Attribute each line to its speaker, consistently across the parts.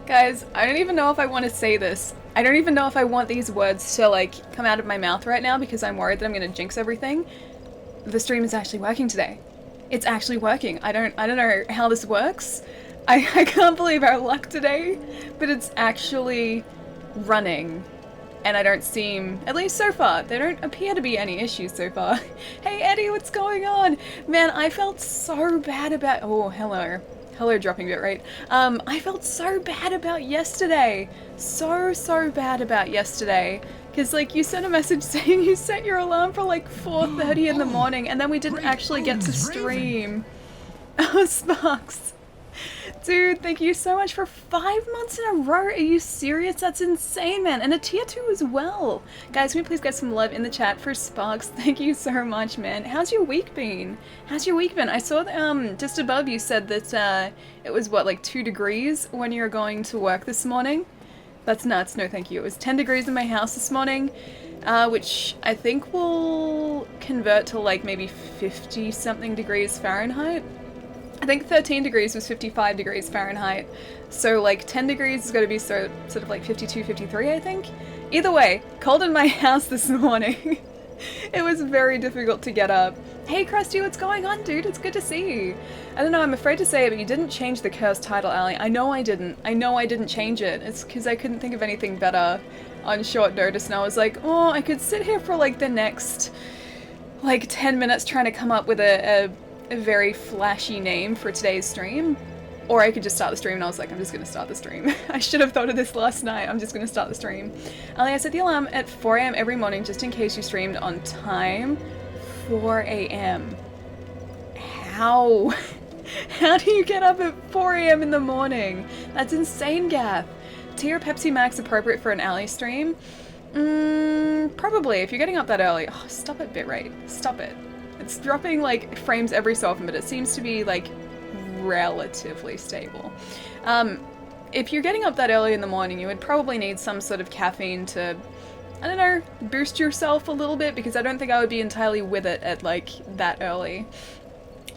Speaker 1: Guys, I don't even know if I want to say this. I don't even know if I want these words to, like, come out of my mouth right now because I'm worried that I'm going to jinx everything. The stream is actually working today. It's actually working. I don't know how this works. I can't believe our luck today, but it's actually running. And I don't seem, at least so far, there don't appear to be any issues so far. Hey Eddie, what's going on? Man, I felt so bad about, oh, hello. Hello, dropping bit rate. I felt so bad about yesterday. So bad about yesterday. Because, like, you sent a message saying you set your alarm for, like, 4:30 in the morning, and then we didn't actually get to stream. Oh, Sparks. Dude, thank you so much for 5 months in a row. Are you serious? That's insane, man. And a tier 2 as well. Guys, can we please get some love in the chat for Sparks? Thank you so much, man. How's your week been? How's your week been? I saw that, just above you said that, it was, what, like 2 degrees when you were going to work this morning? That's nuts. No, thank you. It was 10 degrees in my house this morning, which I think will convert to, like, maybe 50-something degrees Fahrenheit. I think 13 degrees was 55 degrees Fahrenheit, so like 10 degrees is going to be sort of like 52, 53, I think. Either way, cold in my house this morning. It was very difficult to get up. Hey Krusty, what's going on, dude? It's good to see you. I don't know, I'm afraid to say it, but you didn't change the cursed title, Ali. I know I didn't. I know I didn't change it. It's because I couldn't think of anything better on short notice, and I was like, oh, I could sit here for like the next like 10 minutes trying to come up with a very flashy name for today's stream, or I could just start the stream, and I was like, I'm just gonna start the stream. I should have thought of this last night. I'm just gonna start the stream. Ali, I set the alarm at 4 AM every morning just in case you streamed on time. 4 AM. How? How do you get up at 4 AM in the morning? That's insane, Gath. Tier Pepsi Max appropriate for an Ali stream? Probably, if you're getting up that early. Oh, stop it, bitrate. Stop it. It's dropping like frames every so often, but it seems to be like relatively stable. If you're getting up that early in the morning, you would probably need some sort of caffeine to, I don't know, boost yourself a little bit, because I don't think I would be entirely with it at like that early.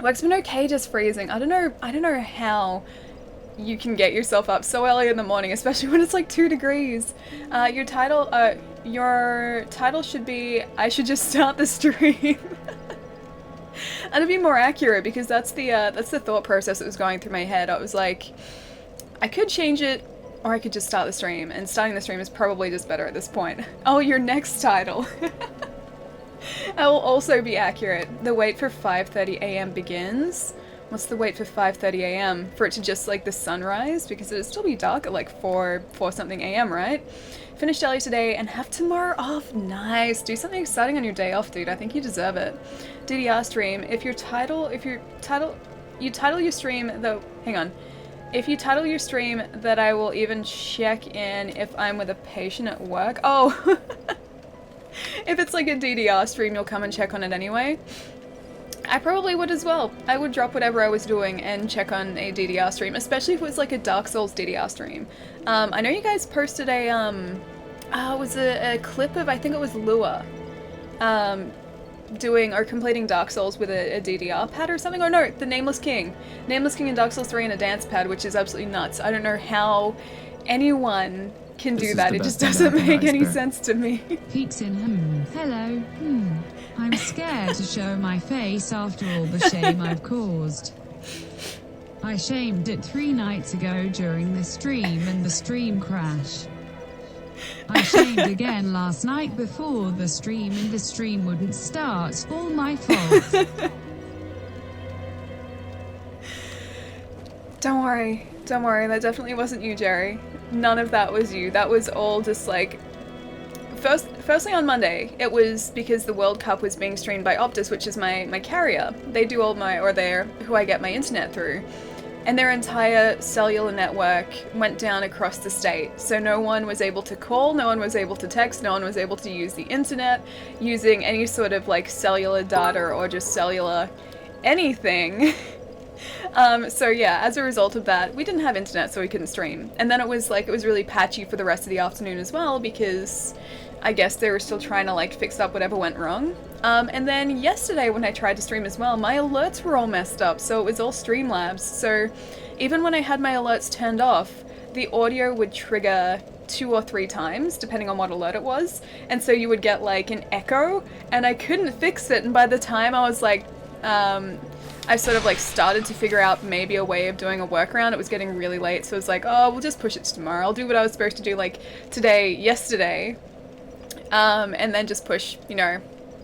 Speaker 1: Work's been okay, just freezing. I don't know how you can get yourself up so early in the morning, especially when it's like 2 degrees. Your title should be, I should just start the stream. That'd be more accurate, because that's the thought process that was going through my head. I was like, I could change it, or I could just start the stream, and starting the stream is probably just better at this point. Oh, your next title. I will also be accurate. The wait for 5:30 AM begins. What's the wait for 5:30 AM? For it to just like the sunrise? Because it'd still be dark at like 4 something AM, right? Finished early today and have tomorrow off. Nice. Do something exciting on your day off, dude. I think you deserve it. DDR stream. If you title your stream though, hang on. If you title your stream that I will even check in if I'm with a patient at work. Oh. If it's like a DDR stream, you'll come and check on it anyway. I probably would as well. I would drop whatever I was doing and check on a DDR stream, especially if it was like a Dark Souls DDR stream. I know you guys posted a, it was a clip of, I think it was Lua, doing or completing Dark Souls with a DDR pad or something. Or no, the Nameless King. Nameless King in Dark Souls 3 in a dance pad, which is absolutely nuts. I don't know how anyone can do that. It just doesn't make any sense to me.
Speaker 2: Peeks in, hello, I'm scared to show my face after all the shame I've caused. I shamed it 3 nights ago during the stream and the stream crashed. I shamed again last night before the stream and the stream wouldn't start. All my fault.
Speaker 1: Don't worry, that definitely wasn't you, Jerry. None of that was you. That was all just like, firstly on Monday, it was because the World Cup was being streamed by Optus, which is my carrier. They do all my, or they're who I get my internet through. And their entire cellular network went down across the state. So no one was able to call, no one was able to text, no one was able to use the internet, using any sort of like cellular data or just cellular anything. So yeah, as a result of that, we didn't have internet, so we couldn't stream. And then it was really patchy for the rest of the afternoon as well, because I guess they were still trying to like fix up whatever went wrong. And then yesterday when I tried to stream as well, my alerts were all messed up, so it was all Streamlabs. So even when I had my alerts turned off, the audio would trigger 2 or 3 times, depending on what alert it was. And so you would get like an echo, and I couldn't fix it. And by the time I was like, I sort of like started to figure out maybe a way of doing a workaround, it was getting really late. So it was like, oh, we'll just push it to tomorrow. I'll do what I was supposed to do like yesterday. And then just push, you know,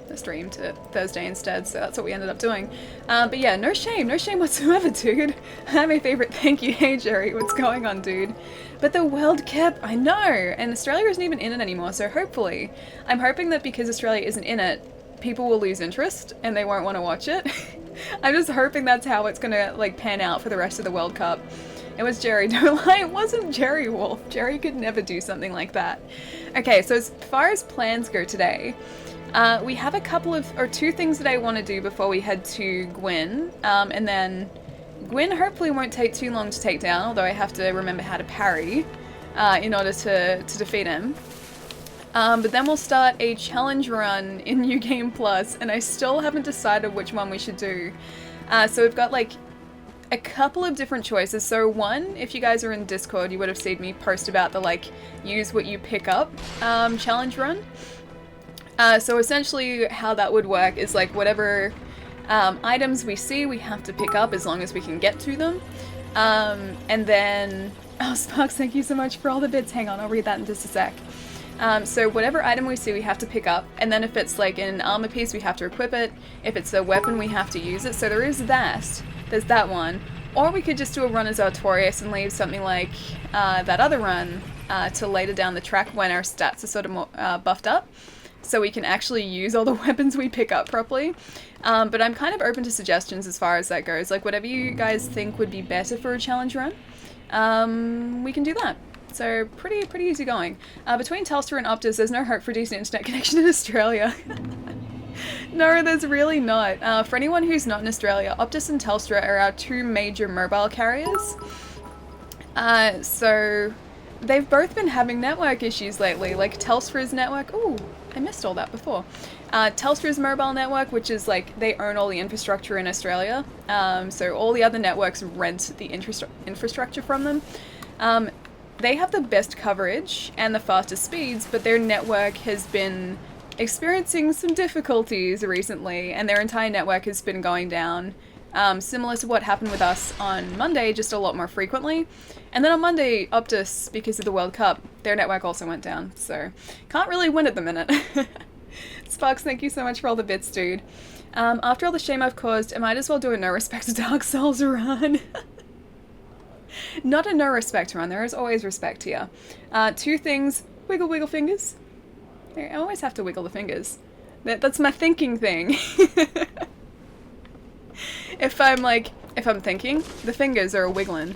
Speaker 1: the stream to Thursday instead, so that's what we ended up doing. But yeah, no shame whatsoever, dude. My favorite, thank you. Hey Jerry, what's going on, dude? But the World Cup, I know, and Australia isn't even in it anymore, so hopefully, I'm hoping that because Australia isn't in it, people will lose interest and they won't want to watch it. I'm just hoping that's how it's gonna like pan out for the rest of the World Cup. It was Jerry, don't lie, it wasn't Jerry Wolf. Jerry could never do something like that. Okay, so as far as plans go today, we have a couple of, or 2 things that I want to do before we head to Gwyn, and then Gwyn hopefully won't take too long to take down, although I have to remember how to parry in order to defeat him. But then we'll start a challenge run in New Game Plus, and I still haven't decided which one we should do. So we've got like a couple of different choices. So one, if you guys are in Discord, you would have seen me post about the like use what you pick up challenge run. So essentially how that would work is like whatever items we see we have to pick up as long as we can get to them. And then, oh Sparks, thank you so much for all the bits. Hang on, I'll read that in just a sec. So whatever item we see we have to pick up, and then if it's like an armor piece we have to equip it, if it's a weapon we have to use it, so there is that, there's that one. Or we could just do a run as Artorias and leave something like that other run to later down the track when our stats are sort of more buffed up, so we can actually use all the weapons we pick up properly. But I'm kind of open to suggestions as far as that goes, like whatever you guys think would be better for a challenge run, we can do that. So pretty easy going. Between Telstra and Optus, there's no hope for a decent internet connection in Australia. No, there's really not. For anyone who's not in Australia, Optus and Telstra are our 2 major mobile carriers. So they've both been having network issues lately, like Telstra's network. Ooh, I missed all that before. Telstra's mobile network, which is like, they own all the infrastructure in Australia. So all the other networks rent the infrastructure from them. They have the best coverage and the fastest speeds, but their network has been experiencing some difficulties recently, and their entire network has been going down, similar to what happened with us on Monday, just a lot more frequently. And then on Monday, Optus, because of the World Cup, their network also went down, so can't really win at the minute. Sparks, thank you so much for all the bits, dude. After all the shame I've caused, I might as well do a no respect to Dark Souls run. Not a no respect run, there is always respect here. 2 things, wiggle wiggle fingers. I always have to wiggle the fingers. That's my thinking thing. If I'm thinking, the fingers are wiggling.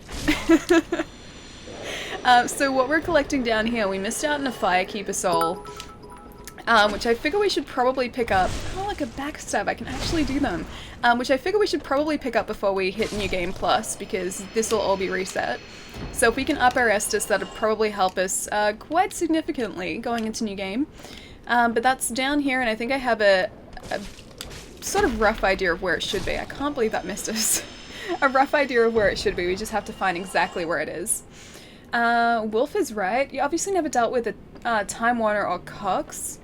Speaker 1: So what we're collecting down here, we missed out on a Firekeeper soul, which I figure we should probably pick up. Oh, like a backstab, I can actually do them. Which I figure we should probably pick up before we hit New Game Plus, because this will all be reset. So if we can up our Estus, that'll probably help us quite significantly going into New Game. But that's down here, and I think I have a sort of rough idea of where it should be. I can't believe that missed us. A rough idea of where it should be, we just have to find exactly where it is. Wolf is right. You obviously never dealt with a Time Warner or Cox.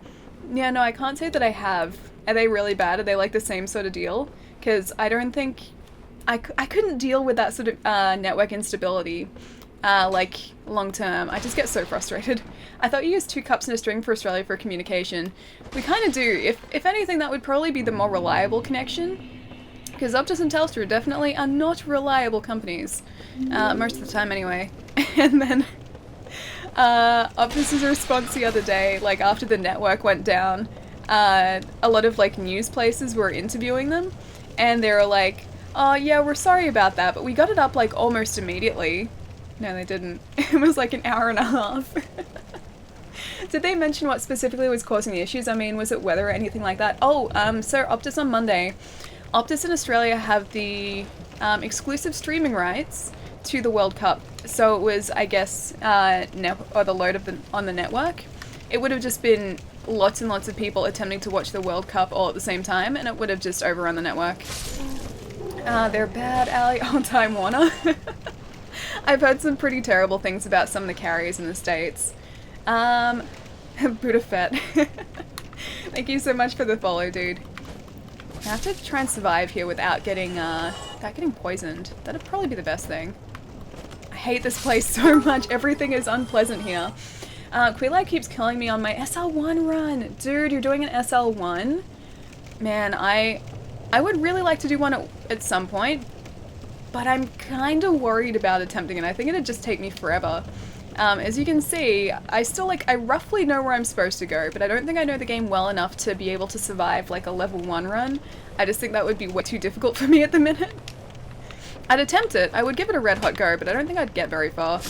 Speaker 1: Yeah, no, I can't say that I have. Are they really bad? Are they like the same sort of deal? Because I don't think... I couldn't deal with that sort of network instability, like, long term. I just get so frustrated. I thought you used 2 cups and a string for Australia for communication. We kind of do. If anything, that would probably be the more reliable connection. Because Optus and Telstra definitely are not reliable companies. Most of the time anyway. And then... Optus's response the other day, like after the network went down, a lot of like news places were interviewing them, and they were like, oh yeah, we're sorry about that, but we got it up like almost immediately. No, they didn't. It was like an hour and a half. Did they mention what specifically was causing the issues? I mean, was it weather or anything like that? Oh, so Optus on Monday. Optus in Australia have the exclusive streaming rights to the World Cup. So it was, I guess, the load on the network. It would have just been lots and lots of people attempting to watch the World Cup all at the same time, and it would have just overrun the network. They're bad, Ali. Oh, Time Warner. I've heard some pretty terrible things about some of the carriers in the States. Buddha Fett. Thank you so much for the follow, dude. I have to try and survive here without getting poisoned. That'd probably be the best thing. I hate this place so much. Everything is unpleasant here. Queelite keeps killing me on my SL1 run. Dude, you're doing an SL1? Man, I would really like to do one at some point, but I'm kind of worried about attempting it. I think it'd just take me forever. As you can see, I roughly know where I'm supposed to go, but I don't think I know the game well enough to be able to survive like a level 1 run. I just think that would be way too difficult for me at the minute. I'd attempt it. I would give it a red hot go, but I don't think I'd get very far.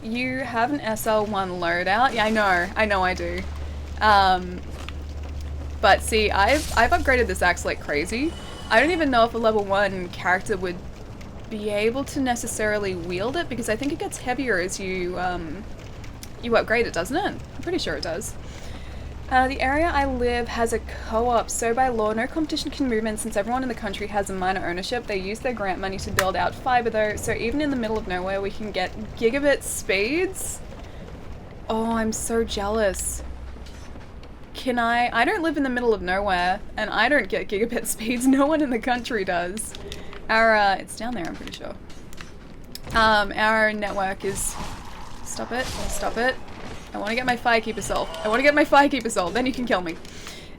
Speaker 1: You have an SL1 loadout? Yeah, I know I do. But see, I've upgraded this axe like crazy. I don't even know if a level 1 character would be able to necessarily wield it, because I think it gets heavier as you upgrade it, doesn't it? I'm pretty sure it does. The area I live has a co-op, so by law no competition can move in since everyone in the country has a minor ownership. They use their grant money to build out fiber though, so even in the middle of nowhere we can get gigabit speeds. Oh, I'm so jealous. I don't live in the middle of nowhere, and I don't get gigabit speeds. No one in the country does. It's down there, I'm pretty sure. Our network is... Stop it. Stop it. I want to get my Firekeeper soul. I want to get my Firekeeper soul, then you can kill me.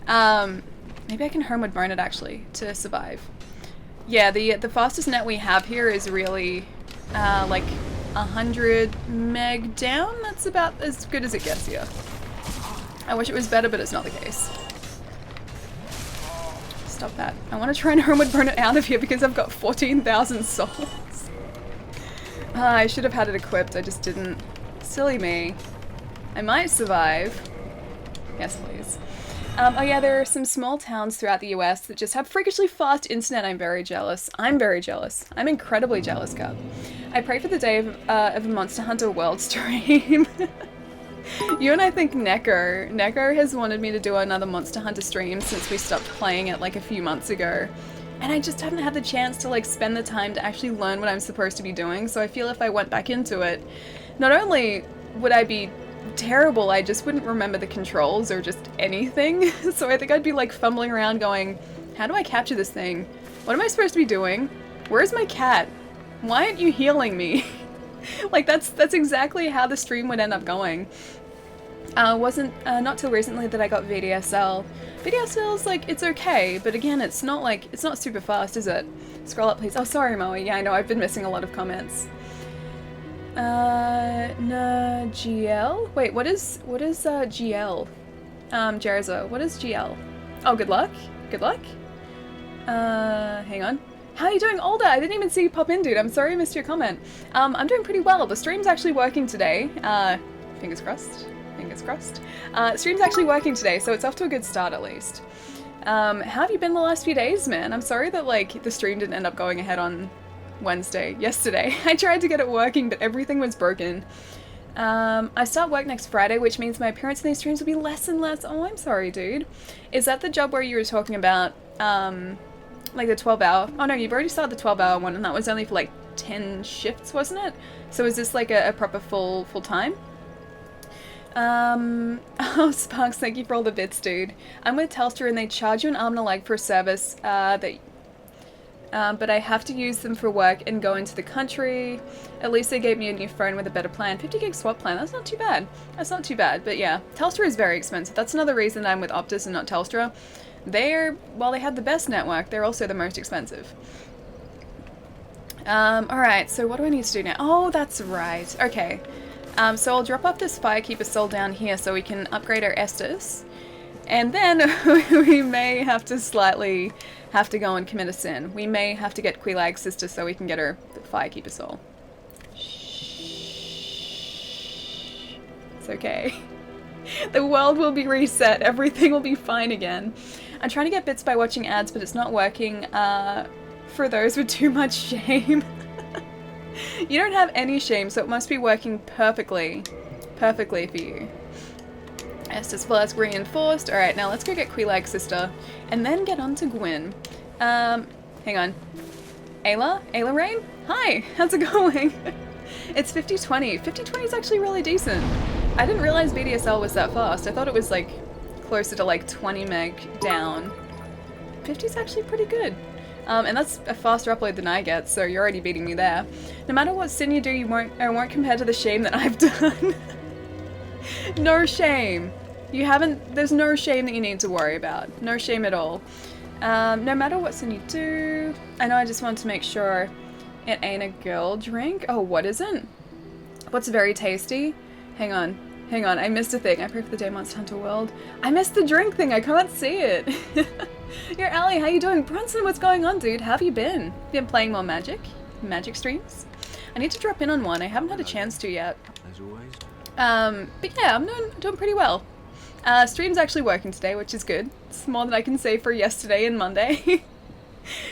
Speaker 1: Maybe I can Homeward Burn it, actually, to survive. Yeah, the fastest net we have here is really, like, 100 meg down. That's about as good as it gets here. I wish it was better, but it's not the case. Stop that. I want to try and Homeward Burn it out of here because I've got 14,000 souls. I should have had it equipped, I just didn't. Silly me. I might survive. Yes, please. Oh yeah, there are some small towns throughout the US that just have freakishly fast internet. I'm very jealous. I'm very jealous. I'm incredibly jealous, Cub. I pray for the day of a Monster Hunter World stream. You and I think Neko has wanted me to do another Monster Hunter stream since we stopped playing it like a few months ago. And I just haven't had the chance to like spend the time to actually learn what I'm supposed to be doing, so I feel if I went back into it, not only would I be terrible, I just wouldn't remember the controls or just anything. So I think I'd be like fumbling around going, how do I capture this thing? What am I supposed to be doing? Where's my cat? Why aren't you healing me? Like that's exactly how the stream would end up going. Wasn't not till recently that I got VDSL. VDSL's like, it's okay, but again, it's not super fast, is it? Scroll up, please. Oh, sorry, Moe. Yeah, I know, I've been missing a lot of comments. GL? Wait, what is GL? Jerza, what is GL? Oh, good luck. Good luck? Hang on. How are you doing, Older? I didn't even see you pop in, dude. I'm sorry I missed your comment. I'm doing pretty well. The stream's actually working today. Fingers crossed. Fingers crossed. Stream's actually working today, so it's off to a good start at least. How have you been the last few days, man? I'm sorry that, like, the stream didn't end up going ahead on yesterday. I tried to get it working, but everything was broken. I start work next Friday, which means my appearance in these streams will be less and less. Oh, I'm sorry, dude. Is that the job where you were talking about, like the 12-hour? Oh no, you've already started the 12-hour one, and that was only for like 10 shifts, wasn't it? So is this like a proper full time? Oh, Sparks, thank you for all the bits, dude. I'm with Telstra and they charge you an arm and a leg for a service, but I have to use them for work and go into the country. At least they gave me a new phone with a better plan. 50 gig swap plan, that's not too bad. That's not too bad, but yeah. Telstra is very expensive. That's another reason I'm with Optus and not Telstra. While they have the best network, they're also the most expensive. Alright, so what do I need to do now? Oh, that's right. Okay. So I'll drop off this Firekeeper soul down here so we can upgrade our Estus. And then we may have to go and commit a sin. We may have to get Quilag's sister so we can get her Firekeeper soul. Shh. It's okay. The world will be reset. Everything will be fine again. I'm trying to get bits by watching ads, but it's not working for those with too much shame. You don't have any shame, so it must be working perfectly for you. Estus Plus reinforced. Alright, now let's go get Quilag's sister, and then get on to Gwyn. Hang on. Ayla? Ayla Rain? Hi, how's it going? It's 5020. 5020 is actually really decent. I didn't realize VDSL was that fast. I thought it was like closer to like 20 meg down. 50 is actually pretty good. And that's a faster upload than I get, so you're already beating me there. No matter what sin you do, you won't compare to the shame that I've done. No shame. You haven't, there's no shame that you need to worry about. No shame at all. No matter what sin you do, I know I just want to make sure it ain't a girl drink. Oh, what isn't? What's very tasty? Hang on, I missed a thing. I pray for the day Monster Hunter World. I missed the drink thing, I can't see it. Yo, Ali, how you doing? Bronson, what's going on, dude? How have you been? Been playing more Magic? Magic streams? I need to drop in on one. I haven't had a chance to yet.
Speaker 3: As always.
Speaker 1: But yeah, I'm doing pretty well. Stream's actually working today, which is good. It's more than I can say for yesterday and Monday.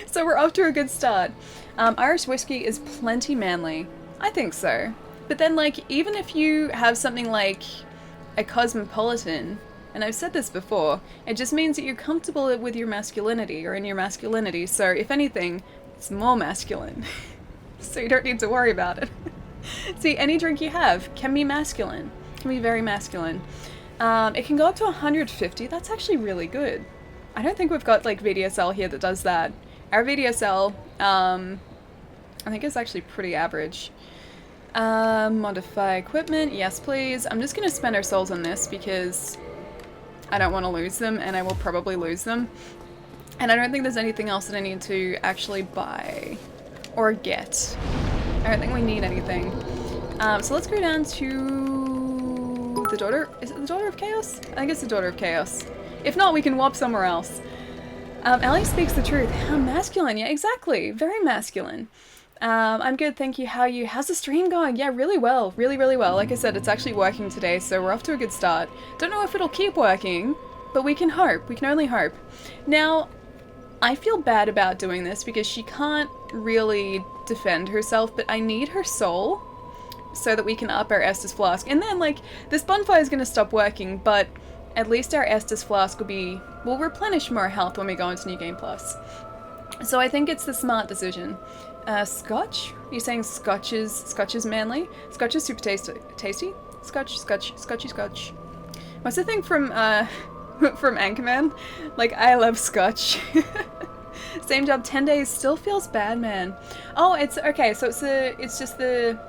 Speaker 1: So we're off to a good start. Irish whiskey is plenty manly. I think so. But then, like, even if you have something like a cosmopolitan, and I've said this before, it just means that you're comfortable with your masculinity, or in your masculinity, so if anything, it's more masculine. So you don't need to worry about it. See, any drink you have can be masculine. Can be very masculine. It can go up to 150, that's actually really good. I don't think we've got, like, VDSL here that does that. Our VDSL, I think it's actually pretty average. Modify equipment, yes please. I'm just gonna spend our souls on this because I don't want to lose them, and I will probably lose them. And I don't think there's anything else that I need to actually buy or get. I don't think we need anything. So let's go down to the Daughter. Is it the Daughter of Chaos? I think it's the Daughter of Chaos. If not, we can warp somewhere else. Ellie speaks the truth. How masculine. Yeah, exactly. Very masculine. I'm good, thank you. How are you? How's the stream going? Yeah, really well. Really, really well. Like I said, it's actually working today, so we're off to a good start. Don't know if it'll keep working, but we can hope. We can only hope. Now, I feel bad about doing this because she can't really defend herself, but I need her soul so that we can up our Estus Flask. And then, like, this bonfire is going to stop working, but at least our Estus Flask will replenish more health when we go into New Game Plus. So I think it's the smart decision. Scotch? You're saying Scotch is manly? Scotch is super tasty? Scotch. What's the thing from Anchorman? Like, I love Scotch. Same job, 10 days, still feels bad, man. Oh, it's, okay, so it's the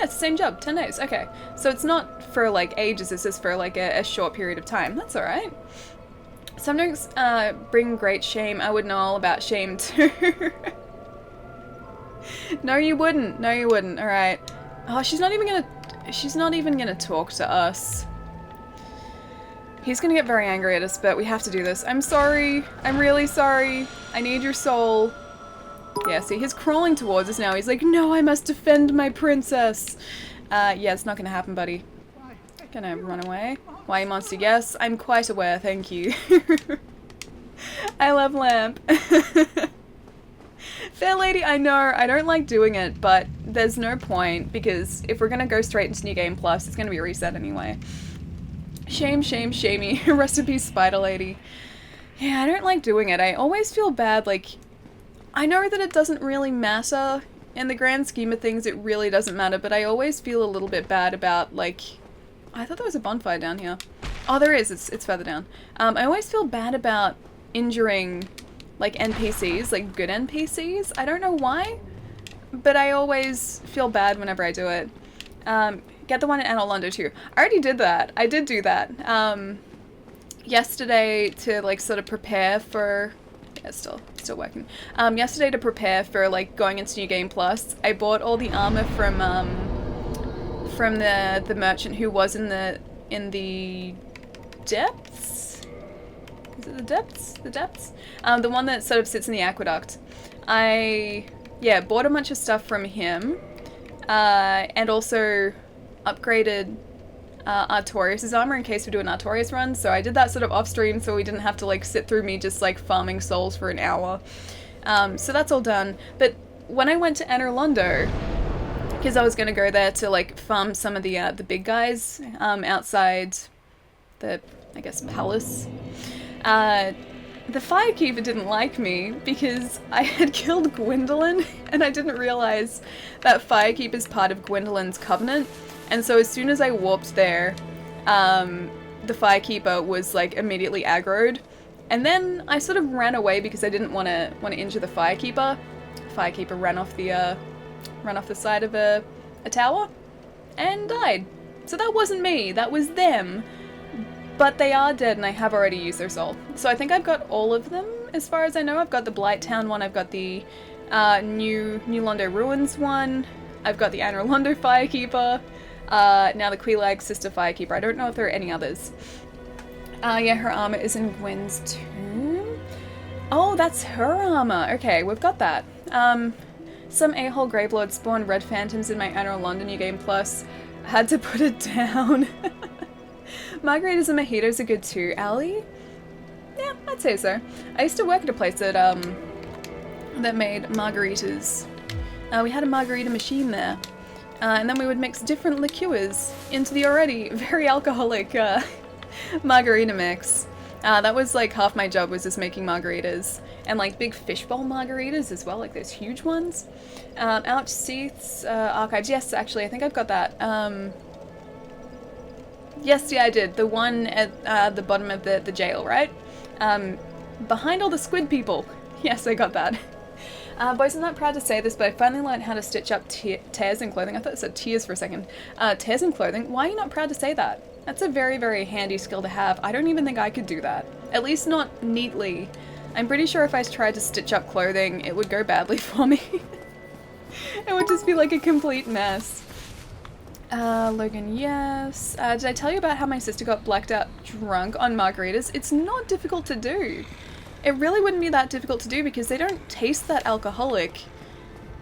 Speaker 1: same job, 10 days, okay. So it's not for, like, ages, it's just for, like, a short period of time. That's alright. Some drinks bring great shame. I would know all about shame, too. No, you wouldn't. No, you wouldn't. Alright. Oh, she's not even gonna talk to us. He's gonna get very angry at us, but we have to do this. I'm sorry. I'm really sorry. I need your soul. Yeah, see, he's crawling towards us now. He's like, no, I must defend my princess. Yeah, it's not gonna happen, buddy. Gonna run away. Why, monster? Yes, I'm quite aware, thank you. I love Lamp. Fair lady, I know, I don't like doing it, but there's no point, because if we're gonna go straight into New Game Plus, it's gonna be a reset anyway. Shame, shame, shamey. Rest in peace, Spider Lady. Yeah, I don't like doing it. I always feel bad, like, I know that it doesn't really matter. In the grand scheme of things, it really doesn't matter, but I always feel a little bit bad about, like, I thought there was a bonfire down here. Oh, there is, it's further down. I always feel bad about injuring, like, NPCs, like good NPCs. I don't know why, but I always feel bad whenever I do it. Get the one in Analondo too. I already did that. I did do that. Yesterday to, like, sort of prepare for... Yeah, still working. Yesterday to prepare for, like, going into New Game Plus, I bought all the armor from the merchant who was in the depths? Is it the depths? The depths? The one that sort of sits in the aqueduct. Yeah, bought a bunch of stuff from him, and also upgraded Artorias' armor in case we do an Artorias run, so I did that sort of off stream so we didn't have to, like, sit through me just, like, farming souls for an hour. So that's all done. But when I went to Analondo, because I was going to go there to, like, farm some of the big guys outside the, I guess, palace. the Firekeeper didn't like me because I had killed Gwendolyn and I didn't realize that Firekeeper is part of Gwendolyn's covenant. And so as soon as I warped there, the Firekeeper was like immediately aggroed. And then I sort of ran away because I didn't want to injure the Firekeeper. Firekeeper ran off the side of a tower and died. So that wasn't me, that was them. But they are dead and I have already used their soul. So I think I've got all of them as far as I know. I've got the Blighttown one, I've got the New Londo Ruins one, I've got the Anor Londo Firekeeper, now the Quelaag Sister Firekeeper. I don't know if there are any others. Yeah, her armor is in Gwyn's tomb. Oh, that's her armor. Okay, we've got that. Some a-hole Gravelord spawned red phantoms in my Anor Londo New Game Plus. Had to put it down. Margaritas and mojitos are good too. Allie? Yeah, I'd say so. I used to work at a place that that made margaritas. We had a margarita machine there. And then we would mix different liqueurs into the already very alcoholic margarita mix. That was like half my job, was just making margaritas. And like big fishbowl margaritas as well, like those huge ones. Ouch, Seath's Archives. Yes, actually, I think I've got that. Yes, yeah, I did. The one at the bottom of the jail, right? Behind all the squid people. Yes, I got that. Boys, I'm not proud to say this, but I finally learned how to stitch up tears in clothing. I thought it said tears for a second. Tears in clothing? Why are you not proud to say that? That's a very, very handy skill to have. I don't even think I could do that. At least not neatly. I'm pretty sure if I tried to stitch up clothing, it would go badly for me. It would just be like a complete mess. Logan, yes. Did I tell you about how my sister got blacked out drunk on margaritas? It's not difficult to do. It really wouldn't be that difficult to do because they don't taste that alcoholic.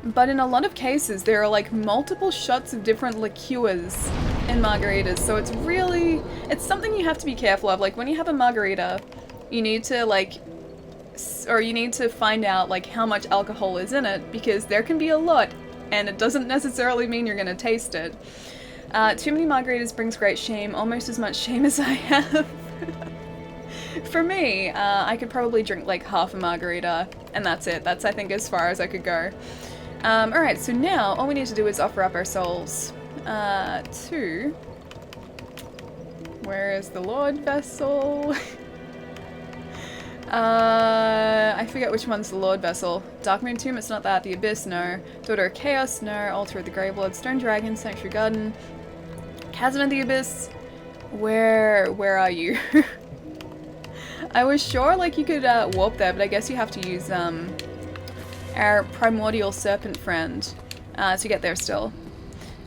Speaker 1: But in a lot of cases, there are like multiple shots of different liqueurs in margaritas. So it's really, it's something you have to be careful of. Like when you have a margarita, you need to like, or you need to find out like how much alcohol is in it, because there can be a lot and it doesn't necessarily mean you're gonna taste it. Too many margaritas brings great shame, almost as much shame as I have. For me, I could probably drink like half a margarita and that's it. That's, I think, as far as I could go. Alright, so now all we need to do is offer up our souls to... Where is the Lord Vessel? I forget which one's the Lord Vessel. Darkmoon Tomb, it's not that. The Abyss, no. Daughter of Chaos, no. Altar of the Gravelord, Stone Dragon, Sanctuary Garden. Chasm of the Abyss. Where are you? I was sure like you could warp there, but I guess you have to use our Primordial Serpent friend to get there still.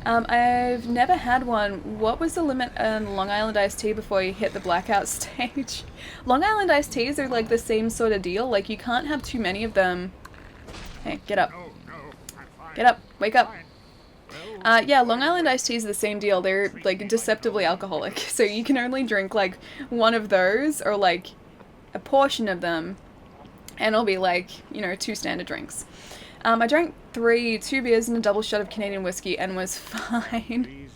Speaker 1: I've never had one. What was the limit on Long Island iced tea before you hit the blackout stage? Long Island iced teas are like the same sort of deal. Like you can't have too many of them. Hey, get up. Get up. Wake up. Yeah, Long Island iced teas are the same deal. They're like deceptively alcoholic. So you can only drink like one of those or like a portion of them. And it'll be like, you know, 2 standard drinks. I drank 2 beers and a double shot of Canadian whiskey and was fine.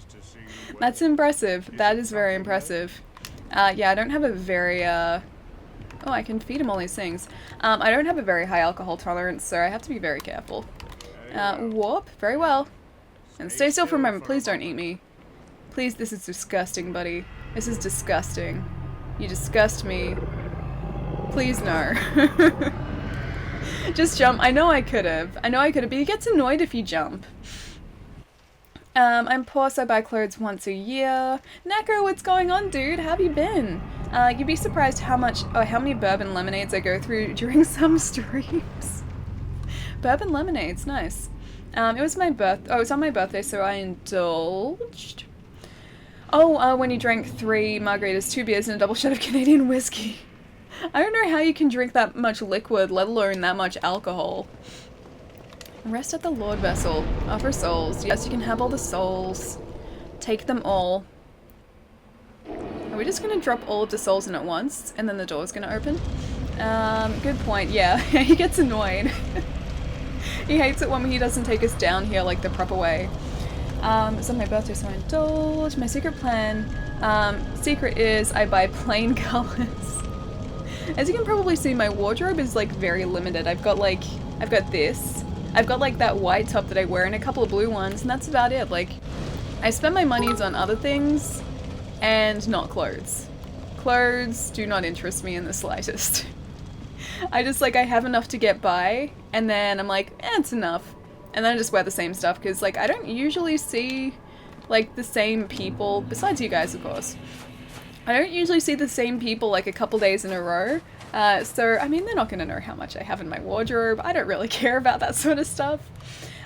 Speaker 1: That's impressive. That is very impressive. Yeah, I don't have a very, Oh, I can feed him all these things. I don't have a very high alcohol tolerance, so I have to be very careful. Warp. Very well. And stay still for a moment. Please don't eat me. Please, this is disgusting, buddy. This is disgusting. You disgust me. Please, no. Just jump. I know I could have. But he gets annoyed if you jump. I'm poor, so I buy clothes once a year. Nako, what's going on, dude? How have you been? You'd be surprised how many bourbon lemonades I go through during some streams. Bourbon lemonades, nice. It was on my birthday, so I indulged. Oh, when you drank 3 margaritas, 2 beers, and a double shot of Canadian whiskey. I don't know how you can drink that much liquid, let alone that much alcohol. Rest at the Lord Vessel. Offer souls. Yes, you can have all the souls. Take them all. Are we just gonna drop all of the souls in at once, and then the door's gonna open? Good point. Yeah, he gets annoyed. He hates it when he doesn't take us down here like the proper way. It's on my birthday, so I indulge. My secret plan. Secret is I buy plain colors. As you can probably see, my wardrobe is like very limited. I've got this. I've got like that white top that I wear and a couple of blue ones, and that's about it. Like, I spend my monies on other things and not clothes. Clothes do not interest me in the slightest. I just like, I have enough to get by, and then I'm like, it's enough. And then I just wear the same stuff, because like, I don't usually see like the same people, besides you guys of course. I don't usually see the same people like a couple days in a row. So, I mean, they're not going to know how much I have in my wardrobe. I don't really care about that sort of stuff.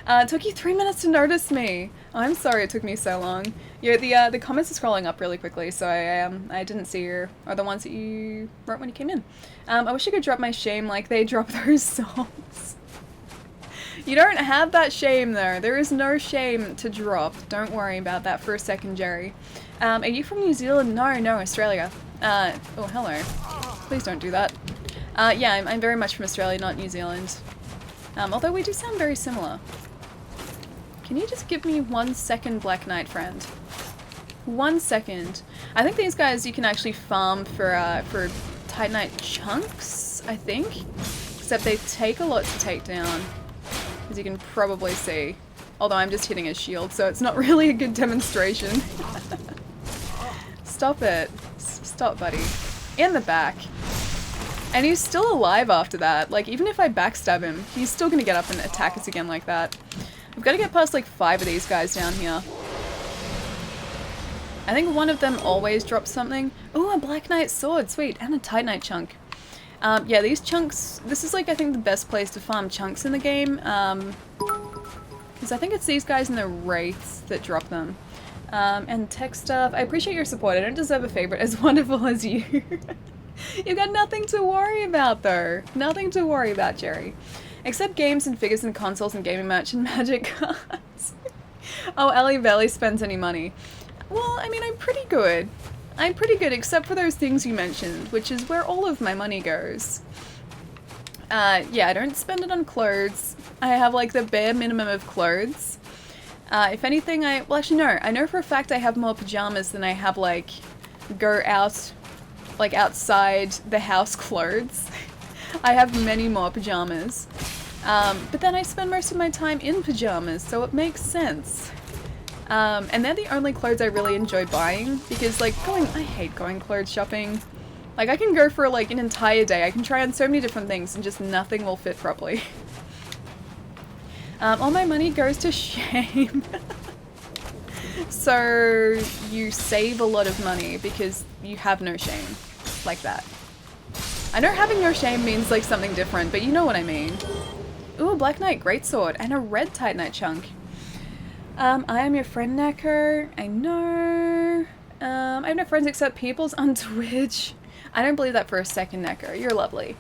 Speaker 1: It took you 3 minutes to notice me. Oh, I'm sorry it took me so long. Yeah, the comments are scrolling up really quickly, so I didn't see your, or the ones that you wrote when you came in. I wish I could drop my shame like they drop those songs. You don't have that shame though. There is no shame to drop. Don't worry about that for a second, Jerry. Are you from New Zealand? No, Australia. Oh, hello. Please don't do that. Yeah, I'm very much from Australia, not New Zealand. Although we do sound very similar. Can you just give me 1 second, Black Knight friend? 1 second. I think these guys you can actually farm for Titanite chunks, I think. Except they take a lot to take down, as you can probably see. Although I'm just hitting his shield, so it's not really a good demonstration. Stop it. Stop, buddy. In the back. And he's still alive after that. Like, even if I backstab him, he's still gonna get up and attack us again like that. We've got to get past like 5 of these guys down here. I think one of them always drops something. Oh, a Black Knight sword, sweet, and a Titanite chunk. Yeah, these chunks, this is like I think the best place to farm chunks in the game. Because I think it's these guys in the wraiths that drop them. And tech stuff. I appreciate your support. I don't deserve a favorite as wonderful as you. You've got nothing to worry about though. Nothing to worry about, Jerry. Except games and figures and consoles and gaming merch and magic cards. Oh, Ellie barely spends any money. Well, I mean, I'm pretty good. I'm pretty good except for those things you mentioned, which is where all of my money goes. Yeah, I don't spend it on clothes. I have like the bare minimum of clothes. If anything, well actually no, I know for a fact I have more pajamas than I have like go out, like outside the house clothes. I have many more pajamas. But then I spend most of my time in pajamas, so it makes sense. And they're the only clothes I really enjoy buying, because like I hate going clothes shopping. Like I can go for like an entire day, I can try on so many different things and just nothing will fit properly. All my money goes to shame. So you save a lot of money because you have no shame. Like that. I know having no shame means like something different, but you know what I mean. Ooh, a Black Knight greatsword and a red Titanite chunk. I am your friend, Neko. I know. I have no friends except people's on Twitch. I don't believe that for a second, Neko. You're lovely.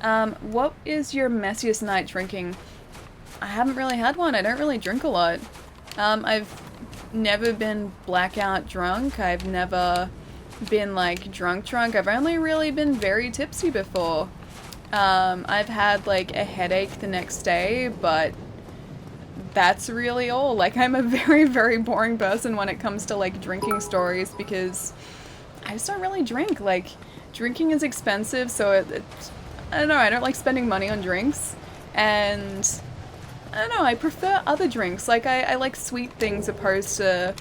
Speaker 1: What is your messiest night drinking? I haven't really had one. I don't really drink a lot. I've never been blackout drunk. I've never been like drunk. I've only really been very tipsy before. I've had like a headache the next day, but that's really all. Like I'm a very, very boring person when it comes to like drinking stories because I just don't really drink. Like drinking is expensive, so I don't know, I don't like spending money on drinks, and I don't know, I prefer other drinks. Like I like sweet things opposed to...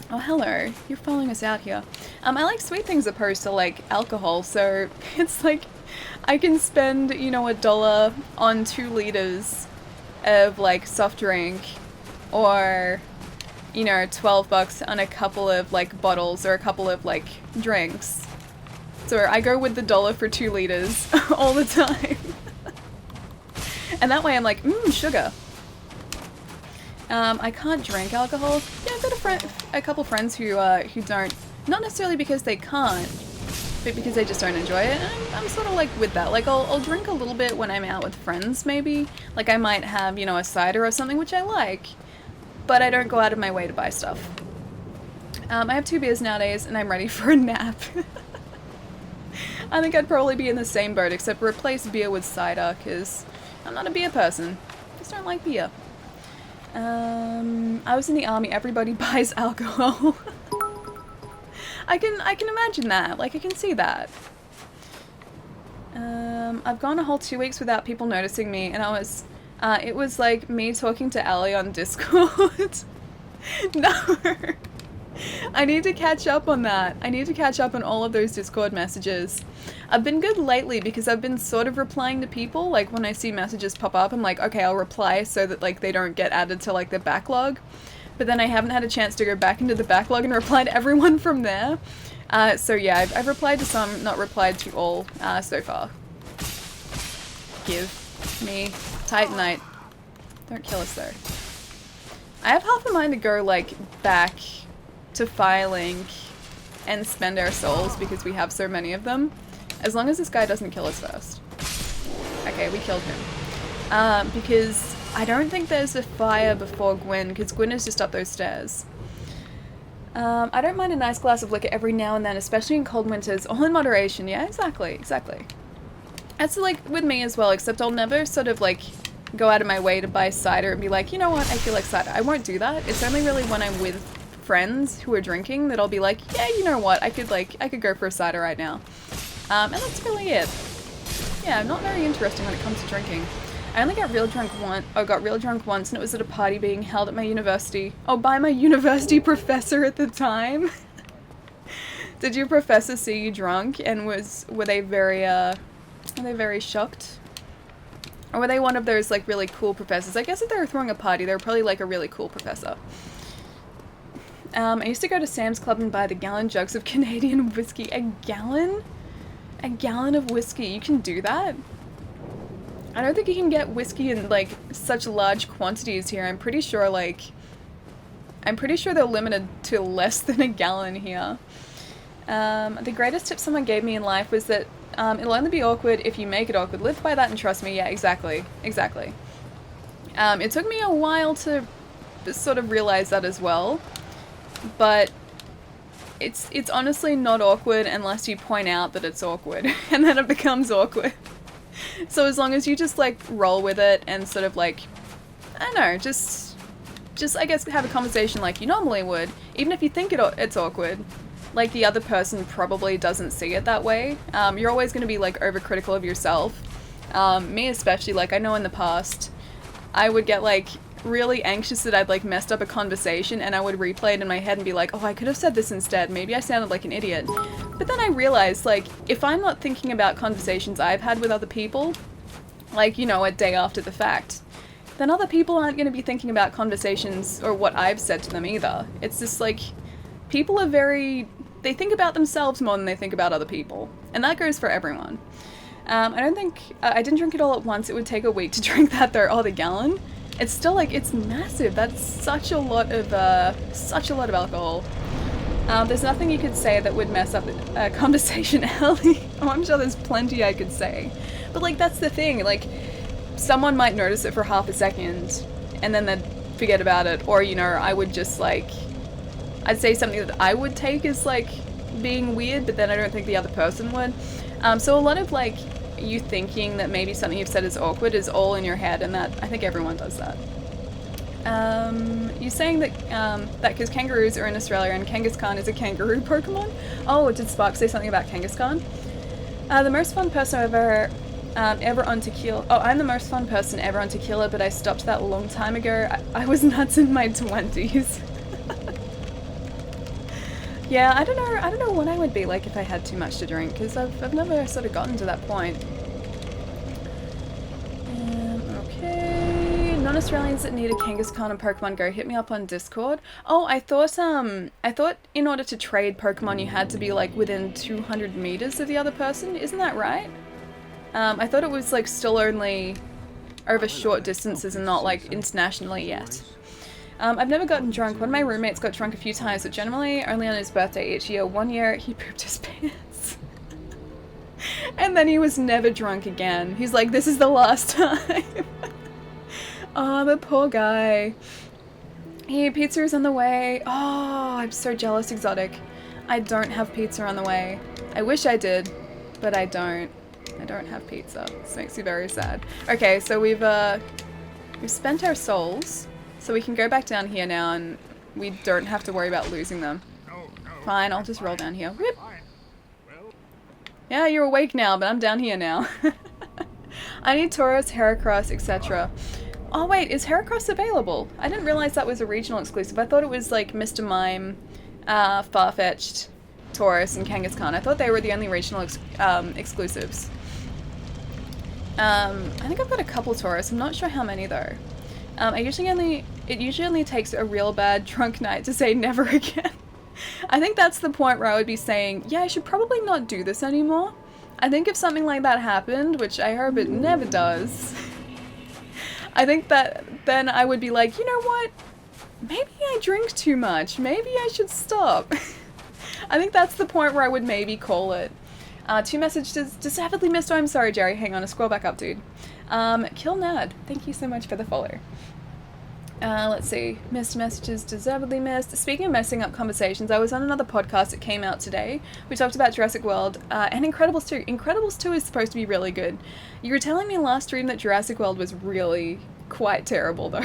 Speaker 1: Oh, hello. You're following us out here. I like sweet things opposed to like alcohol, so it's like I can spend, you know, $1 on 2 liters of like soft drink, or you know, $12 on a couple of like bottles or a couple of like drinks. So I go with the $1 for 2 liters all the time. And that way I'm like, sugar. I can't drink alcohol. Yeah, I've got a couple friends who don't, not necessarily because they can't, but because they just don't enjoy it. And I'm sort of like with that. Like I'll drink a little bit when I'm out with friends, maybe. Like I might have, you know, a cider or something, which I like, but I don't go out of my way to buy stuff. I have 2 beers nowadays, and I'm ready for a nap. I think I'd probably be in the same boat, except replace beer with cider, because I'm not a beer person. I just don't like beer. I was in the army, everybody buys alcohol. I can imagine that, like I can see that. I've gone a whole 2 weeks without people noticing me, and it was like me talking to Ali on Discord. No. I need to catch up on that. I need to catch up on all of those Discord messages. I've been good lately because I've been sort of replying to people. Like when I see messages pop up, I'm like, okay, I'll reply so that like they don't get added to like the backlog. But then I haven't had a chance to go back into the backlog and reply to everyone from there. So yeah, I've replied to some, not replied to all so far. Give me Titanite. Don't kill us though. I have half a mind to go like back to filing and spend our souls because we have so many of them. As long as this guy doesn't kill us first. Okay, we killed him. Because I don't think there's a fire before Gwyn, because Gwyn is just up those stairs. I don't mind a nice glass of liquor every now and then, especially in cold winters. All in moderation. Yeah, exactly. That's like with me as well, except I'll never sort of like go out of my way to buy cider and be like, you know what, I feel like cider. I won't do that. It's only really when I'm with friends who are drinking that I'll be like, yeah, you know what, I could go for a cider right now. And that's really it. Yeah, I'm not very interesting when it comes to drinking. I only got real drunk once, and it was at a party being held at my university. Oh, by my university professor at the time. Did your professor see you drunk, and were they very shocked? Or were they one of those like really cool professors? I guess if they were throwing a party, they were probably like a really cool professor. I used to go to Sam's Club and buy the gallon jugs of Canadian whiskey. A gallon? A gallon of whiskey. You can do that? I don't think you can get whiskey in like such large quantities here. I'm pretty sure they're limited to less than a gallon here. The greatest tip someone gave me in life was that it'll only be awkward if you make it awkward. Live by that and trust me. Yeah, exactly. It took me a while to sort of realize that as well. But it's honestly not awkward unless you point out that it's awkward, and then it becomes awkward. So as long as you just like roll with it and sort of like, I don't know, just I guess have a conversation like you normally would, even if you think it's awkward, like the other person probably doesn't see it that way. You're always going to be like overcritical of yourself. Me especially, like I know in the past, I would get like really anxious that I'd like messed up a conversation, and I would replay it in my head and be like, oh, I could have said this instead, maybe I sounded like an idiot. But then I realized, like, if I'm not thinking about conversations I've had with other people, like, you know, a day after the fact, then other people aren't going to be thinking about conversations or what I've said to them either. It's just like, people are they think about themselves more than they think about other people, and that goes for everyone. I didn't drink it all at once. It would take a week to drink that though. Oh, the gallon. It's still like, it's massive. That's such a lot of alcohol. There's nothing you could say that would mess up a conversation, Ellie. Oh, I'm sure there's plenty I could say. But like, that's the thing, like, someone might notice it for half a second, and then they'd forget about it, or, you know, I would just like, I'd say something that I would take as like, being weird, but then I don't think the other person would. So a lot of like, you thinking that maybe something you've said is awkward is all in your head, and that I think everyone does that. You're saying that because kangaroos are in Australia and Kangaskhan is a kangaroo Pokemon? Oh, did Spark say something about Kangaskhan? The most fun person ever on Tequila. Oh, I'm the most fun person ever on Tequila, but I stopped that a long time ago. I was nuts in my 20s. Yeah, I don't know what I would be like if I had too much to drink, because I've never sort of gotten to that point. Okay, non-Australians that need a Kangaskhan and Pokemon Go, hit me up on Discord. Oh, I thought in order to trade Pokemon you had to be like within 200 meters of the other person, isn't that right? I thought it was like still only over short distances and not like internationally yet. I've never gotten drunk. One of my roommates got drunk a few times, but generally only on his birthday each year. One year, he pooped his pants. And then he was never drunk again. He's like, this is the last time. Oh, the poor guy. Hey, pizza is on the way. Oh, I'm so jealous, Exotic. I don't have pizza on the way. I wish I did, but I don't. I don't have pizza. This makes me very sad. Okay, so we've spent our souls. So we can go back down here now, and we don't have to worry about losing them. Fine, I'll just roll down here. Whip! Yeah, you're awake now, but I'm down here now. I need Tauros, Heracross, etc. Oh wait, is Heracross available? I didn't realize that was a regional exclusive. I thought it was like Mr. Mime, Farfetch'd, Tauros, and Kangaskhan. I thought they were the only regional exclusives. I think I've got a couple Tauros. I'm not sure how many though. It usually only takes a real bad drunk night to say never again. I think that's the point where I would be saying, yeah, I should probably not do this anymore. I think if something like that happened, which I hope it never does, I think that then I would be like, you know what? Maybe I drink too much. Maybe I should stop. I think that's the point where I would maybe call it. 2 messages, deservedly missed. Oh, I'm sorry, Jerry. Hang on, scroll back up, dude. Kiln, thank you so much for the follow. Let's see. Missed messages, deservedly missed. Speaking of messing up conversations, I was on another podcast that came out today. We talked about Jurassic World and Incredibles 2. Incredibles 2 is supposed to be really good. You were telling me last stream that Jurassic World was really quite terrible, though.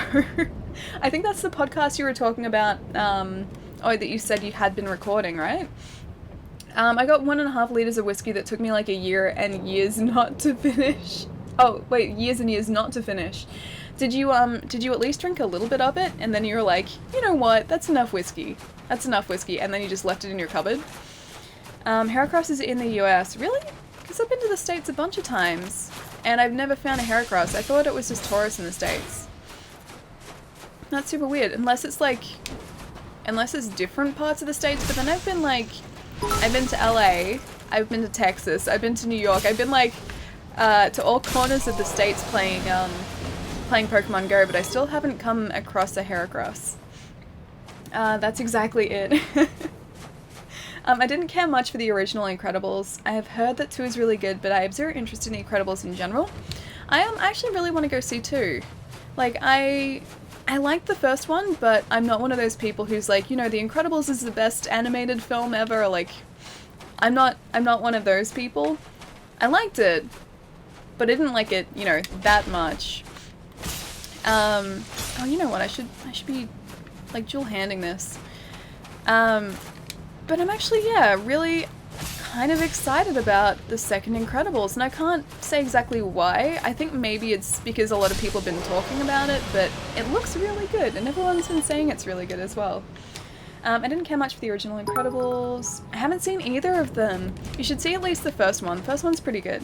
Speaker 1: I think that's the podcast you were talking about, that you said you had been recording, right? I got 1.5 liters of whiskey that took me like a year and years not to finish. Oh, wait, years and years not to finish. Did you at least drink a little bit of it, and then you were like, you know what, that's enough whiskey. That's enough whiskey, and then you just left it in your cupboard? Heracross is in the US. Really? Because I've been to the States a bunch of times, and I've never found a Heracross. I thought it was just Tauros in the States. That's super weird, unless it's different parts of the States, but then I've been to LA, I've been to Texas, I've been to New York, I've been to all corners of the States playing Pokemon Go, but I still haven't come across a Heracross. That's exactly it. I didn't care much for the original Incredibles. I have heard that 2 is really good, but I have zero interest in the Incredibles in general. I actually really want to go see 2. I liked the first one, but I'm not one of those people who's like, you know, The Incredibles is the best animated film ever. I'm not one of those people. I liked it, but I didn't like it, you know, that much. Oh, you know what? I should be dual handing this. But I'm actually, yeah, really kind of excited about the second Incredibles, and I can't say exactly why. I think maybe it's because a lot of people have been talking about it, but it looks really good, and everyone's been saying it's really good as well. I didn't care much for the original Incredibles. I haven't seen either of them. You should see at least the first one. The first one's pretty good.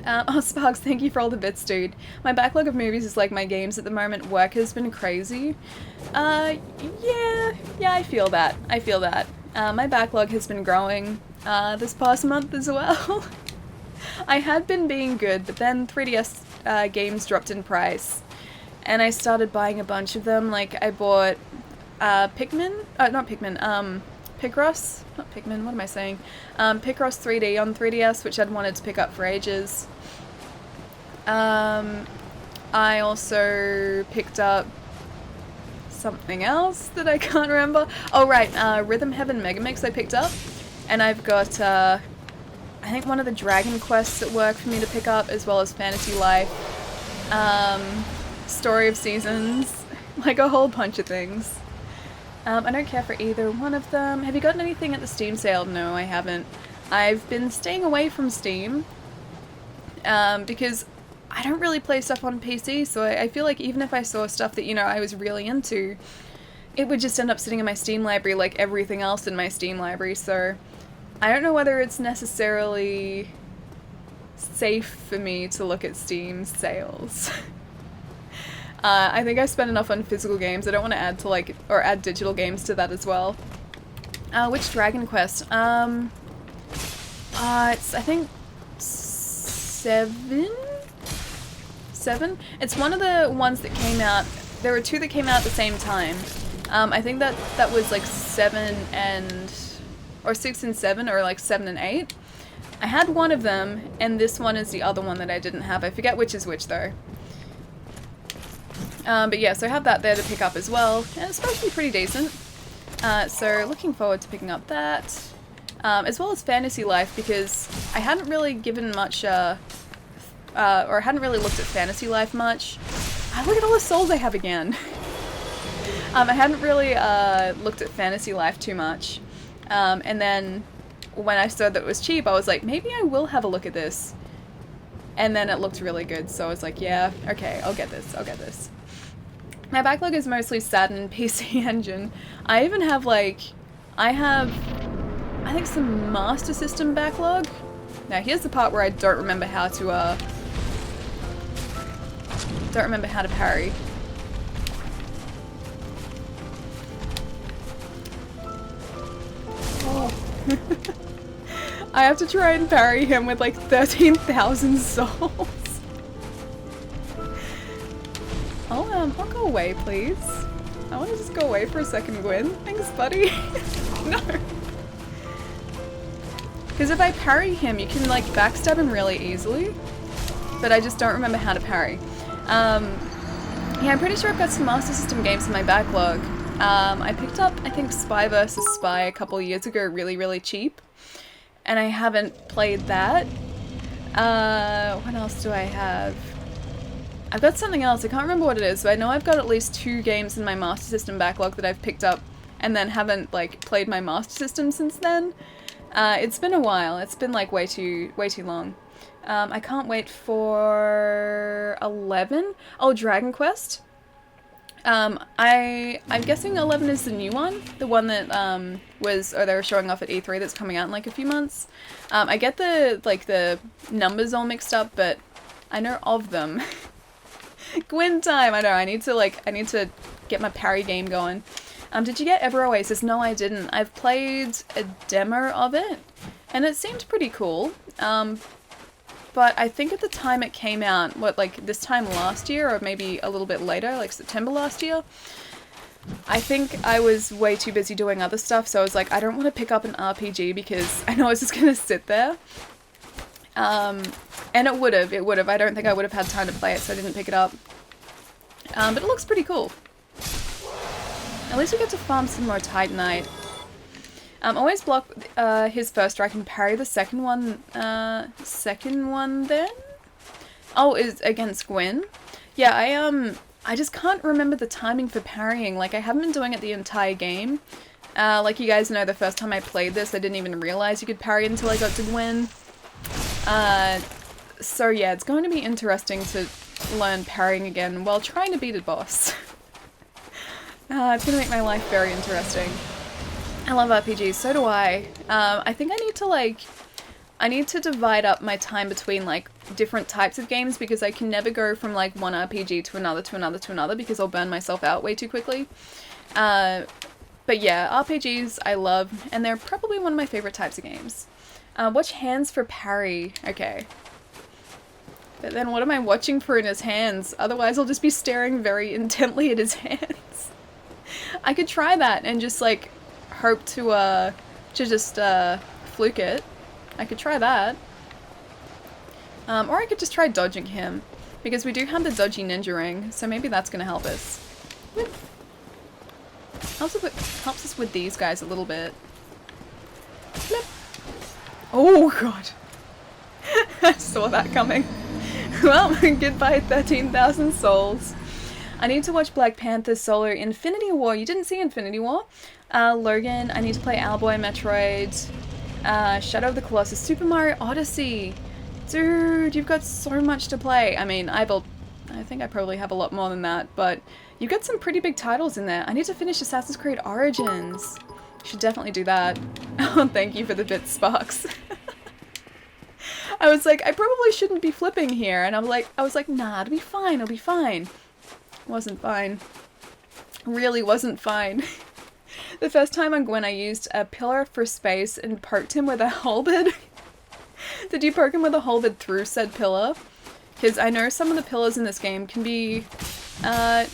Speaker 1: Oh, Sparks, thank you for all the bits, dude. My backlog of movies is like my games at the moment. Work has been crazy. Yeah, I feel that. My backlog has been growing this past month as well. I had been being good, but then 3DS games dropped in price, and I started buying a bunch of them. I bought Picross, Picross 3D on 3DS, which I'd wanted to pick up for ages. I also picked up something else that I can't remember. Oh right, Rhythm Heaven Megamix I picked up, and I've got I think one of the Dragon Quests at work for me to pick up, as well as Fantasy Life, Story of Seasons, a whole bunch of things. I don't care for either one of them. Have you gotten anything at the Steam sale? No, I haven't. I've been staying away from Steam because I don't really play stuff on PC, so I feel like even if I saw stuff that, you know, I was really into, it would just end up sitting in my Steam library like everything else in my Steam library, so I don't know whether it's necessarily safe for me to look at Steam sales. I think I spend enough on physical games. I don't want to add to add digital games to that as well. Which Dragon Quest? It's I think 7? It's one of the ones that came out. There were 2 that came out at the same time. I think that was 7 and... or 6 and 7, or 7 and 8. I had one of them, and this one is the other one that I didn't have. I forget which is which, though. But yeah, so I have that there to pick up as well, and it's supposed to be pretty decent. So looking forward to picking up that, as well as Fantasy Life, because I hadn't really given much, or hadn't really looked at Fantasy Life much. Look at all the souls I have again. I hadn't really looked at Fantasy Life too much, and then when I saw that it was cheap, I was like, maybe I will have a look at this. And then it looked really good, so I was like, yeah, okay, I'll get this, I'll get this. My backlog is mostly Saturn PC Engine. I even have like, I think some Master System backlog. Now here's the part where I don't remember how to parry. Oh. I have to try and parry him with like 13,000 souls. I'll go away, please. I want to just go away for a second, Gwyn. Thanks, buddy. No. Because if I parry him, you can like backstab him really easily. But I just don't remember how to parry. Yeah, I'm pretty sure I've got some Master System games in my backlog. I picked up, I think, Spy vs. Spy a couple years ago really, really cheap. And I haven't played that. What else do I have? I've got something else, I can't remember what it is, but I know I've got at least 2 games in my Master System backlog that I've picked up and then haven't, like, played my Master System since then. It's been a while, it's been, like, way too long. I can't wait for 11. Oh, Dragon Quest. I'm guessing 11 is the new one, the one that they were showing off at E3 that's coming out in like a few months. I get the numbers all mixed up, but I know of them. Gwyn time. I know. I need to get my parry game going. Did you get Ever Oasis? No, I didn't. I've played a demo of it, and it seemed pretty cool. But I think at the time it came out, like this time last year, or maybe a little bit later, like September last year, I think I was way too busy doing other stuff, so I was like, I don't want to pick up an RPG because I know it's just gonna sit there. And it would have. I don't think I would have had time to play it, so I didn't pick it up. But it looks pretty cool. At least we get to farm some more Titanite. Always block his first strike and parry the second one. Second one then? Oh, is against Gwyn. Yeah, I just can't remember the timing for parrying. Like, I haven't been doing it the entire game. Like you guys know, the first time I played this, I didn't even realize you could parry until I got to Gwyn. So yeah, it's going to be interesting to learn parrying again while trying to beat a boss. It's going to make my life very interesting. I love RPGs, so do I. I think I need to divide up my time between, like, different types of games because I can never go from, like, one RPG to another to another to another because I'll burn myself out way too quickly. But yeah, RPGs I love, and they're probably one of my favorite types of games. Watch hands for parry. Okay. But then what am I watching for in his hands? Otherwise I'll just be staring very intently at his hands. I could try that and just, like, hope to just fluke it. I could try that. Or I could just try dodging him, because we do have the dodgy ninja ring, so maybe that's gonna help us. Helps us with these guys a little bit. Flip. Oh god. I saw that coming. Well, goodbye 13,000 souls. I need to watch Black Panther solo Infinity War. You didn't see Infinity War? Logan, I need to play Owlboy, Metroid, Shadow of the Colossus, Super Mario Odyssey. Dude, you've got so much to play. I mean, I think I probably have a lot more than that, but you've got some pretty big titles in there. I need to finish Assassin's Creed Origins. Should definitely do that. Oh, thank you for the bit, Sparks. I was like, I probably shouldn't be flipping here, and I was like, nah, it'll be fine, it'll be fine. Wasn't fine. Really wasn't fine. The first time on Gwyn I used a pillar for space and poked him with a halberd. Did you poke him with a halberd through said pillar? Because I know some of the pillars in this game can be, oh,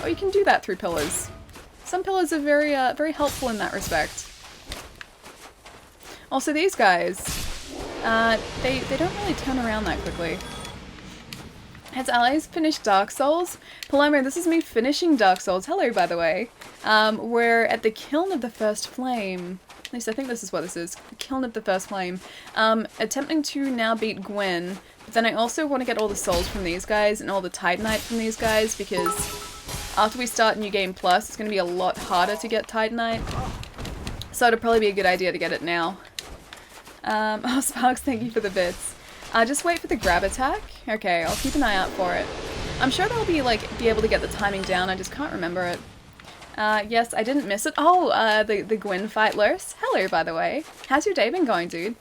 Speaker 1: you can do that through pillars. Some pillars are very, very helpful in that respect. Also these guys, they don't really turn around that quickly. Has Allies finished Dark Souls? Paloma, this is me finishing Dark Souls. Hello, by the way. We're at the Kiln of the First Flame. At least I think this is what this is. Kiln of the First Flame. Attempting to now beat Gwyn. But then I also want to get all the souls from these guys and all the Titanite from these guys because after we start New Game Plus, it's going to be a lot harder to get Titanite. So it'd probably be a good idea to get it now. Oh, Sparks, thank you for the bits. Just wait for the grab attack. Okay, I'll keep an eye out for it. I'm sure they'll be able to get the timing down. I just can't remember it. Yes, I didn't miss it. Oh, the Gwyn fight, Lurs. Hello, by the way. How's your day been going, dude?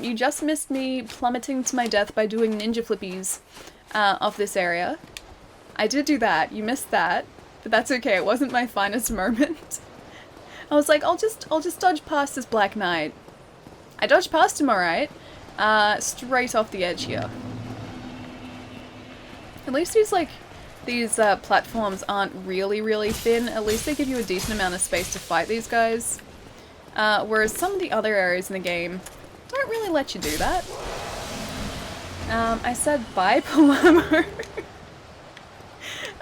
Speaker 1: You just missed me plummeting to my death by doing ninja flippies off this area. I did do that. You missed that, but that's okay. It wasn't my finest moment. I was like, I'll just dodge past this Black Knight. I dodged past him, alright. Straight off the edge here. At least these platforms aren't really thin. At least they give you a decent amount of space to fight these guys. Whereas some of the other areas in the game don't really let you do that. I said bye, Palermo.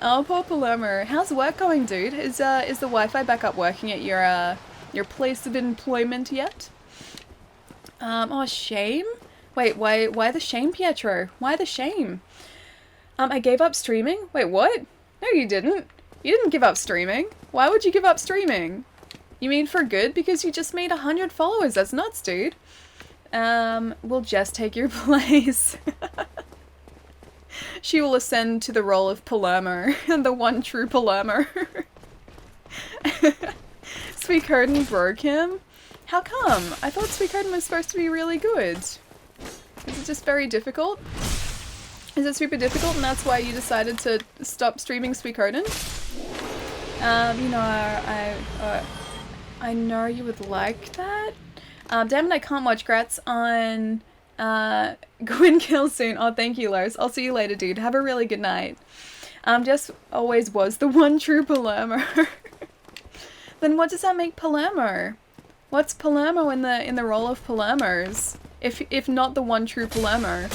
Speaker 1: Oh, poor Palermo. How's work going, dude? Is the Wi-Fi back up working at your place of employment yet? Oh, shame? Wait, why the shame, Pietro? Why the shame? I gave up streaming? Wait, what? No, you didn't. You didn't give up streaming. Why would you give up streaming? You mean for good? Because you just made 100 followers. That's nuts, dude. We'll just take your place. She will ascend to the role of Palermo, the one true Palermo. Sweet Curtain broke him? How come? I thought Sweet Curtain was supposed to be really good. Is it just very difficult? Is it super difficult and that's why you decided to stop streaming Sweet Curtain? You know, I know you would like that. Damn it, I can't watch Grats on Gwyn Kill soon. Oh, thank you, Lars. I'll see you later, dude. Have a really good night. Just always was the one true Palermo. Then what does that make Palermo? What's Palermo in the role of Palermos? If not the one true Palermo?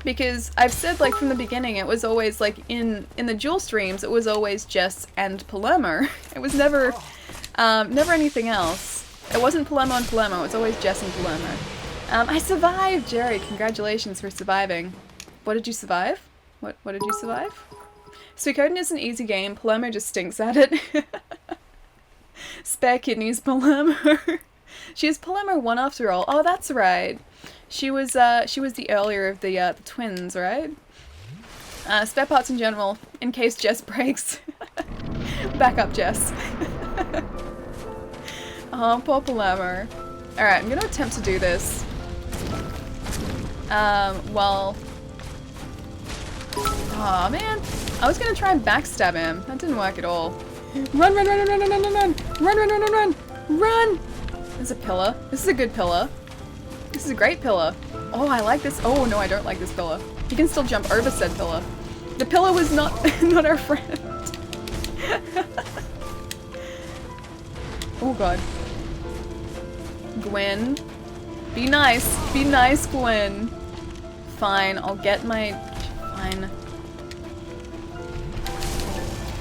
Speaker 1: Because I've said like from the beginning, it was always like in the dual streams, it was always Jess and Palermo. It was never anything else. It wasn't Palermo and Palermo, it was always Jess and Palermo. I survived, Jerry. Congratulations for surviving. What did you survive? What did you survive? Suikoden is an easy game. Palermo just stinks at it. Spare kidneys, Palermo. She is Palermo 1 after all. Oh, that's right. She was the earlier of the twins, right? Spare parts in general, in case Jess breaks. Back up, Jess. Oh, poor Palermo. Alright, I'm gonna attempt to do this. Well... Aw, man. I was gonna try and backstab him. That didn't work at all. Run, run, run, run, run, run, run, run! Run, run, run, run, run! Run! There's a pillar. This is a good pillar. This is a great pillar. Oh, I like this. Oh, no, I don't like this pillar. You can still jump over said pillar. The pillar was not, not our friend. Oh, God. Gwyn. Be nice. Be nice, Gwyn. Fine, I'll get my... Fine.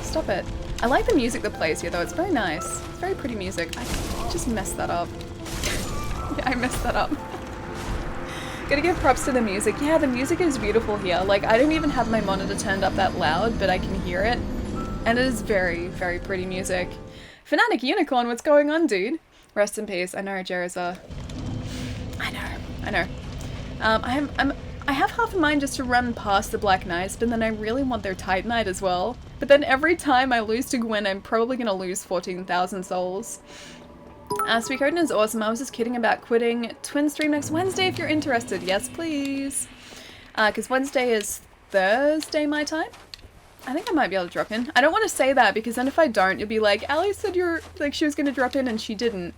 Speaker 1: Stop it. I like the music that plays here, though. It's very nice. It's very pretty music. I just messed that up. Yeah, I messed that up. Gotta give props to the music. Yeah, the music is beautiful here. Like, I don't even have my monitor turned up that loud, but I can hear it. And it is very, very pretty music. Fanatic Unicorn, what's going on, dude? Rest in peace. I know, Jeriza. I know. I have half a mind just to run past the Black Knights, but then I really want their Titanite as well. But then every time I lose to Gwyn, I'm probably gonna lose 14,000 souls. Suikoden is awesome. I was just kidding about quitting. Twin stream next Wednesday if you're interested. Yes, please. Because Wednesday is Thursday my time. I think I might be able to drop in. I don't want to say that because then if I don't, you'll be like, Ali said she was going to drop in and she didn't.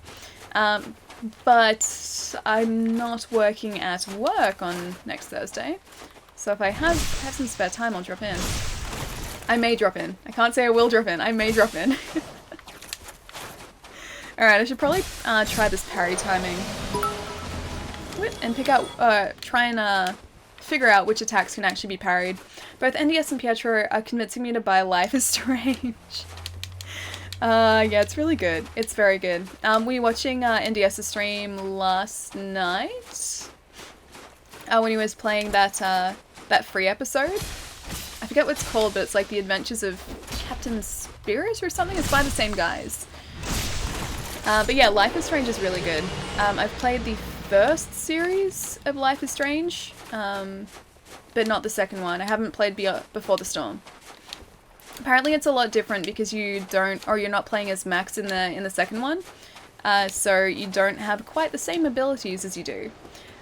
Speaker 1: But I'm not working at work on next Thursday. So if I have some spare time, I'll drop in. I may drop in. I can't say I will drop in. I may drop in. Alright, I should probably try this parry timing. And pick out, try and figure out which attacks can actually be parried. Both NDS and Pietro are convincing me to buy Life is Strange. Yeah, it's really good. It's very good. We were watching NDS's stream last night when he was playing that free episode. I forget what it's called, but it's like The Adventures of Captain Spirit or something. It's by the same guys. But yeah, Life is Strange is really good. I've played the first series of Life is Strange, but not the second one. I haven't played Before the Storm. Apparently it's a lot different because you're not playing as Max in the second one, so you don't have quite the same abilities as you do.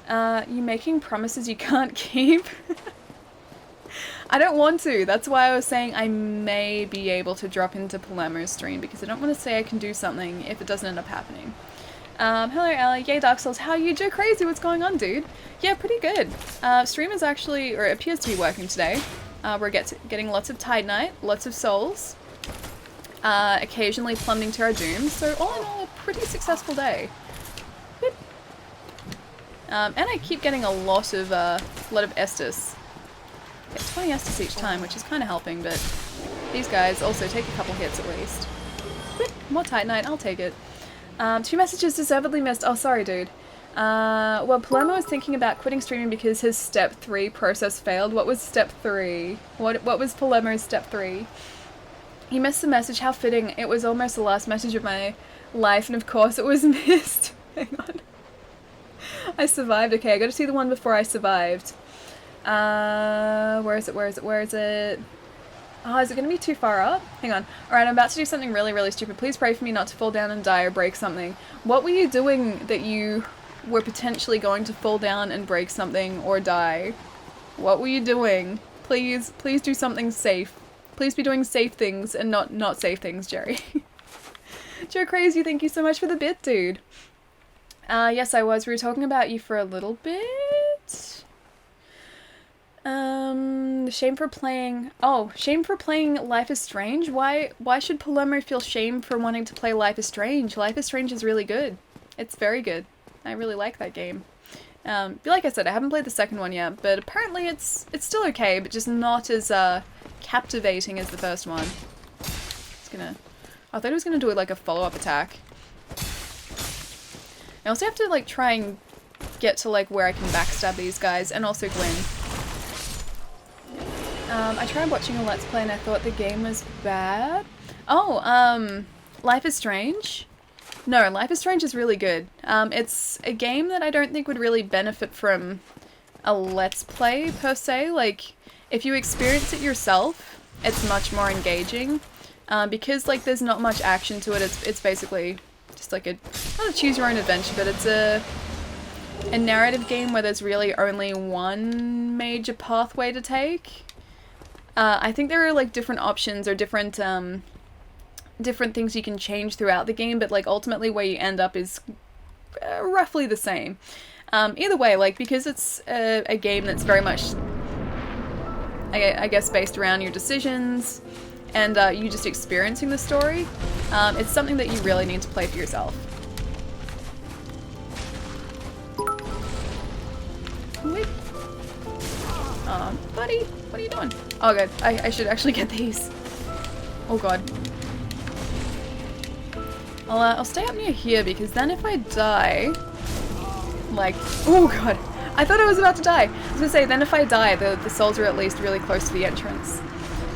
Speaker 1: You're making promises you can't keep. I don't want to. That's why I was saying I may be able to drop into Palermo's stream, because I don't want to say I can do something if it doesn't end up happening. Hello Ellie, yay Dark Souls, how you do? Crazy, what's going on, dude? Yeah, pretty good. Stream is actually, or it appears to be working today. We're getting lots of Titanite, lots of souls, occasionally plummeting to our doom, so all in all, a pretty successful day. Good. And I keep getting a lot of Estus. Get 20 Estus each time, which is kind of helping, but these guys also take a couple hits at least. Good. More Titanite, I'll take it. 2 messages deservedly missed. Oh, sorry, dude. Well, Palermo was thinking about quitting streaming because his step 3 process failed. What was step 3? What was Palermo's step 3? He missed the message. How fitting. It was almost the last message of my life, and of course it was missed. Hang on. I survived. Okay, I gotta see the one before I survived. Where is it? Oh, is it going to be too far up? Hang on. Alright, I'm about to do something really, really stupid. Please pray for me not to fall down and die or break something. What were you doing that you were potentially going to fall down and break something or die? What were you doing? Please do something safe. Please be doing safe things and not safe things, Jerry. Joe Crazy, thank you so much for the bit, dude. Yes, I was. We were talking about you for a little bit. Shame for playing Life is Strange? Why should Palermo feel shame for wanting to play Life is Strange? Life is Strange is really good. It's very good. I really like that game. Like I said, I haven't played the second one yet, but apparently it's still okay, but just not as, captivating as the first one. I thought it was gonna do like a follow-up attack. I also have to like try and get to like where I can backstab these guys, and also Gwyn. I tried watching a Let's Play and I thought the game was bad. Oh, Life is Strange? No, Life is Strange is really good. It's a game that I don't think would really benefit from a Let's Play, per se. Like, if you experience it yourself, it's much more engaging. Because, like, there's not much action to it. It's basically just like not a choose-your-own-adventure, but it's a narrative game where there's really only one major pathway to take. I think there are like different options or different things you can change throughout the game, but like ultimately where you end up is roughly the same. Either way, like, because it's a game that's very much, I guess, based around your decisions and you just experiencing the story, it's something that you really need to play for yourself. Wait. Buddy, what are you doing? Oh god, I should actually get these. Oh god. I'll stay up near here because then if I die, like, oh god, I thought I was about to die. I was gonna say, then if I die, the souls are at least really close to the entrance.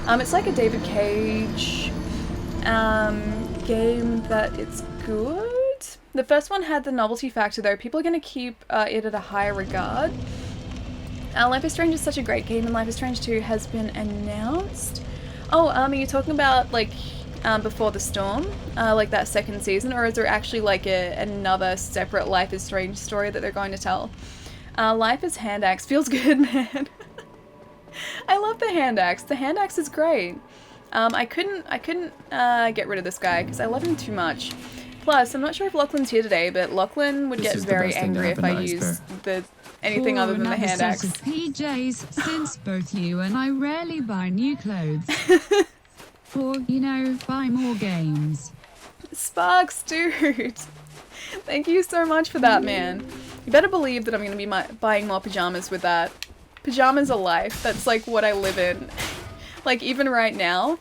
Speaker 1: It's like a David Cage game that it's good. The first one had the novelty factor though. People are gonna keep it at a higher regard. Life is Strange is such a great game, and Life is Strange 2 has been announced. Oh, are you talking about, like, Before the Storm? Like that second season? Or is there actually, like, another separate Life is Strange story that they're going to tell? Life is Hand Axe. Feels good, man. I love the Hand Axe. The Hand Axe is great. I couldn't get rid of this guy, because I love him too much. Plus, I'm not sure if Lachlan's here today, but Lachlan would get very angry if I used anything other than the hand axe.
Speaker 2: PJs, since both you and I rarely buy new clothes. Or, you know, buy more games.
Speaker 1: Sparks, dude. Thank you so much for that, man. You better believe that I'm going to be buying more pajamas with that. Pajamas are life. That's like what I live in. Like even right now.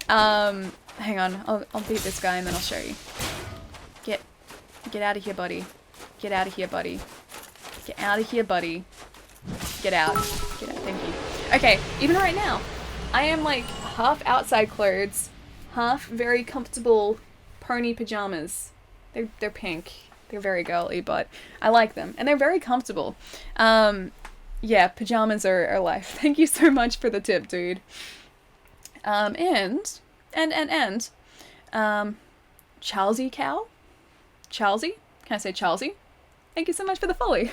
Speaker 1: Hang on. I'll beat this guy and then I'll show you. Get out of here, buddy. Get out of here, buddy. Get out of here, buddy. Get out. Get out. Thank you. Okay, even right now, I am like half outside clothes, half very comfortable pony pajamas. They're pink. They're very girly, but I like them. And they're very comfortable. Yeah, pajamas are life. Thank you so much for the tip, dude. Charlesy Cow? Charlesy? Can I say Charlesy? Thank you so much for the folly.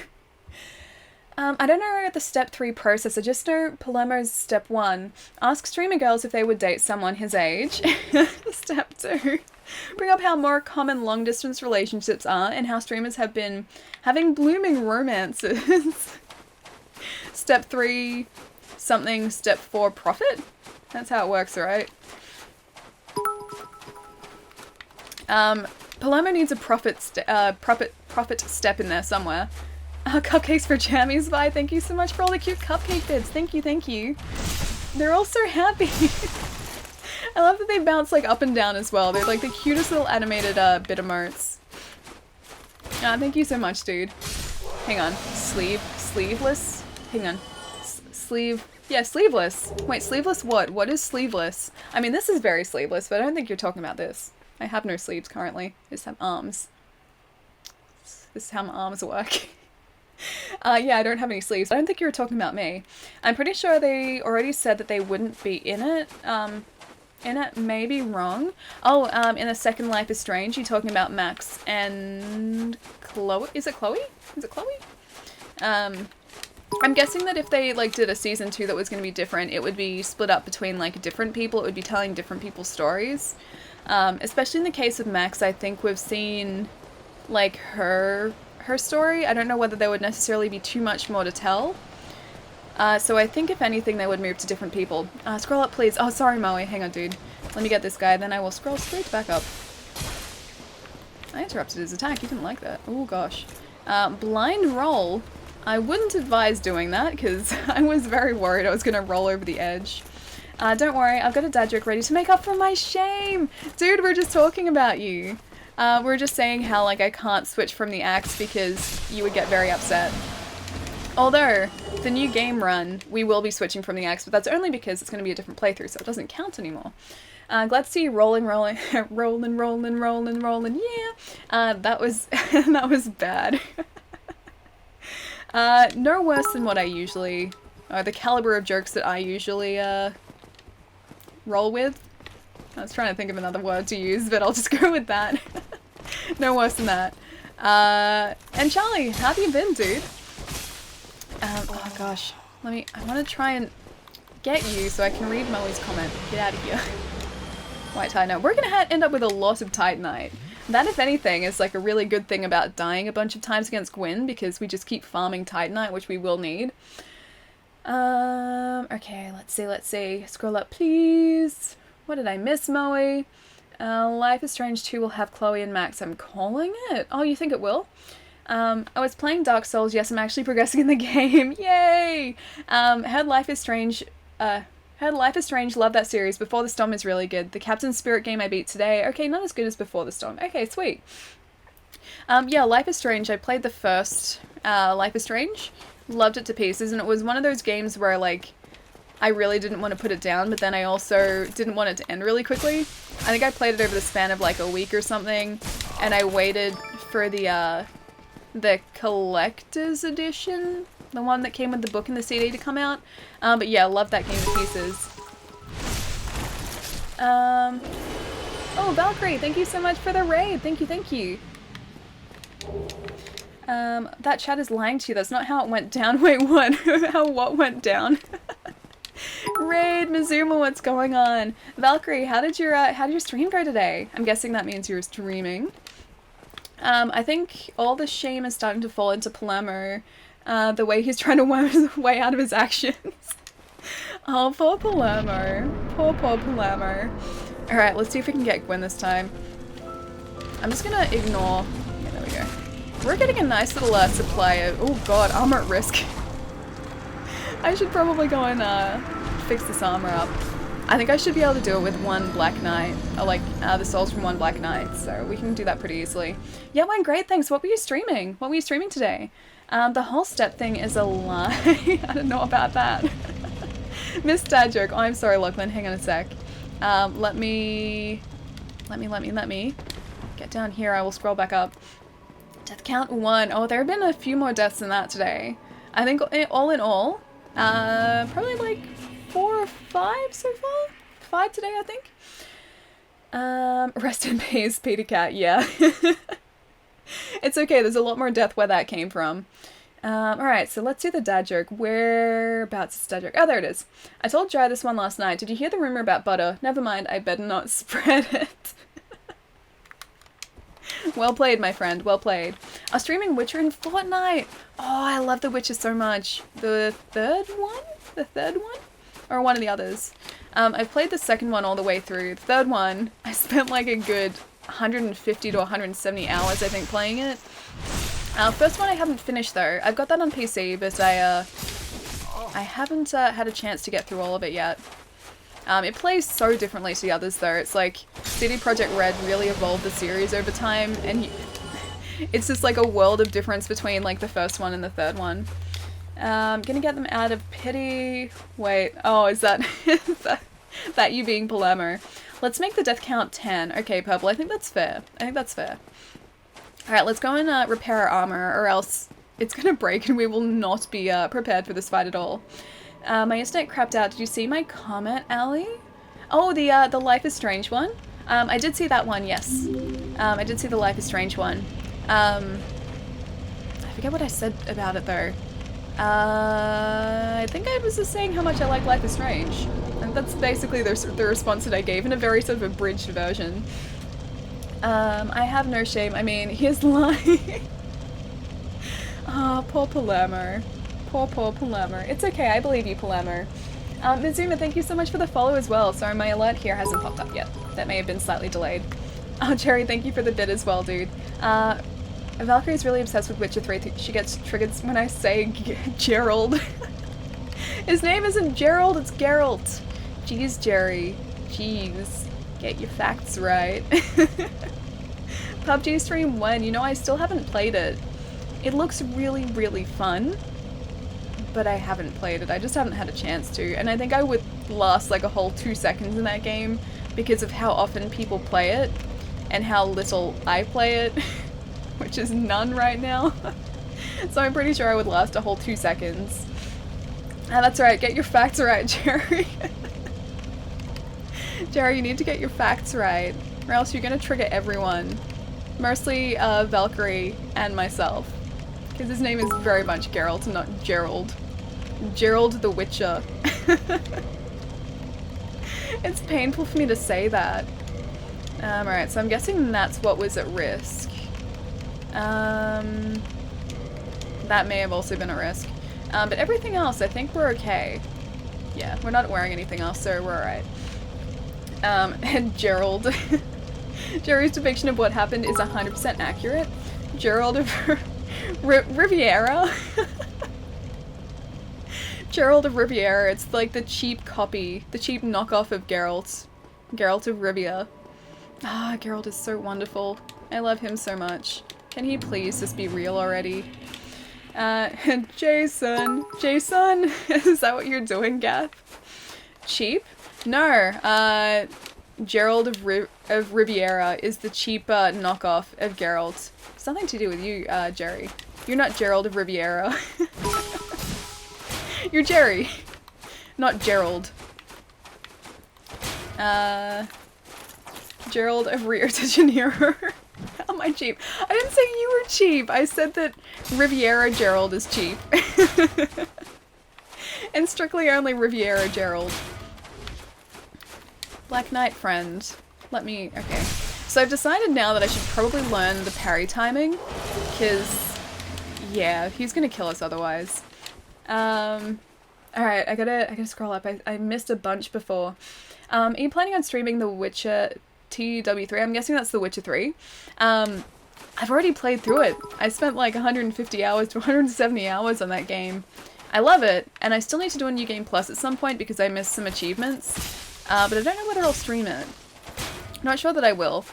Speaker 1: I don't know the step 3 process. I just know Palermo's step 1. Ask streamer girls if they would date someone his age. Step 2. Bring up how more common long-distance relationships are and how streamers have been having blooming romances. Step 3, something. Step 4, profit? That's how it works, right? Palermo needs a profit step in there somewhere. Cupcakes for jammies, bye. Thank you so much for all the cute cupcake bits. Thank you, thank you. They're all so happy. I love that they bounce like up and down as well. They're like the cutest little animated bit emotes. Thank you so much, dude. Hang on. Sleeveless? Hang on. Yeah, sleeveless. Wait, sleeveless what? What is sleeveless? I mean, this is very sleeveless, but I don't think you're talking about this. I have no sleeves currently. I just have arms. This is how my arms work. Yeah, I don't have any sleeves. I don't think you were talking about me. I'm pretty sure they already said that they wouldn't be in it. Maybe wrong. Oh, in the second Life is Strange, you're talking about Max and Chloe? Is it Chloe? Is it Chloe? I'm guessing that if they like did a season 2 that was going to be different, it would be split up between like different people. It would be telling different people's stories. Especially in the case of Max, I think we've seen like her story. I don't know whether there would necessarily be too much more to tell. So I think if anything they would move to different people. Scroll up please. Oh sorry Moe, hang on dude. Let me get this guy, then I will scroll straight back up. I interrupted his attack, he didn't like that. Oh gosh. Blind roll. I wouldn't advise doing that because I was very worried I was going to roll over the edge. Don't worry, I've got a dad joke ready to make up for my shame! Dude, we're just talking about you. We're just saying how, like, I can't switch from the axe because you would get very upset. Although, the new game run, we will be switching from the axe, but that's only because it's going to be a different playthrough, so it doesn't count anymore. Glad to see you rolling, rolling, yeah! That was, that was bad. No worse than what I usually, the caliber of jokes that I usually, roll with. I was trying to think of another word to use, but I'll just go with that. No worse than that. And Charlie, how have you been, dude? Oh gosh. I want to try and get you so I can read Moe's comment. Get out of here. White Titanite. We're gonna end up with a lot of Titanite. That, if anything, is like a really good thing about dying a bunch of times against Gwyn, because we just keep farming Titanite, which we will need. Okay, let's see. Scroll up, please. What did I miss, Moe? Life is Strange 2 will have Chloe and Max. I'm calling it. Oh, you think it will? I was playing Dark Souls. Yes, I'm actually progressing in the game. Yay! Heard Life is Strange, love that series. Before the Storm is really good. The Captain Spirit game I beat today. Okay, not as good as Before the Storm. Okay, sweet. Yeah, Life is Strange. I played the first Life is Strange. Loved it to pieces, and it was one of those games where, like, I really didn't want to put it down, but then I also didn't want it to end really quickly. I think I played it over the span of, like, a week or something, and I waited for the collector's edition, the one that came with the book and the CD to come out. But yeah, love that game to pieces. Oh, Valkyrie, thank you so much for the raid. Thank you. That chat is lying to you. That's not how it went down. Wait, what? What went down? Raid, Mizuma, what's going on? Valkyrie, how did your stream go today? I'm guessing that means you're streaming. I think all the shame is starting to fall into Palermo. The way he's trying to worm his way out of his actions. Oh, poor Palermo. Poor Palermo. Alright, let's see if we can get Gwyn this time. I'm just gonna ignore... Yeah, there we go. We're getting a nice little supply of... Oh god, armor at risk. I should probably go and fix this armor up. I think I should be able to do it with one Black Knight. Or like, the souls from one Black Knight. So we can do that pretty easily. Yeah, went great, thanks. What were you streaming? What were you streaming today? The whole step thing is a lie. I don't know about that. Missed dad joke. Oh, I'm sorry, Lachlan. Hang on a sec. Let me get down here. I will scroll back up. Death count 1. Oh, there have been a few more deaths than that today. I think all in all, probably like 4 or 5 so far? 5 today, I think. Rest in peace, Peter Cat, yeah. It's okay, there's a lot more death where that came from. Alright, so let's do the dad joke. Whereabouts is the dad joke? Oh, there it is. I told Jai this one last night. Did you hear the rumor about butter? Never mind, I better not spread it. Well played, my friend, well played. I'm streaming Witcher in Fortnite! Oh, I love The Witcher so much. The third one? The third one? Or one of the others. I've played the second one all the way through. The third one, I spent like a good 150 to 170 hours, I think, playing it. First one I haven't finished though. I've got that on PC, but I haven't had a chance to get through all of it yet. It plays so differently to the others though. It's like CD Projekt Red really evolved the series over time, and it's just like a world of difference between like the first one and the third one. Gonna get them out of pity. Wait, oh, is that that you being Palermo? Let's make the death count 10. Okay, Purple, I think that's fair. I think that's fair. Alright, let's go and repair our armor, or else it's gonna break and we will not be prepared for this fight at all. My internet crapped out. Did you see my comment, Ali? Oh, the Life is Strange one? I did see that one, yes. I did see the Life is Strange one. I forget what I said about it though. I think I was just saying how much I like Life is Strange. And that's basically the response that I gave in a very sort of abridged version. I have no shame. I mean, here's lying. Oh, poor Palermo. Poor Palermo. It's okay, I believe you, Palermo. Mizuma, thank you so much for the follow as well. Sorry, my alert here hasn't popped up yet. That may have been slightly delayed. Oh, Jerry, thank you for the bit as well, dude. Valkyrie's really obsessed with Witcher 3. She gets triggered when I say Gerald. His name isn't Gerald, it's Geralt. Jeez, Jerry. Jeez. Get your facts right. PUBG stream when? You know, I still haven't played it. It looks really, really fun, but I haven't played it. I just haven't had a chance to, and I think I would last like a whole 2 seconds in that game because of how often people play it and how little I play it, which is none right now. So I'm pretty sure I would last a whole 2 seconds. Ah, that's right, get your facts right, Jerry. Jerry, you need to get your facts right, or else you're gonna trigger everyone. Mostly Valkyrie and myself. Because his name is very much Geralt, not Gerald. Gerald the Witcher. It's painful for me to say that. Alright, so I'm guessing that's what was at risk. That may have also been a risk. But everything else, I think we're okay. Yeah, we're not wearing anything else, so we're alright. And Gerald. Jerry's depiction of what happened is 100% accurate. Gerald of Riviera. Gerald of Riviera, it's like the cheap copy, the cheap knockoff of Geralt. Geralt of Rivia. Ah, Geralt is so wonderful. I love him so much. Can he please just be real already? Jason! Jason! Is that what you're doing, Gath? Cheap? No, Gerald of Riviera is the cheap knockoff of Geralt. It's nothing to do with you, Jerry. You're not Gerald of Riviera. You're Jerry, not Gerald. Gerald of Rio de Janeiro. How am I cheap? I didn't say you were cheap. I said that Riviera Gerald is cheap. And strictly only Riviera Gerald. Black Knight friend. Let me... okay. So I've decided now that I should probably learn the parry timing, because, yeah, he's gonna kill us otherwise. Alright, I gotta scroll up. I missed a bunch before. Are you planning on streaming The Witcher TW3? I'm guessing that's The Witcher 3. I've already played through it. I spent like 150 hours to 170 hours on that game. I love it, and I still need to do a New Game Plus at some point because I missed some achievements. But I don't know whether I'll stream it. Not sure that I will.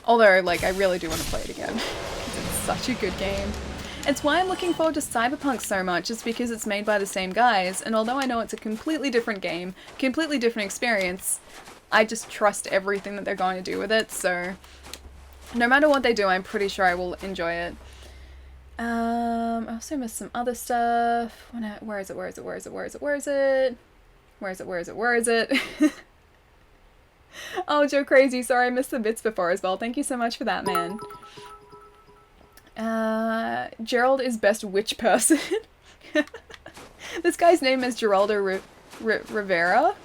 Speaker 1: Although, like, I really do want to play it again. It's such a good game. It's why I'm looking forward to Cyberpunk so much, is because it's made by the same guys, and although I know it's a completely different game, completely different experience, I just trust everything that they're going to do with it, so no matter what they do, I'm pretty sure I will enjoy it. I also missed some other stuff. Where is it? Where is it? Where is it? Where is it? Where is it? Where is it? Where is it? Where is it? Oh, Joe Crazy. Sorry, I missed the bits before as well. Thank you so much for that, man. Gerald is best witch person. This guy's name is Geraldo Rivera.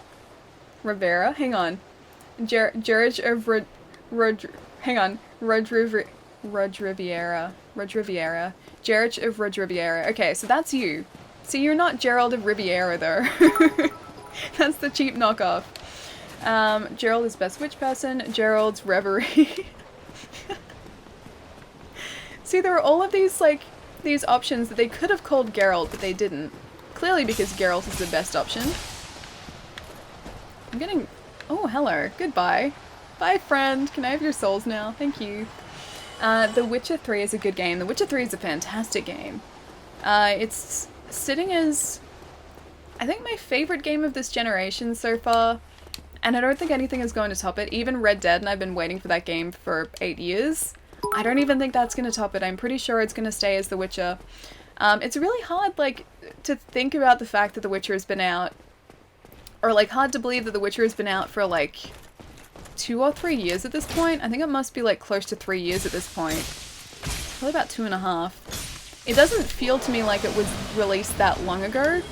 Speaker 1: Rivera? Hang on. Gerard of hang on. Rodriviera. Gerard of Rodriviera. Okay, so that's you. So you're not Gerald of Riviera, though. That's the cheap knockoff. Gerald is best witch person. Gerald's reverie. See, there were all of these, like, these options that they could have called Geralt, but they didn't. Clearly because Geralt is the best option. I'm getting... Oh, hello. Goodbye. Bye, friend. Can I have your souls now? Thank you. The Witcher 3 is a good game. The Witcher 3 is a fantastic game. It's sitting as, I think, my favorite game of this generation so far. And I don't think anything is going to top it. Even Red Dead, and I've been waiting for that game for 8 years. I don't even think that's going to top it. I'm pretty sure it's going to stay as The Witcher. It's really hard, like, to think about the fact that The Witcher has been out, or, like, hard to believe that The Witcher has been out for, like, 2 or 3 years at this point. I think it must be, like, close to 3 years at this point. Probably about 2.5. It doesn't feel to me like it was released that long ago,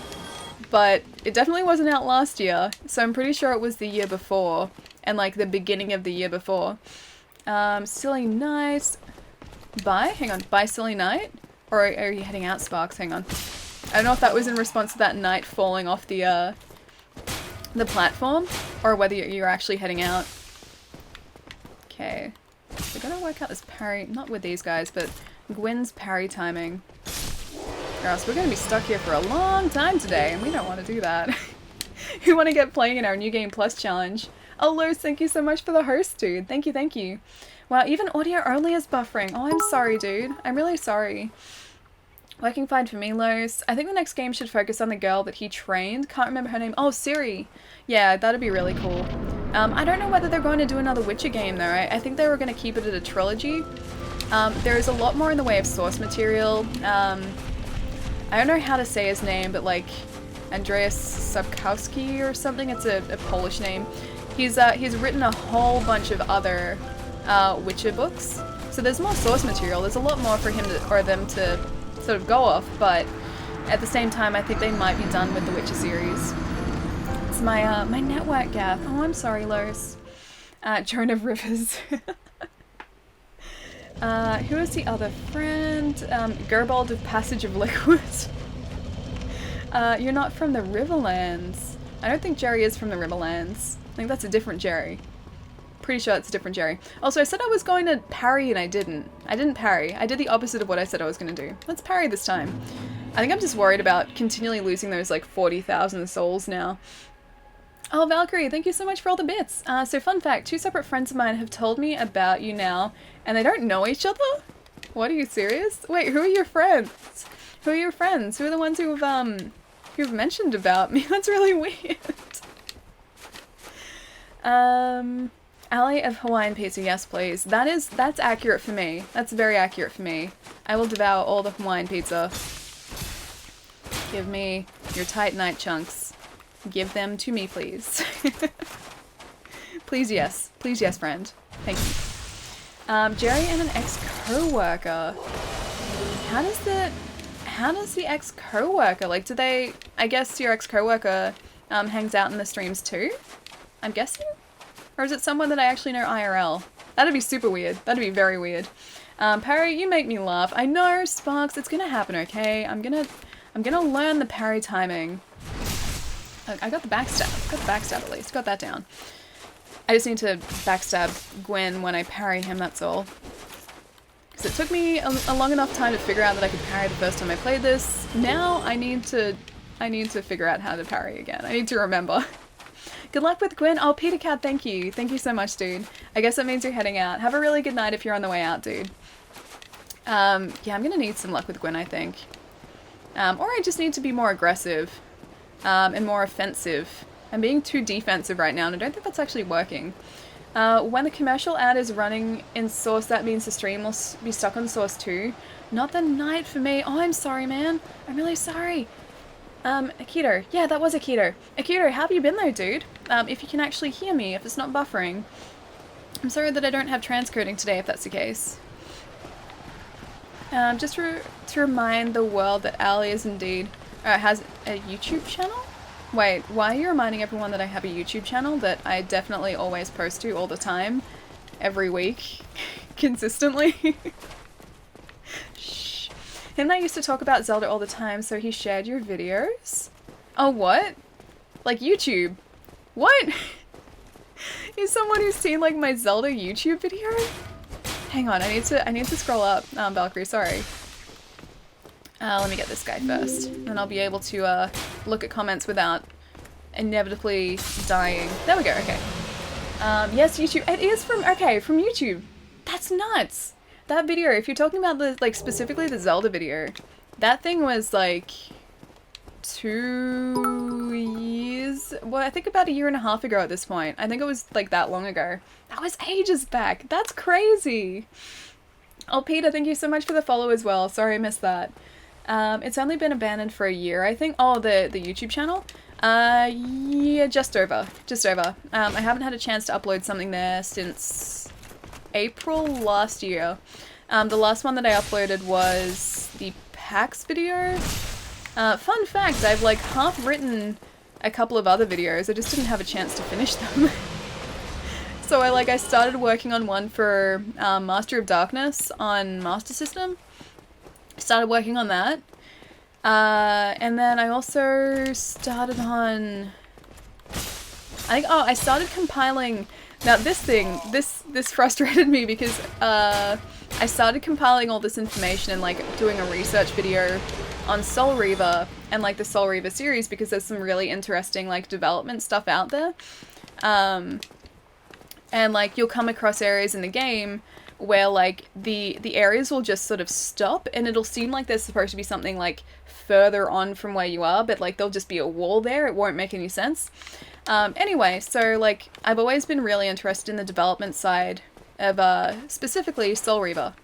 Speaker 1: but it definitely wasn't out last year, so I'm pretty sure it was the year before, and, like, the beginning of the year before. Silly Night. Bye? Hang on. Bye, Silly Night? Or are you heading out, Sparks? Hang on. I don't know if that was in response to that knight falling off the platform, or whether you're actually heading out. Okay. So gotta work out this parry, not with these guys, but Gwyn's parry timing. Or else we're gonna be stuck here for a long time today, and we don't want to do that. We want to get playing in our New Game Plus challenge. Oh, Los, thank you so much for the host, dude. Thank you, thank you. Wow, even audio only is buffering. Oh, I'm sorry, dude. I'm really sorry. Working fine for me, Los. I think the next game should focus on the girl that he trained. Can't remember her name. Oh, Ciri. Yeah, that'd be really cool. I don't know whether they're going to do another Witcher game, though. I think they were going to keep it at a trilogy. There is a lot more in the way of source material. I don't know how to say his name, but, like, Andreas Sapkowski or something. It's a Polish name. He's written a whole bunch of other Witcher books, so there's more source material. There's a lot more for him or them to sort of go off, but at the same time, I think they might be done with the Witcher series. It's my my network gap. Oh, I'm sorry, Lois. Joan of Rivers. Who is the other friend? Gerbold of Passage of Liquid. You're not from the Riverlands. I don't think Jerry is from the Riverlands. I think that's a different Jerry. Pretty sure it's a different Jerry. Also, I said I was going to parry and I didn't. I didn't parry. I did the opposite of what I said I was going to do. Let's parry this time. I think I'm just worried about continually losing those, like, 40,000 souls now. Oh, Valkyrie, thank you so much for all the bits. So fun fact, 2 separate friends of mine have told me about you now, and they don't know each other? What, are you serious? Wait, who are your friends? Who are your friends? Who are the ones who've mentioned about me? That's really weird. Alley of Hawaiian pizza, yes please. That's accurate for me. That's very accurate for me. I will devour all the Hawaiian pizza. Give me your tight night chunks. Give them to me, please. Please yes, friend. Thank you. Jerry and an ex-co-worker. How does the ex-co-worker, like, do they, I guess your ex-co-worker hangs out in the streams too? I'm guessing? Or is it someone that I actually know IRL? That'd be super weird. That'd be very weird. Parry, you make me laugh. I know, Sparks, it's gonna happen, okay? I'm gonna learn the parry timing. I got the backstab. Got the backstab at least. Got that down. I just need to backstab Gwyn when I parry him, that's all. Because it took me a long enough time to figure out that I could parry the first time I played this. Now I need to figure out how to parry again. I need to remember. Good luck with Gwyn. Oh, Peter Cat, thank you. Thank you so much, dude. I guess that means you're heading out. Have a really good night if you're on the way out, dude. Yeah, I'm gonna need some luck with Gwyn, I think. Or I just need to be more aggressive. And more offensive. I'm being too defensive right now, and I don't think that's actually working. When a commercial ad is running in Source, that means the stream will be stuck on Source too. Not the night for me. Oh, I'm sorry, man. I'm really sorry. Akito. Yeah, that was Akito. Akito, how have you been though, dude? If you can actually hear me, if it's not buffering. I'm sorry that I don't have transcoding today, if that's the case. Just to remind the world that Ali is indeed, has a YouTube channel? Wait, why are you reminding everyone that I have a YouTube channel that I definitely always post to all the time? Every week? Consistently? Shh. Him and I used to talk about Zelda all the time, so he shared your videos? Oh, what? Like YouTube? What? He's someone who's seen like my Zelda YouTube video? Hang on, I need to scroll up, Valkyrie, sorry. Let me get this guy first, and I'll be able to look at comments without inevitably dying. There we go, okay. Yes, YouTube, it is from YouTube. That's nuts! That video, if you're talking about the, like, specifically the Zelda video, that thing was like 2 years, well, I think about a year and a half ago at this point. I think it was like that long ago. That was ages back. That's crazy. Oh, Peter, thank you so much for the follow as well. Sorry I missed that. It's only been abandoned for a year, I think. Oh, the YouTube channel? Yeah, just over. I haven't had a chance to upload something there since April last year. The last one that I uploaded was the PAX video. Fun fact, I've like half written a couple of other videos, I just didn't have a chance to finish them. So I started working on one for Master of Darkness on Master System. Started working on that. And then I also started on... I started compiling... Now this frustrated me because I started compiling all this information and like doing a research video on Soul Reaver and like the Soul Reaver series because there's some really interesting like development stuff out there. And like you'll come across areas in the game where like the areas will just sort of stop and it'll seem like there's supposed to be something like further on from where you are, but like there'll just be a wall there. It won't make any sense. Anyway, so like I've always been really interested in the development side of specifically Soul Reaver.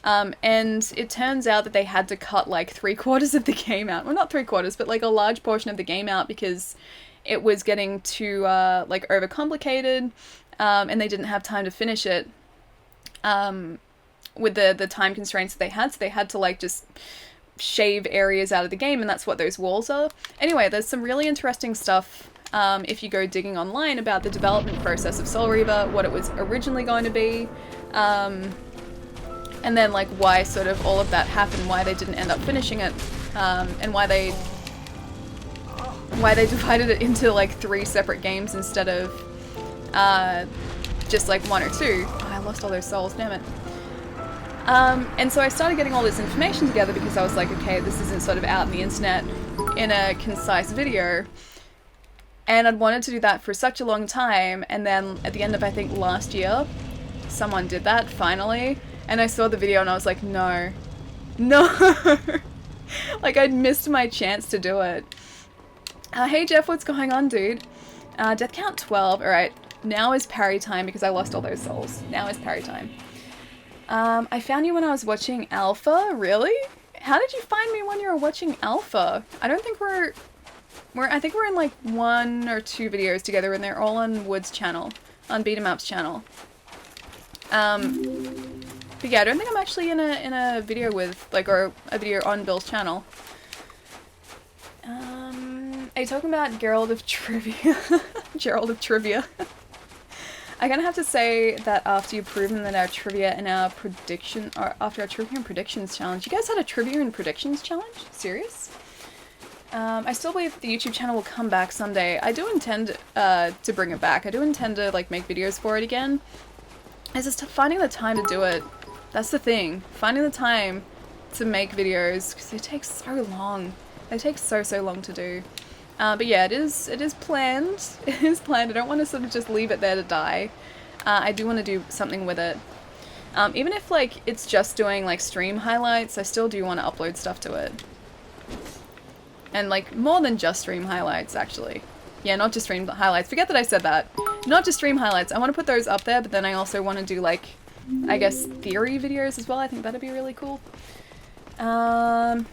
Speaker 1: And it turns out that they had to cut like 3/4 of the game out. Well, not 3/4, but like a large portion of the game out because it was getting too like overcomplicated, and they didn't have time to finish it with the time constraints that they had. So they had to like just shave areas out of the game, and that's what those walls are. Anyway, there's some really interesting stuff if you go digging online about the development process of Soul Reaver, what it was originally going to be, and then like why sort of all of that happened, why they didn't end up finishing it, and why they divided it into like 3 separate games instead of just like 1 or 2. Oh, I lost all those souls, damn it. And so I started getting all this information together because I was like, okay, this isn't sort of out on the internet in a concise video. And I'd wanted to do that for such a long time, and then at the end of, I think, last year, someone did that, finally, and I saw the video and I was like, no. Like, I'd missed my chance to do it. Hey Jeff, what's going on, dude? Death count 12, alright, now is parry time because I lost all those souls. Now is parry time. I found you when I was watching Alpha, really? How did you find me when you were watching Alpha? I don't think I think we're in like 1 or 2 videos together and they're all on Wood's channel, on Beatemap's channel. But yeah, I don't think I'm actually in a video with, like, or a video on Bill's channel. Are you talking about Gerald of Trivia? Gerald of Trivia. I'm gonna have to say that after you've proven that our trivia and our prediction, or after our trivia and predictions challenge, you guys had a trivia and predictions challenge? Serious? I still believe the YouTube channel will come back someday. I do intend to bring it back. I do intend to like make videos for it again. It's just finding the time to do it. That's the thing. Finding the time to make videos, because it takes so long. They take so long to do. But yeah, it is planned. It is planned. I don't want to sort of just leave it there to die. I do want to do something with it. Even if like it's just doing like stream highlights, I still do want to upload stuff to it. And like more than just stream highlights, actually. Yeah, not just stream highlights. Forget that I said that. Not just stream highlights. I want to put those up there, but then I also want to do like, I guess, theory videos as well. I think that'd be really cool. IXP?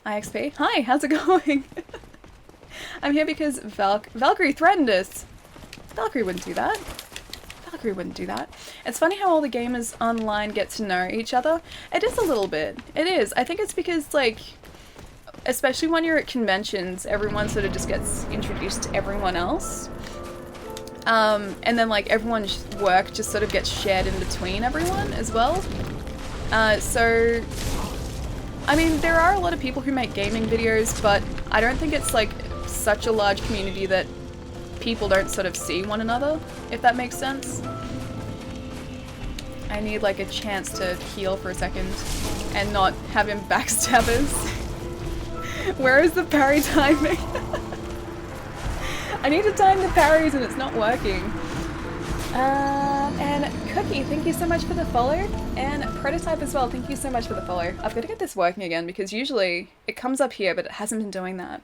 Speaker 1: Hi, how's it going? I'm here because Valkyrie threatened us. Valkyrie wouldn't do that. Valkyrie wouldn't do that. It's funny how all the gamers online get to know each other. It is a little bit. It is. I think it's because, like, especially when you're at conventions, everyone sort of just gets introduced to everyone else. And then, like, everyone's work just sort of gets shared in between everyone as well. So, I mean, there are a lot of people who make gaming videos, but I don't think it's, like, such a large community that people don't sort of see one another, if that makes sense. I need, like, a chance to heal for a second and not have him backstab us. Where is the parry timing? I need to time the parries and it's not working. And Cookie, thank you so much for the follow. And Prototype as well, thank you so much for the follow. I've got to get this working again because usually it comes up here, but it hasn't been doing that.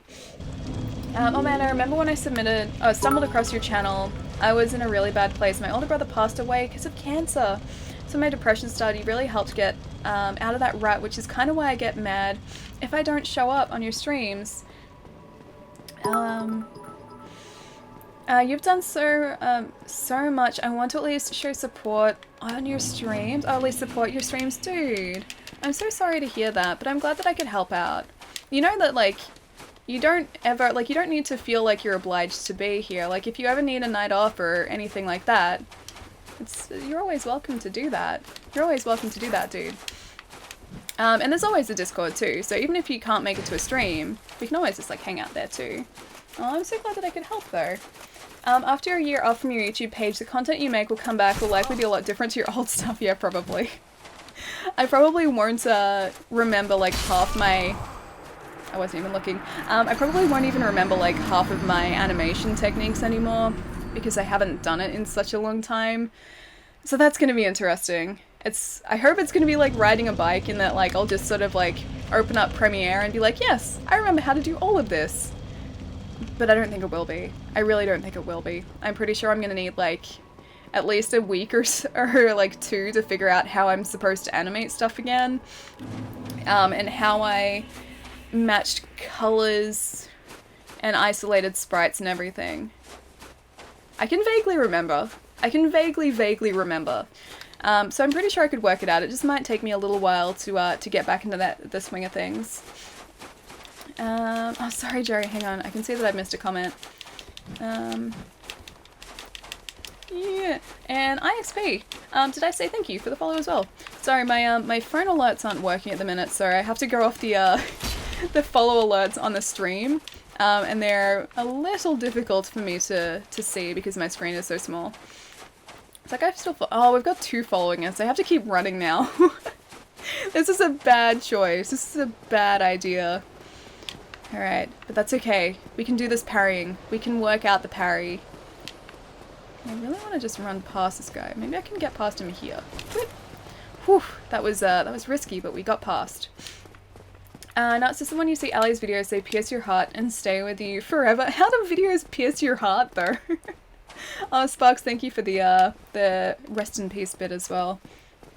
Speaker 1: Oh man, I remember when I stumbled across your channel. I was in a really bad place. My older brother passed away because of cancer. So my depression started. You really helped get out of that rut, which is kind of why I get mad if I don't show up on your streams. You've done so much. I want to at least show support on your streams. Or at least support your streams, dude. I'm so sorry to hear that, but I'm glad that I could help out. You know that, like, you don't need to feel like you're obliged to be here. Like, if you ever need a night off or anything like that, you're always welcome to do that. You're always welcome to do that, dude. And there's always a Discord too, so even if you can't make it to a stream, we can always just, like, hang out there too. Oh, I'm so glad that I could help though. After a year off from your YouTube page, the content you make will come back, will likely be a lot different to your old stuff. Yeah, probably. I probably won't remember, like, half my... I wasn't even looking. I probably won't even remember, like, half of my animation techniques anymore, because I haven't done it in such a long time. So that's gonna be interesting. I hope it's gonna be like riding a bike in that, like, I'll just sort of, like, open up Premiere and be like, yes, I remember how to do all of this. But I don't think it will be. I really don't think it will be. I'm pretty sure I'm gonna need, like, at least a week or like 2 to figure out how I'm supposed to animate stuff again. And how I matched colors and isolated sprites and everything. I can vaguely remember. I can vaguely remember. So I'm pretty sure I could work it out. It just might take me a little while to get back into the swing of things. Oh, sorry, Jerry. Hang on. I can see that I've missed a comment. Yeah. And IXP. Did I say thank you for the follow as well? Sorry, my phone alerts aren't working at the minute, so I have to go off the the follow alerts on the stream. And they're a little difficult for me to see because my screen is so small. It's like I've still... Oh, we've got 2 following us. I have to keep running now. This is a bad choice. This is a bad idea. Alright, but that's okay. We can do this parrying. We can work out the parry. I really want to just run past this guy. Maybe I can get past him here. Whew, that was risky, but we got past. No, it's just when you see Ali's videos, they pierce your heart and stay with you forever. How do videos pierce your heart, though? Oh, Sparks, thank you for the rest in peace bit as well.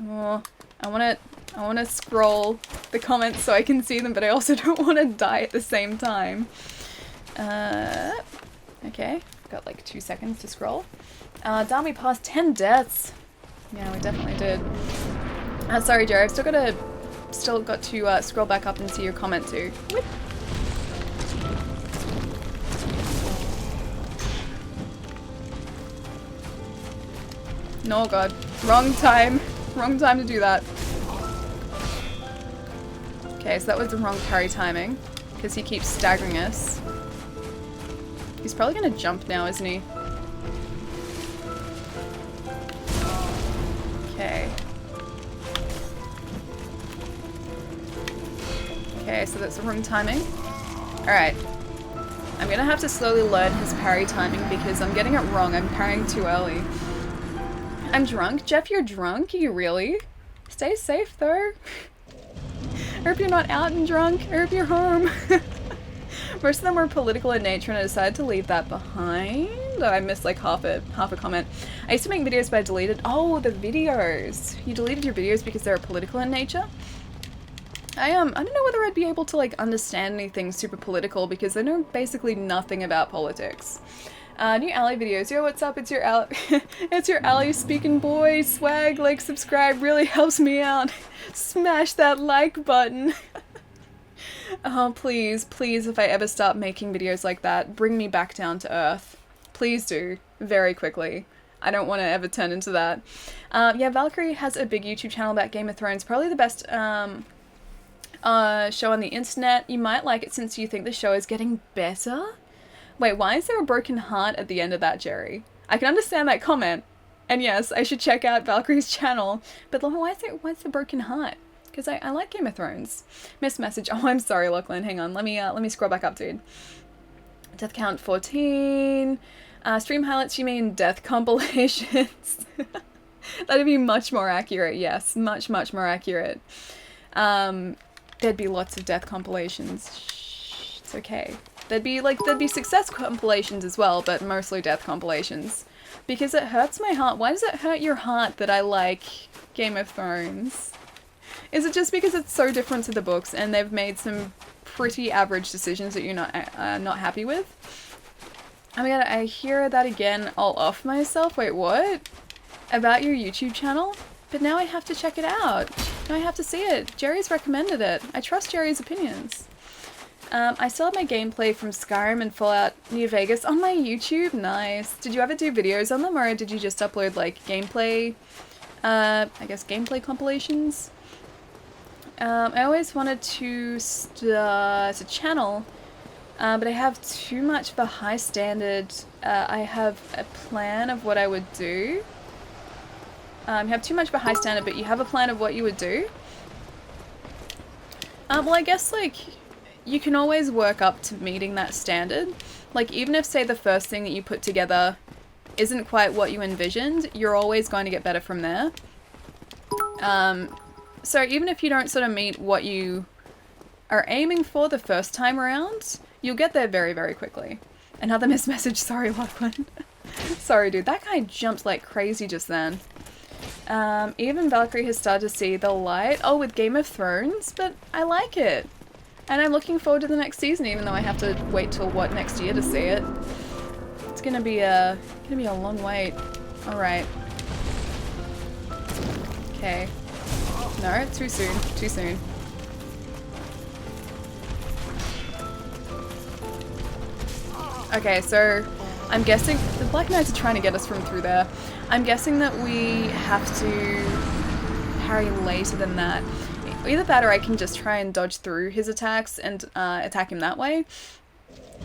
Speaker 1: Oh, I wanna scroll the comments so I can see them, but I also don't want to die at the same time. Okay, got like 2 seconds to scroll. Damn, we passed 10 deaths. Yeah, we definitely did. Sorry, Joe, I've still got to scroll back up and see your comment too. Whip. No, God. Wrong time. Wrong time to do that. Okay, so that was the wrong parry timing, because he keeps staggering us. He's probably gonna jump now, isn't he? Okay. Okay, so that's the wrong timing. Alright. I'm gonna have to slowly learn his parry timing because I'm getting it wrong. I'm parrying too early. I'm drunk? Jeff, you're drunk? Are you really? Stay safe, though. I hope you're not out and drunk. I hope you're home. Most of them were political in nature and I decided to leave that behind. Oh, I missed like half a comment. I used to make videos but I deleted. Oh, the videos. You deleted your videos because they were political in nature? I don't know whether I'd be able to like understand anything super political because I know basically nothing about politics. New Ally videos. Yo, what's up? It's your Ally. It's your Ally speaking boy. Swag, like, subscribe really helps me out. Smash that like button. Oh, please, please, if I ever start making videos like that, bring me back down to earth. Please do. Very quickly. I don't want to ever turn into that. Yeah, Valkyrie has a big YouTube channel about Game of Thrones. Probably the best show on the internet. You might like it since you think the show is getting better. Wait, why is there a broken heart at the end of that, Jerry? I can understand that comment. And yes, I should check out Valkyrie's channel. But why is the broken heart? Because I like Game of Thrones. Missed message. Oh, I'm sorry, Lachlan. Hang on. Let me scroll back up, dude. Death count 14. Stream highlights, you mean death compilations? That'd be much more accurate, yes. Much, much more accurate. There'd be lots of death compilations. Shh, it's okay. There'd be success compilations as well, but mostly death compilations. Because it hurts my heart. Why does it hurt your heart that I like Game of Thrones? Is it just because it's so different to the books and they've made some pretty average decisions that you're not happy with? Oh my god, I hear that again. I'll off myself. Wait, what? About your YouTube channel? But now I have to check it out. Now I have to see it. Jerry's recommended it. I trust Jerry's opinions. I still have my gameplay from Skyrim and Fallout New Vegas on my YouTube. Nice. Did you ever do videos on them or did you just upload like gameplay, I guess gameplay compilations? I always wanted to start a channel, but I have too much of a high standard. I have a plan of what I would do. You have too much of a high standard, but you have a plan of what you would do. Well, I guess like you can always work up to meeting that standard. Like even if say the first thing that you put together isn't quite what you envisioned, you're always going to get better from there. So even if you don't sort of meet what you are aiming for the first time around, you'll get there very, very quickly. Another missed message. Sorry, Lachlan. Sorry, dude. That guy jumped like crazy just then. Even Valkyrie has started to see the light. Oh, with Game of Thrones, but I like it. And I'm looking forward to the next season, even though I have to wait till, what, next year to see it. It's gonna be a long wait. Alright. Okay. No, too soon. Too soon. Okay, so I'm guessing the Black Knights are trying to get us from through there. I'm guessing that we have to parry later than that. Either that or I can just try and dodge through his attacks and attack him that way.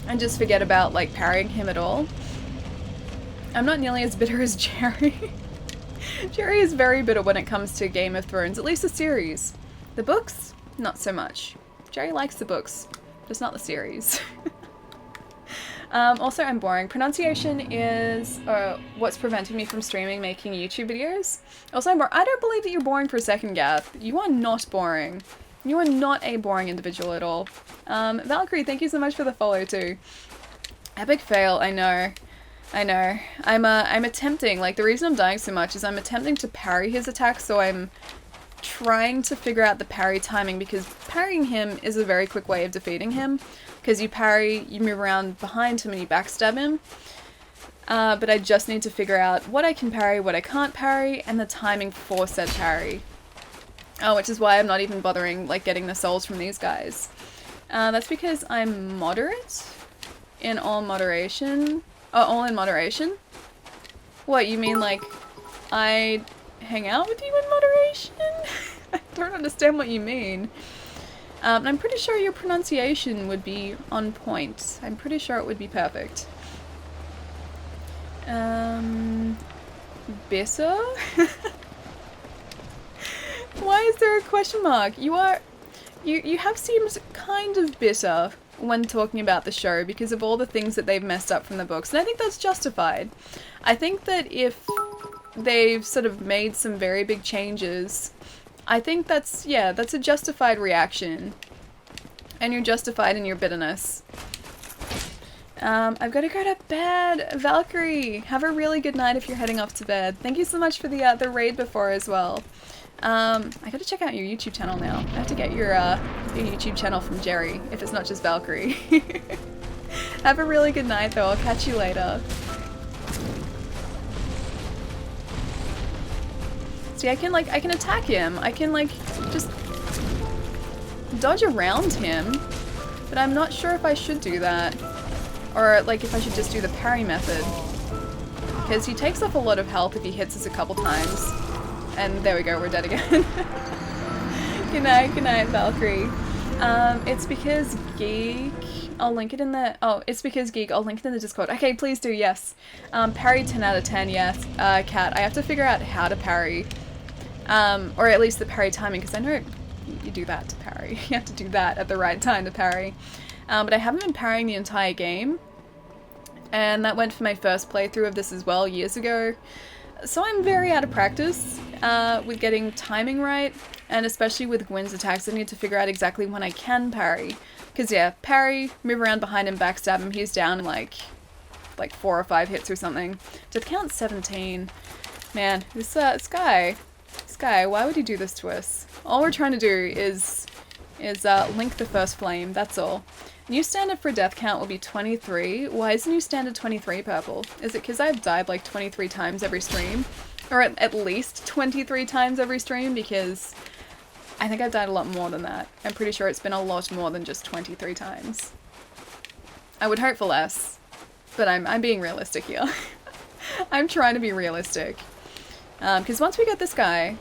Speaker 1: And just forget about like parrying him at all. I'm not nearly as bitter as Jerry. Jerry is very bitter when it comes to Game of Thrones, at least the series. The books? Not so much. Jerry likes the books, just not the series. Also, I'm boring. Pronunciation is what's preventing me from streaming, making YouTube videos. Also, I'm boring. I don't believe that you're boring for a second, Gath. You are not boring. You are not a boring individual at all. Valkyrie, thank you so much for the follow too. Epic fail, I know. I know. I'm attempting, like the reason I'm dying so much is I'm attempting to parry his attacks, so I'm trying to figure out the parry timing because parrying him is a very quick way of defeating him. Because you parry, you move around behind him and you backstab him. But I just need to figure out what I can parry, what I can't parry, and the timing for said parry. Oh, which is why I'm not even bothering like getting the souls from these guys. That's because I'm moderate in all moderation. Oh, all in moderation? What, you mean like I hang out with you in moderation? I don't understand what you mean. I'm pretty sure your pronunciation would be on point. I'm pretty sure it would be perfect. Bitter? Why is there a question mark? You have seemed kind of bitter when talking about the show because of all the things that they've messed up from the books, and I think that's justified. I think that if they've sort of made some very big changes, I think that's a justified reaction. And you're justified in your bitterness. I've got to go to bed. Valkyrie, have a really good night if you're heading off to bed. Thank you so much for the raid before as well. I gotta check out your YouTube channel now. I have to get your YouTube channel from Jerry, if it's not just Valkyrie. Have a really good night though, I'll catch you later. See, I can attack him. I can just dodge around him, but I'm not sure if I should do that. Or if I should just do the parry method. Because he takes off a lot of health if he hits us a couple times. And there we go, we're dead again. Good night, Valkyrie. It's because Geek... I'll link it in the... Oh, it's because Geek, I'll link it in the Discord. Okay, please do, yes. Parry 10 out of 10, yes. Cat, I have to figure out how to parry. Or at least the parry timing, because I know you do that to parry. You have to do that at the right time to parry. But I haven't been parrying the entire game. And that went for my first playthrough of this as well, years ago. So I'm very out of practice with getting timing right, and especially with Gwyn's attacks, I need to figure out exactly when I can parry. Because yeah, parry, move around behind him, backstab him, he's down in like 4 or 5 hits or something. Death count 17. Man, this guy, why would he do this to us? All we're trying to do is link the first flame, that's all. New standard for death count will be 23. Why is new standard 23 purple? Is it because I've died like 23 times every stream? Or at least 23 times every stream? Because I think I've died a lot more than that. I'm pretty sure it's been a lot more than just 23 times. I would hope for less, but I'm being realistic here. I'm trying to be realistic. Because once we get this guy,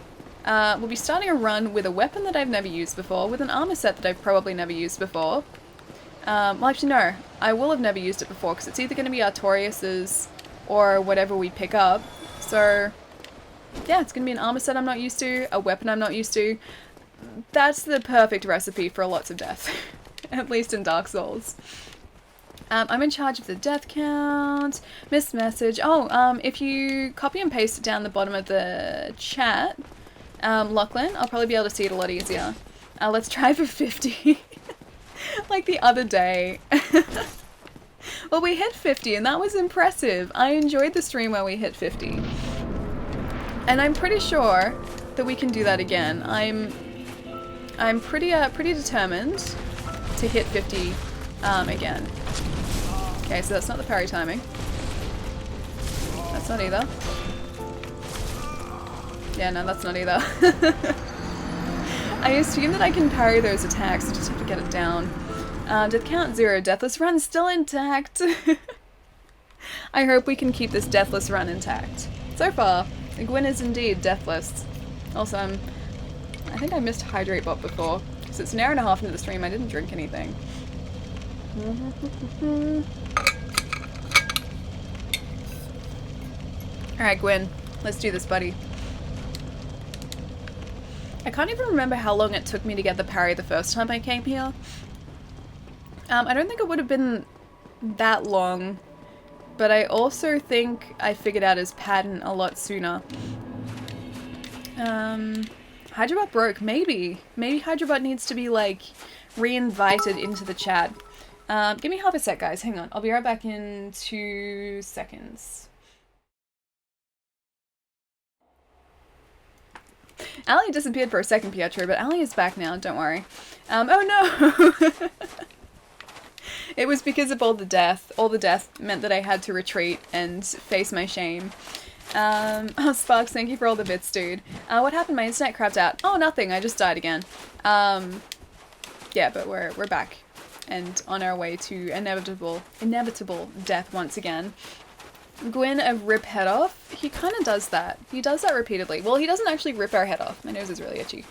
Speaker 1: we'll be starting a run with a weapon that I've never used before, with an armor set that I've probably never used before. Well, actually, no. I will have never used it before, because it's either going to be Artorias's or whatever we pick up. So, yeah, it's going to be an armor set I'm not used to, a weapon I'm not used to. That's the perfect recipe for lots of death. At least in Dark Souls. I'm in charge of the death count. Missed message. Oh, if you copy and paste it down the bottom of the chat, Lachlan, I'll probably be able to see it a lot easier. Let's try for 50. Like the other day. Well, we hit 50 and that was impressive. I enjoyed the stream where we hit 50. And I'm pretty sure that we can do that again. I'm pretty determined to hit 50 again. Okay, so that's not the parry timing. That's not either. Yeah, no, that's not either. I assume that I can parry those attacks, I just have to get it down. Death count 0, deathless run still intact. I hope we can keep this deathless run intact. So far, Gwyn is indeed deathless. Also, I think I missed Hydrate Bot before, because it's an hour and a half into the stream, I didn't drink anything. Alright, Gwyn, let's do this, buddy. I can't even remember how long it took me to get the parry the first time I came here. I don't think it would have been that long, but I also think I figured out his pattern a lot sooner. Hydrabot broke, maybe. Maybe Hydrabot needs to be, like, re-invited into the chat. Give me half a sec, guys. Hang on. I'll be right back in 2 seconds. Ali disappeared for a second, Pietro, but Ali is back now, don't worry. Oh no! It was because of all the death. All the death meant that I had to retreat and face my shame. Oh, Sparks, thank you for all the bits, dude. What happened? My internet crapped out. Oh, nothing. I just died again. Yeah, but we're back. And on our way to inevitable death once again. Gwyn of rip head off, he kind of does that. He does that repeatedly. Well, he doesn't actually rip our head off. My nose is really itchy.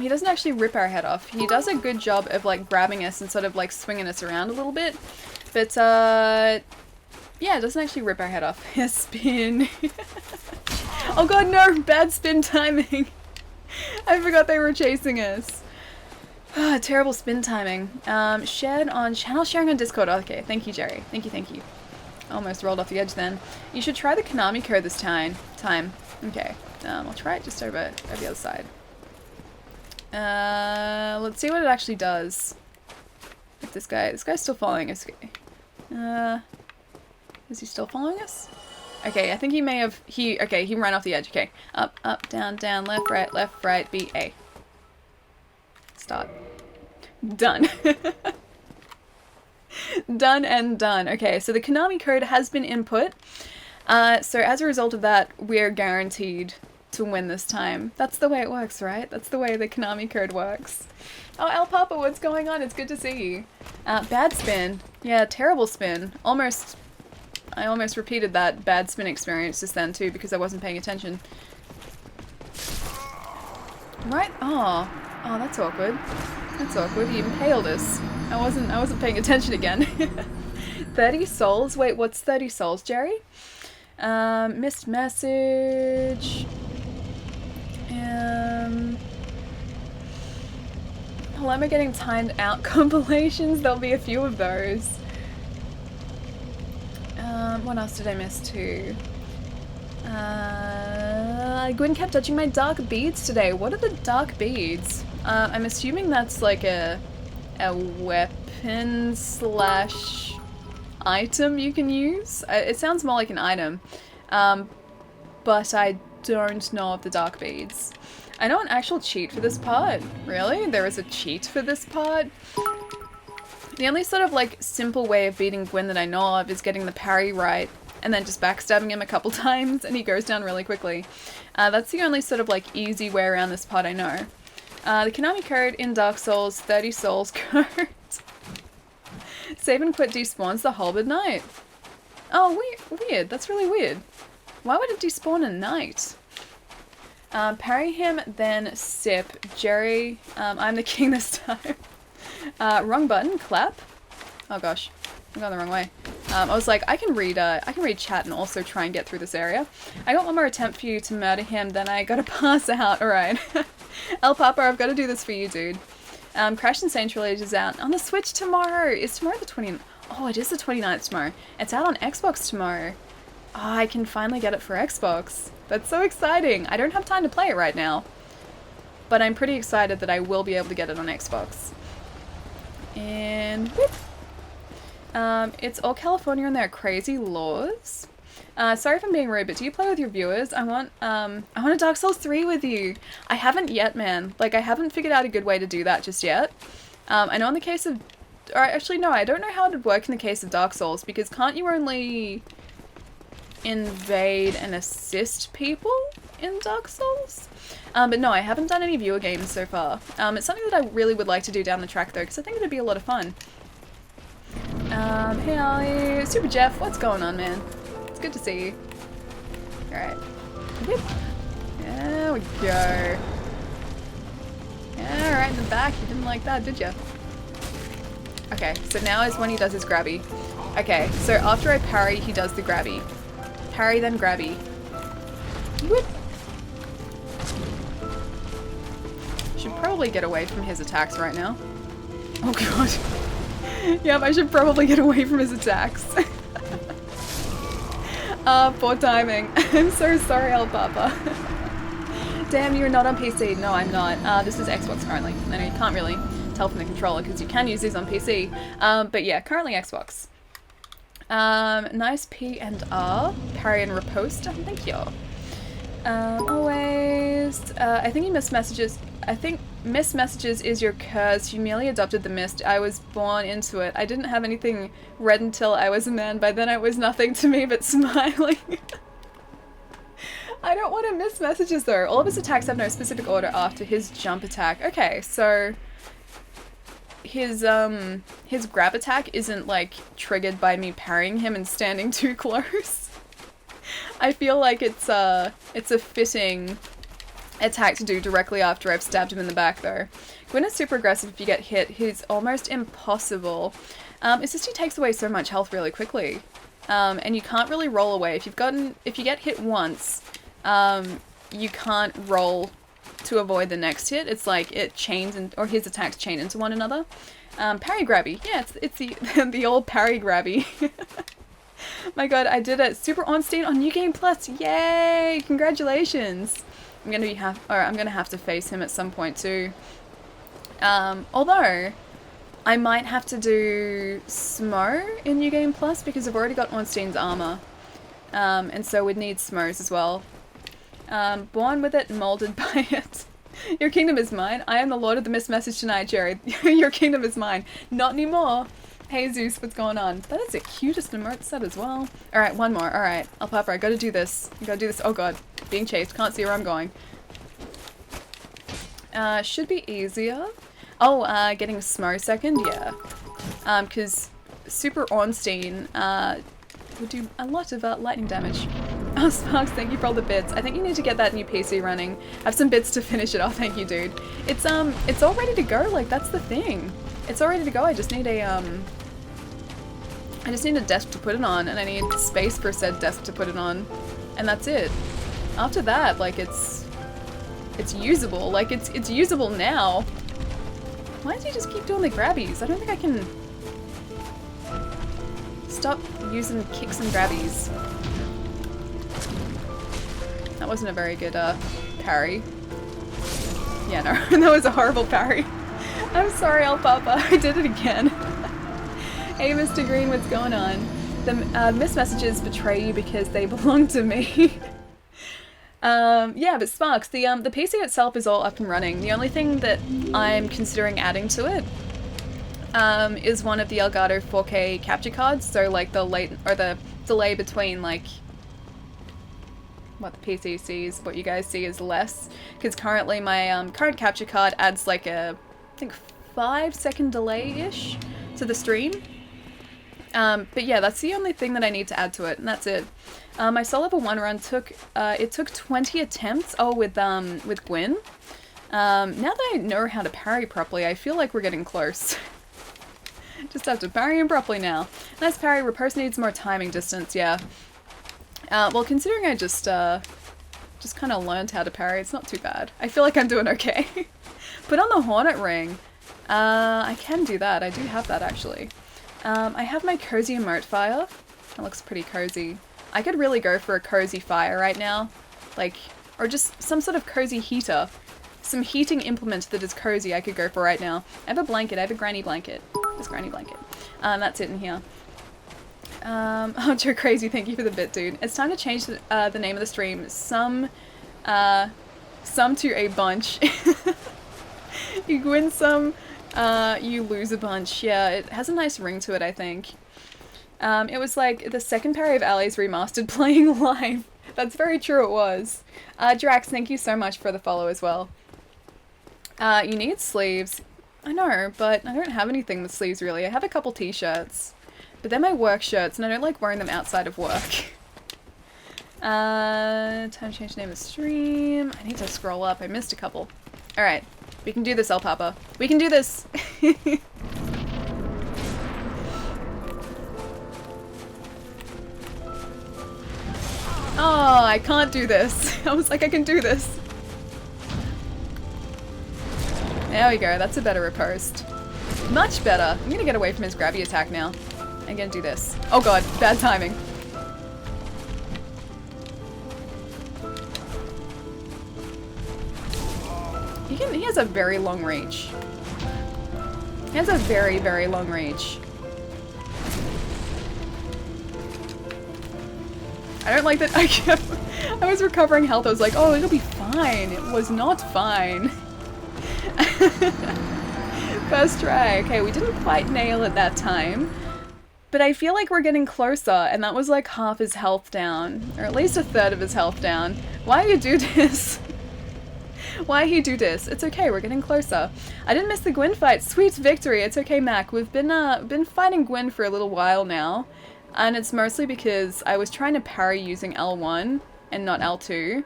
Speaker 1: He doesn't actually rip our head off. He does a good job of like grabbing us and sort of like swinging us around a little bit. But yeah, it doesn't actually rip our head off. Spin. Oh god, no! Bad spin timing. I forgot they were chasing us. Terrible spin timing. Shared on channel sharing on Discord. Okay, thank you, Jerry. Thank you. Almost rolled off the edge then. You should try the Konami code this time. Okay. I'll try it just over the other side. Let's see what it actually does. If this guy's still following us. Is he still following us? Okay, I think he may have... Okay, he ran off the edge. Okay. Up, up, down, down, left, right, B, A. Start. Done. Done and done. Okay, so the Konami code has been input. So as a result of that, we're guaranteed to win this time. That's the way it works, right? That's the way the Konami code works. Oh, El Papa, what's going on? It's good to see you. Bad spin. Yeah, terrible spin. I almost repeated that bad spin experience just then too because I wasn't paying attention. Right? Oh, that's awkward. That's awkward. He impaled us. I wasn't paying attention again. 30 souls? Wait, what's 30 souls, Jerry? Missed message. Palermo getting timed out compilations. There'll be a few of those. What else did I miss too? Gwyn kept touching my dark beads today. What are the dark beads? I'm assuming that's like a weapon slash item you can use. It sounds more like an item, but I don't know of the dark beads. I know an actual cheat for this part. Really? There is a cheat for this part? The only sort of like simple way of beating Gwyn that I know of is getting the parry right and then just backstabbing him a couple times and he goes down really quickly. That's the only sort of like easy way around this part I know. The Konami code in Dark Souls, 30 souls code. Save and quit despawns the halberd knight. Oh, weird. That's really weird. Why would it despawn a knight? Parry him, then sip. Jerry, I'm the king this time. Wrong button, clap. Oh gosh, I'm going the wrong way. I was like, I can read chat and also try and get through this area. I got one more attempt for you to murder him, then I gotta pass out. Alright. El Papa, I've got to do this for you, dude. Crash Insane Trilogy is out on the Switch tomorrow. Is tomorrow the 20th? Oh, it is the 29th tomorrow. It's out on Xbox tomorrow. Oh, I can finally get it for Xbox. That's so exciting. I don't have time to play it right now, but I'm pretty excited that I will be able to get it on Xbox. And whoop. It's all California and their crazy laws. Sorry if I'm being rude, but do you play with your viewers? I want a Dark Souls 3 with you. I haven't yet, man. Like, I haven't figured out a good way to do that just yet. I know in the case of... Or actually, no, I don't know how it would work in the case of Dark Souls, because can't you only invade and assist people in Dark Souls? But no, I haven't done any viewer games so far. It's something that I really would like to do down the track, though, because I think it'd be a lot of fun. Hey Ollie, Super Jeff, what's going on, man? It's good to see you. Alright. There we go. Yeah, right in the back. You didn't like that, did you? Okay, so now is when he does his grabby. Okay, so after I parry, he does the grabby. Parry, then grabby. Whoop. Should probably get away from his attacks right now. Oh god. Yep, I should probably get away from his attacks. Poor timing. I'm so sorry, El Papa. Damn, you're not on PC. No, I'm not. This is Xbox currently. I know you can't really tell from the controller because you can use these on PC. But yeah, currently Xbox. Nice P and R. Parry and riposte. Thank you. Always. I think you missed messages. I think missed messages is your curse. You merely adopted the mist. I was born into it. I didn't have anything red until I was a man. By then it was nothing to me but smiling. I don't want to miss messages though. All of his attacks have no specific order after his jump attack. Okay, so his grab attack isn't like triggered by me parrying him and standing too close. I feel like it's a fitting attack to do directly after I've stabbed him in the back though. Gwyn is super aggressive if you get hit. He's almost impossible. It's just he takes away so much health really quickly. And you can't really roll away. If you get hit once, you can't roll to avoid the next hit. It's like it chains or his attacks chain into one another. Parry grabby. Yeah, it's the old parry grabby. My god, I did it. Super Ornstein on New Game Plus. Yay! Congratulations. I'm gonna have to face him at some point too. Although I might have to do Smo in New Game Plus because I've already got Ornstein's armor. And so we'd need Smo's as well. Born with it, molded by it. Your kingdom is mine. I am the lord of the missed message tonight, Jerry. Your kingdom is mine. Not anymore. Hey Zeus, what's going on? That is the cutest emote set as well. Alright, one more. Alright, Alpapa, I gotta do this. I gotta do this. Oh god. Being chased. Can't see where I'm going. Should be easier. Oh, getting Smo second? Yeah. Because Super Ornstein, would do a lot of lightning damage. Oh, Sparks, thank you for all the bits. I think you need to get that new PC running. I have some bits to finish it off, thank you, dude. It's all ready to go, like, that's the thing. It's all ready to go, I just need a desk to put it on, and I need space for said desk to put it on. And that's it. After that, like, it's usable. Like, it's usable now. Why does he just keep doing the grabbies? I don't think I can stop using kicks and grabbies. That wasn't a very good parry. Yeah, no, that was a horrible parry. I'm sorry, Alpapa, I did it again. Hey, Mr. Green, what's going on? The missed messages betray you because they belong to me. Yeah, but Sparks, the PC itself is all up and running. The only thing that I'm considering adding to it is one of the Elgato 4K capture cards. So like the delay between like what the PC sees, what you guys see is less. Because currently my current capture card adds like a, I think 5-second delay-ish to the stream. But yeah, that's the only thing that I need to add to it, and that's it. My Soul Level 1 run took 20 attempts, with Gwyn. Now that I know how to parry properly, I feel like we're getting close. Just have to parry him properly now. Nice parry, riposte needs more timing distance, yeah. Well, considering I just kind of learned how to parry, it's not too bad. I feel like I'm doing okay. Put on the Hornet Ring. I can do that, I do have that actually. I have my cozy emote fire. That looks pretty cozy. I could really go for a cozy fire right now. Like, or just some sort of cozy heater. Some heating implement that is cozy I could go for right now. I have a blanket, I have a granny blanket. This granny blanket. That's it in here. Oh, Joe Crazy, thank you for the bit, dude. It's time to change the name of the stream. Some to a bunch. You win some, you lose a bunch. Yeah, it has a nice ring to it, I think. It was like the second parry of Ali's Remastered playing live. That's very true, it was. Drax, thank you so much for the follow as well. You need sleeves. I know, but I don't have anything with sleeves really. I have a couple t-shirts, but they're my work shirts and I don't like wearing them outside of work. Time to change the name of the stream. I need to scroll up, I missed a couple. Alright, we can do this, El Papa. We can do this! Oh, I can't do this. I was like, I can do this. There we go, that's a better riposte. Much better. I'm gonna get away from his grabby attack now. I'm gonna do this. Oh god, bad timing. He has a very long reach. He has a very, very long reach. I don't like that I was recovering health, I was like, oh, it'll be fine. It was not fine. First try. Okay, we didn't quite nail it that time. But I feel like we're getting closer, and that was like half his health down. Or at least a third of his health down. Why you do this? Why he do this? It's okay, we're getting closer. I didn't miss the Gwyn fight. Sweet victory. It's okay, Mac. We've been fighting Gwyn for a little while now. And it's mostly because I was trying to parry using L1 and not L2.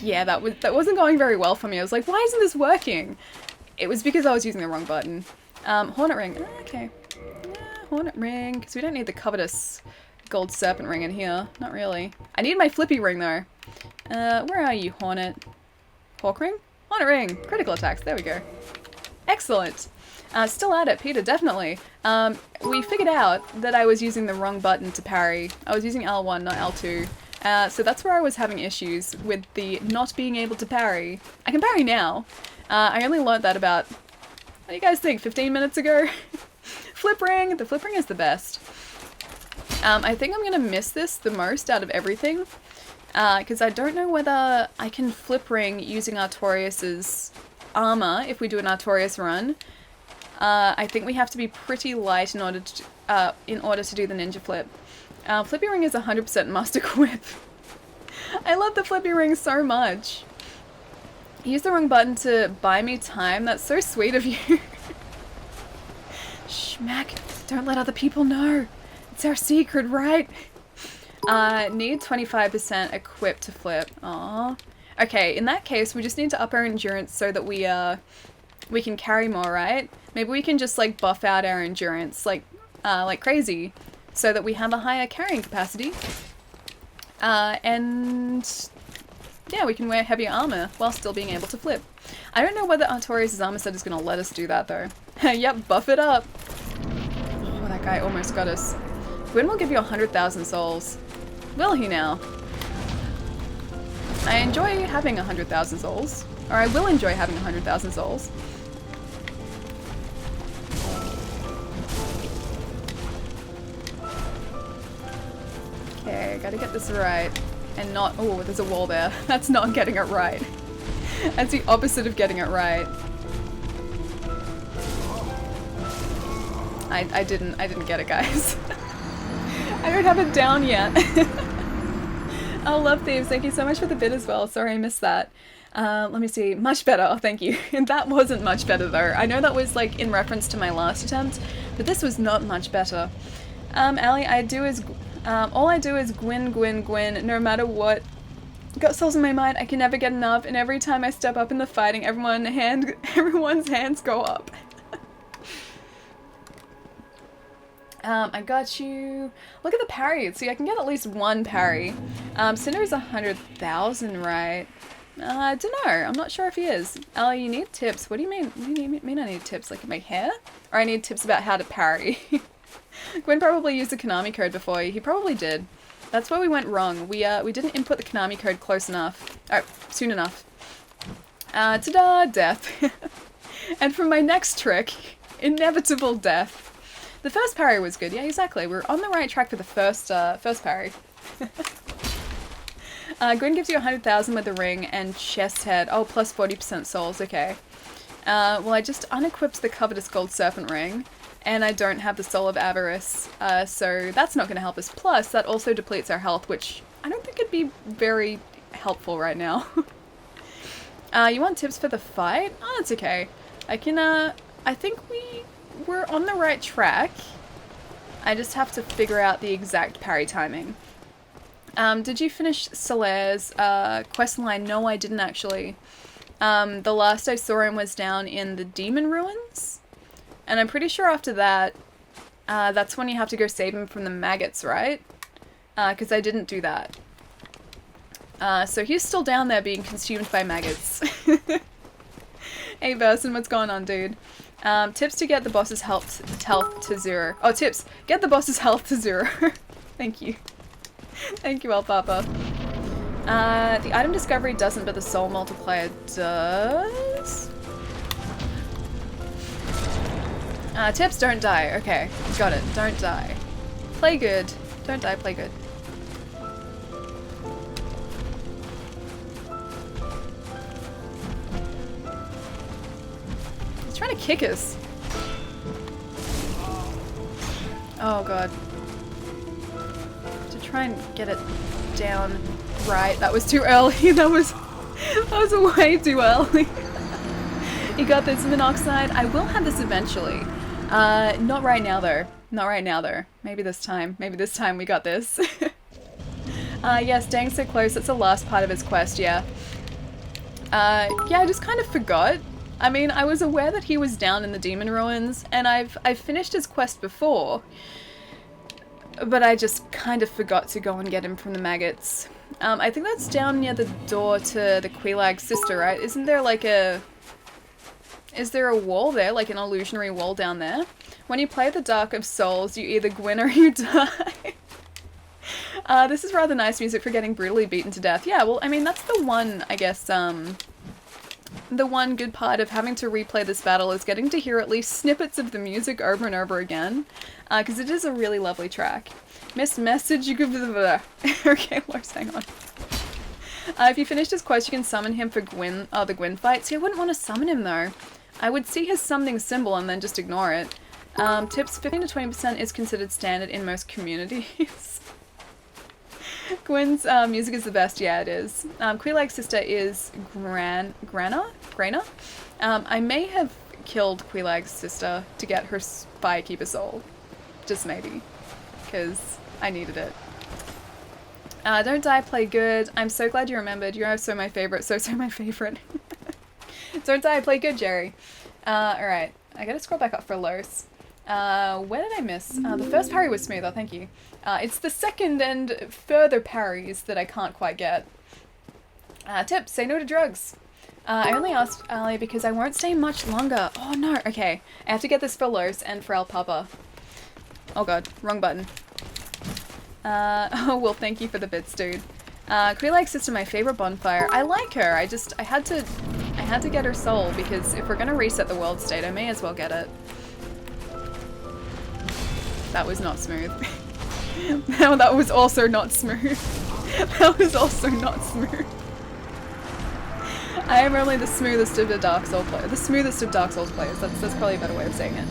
Speaker 1: Yeah, that wasn't going very well for me. I was like, why isn't this working? It was because I was using the wrong button. Hornet Ring. Okay. Yeah, Hornet Ring. Because we don't need the covetous gold serpent ring in here. Not really. I need my flippy ring, though. Where are you, Hornet? Hawk Ring? Hornet Ring! Critical attacks. There we go. Excellent. Still at it, Peter, definitely. We figured out that I was using the wrong button to parry. I was using L1, not L2. So that's where I was having issues with the not being able to parry. I can parry now. I only learned that about do you guys think? 15 minutes ago? Flip ring! The flip ring is the best. I think I'm gonna miss this the most out of everything. Because I don't know whether I can flip ring using Artorias' armor if we do an Artorias run. I think we have to be pretty light in order to do the ninja flip. Flippy ring is 100% must equip. I love the flippy ring so much. Use the wrong button to buy me time. That's so sweet of you. Shh, Mac, don't let other people know. It's our secret, right? Need 25% equipped to flip. Aww. Okay, in that case, we just need to up our endurance so that we can carry more, right? Maybe we can just like buff out our endurance like crazy so that we have a higher carrying capacity. And yeah, we can wear heavier armor while still being able to flip. I don't know whether Artorias' armor set is going to let us do that though. Yep, buff it up. Oh, that guy almost got us. Gwyn will give you 100,000 souls. Will he now? I enjoy having 100,000 souls. Or I will enjoy having 100,000 souls. Okay, gotta get this right. And not- oh, there's a wall there. That's not getting it right. That's the opposite of getting it right. I didn't get it, guys. I don't have it down yet. Oh, Love Thieves, thank you so much for the bid as well. Sorry I missed that. Let me see. Much better. Oh, thank you. That wasn't much better though. I know that was like in reference to my last attempt, but this was not much better. Ali, all I do is Gwyn, Gwyn, Gwyn, no matter what. Got souls in my mind, I can never get enough, and every time I step up in the fighting, everyone's hands go up. I got you. Look at the parry. See, I can get at least one parry. Cinder's 100,000, right? I don't know. I'm not sure if he is. Oh, you need tips. What do you mean? What do you mean I need tips? Like my hair? Or I need tips about how to parry? Gwyn probably used the Konami code before. He probably did. That's where we went wrong. We didn't input the Konami code close enough. Oh, soon enough. Ta-da! Death. And for my next trick, inevitable death. The first parry was good. Yeah, exactly. We're on the right track for the first parry. Gwyn gives you 100,000 with the ring and chest head. Oh, plus 40% souls. Okay. Well, I just unequipped the covetous gold serpent ring, and I don't have the soul of avarice, so that's not going to help us. Plus, that also depletes our health, which I don't think it'd be very helpful right now. You want tips for the fight? Oh, that's okay. I think we're on the right track. I just have to figure out the exact parry timing. Did you finish Solaire's quest line? No, I didn't actually. The last I saw him was down in the demon ruins. And I'm pretty sure after that, that's when you have to go save him from the maggots, right? Because I didn't do that. So he's still down there being consumed by maggots. Hey Verson, what's going on, dude? Tips to get the boss's health to 0. Oh, tips! Get the boss's health to 0. Thank you. Thank you, El Papa. The item discovery doesn't, but the soul multiplier does? Tips, don't die. Okay, got it. Don't die. Play good. Don't die, play good. He's trying to kick us. Oh god. To try and get it down right. That was too early. That was way too early. You got this monoxide. I will have this eventually. Not right now though. Not right now though. Maybe this time. Maybe this time we got this. Yes, dang so close. That's the last part of his quest, yeah. Yeah, I just kind of forgot. I mean, I was aware that he was down in the demon ruins, and I've finished his quest before, but I just kind of forgot to go and get him from the maggots. I think that's down near the door to the Quelaag's sister, right? Isn't there like a... Is there a wall there, like an illusionary wall down there? When you play the Dark of Souls, you either win or you die. This is rather nice music for getting brutally beaten to death. Yeah, well, I mean, that's the one, I guess, the one good part of having to replay this battle is getting to hear at least snippets of the music over and over again, because it is a really lovely track. Missed message, you could... Okay, Lars, hang on. If you finish this quest, you can summon him for Gwyn, the Gwyn fight. See, I wouldn't want to summon him though. I would see his summoning symbol and then just ignore it. Tips, 15 to 20% is considered standard in most communities. Gwyn's music is the best, yeah it is. Queelag's sister is Grainer? I may have killed Queelag's sister to get her Firekeeper soul. Just maybe. Because I needed it. Don't die, play good. I'm so glad you remembered. You're so my favorite. So my favorite. Don't die, play good, Jerry. Alright. I gotta scroll back up for Los. Where did I miss? The first parry was smoother, thank you. It's the second and further parries that I can't quite get. Tips, say no to drugs. I only asked Ali because I won't stay much longer. Oh no, okay. I have to get this for Los and for El Papa. Oh god, wrong button. Oh well, thank you for the bits, dude. Queelag's sister, my favorite bonfire. I like her. I had to get her soul because if we're gonna reset the world state, I may as well get it. That was not smooth. No, that was also not smooth. That was also not smooth. I am only the smoothest of the Dark Souls players. The smoothest of Dark Souls players. That's probably a better way of saying it.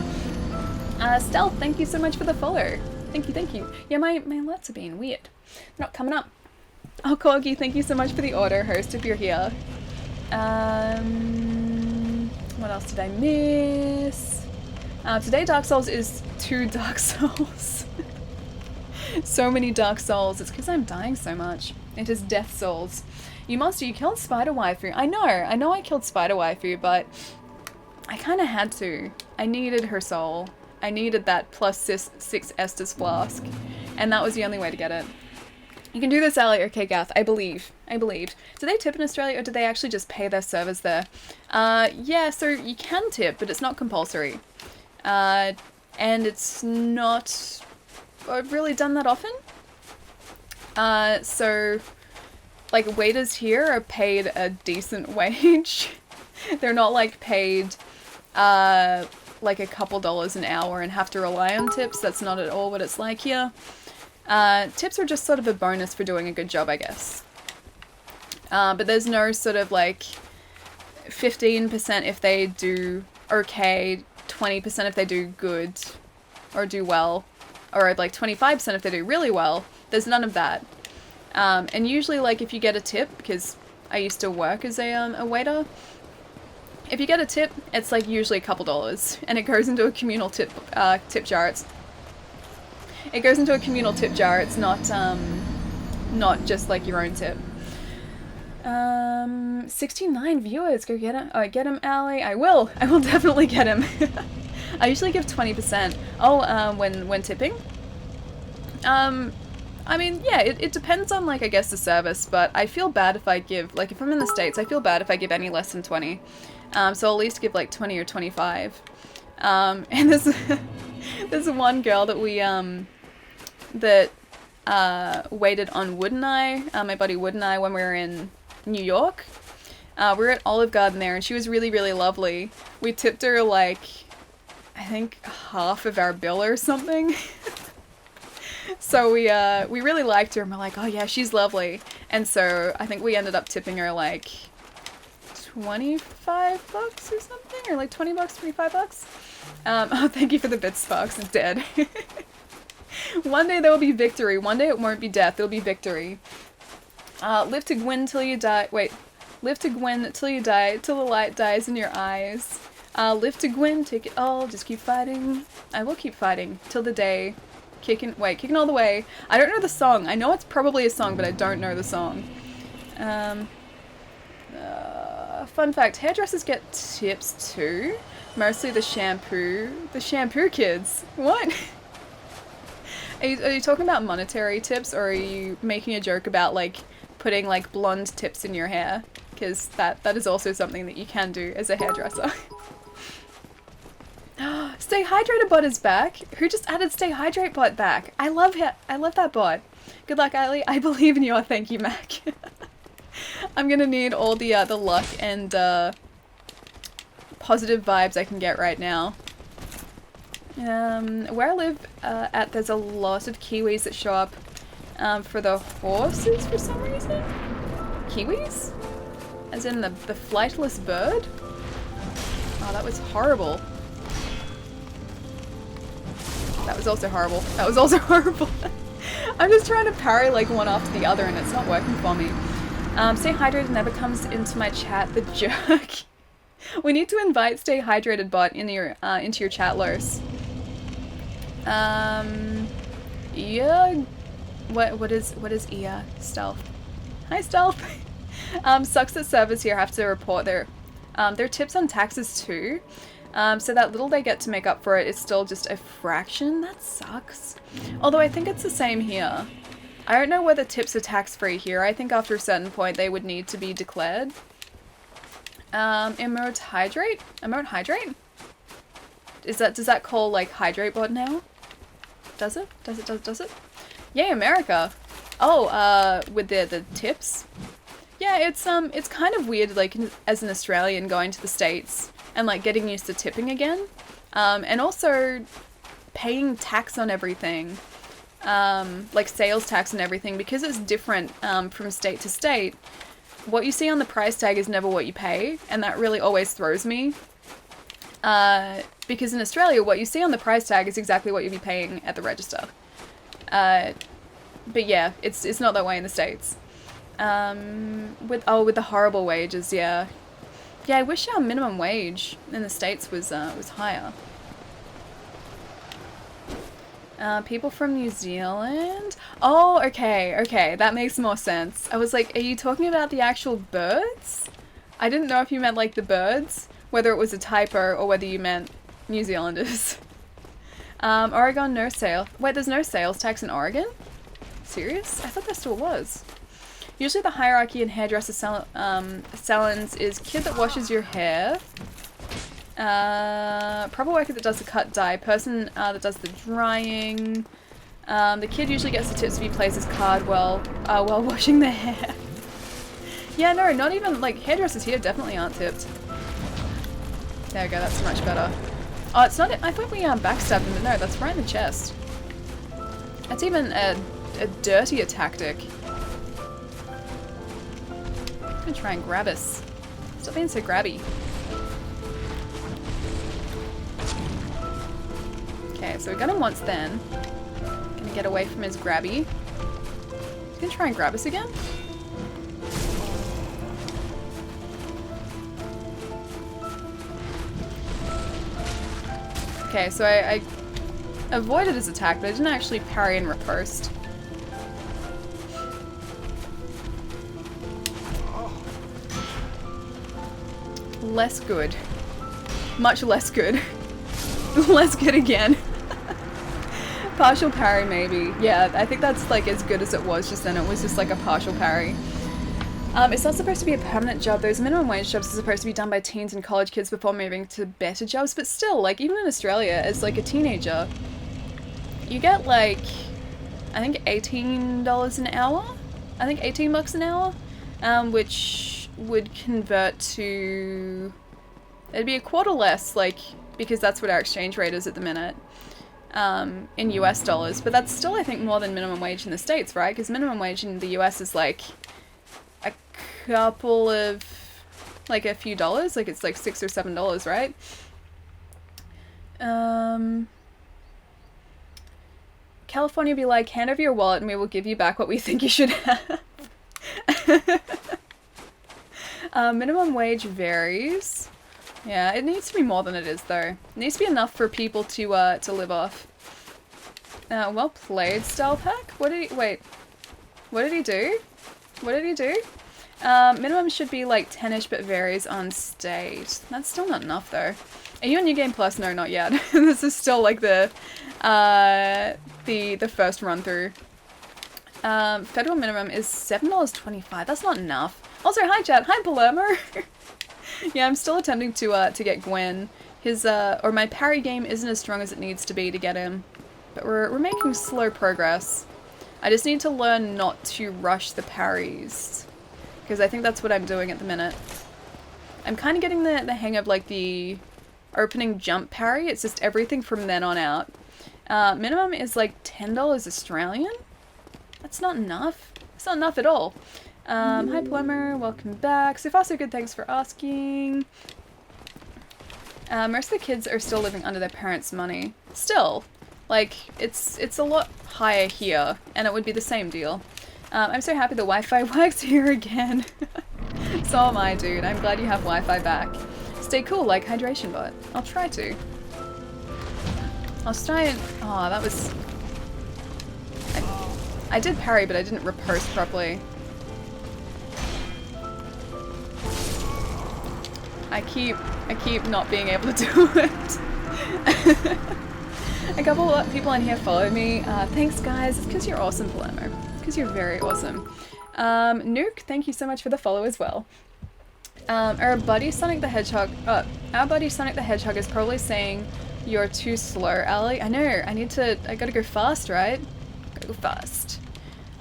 Speaker 1: Stealth, thank you so much for the follow. Thank you, thank you. Yeah, my alerts are being weird. They're not coming up. Oh, Corgi, thank you so much for the order, host, if you're here. What else did I miss? Today Dark Souls is 2 Dark Souls. So many Dark Souls. It's because I'm dying so much. It is Death Souls. You killed Spider Waifu. I know I killed Spider Waifu, but I kind of had to. I needed her soul. I needed that plus 6 Estus flask. And that was the only way to get it. You can do this, Ali. Okay, Gath. I believe. Do they tip in Australia or do they actually just pay their servers there? Yeah, so you can tip, but it's not compulsory. And it's not... I've really done that often. So, like, waiters here are paid a decent wage. They're not, like, paid, like, a couple dollars an hour and have to rely on tips. That's not at all what it's like here. Tips are just sort of a bonus for doing a good job, I guess. But there's no sort of, like, 15% if they do okay, 20% if they do good, or do well, or like 25% if they do really well. There's none of that. And usually, like, if you get a tip, because I used to work as a waiter, if you get a tip, it's like usually a couple dollars, and it goes into a communal tip jar. It goes into a communal tip jar. It's not just like your own tip. 69 viewers. Go get him. Oh, get him, Ali. I will definitely get him. I usually give 20%. Oh, when tipping? I mean, yeah, it depends on, like, I guess the service, but I feel bad if I give, like, if I'm in the States, I feel bad if I give any less than 20. So I'll at least give, like, 20 or 25. And there's one girl that we, waited on Wood and I, my buddy Wood and I, when we were in New York. We were at Olive Garden there, and she was really, really lovely. We tipped her, like, I think half of our bill or something. So we really liked her, and we're like, oh yeah, she's lovely. And so I think we ended up tipping her like $25 or something, or like $20, $25. Oh, thank you for the bits, Sparks. It's dead. One day there will be victory. One day it won't be death. There'll be victory. Live to Gwyn till you die. Wait. Live to Gwyn till you die, till the light dies in your eyes. Live to Gwyn, take it all, just keep fighting. I will keep fighting till the day. Kicking all the way. I don't know the song. I know it's probably a song, but I don't know the song. Fun fact, hairdressers get tips too. Mostly the shampoo kids. What? Are you talking about monetary tips, or are you making a joke about, like, putting, like, blonde tips in your hair? Because that is also something that you can do as a hairdresser. Stay Hydrated bot is back. Who just added Stay Hydrate bot back? I love that bot. Good luck, Eileen. I believe in you. Thank you, Mac. I'm gonna need all the luck and positive vibes I can get right now. Where I live there's a lot of Kiwis that show up for the horses for some reason. Kiwis? As in the flightless bird? Oh, that was horrible. That was also horrible. That was also horrible. I'm just trying to parry like one after the other and it's not working for me. Stay hydrated never comes into my chat, the jerk. We need to invite Stay Hydrated bot into your chat, Los. Yeah. What is Ia? Stealth. Hi, Stealth. Sucks that servers here have to report their tips on taxes too. So that little they get to make up for it is still just a fraction. That sucks. Although I think it's the same here. I don't know whether tips are tax-free here. I think after a certain point they would need to be declared. Emote hydrate? Emote hydrate? Does that call like hydrate bot now? Does it? Does it? Yay, America! Oh, with the tips? Yeah, it's kind of weird, like, as an Australian going to the States and, like, getting used to tipping again. And also paying tax on everything. Like, sales tax and everything, because it's different from state to state. What you see on the price tag is never what you pay, and that really always throws me. Because in Australia, what you see on the price tag is exactly what you'll be paying at the register. But yeah, it's not that way in the States. With the horrible wages, yeah. Yeah, I wish our minimum wage in the States was higher. People from New Zealand? Oh, okay, that makes more sense. I was like, are you talking about the actual birds? I didn't know if you meant like the birds, whether it was a typo or whether you meant New Zealanders. Oregon, no sale. Wait, there's no sales tax in Oregon? Serious? I thought there still was. Usually the hierarchy in hairdresser salons is kid that washes your hair, proper worker that does the cut dye, person that does the drying. The kid usually gets the tips if he plays his card while washing their hair. Yeah, no, not even, like, hairdressers here definitely aren't tipped. There we go, that's much better. Oh, it's not, I thought we backstabbed him, but no, that's right in the chest. That's even a dirtier tactic. I'm gonna try and grab us. Stop being so grabby. Okay, so we got him once then. Gonna get away from his grabby. He's gonna try and grab us again? Okay, so I avoided his attack, but I didn't actually parry and riposte. Less good. Much less good. Less good again. Partial parry, maybe. Yeah, I think that's like as good as it was just then. It was just like a partial parry. It's not supposed to be a permanent job. Those minimum wage jobs are supposed to be done by teens and college kids before moving to better jobs. But still, like, even in Australia, as like a teenager, you get like, I think $18 an hour? I think 18 bucks an hour? Which would convert to, it'd be a quarter less, like, because that's what our exchange rate is at the minute, in US dollars. But that's still, I think, more than minimum wage in the States, right? Because minimum wage in the US is like a couple of, like a few dollars, like it's like $6 or $7, right? California be like, hand over your wallet and we will give you back what we think you should have. Minimum wage varies. Yeah, it needs to be more than it is though. It needs to be enough for people to live off. Well played, Stealth Hack. What did he, wait. What did he do? What did he do? Minimum should be like 10-ish, but varies on state. That's still not enough though. Are you on New Game Plus? No, not yet. This is still like the first run through. Federal minimum is $7.25. That's not enough. Also, hi chat. Hi Palermo. Yeah, I'm still attempting to get Gwyn. His or my parry game isn't as strong as it needs to be to get him, but we're making slow progress. I just need to learn not to rush the parries, because I think that's what I'm doing at the minute. I'm kind of getting the hang of like the opening jump parry. It's just everything from then on out. Minimum is like $10 Australian. That's not enough. It's not enough at all. Hi Plumber, welcome back. So far so good, thanks for asking. Most of the kids are still living under their parents' money. Still, like, it's a lot higher here, and it would be the same deal. I'm so happy the Wi-Fi works here again. So am I, dude. I'm glad you have Wi-Fi back. Stay cool, like Hydration Bot. I'll try to. I'll try and... Oh, that was... I did parry, but I didn't riposte properly. I keep not being able to do it. A couple of people in here follow me. Thanks guys, it's because you're awesome, Palermo. It's because you're very awesome. Nuke, thank you so much for the follow as well. Our buddy Sonic the Hedgehog, our buddy Sonic the Hedgehog is probably saying you're too slow, Ali. I know, I gotta go fast, right? Gotta go fast.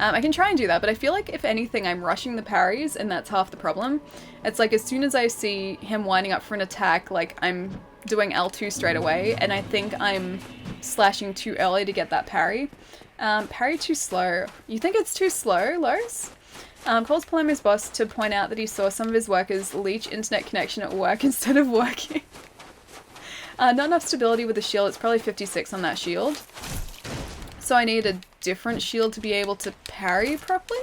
Speaker 1: I can try and do that, but I feel like if anything, I'm rushing the parries, and that's half the problem. It's like as soon as I see him winding up for an attack, like I'm doing L2 straight away, and I think I'm slashing too early to get that parry. Parry too slow. You think it's too slow, Lois? Calls Palermo's boss to point out that he saw some of his workers leech internet connection at work instead of working. Not enough stability with the shield. It's probably 56 on that shield. So I need a different shield to be able to parry properly.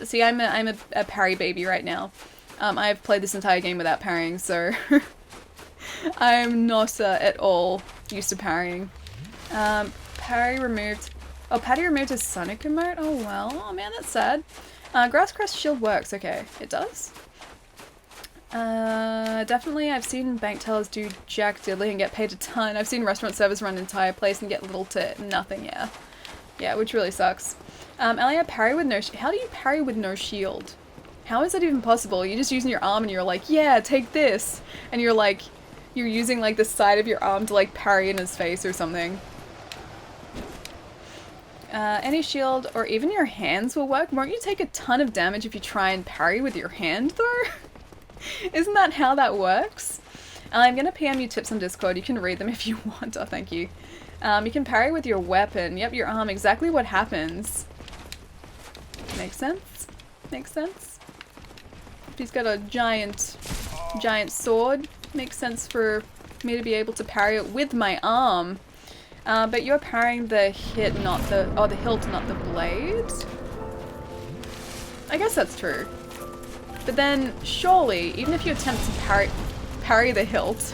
Speaker 1: See, I'm a parry baby right now. I've played this entire game without parrying, so I'm not at all used to parrying. Parry removed. Oh, Patty removed his Sonic emote? Oh well. Oh man, that's sad. Grass Crest shield works. Okay, it does. Definitely I've seen bank tellers do jack diddly and get paid a ton. I've seen restaurant servers run an entire place and get little to nothing, yeah. Yeah, which really sucks. Elia, parry with no how do you parry with no shield? How is that even possible? You're just using your arm and you're like, yeah, take this! And you're like, you're using like the side of your arm to like parry in his face or something. Any shield or even your hands will work. Won't you take a ton of damage if you try and parry with your hand though? Isn't that how that works? I'm gonna PM you tips on Discord. You can read them if you want. Oh, thank you. You can parry with your weapon. Yep, your arm. Exactly what happens. Makes sense? Makes sense? If he's got a giant sword, makes sense for me to be able to parry it with my arm. But you're parrying the hit, not the... Oh, the hilt, not the blade? I guess that's true. But then, surely, even if you attempt to parry the hilt...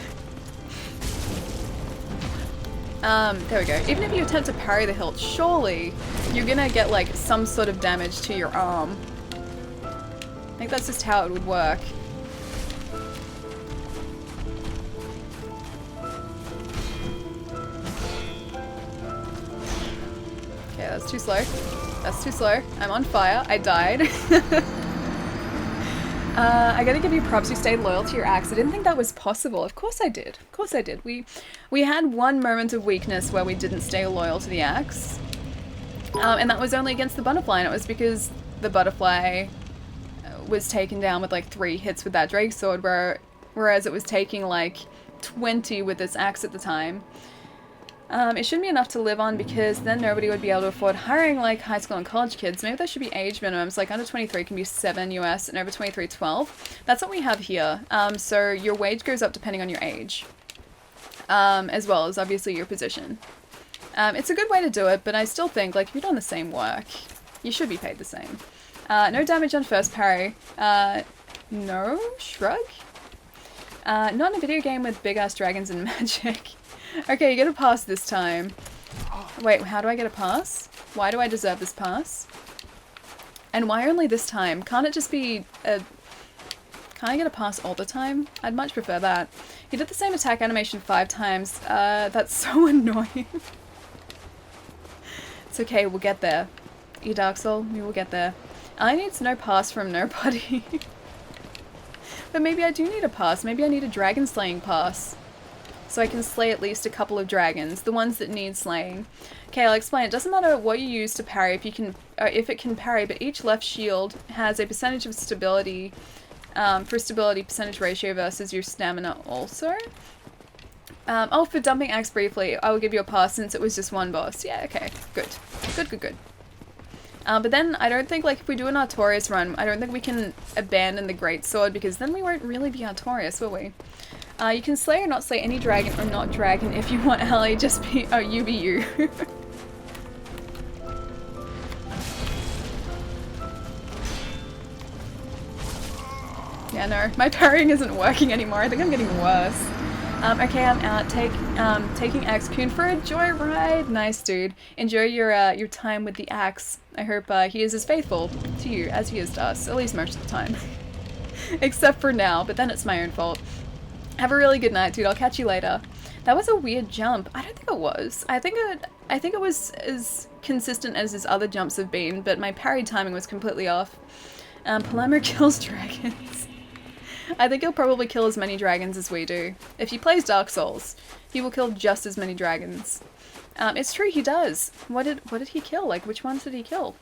Speaker 1: there we go. Even if you attempt to parry the hilt, surely you're gonna get, like, some sort of damage to your arm. I think that's just how it would work. Okay, that's too slow. That's too slow. I'm on fire. I died. I gotta give you props. You stayed loyal to your axe. I didn't think that was possible. Of course I did. Of course I did. We had one moment of weakness where we didn't stay loyal to the axe. And that was only against the butterfly, and it was because the butterfly was taken down with like 3 hits with that Drake sword, whereas it was taking like 20 with this axe at the time. It shouldn't be enough to live on because then nobody would be able to afford hiring like high school and college kids. Maybe there should be age minimums, like under 23 can be 7 US and over 23 12. That's what we have here. So your wage goes up depending on your age, as well as obviously your position. It's a good way to do it, but I still think like if you're doing the same work, you should be paid the same. No damage on first parry. No? Shrug? Not in a video game with big ass dragons and magic. Okay, you get a pass this time. Wait, how do I get a pass? Why do I deserve this pass? And why only this time? Can't it just be a... Can't I get a pass all the time? I'd much prefer that. He did the same attack animation 5 times. That's so annoying. It's okay, we'll get there. You Dark Soul, we will get there. I need no pass from nobody. But maybe I do need a pass. Maybe I need a dragon slaying pass. So I can slay at least a couple of dragons, the ones that need slaying. Okay, I'll explain. It doesn't matter what you use to parry if it can parry, but each left shield has a percentage of stability for stability percentage ratio versus your stamina also. Oh, for dumping axe briefly, I will give you a pass since it was just one boss. Yeah, okay, good. Good. But then I don't think, like, if we do an Artorias run, I don't think we can abandon the greatsword because then we won't really be Artorias, will we? You can slay or not slay any dragon or not dragon if you want ally, just be- oh, you be you. Yeah, no, my parrying isn't working anymore. I think I'm getting worse. Okay, I'm out. Taking axe Kiln for a joyride. Nice, dude. Enjoy your time with the axe. I hope he is as faithful to you as he is to us, at least most of the time. Except for now, but then it's my own fault. Have a really good night, dude. I'll catch you later. That was a weird jump. I don't think it was. I think it was as consistent as his other jumps have been, but my parry timing was completely off. Palermo kills dragons. I think he'll probably kill as many dragons as we do. If he plays Dark Souls, he will kill just as many dragons. It's true, he does. What did he kill? Like, which ones did he kill?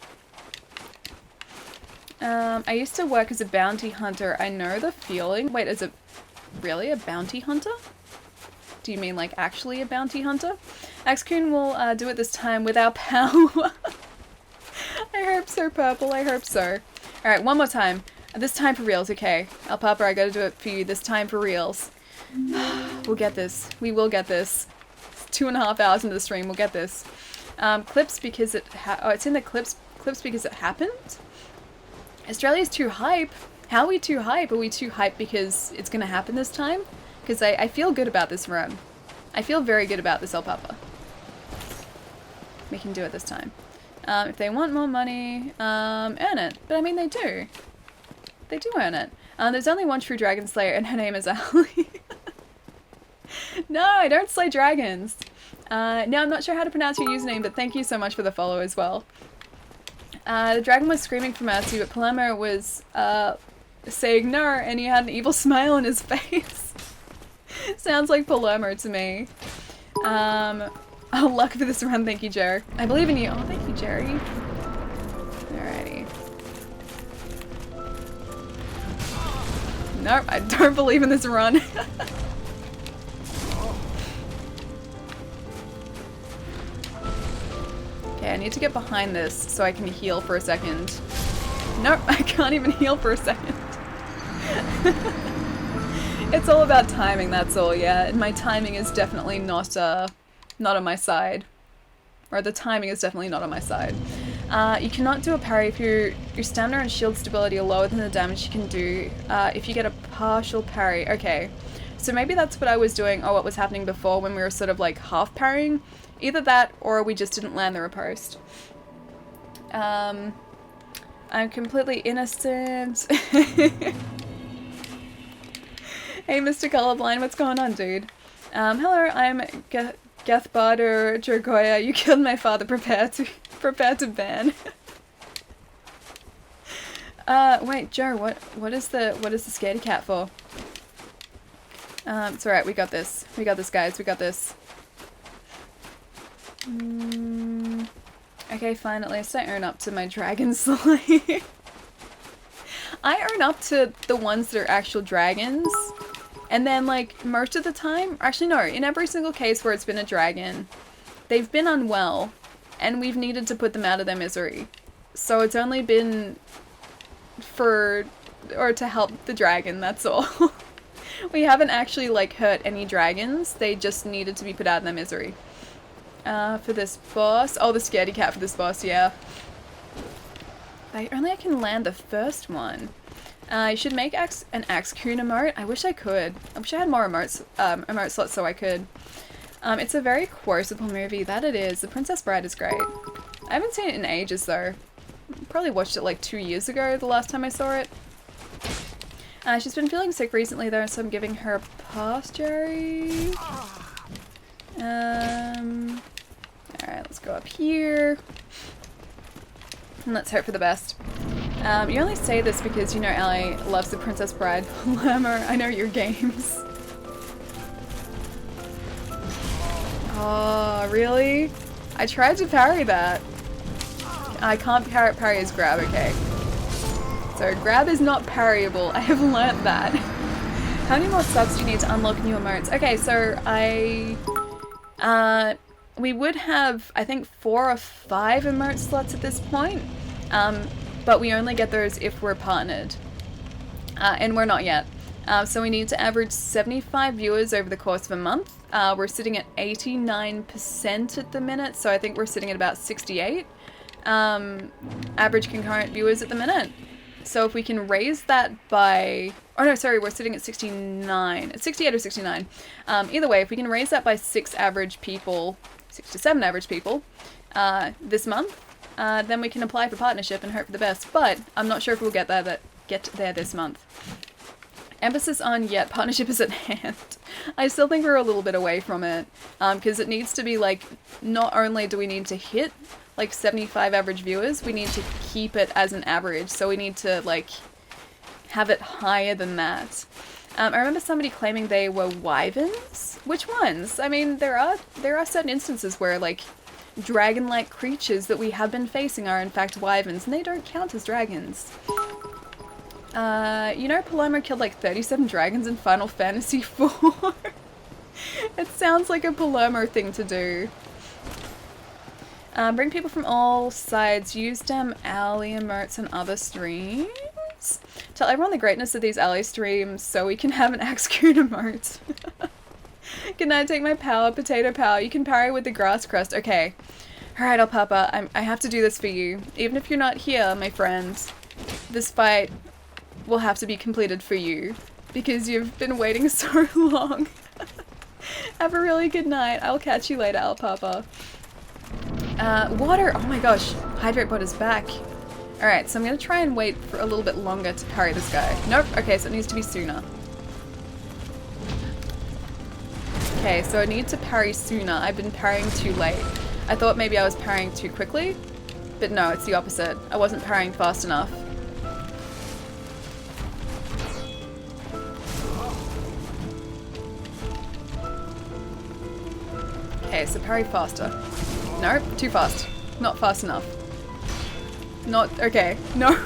Speaker 1: I used to work as a bounty hunter. I know the feeling. Wait, is it really a bounty hunter? Do you mean, like, actually a bounty hunter? Axcoon will do it this time with our power. I hope so, Purple. I hope so. Alright, one more time. This time for reals, okay. El Papa, I gotta do it for you this time for reals. We'll get this. We will get this. It's 2.5 hours into the stream, we'll get this. Clips because it it's in the clips because it happened? Australia's too hype. How are we too hype? Are we too hype because it's gonna happen this time? Because I feel good about this run. I feel very good about this, El Papa. We can do it this time. If they want more money, earn it. But I mean, they do. They do earn it. There's only one true dragon slayer and her name is Ali. No, I don't slay dragons. No, I'm not sure how to pronounce your username, but thank you so much for the follow as well. The dragon was screaming for mercy, but Palermo was saying no, and he had an evil smile on his face. Sounds like Palermo to me. Oh, luck for this run, thank you, Jer. I believe in you. Oh, thank you, Jerry. Alrighty. Nope, I don't believe in this run. Okay, I need to get behind this so I can heal for a second. Nope, I can't even heal for a second. It's all about timing, that's all, yeah. And my timing is definitely not on my side. Or the timing is definitely not on my side. You cannot do a parry if your stamina and shield stability are lower than the damage you can do if you get a partial parry. Okay, so maybe that's what I was doing, or what was happening before when we were sort of like half parrying. Either that, or we just didn't land the riposte. I'm completely innocent. Hey, Mr. Colorblind, what's going on, dude? Hello, I'm Gethbarder Jorgoya. You killed my father. Prepare to ban. Wait, Joe. What is the scaredy cat for? It's alright. We got this. We got this, guys. We got this. Okay, fine. At least I own up to my dragon slay. I own up to the ones that are actual dragons. And then, like, most of the time, actually no, in every single case where it's been a dragon, they've been unwell, and we've needed to put them out of their misery. So it's only been to help the dragon, that's all. We haven't actually, like, hurt any dragons, they just needed to be put out of their misery. For this boss, oh, the scaredy cat for this boss, yeah. Only I can land the first one. You should make an Axcoon emote. I wish I could. I wish I had more emote slots so I could. It's a very quotable movie, that it is. The Princess Bride is great. I haven't seen it in ages though. Probably watched it like 2 years ago, the last time I saw it. She's been feeling sick recently though, so I'm giving her a pass, Jerry. Alright, let's go up here. And let's hope for the best. You only say this because you know Ali loves the Princess Bride. Lammer, I know your games. Oh, really? I tried to parry that. I can't parry his grab, okay. So grab is not parryable. I have learnt that. How many more subs do you need to unlock new emotes? Okay, so we would have, I think, 4 or 5 emote slots at this point. But we only get those if we're partnered. And we're not yet. So we need to average 75 viewers over the course of a month. We're sitting at 89% at the minute, so I think we're sitting at about 68 average concurrent viewers at the minute. So if we can raise that by... Oh no, sorry, we're sitting at 69. 68 or 69. Either way, if we can raise that by 6 average people, 6 to 7 average people this month, then we can apply for partnership and hope for the best. But I'm not sure if we'll get there this month. Emphasis on yet, partnership is at hand. I still think we're a little bit away from it, because it needs to be like, not only do we need to hit like 75 average viewers, we need to keep it as an average, so we need to like have it higher than that. I remember somebody claiming they were wyverns. Which ones? I mean, there are certain instances where like dragon-like creatures that we have been facing are in fact wyverns, and they don't count as dragons. You know, Palermo killed like 37 dragons in Final Fantasy IV. It sounds like a Palermo thing to do. Bring people from all sides. Use them alley emotes and other streams. Tell everyone the greatness of these alley streams so we can have an axe coon emote. Can I take my power? Potato power. You can parry with the grass crust. Okay. Alright, Alpapa. I have to do this for you. Even if you're not here, my friend. This fight will have to be completed for you. Because you've been waiting so long. Have a really good night. I'll catch you later, Alpapa. Water! Oh my gosh. Hydrate bot is back. Alright, so I'm gonna try and wait for a little bit longer to parry this guy. Nope. Okay, so it needs to be sooner. Okay, so I need to parry sooner. I've been parrying too late. I thought maybe I was parrying too quickly, but no, it's the opposite. I wasn't parrying fast enough. Okay, so parry faster. Nope, too fast. Not fast enough. Not, okay, no.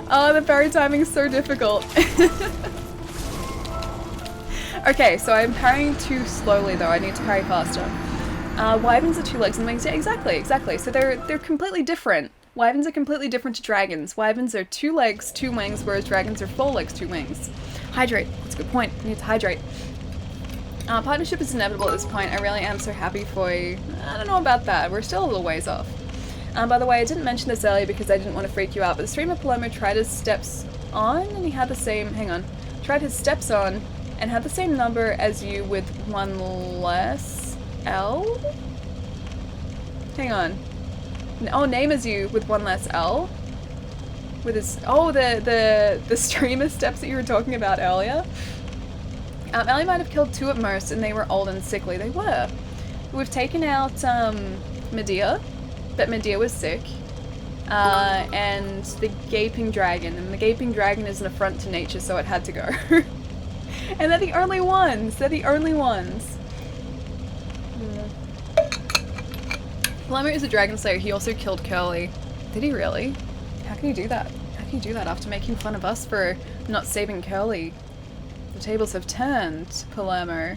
Speaker 1: Oh, the parry timing is so difficult. Okay, so I'm parrying too slowly though. I need to parry faster. Wyverns are 2 legs and wings. Yeah, exactly. So they're completely different. Wyverns are completely different to dragons. Wyverns are 2 legs, 2 wings, whereas dragons are 4 legs, 2 wings. Hydrate. That's a good point. I need to hydrate. Partnership is inevitable at this point. I really am so happy for you. I don't know about that. We're still a little ways off. By the way, I didn't mention this earlier because I didn't want to freak you out, but the streamer Palermo tried his steps on and he had the same... Hang on. Tried his steps on and had the same number as you with 1 less L? Hang on. Oh, name as you with 1 less L? With his... Oh, the streamer steps that you were talking about earlier? Ellie might have killed 2 at most, and they were old and sickly. They were. We've taken out Medea, but Medea was sick. And the Gaping Dragon. And the Gaping Dragon is an affront to nature, so it had to go. And they're the only ones! They're the only ones! Palermo is a dragon slayer. He also killed Curly. Did he really? How can you do that? How can you do that after making fun of us for not saving Curly? The tables have turned, Palermo.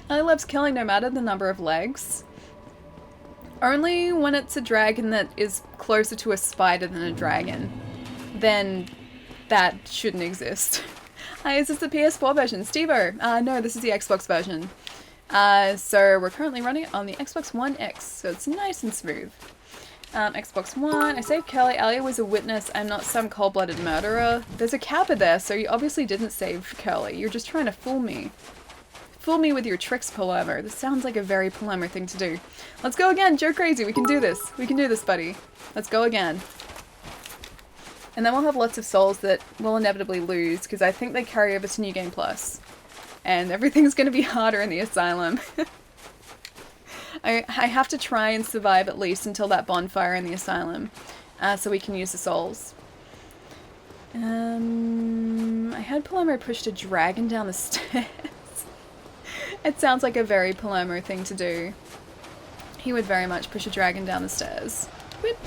Speaker 1: Ellie loves killing no matter the number of legs. Only when it's a dragon that is closer to a spider than a dragon. Then that shouldn't exist. Hi, is this the PS4 version? Steve-O! No, this is the Xbox version. So we're currently running it on the Xbox One X, so it's nice and smooth. Xbox One, I saved Kelly. Alia was a witness. I'm not some cold-blooded murderer. There's a Kappa there, so you obviously didn't save Kelly. You're just trying to fool me. Fool me with your tricks, Palermo. This sounds like a very Palermo thing to do. Let's go again, Joe Crazy. We can do this. We can do this, buddy. Let's go again. And then we'll have lots of souls that we'll inevitably lose, because I think they carry over to New Game Plus. And everything's going to be harder in the asylum. I have to try and survive at least until that bonfire in the asylum, so we can use the souls. I had Palermo pushed a dragon down the stairs. It sounds like a very Palermo thing to do. He would very much push a dragon down the stairs. Whip.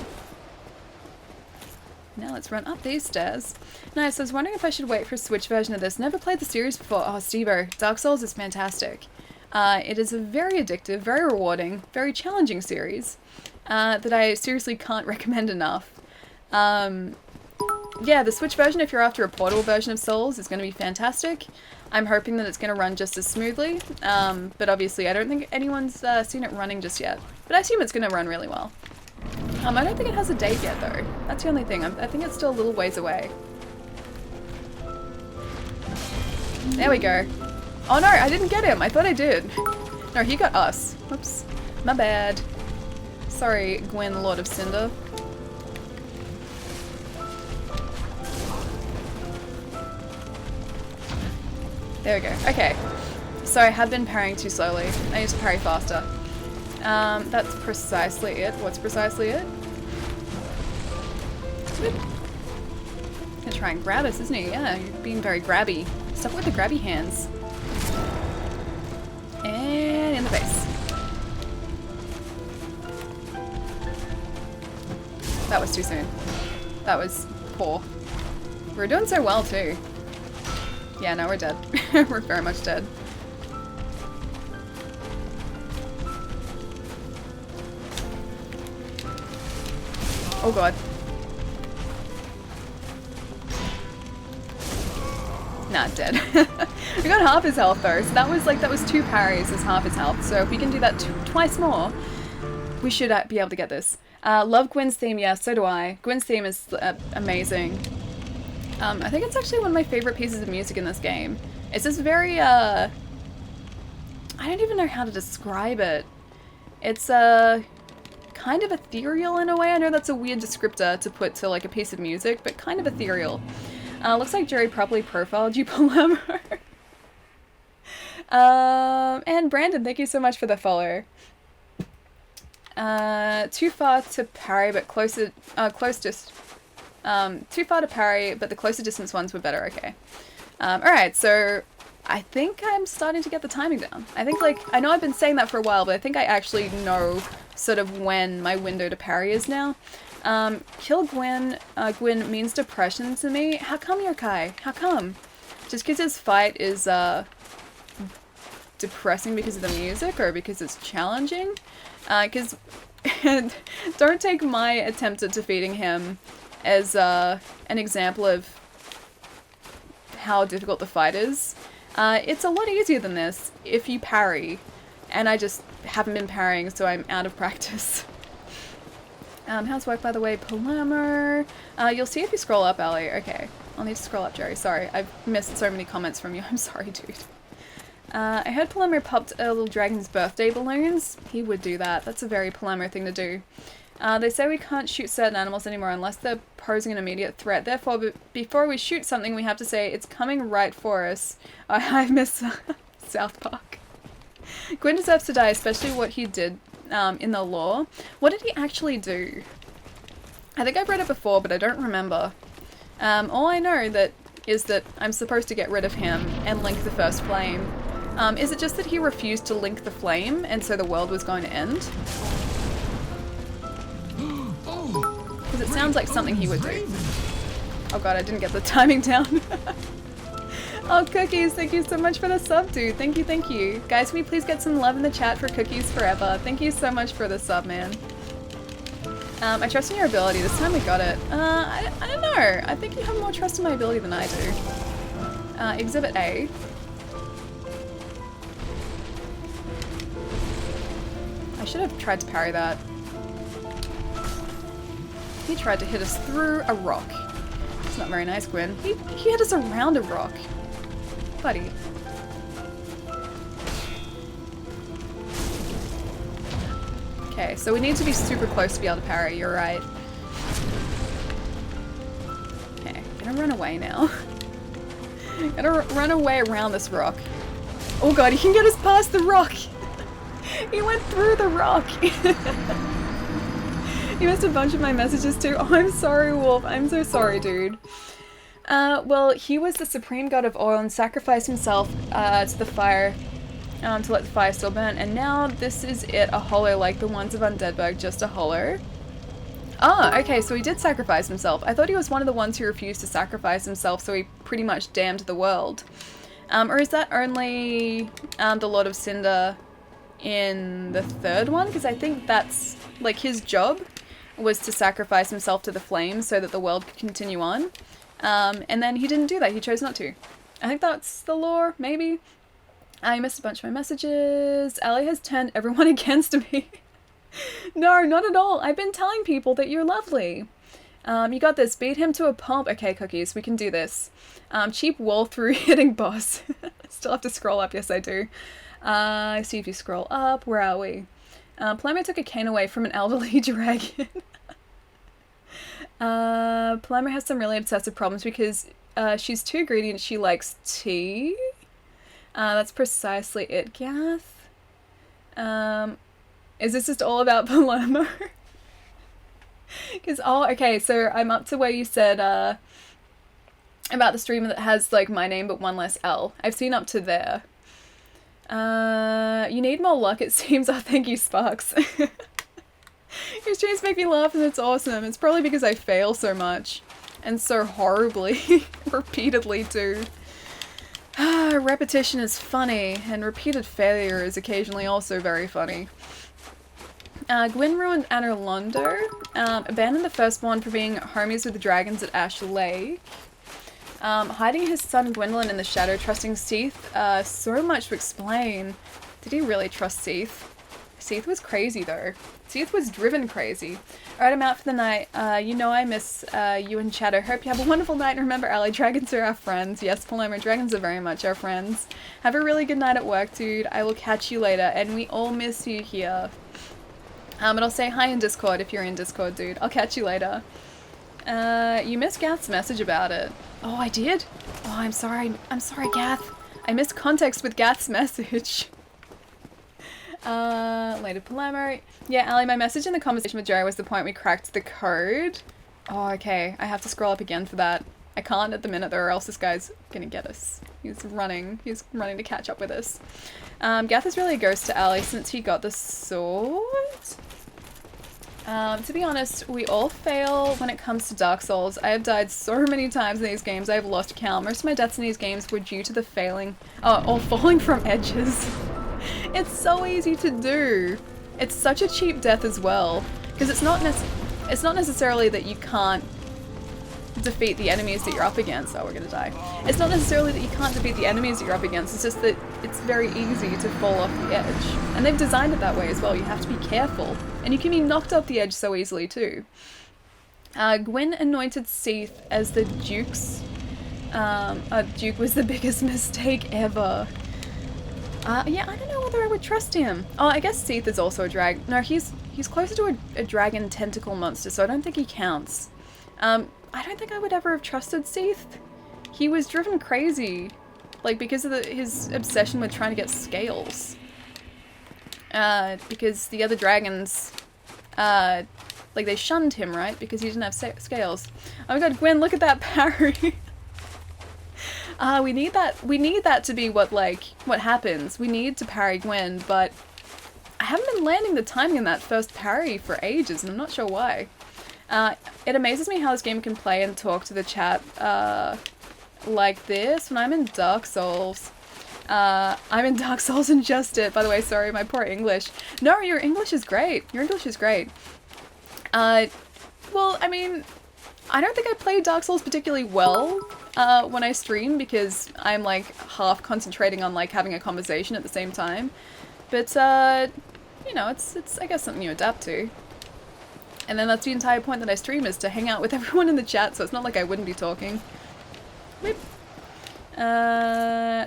Speaker 1: Now let's run up these stairs. Nice, I was wondering if I should wait for a Switch version of this. Never played the series before. Oh, Stevo, Dark Souls is fantastic. It is a very addictive, very rewarding, very challenging series that I seriously can't recommend enough. Yeah, the Switch version, if you're after a portable version of Souls, is going to be fantastic. I'm hoping that it's going to run just as smoothly, but obviously I don't think anyone's seen it running just yet. But I assume it's going to run really well. I don't think it has a date yet, though. That's the only thing. I think it's still a little ways away. There we go. Oh no, I didn't get him. I thought I did. No, he got us. Whoops. My bad. Sorry, Gwyn, Lord of Cinder. There we go. Okay. So I have been parrying too slowly. I need to parry faster. That's precisely it. What's precisely it? He's gonna try and grab us, isn't he? Yeah, you're being very grabby. Stop with the grabby hands. And in the face. That was too soon. That was poor. We're doing so well too. Yeah, no, we're dead. We're very much dead. Oh god. Nah, dead. We got half his health though, so that was 2 parries as half his health. So if we can do that twice more, we should be able to get this. Love Gwyn's theme, yeah, so do I. Gwyn's theme is amazing. I think it's actually one of my favorite pieces of music in this game. It's this very, I don't even know how to describe it. It's, kind of ethereal in a way. I know that's a weird descriptor to put to, like, a piece of music, but kind of ethereal. Looks like Jerry properly profiled you, Palermo. And Brandon, thank you so much for the follow. Too far to parry, but too far to parry, but the closer distance ones were better. Okay. Alright, so I think I'm starting to get the timing down. I think, like, I know I've been saying that for a while, but I think I actually know sort of when my window to parry is now. Kill Gwyn, Gwyn means depression to me. How come, Yokai? How come? Just because his fight is, depressing because of the music, or because it's challenging? Because don't take my attempt at defeating him as an example of how difficult the fight is. It's a lot easier than this if you parry, and I just haven't been parrying, so I'm out of practice. How's work, by the way? Palermo. You'll see if you scroll up, Ali. Okay, I'll need to scroll up, Jerry. Sorry, I've missed so many comments from you. I'm sorry, dude. I heard Palermo popped a little dragon's birthday balloons. He would do that. That's a very Palermo thing to do. They say we can't shoot certain animals anymore unless they're posing an immediate threat. Therefore, before we shoot something, we have to say, it's coming right for us. I miss South Park. Gwyn deserves to die, especially what he did in the lore. What did he actually do? I think I've read it before, but I don't remember. All I know is that I'm supposed to get rid of him and link the first flame. Is it just that he refused to link the flame, and so the world was going to end? Because it sounds like something he would do. Oh god, I didn't get the timing down. Oh, Cookies, thank you so much for the sub, dude. Thank you, thank you. Guys, can we please get some love in the chat for Cookies Forever? Thank you so much for the sub, man. I trust in your ability. This time we got it. I don't know. I think you have more trust in my ability than I do. Exhibit A. I should have tried to parry that. He tried to hit us through a rock. It's not very nice, Gwyn. He hit us around a rock. Buddy. Okay, so we need to be super close to be able to parry, you're right. Okay, gonna run away now. Gotta run away around this rock. Oh god, he can get us past the rock! He went through the rock! He missed a bunch of my messages too. Oh, I'm sorry, Wolf. I'm so sorry, dude. Well, he was the supreme god of oil and sacrificed himself to the fire to let the fire still burn. And now this is it, a hollow like the ones of Undeadburg, just a hollow. Oh, okay, so he did sacrifice himself. I thought he was one of the ones who refused to sacrifice himself, so he pretty much damned the world. Or is that only the Lord of Cinder in the third one? Because I think that's, like, his job was to sacrifice himself to the flames so that the world could continue on. And then he didn't do that. He chose not to. I think that's the lore, maybe. I missed a bunch of my messages. Ali has turned everyone against me. No, not at all. I've been telling people that you're lovely. You got this. Beat him to a pulp. Okay, Cookies, we can do this. Cheap wall through hitting boss. Still have to scroll up. Yes, I do. See if you scroll up. Where are we? Palermo took a cane away from an elderly dragon. Palermo has some really obsessive problems because she's too greedy and she likes tea. That's precisely it, Gath. Is this just all about Palermo? Because, oh, okay, so I'm up to where you said about the streamer that has, like, my name but one less L. I've seen up to there. You need more luck, it seems. Oh, thank you, Sparks. Your streams make me laugh and it's awesome. It's probably because I fail so much. And so horribly. Repeatedly, too. Repetition is funny, and repeated failure is occasionally also very funny. Gwyn ruined Anor Londo, abandoned the firstborn for being homies with the dragons at Ash Lake, hiding his son Gwendolyn in the shadow, trusting Seath, so much to explain. Did he really trust Seath? Seath was crazy though. Seath was driven crazy. Alright, I'm out for the night. You know I miss you and Shadow. Hope you have a wonderful night, and remember, Ally, dragons are our friends. Yes, Palermo, dragons are very much our friends. Have a really good night at work, dude. I will catch you later, and we all miss you here. But I'll say hi in Discord if you're in Discord, dude. I'll catch you later. You missed Gath's message about it. Oh, I did? Oh, I'm sorry. I'm sorry, Gath. I missed context with Gath's message. Later, Palermo. Yeah, Ali, my message in the conversation with Jerry was the point we cracked the code. Oh, okay. I have to scroll up again for that. I can't at the minute though, or else this guy's gonna get us. He's running to catch up with us. Gath is really a ghost to Ali since he got the sword. To be honest, we all fail when it comes to Dark Souls. I have died so many times in these games, I have lost count. Most of my deaths in these games were due to the failing, or falling from edges. It's so easy to do. It's such a cheap death as well, because it's not necessarily that you can't defeat the enemies that you're up against. Oh, we're gonna die. It's not necessarily that you can't defeat the enemies that you're up against, it's just that it's very easy to fall off the edge. And they've designed it that way as well. You have to be careful. And you can be knocked off the edge so easily too. Gwyn anointed Seath as the Duke's... Duke was the biggest mistake ever. Yeah, I don't know whether I would trust him. Oh, I guess Seath is also a drag. No, he's closer to a dragon tentacle monster, so I don't think he counts. I don't think I would ever have trusted Seath. He was driven crazy, like, because of his obsession with trying to get scales. Because the other dragons, like, they shunned him, right? Because he didn't have scales. Oh my god, Gwyn, look at that parry! We need that to be what happens. We need to parry Gwyn, but I haven't been landing the timing in that first parry for ages, and I'm not sure why. It amazes me how this game can play and talk to the chat, like this when I'm in Dark Souls. I'm in Dark Souls and just it. By the way, sorry, my poor English. No, your English is great. Your English is great. Well, I mean, I don't think I play Dark Souls particularly well, when I stream, because I'm, like, half concentrating on, like, having a conversation at the same time. But, you know, it's I guess, something you adapt to. And then that's the entire point that I stream, is to hang out with everyone in the chat, so it's not like I wouldn't be talking. Whip.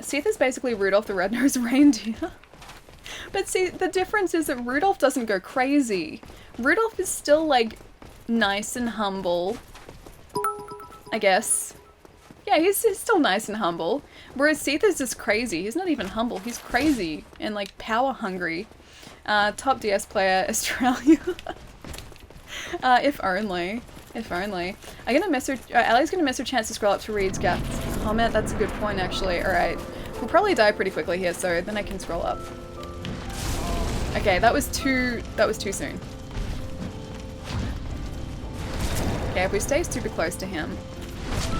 Speaker 1: Seath is basically Rudolph the Red-Nosed Reindeer. But see, the difference is that Rudolph doesn't go crazy. Rudolph is still, like, nice and humble, I guess. Yeah, he's still nice and humble. Whereas Seath is just crazy. He's not even humble. He's crazy and, like, power hungry. Top DS player, Australia. If only. If only. I'm gonna miss her. Allie's gonna miss her chance to scroll up to Reed's Gath's comment. That's a good point, actually. Alright. We'll probably die pretty quickly here, so then I can scroll up. Okay, that was too soon. Okay, if we stay super close to him,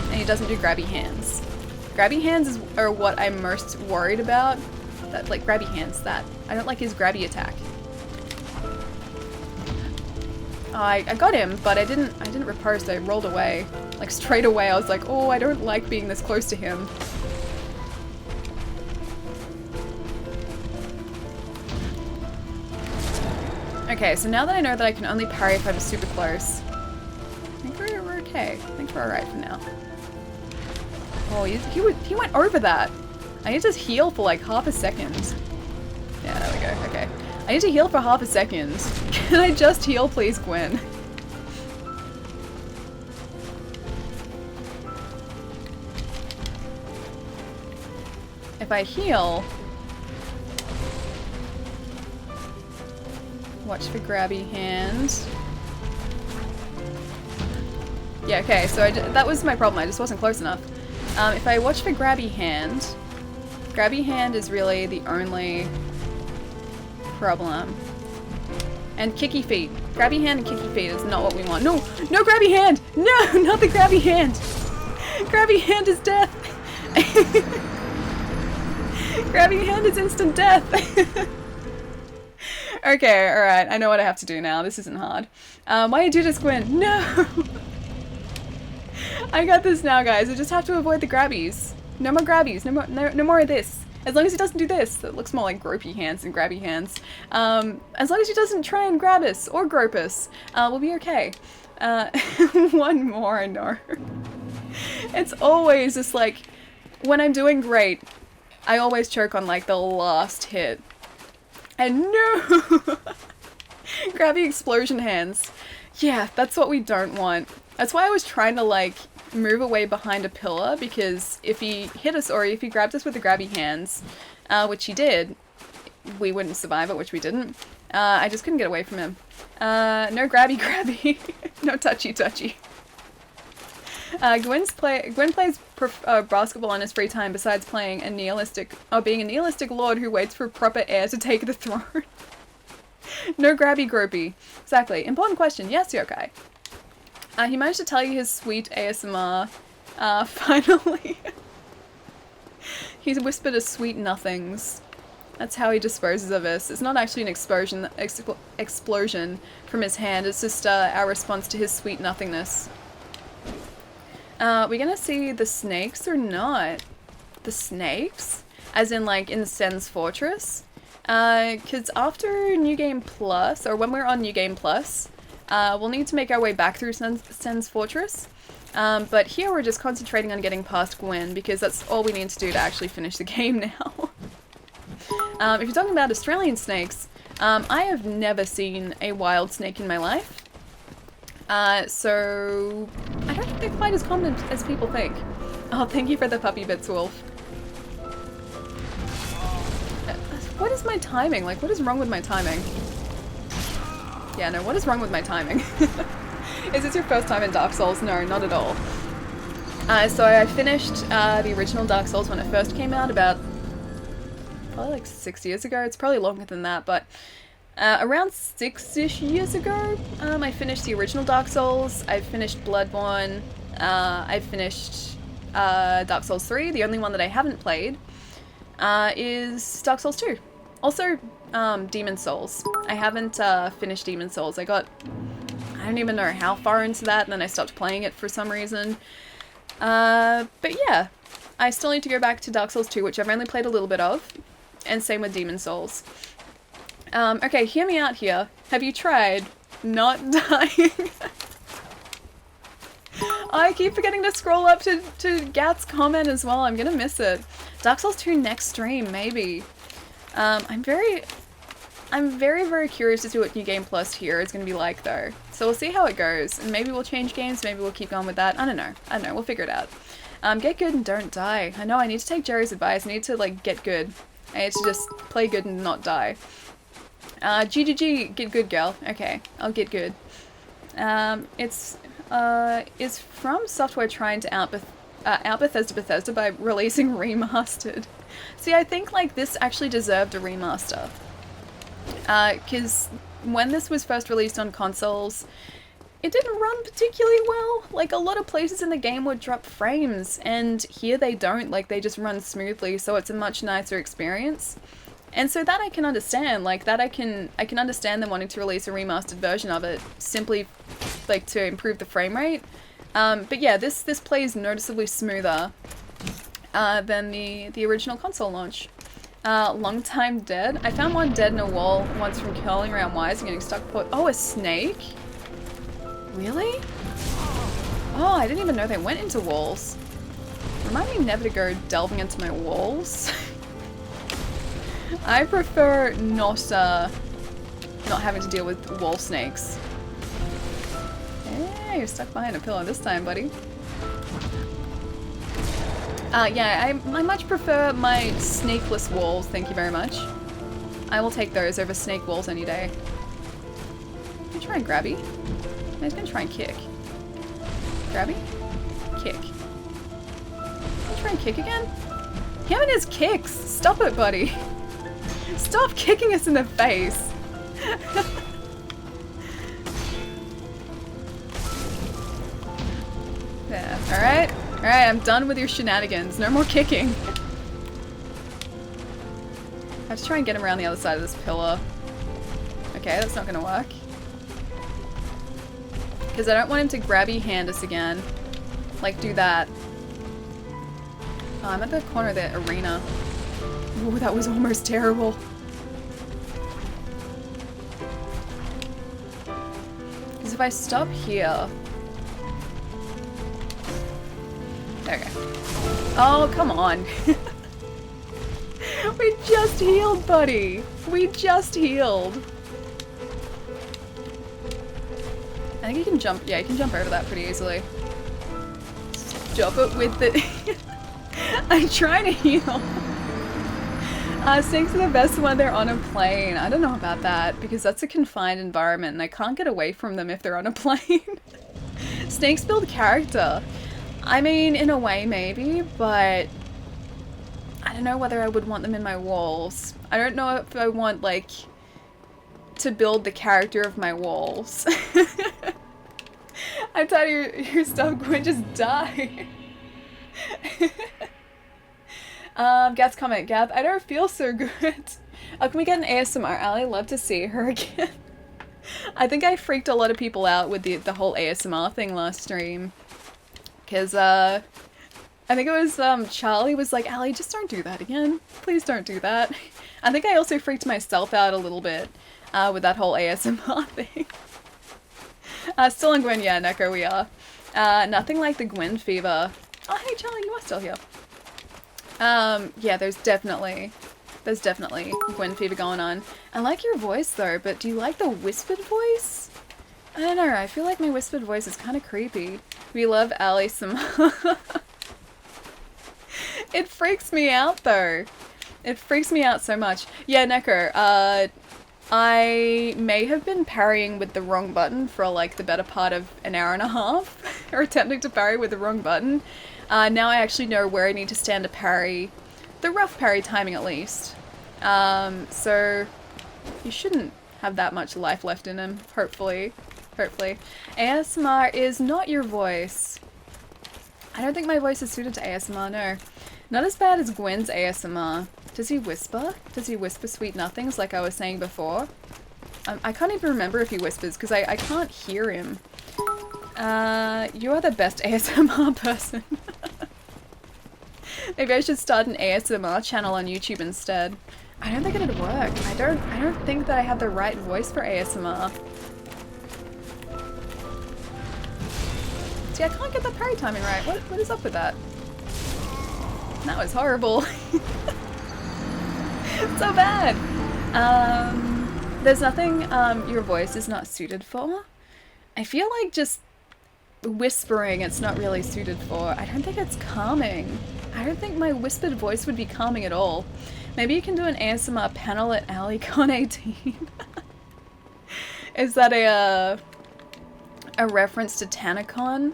Speaker 1: and he doesn't do grabby hands. Grabby hands are what I'm most worried about. That, like, grabby hands, that. I don't like his grabby attack. I got him, but I didn't riposte, I rolled away. Like, straight away, I was like, oh, I don't like being this close to him. Okay, so now that I know that I can only parry if I'm super close, I think we're okay. I think we're alright for now. Oh, he went over that. I need to heal for like half a second. Yeah, there we go. Okay. I need to heal for half a second. Can I just heal, please, Gwyn? If I heal... Watch for grabby hand. Yeah, okay, so that was my problem. I just wasn't close enough. If I watch for grabby hand is really the only problem. And kicky feet. Grabby hand and kicky feet is not what we want. No! No grabby hand! No! Not the grabby hand! Grabby hand is death! Grabby hand is instant death! Okay, alright. I know what I have to do now. This isn't hard. Why did you just Gwyn? No! I got this now, guys. I just have to avoid the grabbies. No more grabbies. No more of this. As long as he doesn't do this. It looks more like gropey hands than grabby hands. As long as he doesn't try and grab us or grope us, we'll be okay. One more, no. It's always just like, when I'm doing great, I always choke on like the last hit. And no! Grabby explosion hands. Yeah, that's what we don't want. That's why I was trying to like move away behind a pillar, because if he hit us or if he grabbed us with the grabby hands, which he did, we wouldn't survive it, which we didn't. I just couldn't get away from him. No grabby. No touchy. Gwyn plays basketball in his free time besides playing a being a nihilistic lord who waits for proper heir to take the throne. No grabby gropey. Exactly. Important question. Yes, Yokai. He managed to tell you his sweet ASMR. Finally. He's whispered a sweet nothings. That's how he disposes of us. It's not actually an explosion from his hand. It's just our response to his sweet nothingness. We're gonna see the snakes or not? The snakes? As in like in Sen's Fortress? Cause after New Game Plus, or when we're on New Game Plus, we'll need to make our way back through Sen's Fortress. But here we're just concentrating on getting past Gwyn, because that's all we need to do to actually finish the game now. If you're talking about Australian snakes, I have never seen a wild snake in my life. So I don't think they're quite as common as people think. Oh, thank you for the puppy bits, Wolf. What is my timing? Like, what is wrong with my timing? Yeah, no, what is wrong with my timing? Is this your first time in Dark Souls? No, not at all. So I finished the original Dark Souls when it first came out about probably like 6 years ago. It's probably longer than that, but around 6-ish years ago, I finished the original Dark Souls. I finished Bloodborne. I finished Dark Souls 3. The only one that I haven't played is Dark Souls 2. Also, Demon Souls. I haven't finished Demon Souls. I don't even know how far into that, and then I stopped playing it for some reason. But yeah, I still need to go back to Dark Souls 2, which I've only played a little bit of, and same with Demon Souls. Okay, hear me out here. Have you tried not dying? I keep forgetting to scroll up to Gat's comment as well. I'm gonna miss it. Dark Souls 2 next stream, maybe. I'm very, very curious to see what New Game Plus here is going to be like, though. So we'll see how it goes, and maybe we'll change games, maybe we'll keep going with that. I don't know, we'll figure it out. Get good and don't die. I know, I need to take Jerry's advice. I need to, like, get good. I need to just play good and not die. GGG, get good, girl. Okay, I'll get good. It's From Software trying to out Bethesda by releasing Remastered. See, I think, like, this actually deserved a remaster. Because when this was first released on consoles, it didn't run particularly well. Like, a lot of places in the game would drop frames, and here they don't. Like, they just run smoothly, so it's a much nicer experience. And so that I can understand. Like, that I can understand them wanting to release a remastered version of it, simply, like, to improve the frame rate. But yeah, this plays noticeably smoother than the original console launch. Long time dead. I found one dead in a wall once from curling around wires and getting stuck put. Oh, a snake? Really? Oh, I didn't even know they went into walls. Remind me never to go delving into my walls. I prefer not having to deal with wall snakes. Yeah, you're stuck behind a pillar this time, buddy. Yeah, I much prefer my snakeless walls, thank you very much. I will take those over snake walls any day. I'm gonna try and grabby. I was gonna try and kick. Grabby? Kick. Try and kick again? Him and his kicks! Stop it, buddy! Stop kicking us in the face! Yeah, alright? Alright, I'm done with your shenanigans. No more kicking. I have to try and get him around the other side of this pillar. Okay, that's not gonna work. Because I don't want him to grabby hand us again. Like, do that. Oh, I'm at the corner of the arena. Ooh, that was almost terrible. Because if I stop here... There we go. Oh, come on. We just healed, buddy. We just healed. I think you can jump. Yeah, you can jump over that pretty easily. Stop it with the... I'm trying to heal. Snakes are the best when they're on a plane. I don't know about that, because that's a confined environment and I can't get away from them if they're on a plane. Snakes build character. I mean, in a way, maybe, but I don't know whether I would want them in my walls. I don't know if I want, like, to build the character of my walls. I'm tired of your stuff, Gwyn, just die. Gath's comment. Gath, I don't feel so good. Oh, can we get an ASMR? Ali, love to see her again. I think I freaked a lot of people out with the whole ASMR thing last stream. Because, I think it was, Charlie was like, Ali, just don't do that again. Please don't do that. I think I also freaked myself out a little bit, with that whole ASMR thing. Still on Gwyn, yeah, Neko, we are. Nothing like the Gwyn fever. Oh, hey, Charlie, you are still here. Yeah, there's definitely Gwyn fever going on. I like your voice, though, but do you like the whispered voice? I don't know, I feel like my whispered voice is kind of creepy. We love Ali some. It freaks me out, though. It freaks me out so much. Yeah, Neko, I may have been parrying with the wrong button for, like, the better part of an hour and a half. Or attempting to parry with the wrong button. Now I actually know where I need to stand to parry. The rough parry timing, at least. So you shouldn't have that much life left in him, hopefully. Hopefully. ASMR is not your voice. I don't think my voice is suited to ASMR, no. Not as bad as Gwyn's ASMR. Does he whisper? Does he whisper sweet nothings like I was saying before? I can't even remember if he whispers because I can't hear him. You are the best ASMR person. Maybe I should start an ASMR channel on YouTube instead. I don't think it'd work. I don't think that I have the right voice for ASMR. See, I can't get the parry timing right. What is up with that? That was horrible. So bad. There's nothing your voice is not suited for. I feel like just whispering it's not really suited for. I don't think it's calming. I don't think my whispered voice would be calming at all. Maybe you can do an ASMR panel at AliCon 18. Is that a reference to TanaCon?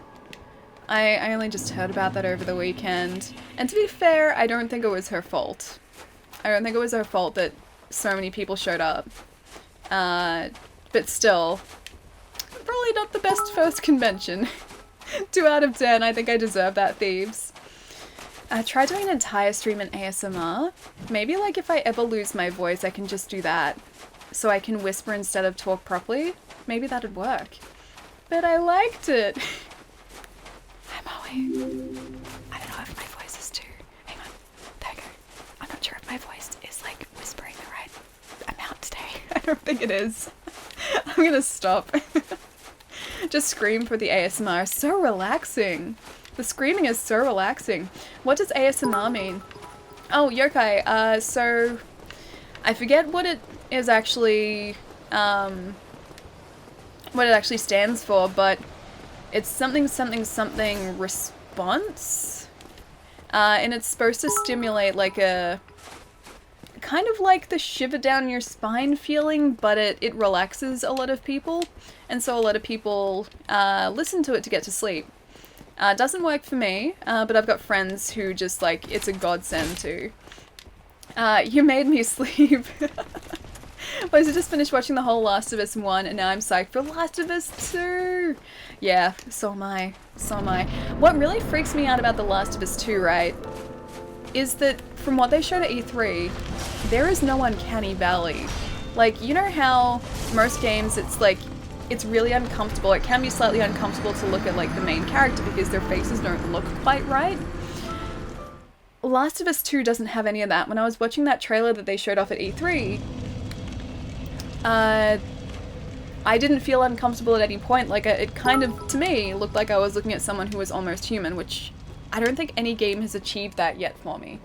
Speaker 1: I only just heard about that over the weekend. And to be fair, I don't think it was her fault. I don't think it was her fault that so many people showed up. But still, probably not the best first convention. 2 out of 10, I think I deserve that, Thieves. Try doing an entire stream in ASMR. Maybe like if I ever lose my voice, I can just do that. So I can whisper instead of talk properly. Maybe that'd work. But I liked it. Hi Moe. I don't know if my voice is too... Hang on. There we go. I'm not sure if my voice is like whispering the right amount today. I don't think it is. I'm gonna stop. Just scream for the ASMR. So relaxing. The screaming is so relaxing. What does ASMR mean? Oh, yokai. So I forget what it is actually, what it actually stands for, but it's something response. And it's supposed to stimulate like a kind of like the shiver down your spine feeling, but it relaxes a lot of people, and so a lot of people listen to it to get to sleep. It doesn't work for me, but I've got friends who just like, it's a godsend to. You made me sleep. Boys, I just finished watching the whole Last of Us 1 and now I'm psyched for Last of Us 2! Yeah, so am I. So am I. What really freaks me out about the Last of Us 2, right, is that from what they showed at E3, there is no uncanny valley. Like, you know how most games it's like, it's really uncomfortable, it can be slightly uncomfortable to look at like the main character because their faces don't look quite right? Last of Us 2 doesn't have any of that. When I was watching that trailer that they showed off at E3, I didn't feel uncomfortable at any point. Like, it kind of, to me, looked like I was looking at someone who was almost human, which I don't think any game has achieved that yet for me.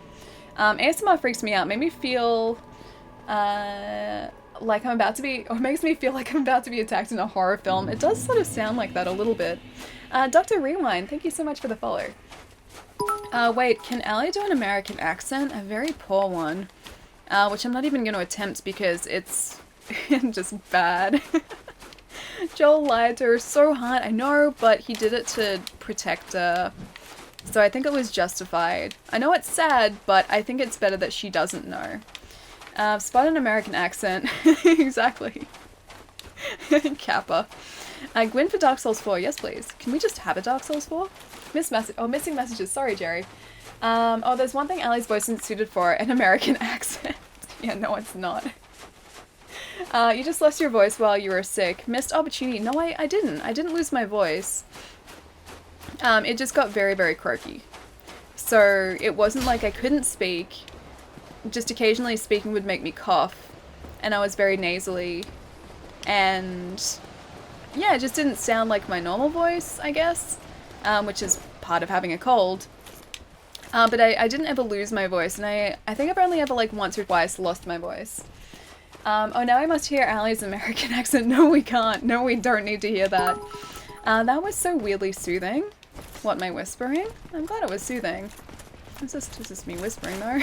Speaker 1: ASMR freaks me out. Made me feel like I'm about to be, or makes me feel like I'm about to be attacked in a horror film. It does sort of sound like that a little bit. Dr. Rewind, thank you so much for the follow. Wait, can Ali do an American accent? A very poor one. Which I'm not even going to attempt because it's just bad. Joel lied to her so hard, I know, but he did it to protect her. So I think it was justified. I know it's sad, but I think it's better that she doesn't know. Spot an American accent. Exactly. Kappa. Gwyn for Dark Souls 4, yes please. Can we just have a Dark Souls 4? Missing messages, sorry Jerry. Oh, there's one thing Ali's voice isn't suited for, an American accent. Yeah, no it's not. You just lost your voice while you were sick. Missed opportunity. No, I didn't. I didn't lose my voice. It just got very, very croaky. So it wasn't like I couldn't speak. Just occasionally speaking would make me cough. And I was very nasally. And yeah, it just didn't sound like my normal voice, I guess. Which is part of having a cold. But I didn't ever lose my voice. And I think I've only ever like once or twice lost my voice. Oh, now I must hear Ali's American accent. No, we can't. No, we don't need to hear that. That was so weirdly soothing. What, my whispering? I'm glad it was soothing. It's just me whispering, though.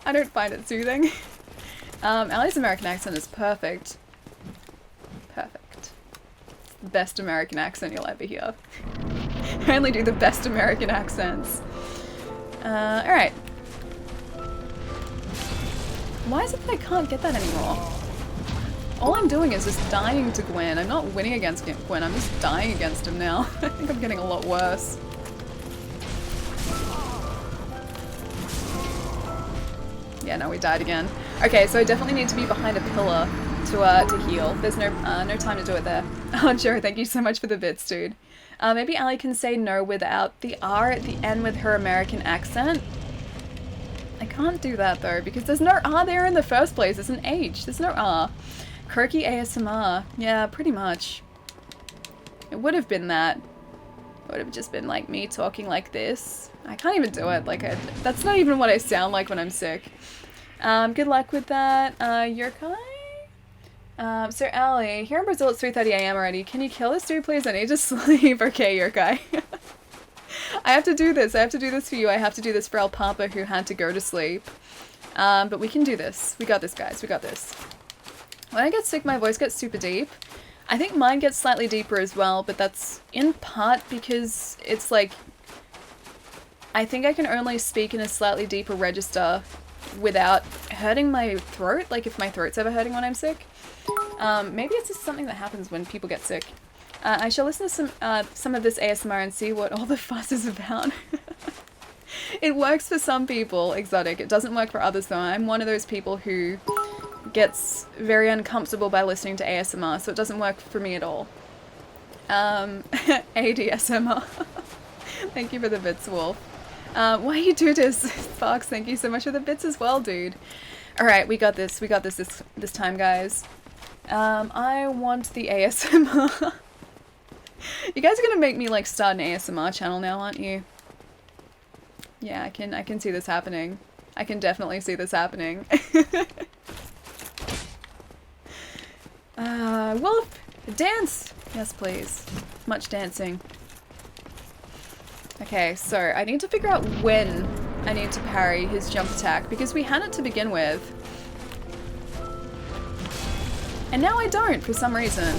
Speaker 1: I don't find it soothing. Ali's American accent is perfect. Perfect. Best American accent you'll ever hear. I only do the best American accents. Alright. Why is it that I can't get that anymore? All I'm doing is just dying to Gwyn. I'm not winning against Gwyn, I'm just dying against him now. I think I'm getting a lot worse. Yeah, no, we died again. Okay, so I definitely need to be behind a pillar to heal. There's no time to do it there. Oh, Joe, thank you so much for the bits, dude. Maybe Ali can say no without the R at the end with her American accent. I can't do that though, because there's no R there in the first place. It's an H. There's no R. Croaky ASMR. Yeah, pretty much. It would have been that. It would have just been like me talking like this. I can't even do it. Like, that's not even what I sound like when I'm sick. Good luck with that. Yurkai? So Ali, here in Brazil it's 3:30 AM already. Can you kill this dude, please? I need to sleep. Okay, Yurkai. I have to do this. I have to do this for you. I have to do this for El Papa, who had to go to sleep. But we can do this. We got this, guys. We got this. When I get sick, my voice gets super deep. I think mine gets slightly deeper as well, but that's in part because it's like... I think I can only speak in a slightly deeper register without hurting my throat, like if my throat's ever hurting when I'm sick. Maybe it's just something that happens when people get sick. I shall listen to some of this ASMR and see what all the fuss is about. It works for some people, Exotic. It doesn't work for others though. I'm one of those people who gets very uncomfortable by listening to ASMR, so it doesn't work for me at all. ADSMR. Thank you for the bits, Wolf. Why you do this? Fox, thank you so much for the bits as well, dude. Alright, we got this. We got this time, guys. I want the ASMR. You guys are gonna make me like start an ASMR channel now, aren't you? Yeah, I can see this happening. I can definitely see this happening. Wolf, dance! Yes, please. Much dancing. Okay, so I need to figure out when I need to parry his jump attack, because we had it to begin with. And now I don't, for some reason.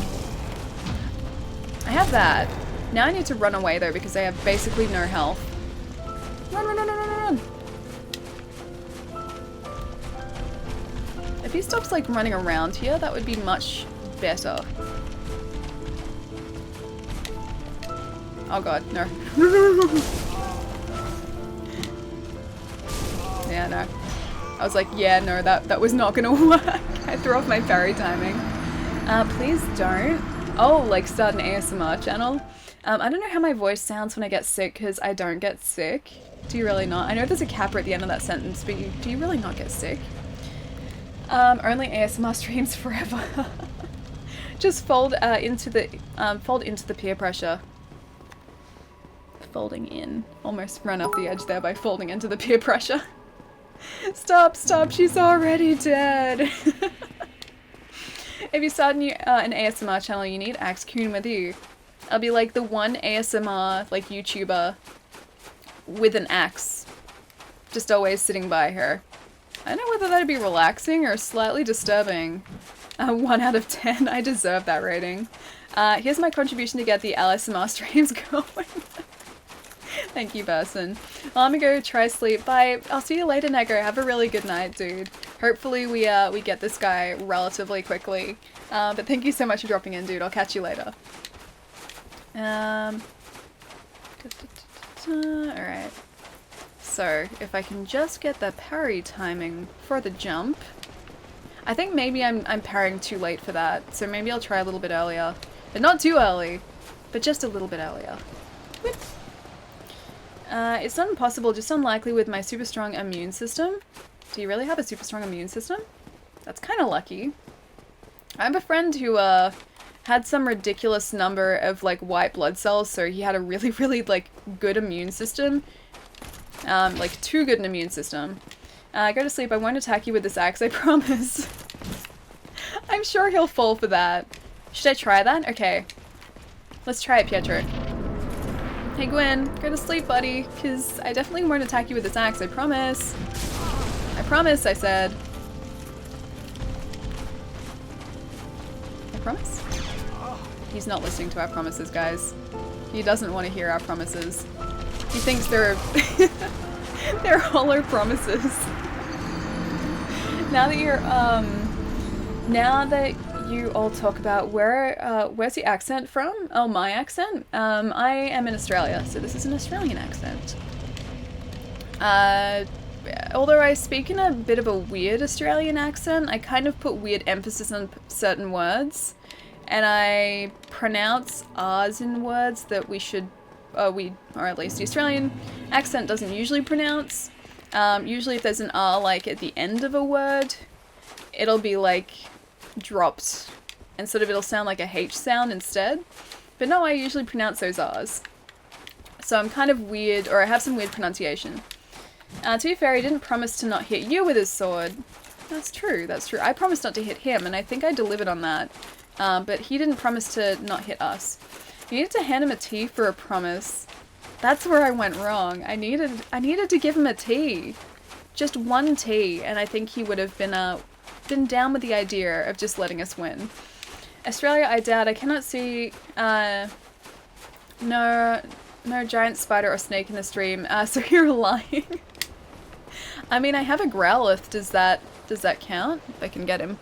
Speaker 1: I have that. Now I need to run away, though, because I have basically no health. Run, run, run, run, run, run! If he stops, like, running around here, that would be much better. Oh god, no. Yeah, no. I was like, yeah, no, that was not gonna work. I threw off my parry timing. Please don't. Oh, like start an ASMR channel. I don't know how my voice sounds when I get sick, because I don't get sick. Do you really not? I know there's a capper at the end of that sentence, but do you really not get sick? Only ASMR streams forever. Just fold into the peer pressure. Folding in. Almost ran off the edge there by folding into the peer pressure. Stop, stop, she's already dead. If you start an ASMR channel, you need Axe Coon with you. I'll be like the one ASMR, like, YouTuber with an axe. Just always sitting by her. I don't know whether that'd be relaxing or slightly disturbing. 1 out of 10, I deserve that rating. Here's my contribution to get the LSMR streams going. Thank you, person. Well, I'm gonna go try sleep. Bye. I'll see you later, Negro. Have a really good night, dude. Hopefully we get this guy relatively quickly. But thank you so much for dropping in, dude. I'll catch you later. Alright. So, if I can just get the parry timing for the jump. I think maybe I'm parrying too late for that, so maybe I'll try a little bit earlier. But not too early, but just a little bit earlier. Whip. It's not impossible, just unlikely with my super strong immune system. Do you really have a super strong immune system? That's kind of lucky. I have a friend who had some ridiculous number of like white blood cells, so he had a really, really like good immune system. Like too good an immune system. Go to sleep, I won't attack you with this axe, I promise. I'm sure he'll fall for that. Should I try that? Okay. Let's try it, Pietro. Hey Gwyn, go to sleep, buddy, because I definitely won't attack you with this axe, I promise. I promise, I said. I promise? He's not listening to our promises, guys. He doesn't want to hear our promises. He thinks they're they're hollow promises. Now that you all talk about where's the accent from? Oh, my accent? I am in Australia, so this is an Australian accent. Although I speak in a bit of a weird Australian accent, I kind of put weird emphasis on certain words, and I pronounce R's in words that we should, or at least the Australian accent doesn't usually pronounce. Usually if there's an R like at the end of a word, it'll be like dropped, and sort of it'll sound like a H sound instead. But no, I usually pronounce those R's. So I'm kind of weird, or I have some weird pronunciation. To be fair, he didn't promise to not hit you with his sword. That's true, that's true. I promised not to hit him, and I think I delivered on that. But he didn't promise to not hit us. You needed to hand him a tea for a promise. That's where I went wrong. I needed to give him a tea. Just one tea, and I think he would have been down with the idea of just letting us win. Australia, I doubt. I cannot see no giant spider or snake in the stream, so you're lying. I mean, I have a Growlithe. Does that count? If I can get him.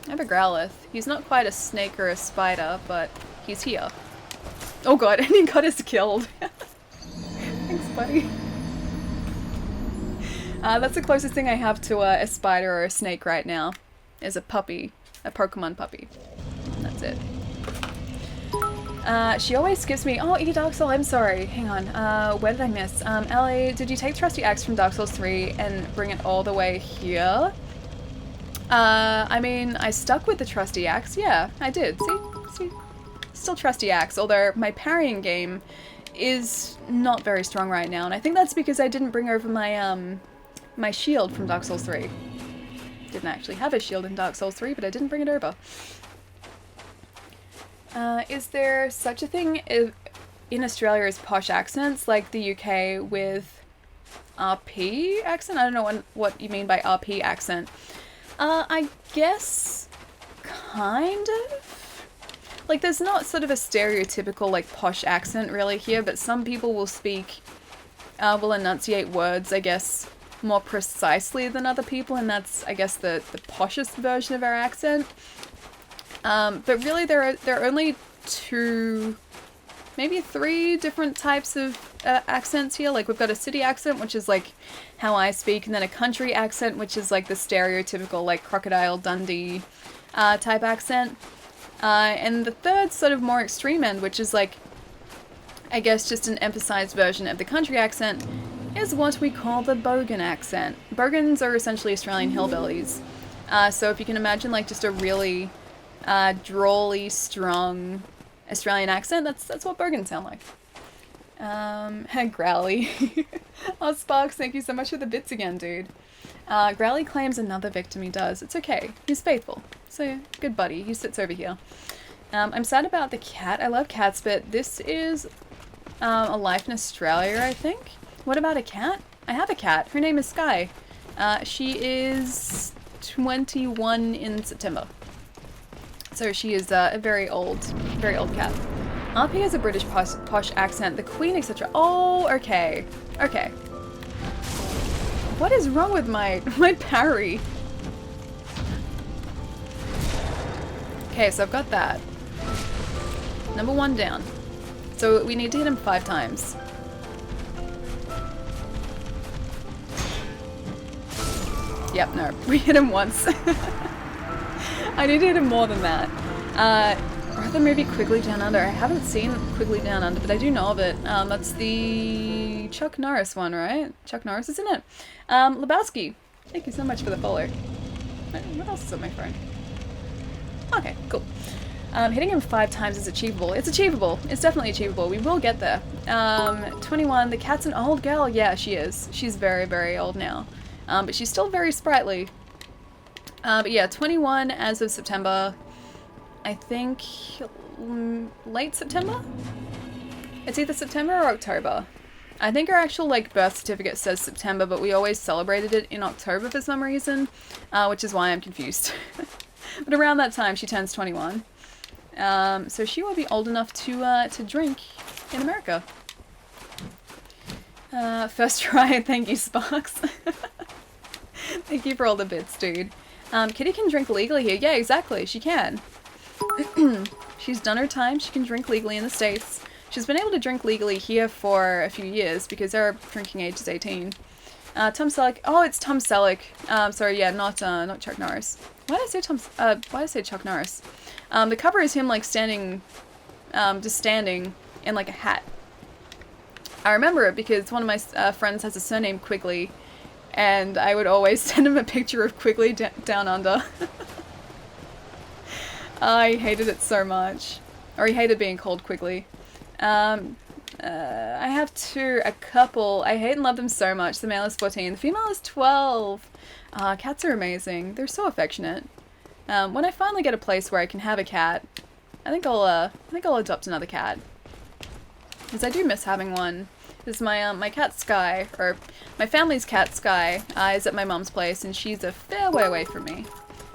Speaker 1: I have a Growlithe. He's not quite a snake or a spider, but he's here. Oh god, and he got us killed. Thanks, buddy. That's the closest thing I have to a spider or a snake right now, is a puppy. A Pokemon puppy. That's it. She always skips me. Oh, Dark Soul, I'm sorry. Hang on. Where did I miss? Ellie, did you take Trusty Axe from Dark Souls 3 and bring it all the way here? I mean, I stuck with the Trusty Axe. Yeah, I did. See? Still Trusty Axe, although my parrying game is not very strong right now, and I think that's because I didn't bring over my, my shield from Dark Souls 3. Didn't actually have a shield in Dark Souls 3, but I didn't bring it over. Is there such a thing in Australia as posh accents, like the UK with RP accent? I don't know what you mean by RP accent. I guess kind of. Like, there's not sort of a stereotypical, like, posh accent really here, but some people will will enunciate words, I guess, more precisely than other people, and that's, I guess, the poshest version of our accent. But really there are only 2, maybe 3 different types of accents here. Like, we've got a city accent, which is like how I speak, and then a country accent, which is like the stereotypical, like, Crocodile Dundee type accent. And the third sort of more extreme end, which is like, I guess, just an emphasized version of the country accent, is what we call the Bogan accent. Bogans are essentially Australian hillbillies. So if you can imagine, like, just a really drawly, strong Australian accent, that's what Bogans sound like. Growly. Oh, Sparks, thank you so much for the bits again, dude. Growly claims another victim. He does. It's okay. He's faithful. So, good buddy. He sits over here. I'm sad about the cat. I love cats, but this is a life in Australia, I think. What about a cat? I have a cat. Her name is Sky. She is 21 in September. So she is a very old cat. RP has a British posh accent, the Queen, etc. Oh, okay. Okay. What is wrong with my parry? Okay, so I've got that. Number 1 down. So we need to hit him 5 times. Yep, no. We hit him once. I need to hit him more than that. Or the movie Quigley Down Under. I haven't seen Quigley Down Under, but I do know of it. That's the Chuck Norris one, right? Chuck Norris is in it. Lebowski, thank you so much for the follow. What else is on my phone? Okay, cool. Hitting him 5 times is achievable. It's achievable. It's definitely achievable. We will get there. 21. The cat's an old girl. Yeah, she is. She's very, very old now. But she's still very sprightly. But yeah, 21 as of September. I think late September? It's either September or October. I think our actual, like, birth certificate says September, but we always celebrated it in October for some reason, which is why I'm confused. But around that time, she turns 21. So she will be old enough to drink in America. First try, thank you, Sparks. Thank you for all the bits, dude. Kitty can drink legally here. Yeah, exactly, she can. She's done her time, she can drink legally in the States. She's been able to drink legally here for a few years because our drinking age is 18. Tom Selleck. Oh, it's Tom Selleck. Sorry, yeah, not Chuck Norris. Why did I say Chuck Norris? The cover is him, like, standing, just standing in, like, a hat. I remember it because one of my friends has a surname Quigley, and I would always send him a picture of Quigley Down Under. I hated it so much. Or he hated being called Quigley. I have a couple. I hate and love them so much. The male is 14. The female is 12. Cats are amazing. They're so affectionate. When I finally get a place where I can have a cat, I think I'll adopt another cat. Because I do miss having one. Because my cat Sky, or my family's cat Sky, is at my mom's place, and she's a fair way away from me.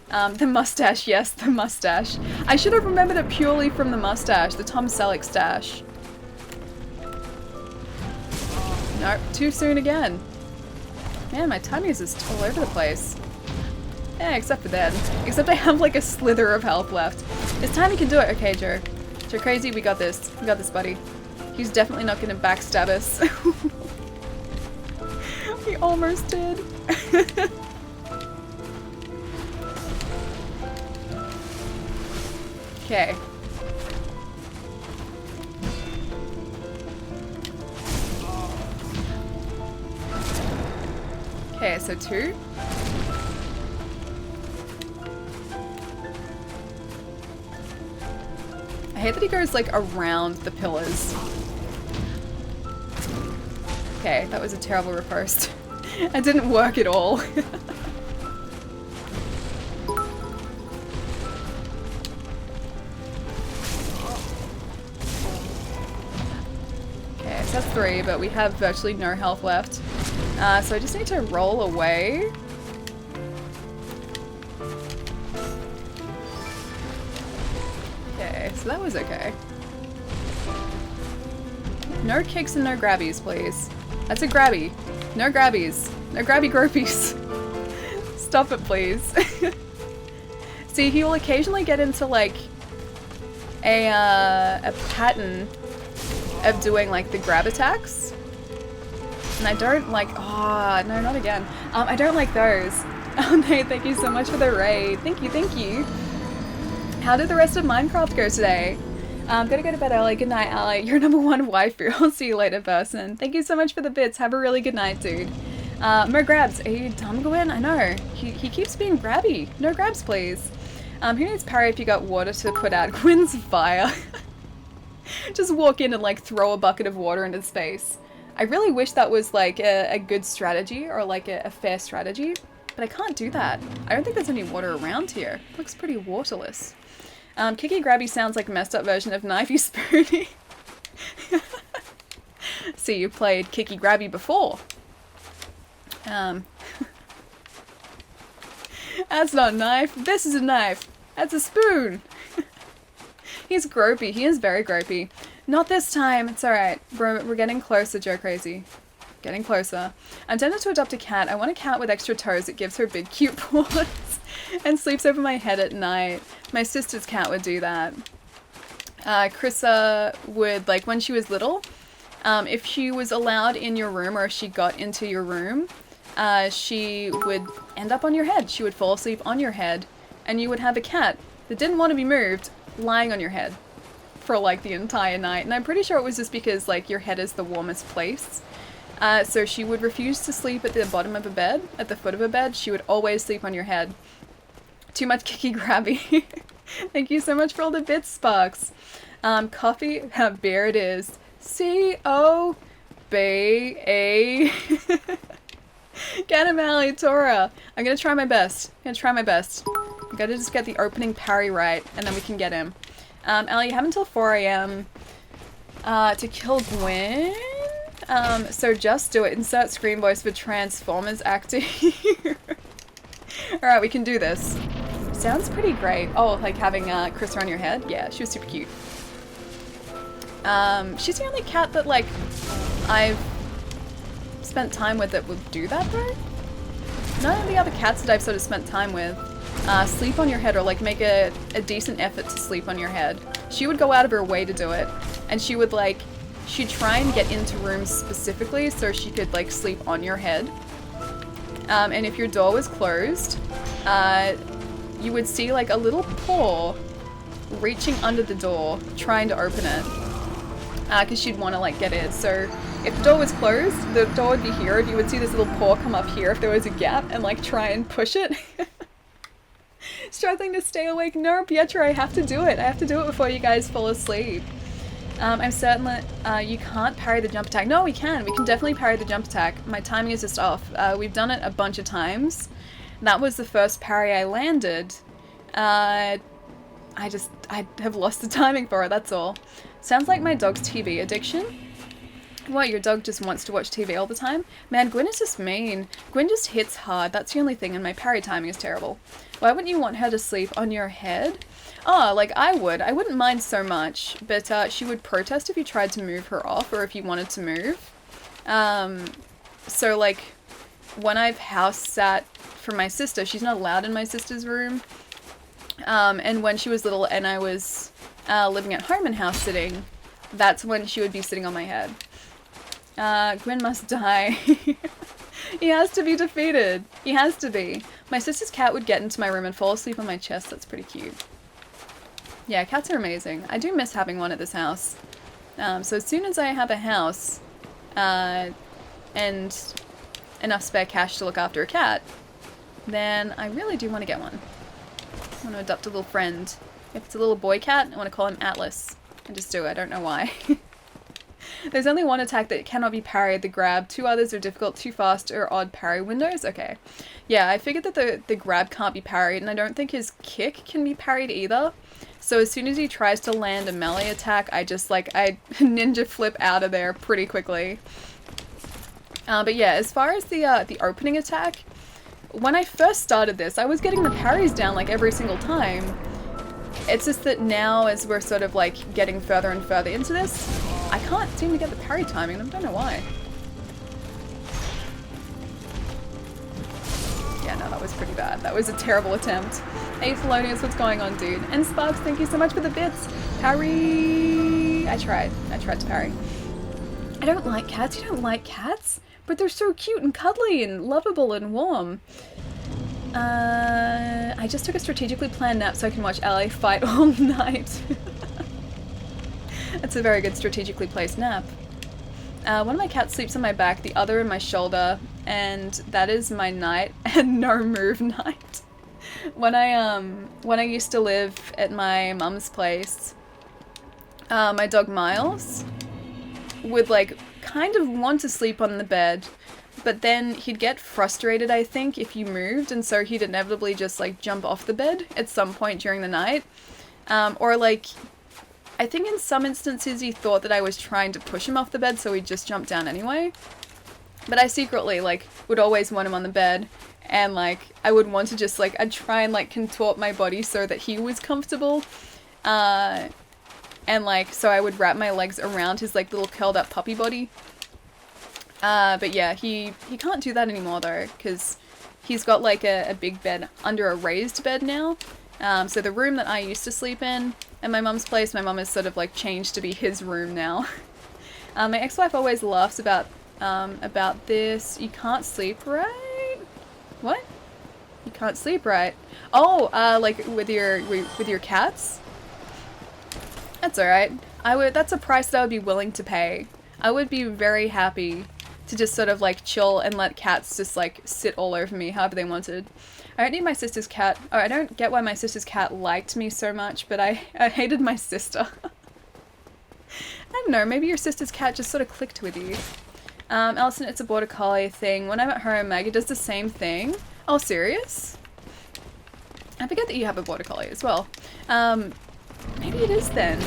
Speaker 1: The mustache, yes, the mustache. I should have remembered it purely from the mustache, the Tom Selleck stash. Nope, too soon again. Man, my timing is just all over the place. Yeah, except for then. Except I have like a slither of health left. This time you can do it. Okay, Joe. Joe Crazy, we got this. We got this, buddy. He's definitely not gonna backstab us. We almost did. Okay. Okay, so 2. I hate that he goes like around the pillars. Okay, that was a terrible riposte. It didn't work at all. Okay, so that's 3, but we have virtually no health left. So I just need to roll away. Okay, so that was okay. No kicks and no grabbies, please. That's a grabby. No grabbies. No grabby gropies. Stop it, please. See, he will occasionally get into like a pattern of doing like the grab attacks. And I don't like, oh, no, not again. I don't like those. Oh, Nate, thank you so much for the raid. Thank you, thank you. How did the rest of Minecraft go today? Gotta go to bed early. Good night, Ali. You're #1 waifu. I'll see you later, person. Thank you so much for the bits. Have a really good night, dude. More grabs. Are you dumb, Gwyn? I know. He keeps being grabby. No grabs, please. Who needs parry if you got water to put out? Gwyn's fire. Just walk in and like throw a bucket of water in his face. I really wish that was like a good strategy or like a fair strategy, but I can't do that. I don't think there's any water around here. It looks pretty waterless. Kicky Grabby sounds like a messed up version of Knifey Spoony. See, you played Kicky Grabby before. That's not a knife. This is a knife. That's a spoon. He's gropey. He is very gropey. Not this time. It's alright. We're getting closer, Joe Crazy. Getting closer. I'm tempted to adopt a cat. I want a cat with extra toes that gives her big cute paws and sleeps over my head at night. My sister's cat would do that. Chrissa would, like when she was little, if she was allowed in your room or if she got into your room, she would end up on your head. She would fall asleep on your head and you would have a cat that didn't want to be moved lying on your head for like the entire night. And I'm pretty sure it was just because like your head is the warmest place. So she would refuse to sleep at the bottom of a bed, at the foot of a bed. She would always sleep on your head. Too much Kicky Grabby. Thank you so much for all the bits, Sparks. Coffee, beer it is. C-O-B-A. Get him, Ali, Tora. I'm gonna try my best. I gotta just get the opening parry right, and then we can get him. Ali, you have until 4 AM to kill Gwyn. So just do it. Insert screen voice for Transformers actor here. Alright, we can do this. Sounds pretty great. Oh, like having Chris on your head? Yeah, she was super cute. She's the only cat that, like, I've spent time with that would do that, though. None of the other cats that I've sort of spent time with sleep on your head or, like, make a decent effort to sleep on your head. She would go out of her way to do it. And she would, like, she'd try and get into rooms specifically so she could, like, sleep on your head. And if your door was closed, you would see, like, a little paw reaching under the door, trying to open it. Because she'd want to, like, get in. So if the door was closed, the door would be here, and you would see this little paw come up here if there was a gap and, like, try and push it. Struggling to stay awake. No, Pietro, I have to do it. I have to do it before you guys fall asleep. I'm certain that you can't parry the jump attack. No, we can. We can definitely parry the jump attack. My timing is just off. We've done it a bunch of times. That was the first parry I landed. I have lost the timing for it, that's all. Sounds like my dog's TV addiction. What, your dog just wants to watch TV all the time? Man, Gwyn is just mean. Gwyn just hits hard. That's the only thing, and my parry timing is terrible. Why wouldn't you want her to sleep on your head? Oh, like I would. I wouldn't mind so much, but she would protest if you tried to move her off or if you wanted to move. So like, when I've house sat for my sister, she's not allowed in my sister's room. And when she was little and I was living at home and house sitting, that's when she would be sitting on my head. Gwyn must die. He has to be defeated. He has to be. My sister's cat would get into my room and fall asleep on my chest. That's pretty cute. Yeah, cats are amazing. I do miss having one at this house. So as soon as I have a house, and enough spare cash to look after a cat, then I really do want to get one. I want to adopt a little friend. If it's a little boy cat, I want to call him Atlas. I just do. I don't know why. There's only one attack that cannot be parried, the grab. 2 others are difficult, too fast, or odd parry windows. Okay. Yeah, I figured that the grab can't be parried, and I don't think his kick can be parried either. So as soon as he tries to land a melee attack, I just, like, I ninja flip out of there pretty quickly. But yeah, as far as the opening attack, when I first started this, I was getting the parries down, like, every single time. It's just that now, as we're sort of, like, getting further and further into this, I can't seem to get the parry timing, and I don't know why. Yeah, no, that was pretty bad. That was a terrible attempt. Hey, Thelonious, what's going on, dude? And Sparks, thank you so much for the bits. Parry! I tried to parry. I don't like cats. You don't like cats? But they're so cute and cuddly and lovable and warm. I just took a strategically planned nap so I can watch LA fight all night. That's a very good strategically placed nap. One of my cats sleeps on my back, the other in my shoulder, and that is my night and no move night. When I used to live at my mum's place, my dog Miles would, like, kind of want to sleep on the bed, but then he'd get frustrated, I think, if you moved, and so he'd inevitably just, like, jump off the bed at some point during the night. Or, like, I think in some instances he thought that I was trying to push him off the bed, so he'd just jump down anyway. But I secretly, like, would always want him on the bed, and, like, I would want to just, like, I'd try and, like, contort my body so that he was comfortable. And, like, so I would wrap my legs around his, like, little curled up puppy body. But yeah, he can't do that anymore, though, because he's got, like, a big bed under a raised bed now. So the room that I used to sleep in at my mum's place, my mum has sort of, like, changed to be his room now. My ex-wife always laughs about this. You can't sleep right? What? You can't sleep right? Oh, like, with your cats? That's alright. That's a price that I would be willing to pay. I would be very happy to just sort of, like, chill and let cats just, like, sit all over me however they wanted. I don't need my sister's cat. Oh, I don't get why my sister's cat liked me so much, but I hated my sister. I don't know, maybe your sister's cat just sort of clicked with you. Alison, it's a border collie thing. When I'm at home, Maggie does the same thing. Oh, serious? I forget that you have a border collie as well. Maybe it is then.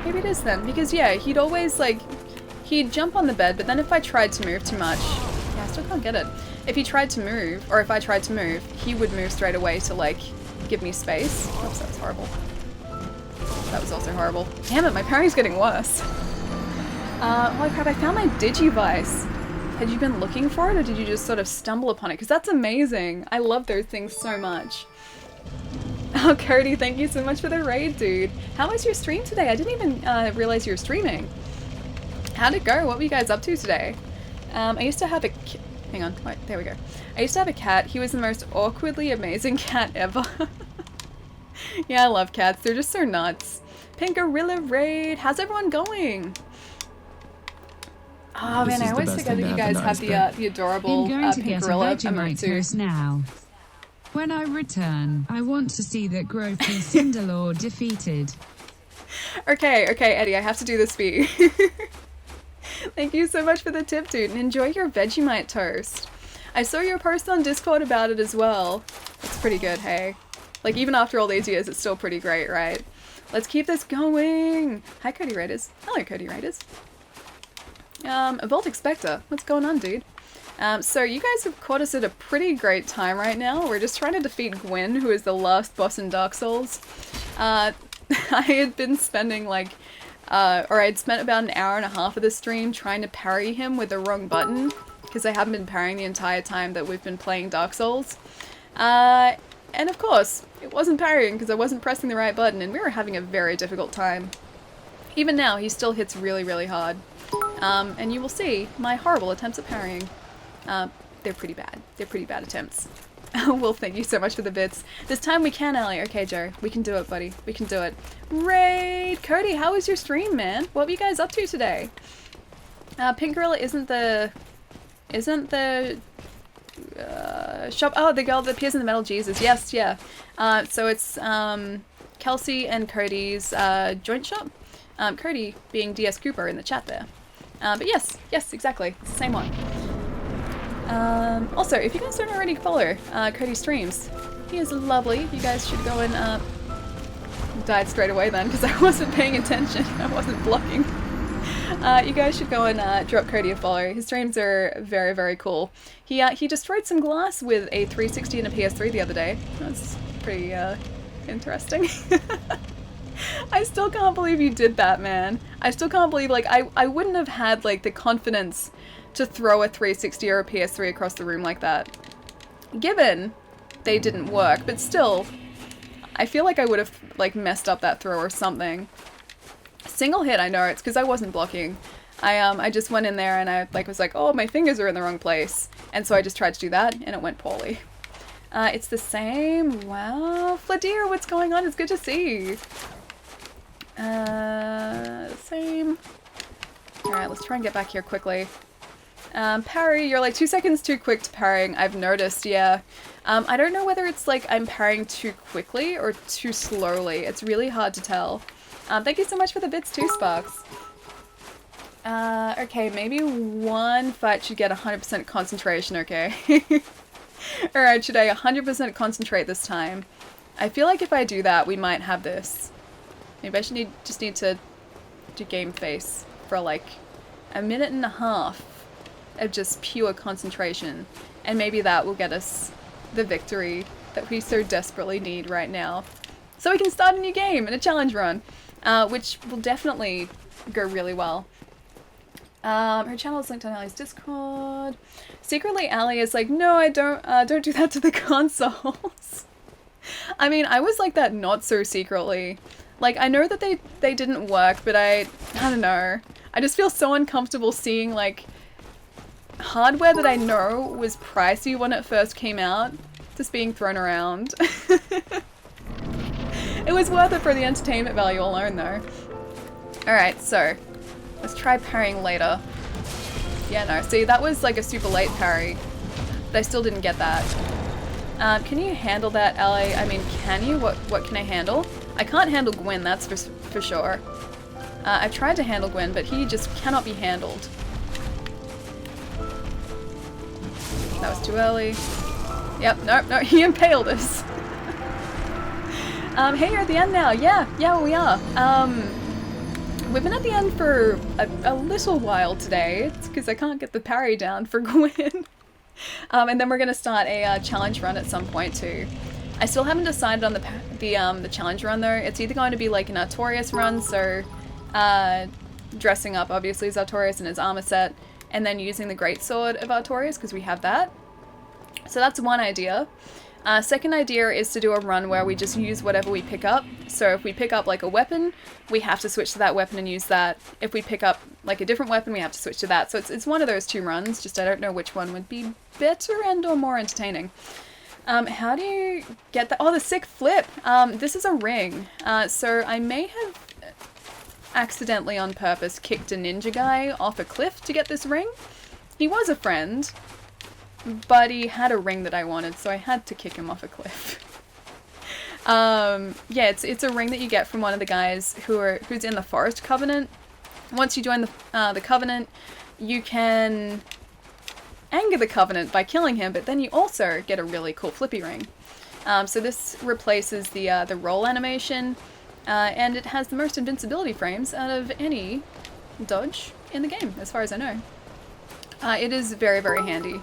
Speaker 1: Maybe it is then. Because, yeah, he'd always, like, he'd jump on the bed, but then if I tried to move too much... Yeah, I still can't get it. If he tried to move, or if I tried to move, he would move straight away to, like, give me space. Oops, that was horrible. That was also horrible. Damn it, my parry's getting worse. Holy crap, I found my Digivice. Had you been looking for it, or did you just sort of stumble upon it? Because that's amazing. I love those things so much. Oh, Cody, thank you so much for the raid, dude. How was your stream today? I didn't even realize you were streaming. How'd it go? What were you guys up to today? I used to have a... Hang on, wait, there we go. I used to have a cat. He was the most awkwardly amazing cat ever. Yeah, I love cats. They're just so nuts. Pink Gorilla Raid. How's everyone going? Oh man, I always forget that you guys have the adorable Pink Gorilla emote
Speaker 2: now. When I return, I want to see that Gropey Cinderlord defeated.
Speaker 1: Okay, Eddie, I have to do this for you. Thank you so much for the tip, dude, and enjoy your Vegemite toast. I saw your post on Discord about it as well. It's pretty good, hey? Like, even after all these years, it's still pretty great, right? Let's keep this going! Hi, Cody Raiders. Hello, Cody Raiders. Voltic Spectre, what's going on, dude? So you guys have caught us at a pretty great time right now. We're just trying to defeat Gwyn, who is the last boss in Dark Souls. I had been spending, like... or I'd spent about an hour and a half of the stream trying to parry him with the wrong button, because I haven't been parrying the entire time that we've been playing Dark Souls. And of course, it wasn't parrying because I wasn't pressing the right button, and we were having a very difficult time. Even now, he still hits really, really hard. And you will see my horrible attempts at parrying. They're pretty bad. They're pretty bad attempts. Well, thank you so much for the bits. This time we can, Allie. Okay, Joe. We can do it, buddy. We can do it. Raid! Cody, how was your stream, man? What were you guys up to today? Pink Gorilla isn't the shop. Oh, the girl that appears in the Metal Jesus. Yes, yeah. So it's Kelsey and Cody's joint shop. Cody being DS Cooper in the chat there. But yes, exactly. It's the same one. Also, if you guys don't already follow Cody's streams, he is lovely. You guys should go and died straight away then because I wasn't paying attention. I wasn't blocking. You guys should go and drop Cody a follow. His streams are very, very cool. He destroyed some glass with a 360 and a PS3 the other day. That's pretty interesting. I still can't believe you did that, man. I still can't believe, like, I wouldn't have had, like, the confidence to throw a 360 or a PS3 across the room like that. Given they didn't work, but still, I feel like I would have, like, messed up that throw or something. Single hit, I know, it's because I wasn't blocking. I just went in there and I, like, was like, oh, my fingers are in the wrong place. And so I just tried to do that, and it went poorly. It's the same. Wow. Fladir, what's going on? It's good to see you. Same. Alright, let's try and get back here quickly. Parry, you're like 2 seconds too quick to parrying, I've noticed, yeah. I don't know whether it's like I'm parrying too quickly or too slowly. It's really hard to tell. Thank you so much for the bits too, Sparks. Okay, maybe one fight should get 100% concentration, okay? Alright, should I 100% concentrate this time? I feel like if I do that, we might have this. Maybe I should just need to do game face for like a minute and a half of just pure concentration. And maybe that will get us the victory that we so desperately need right now. So we can start a new game and a challenge run, which will definitely go really well. Her channel is linked on Allie's Discord. Secretly, Allie is like, no, I don't do that to the consoles. I mean, I was like that not so secretly. Like, I know that they didn't work, but I don't know. I just feel so uncomfortable seeing, like, hardware that I know was pricey when it first came out, just being thrown around. It was worth it for the entertainment value alone, though. Alright, so let's try parrying later. Yeah, no, see, that was like a super late parry. But I still didn't get that. Can you handle that, Ellie? I mean, can you? What can I handle? I can't handle Gwyn, that's for sure. I've tried to handle Gwyn, but he just cannot be handled. That was too early. Yep, no, he impaled us. Hey, you're at the end now. Yeah, we are. We've been at the end for a little while today. It's because I can't get the parry down for Gwyn. And then we're going to start a challenge run at some point too. I still haven't decided on the challenge run though. It's either going to be like an Artorias run, so dressing up obviously as Artorias in his armor set, and then using the greatsword of Artorias because we have that. So that's one idea. Second idea is to do a run where we just use whatever we pick up. So if we pick up like a weapon, we have to switch to that weapon and use that. If we pick up like a different weapon, we have to switch to that. So it's one of those two runs, just I don't know which one would be better and or more entertaining. How do you get that? Oh, the sick flip! This is a ring. So I may have accidentally on purpose kicked a ninja guy off a cliff to get this ring. He was a friend, but he had a ring that I wanted, so I had to kick him off a cliff. Yeah, it's a ring that you get from one of the guys who's in the Forest Covenant. Once you join the Covenant, you can anger the Covenant by killing him, but then you also get a really cool flippy ring. So this replaces the roll animation, and it has the most invincibility frames out of any dodge in the game, as far as I know. It is very, very handy.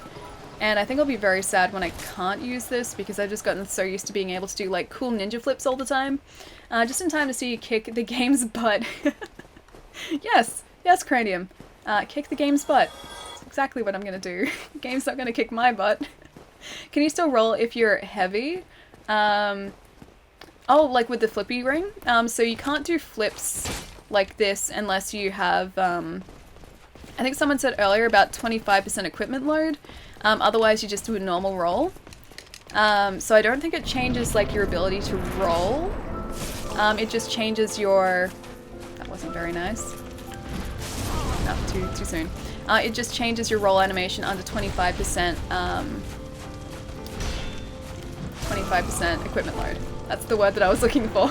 Speaker 1: And I think I'll be very sad when I can't use this because I've just gotten so used to being able to do like cool ninja flips all the time. Just in time to see you kick the game's butt. Yes, Cranium. Kick the game's butt. exactly what I'm gonna do. Game's not gonna kick my butt. Can you still roll if you're heavy? Oh, like with the flippy ring? So you can't do flips like this unless you have, I think someone said earlier about 25% equipment load. Otherwise you just do a normal roll. So I don't think it changes like your ability to roll. It just changes your... That wasn't very nice. No, too soon. It just changes your roll animation under 25%, 25% equipment load. That's the word that I was looking for.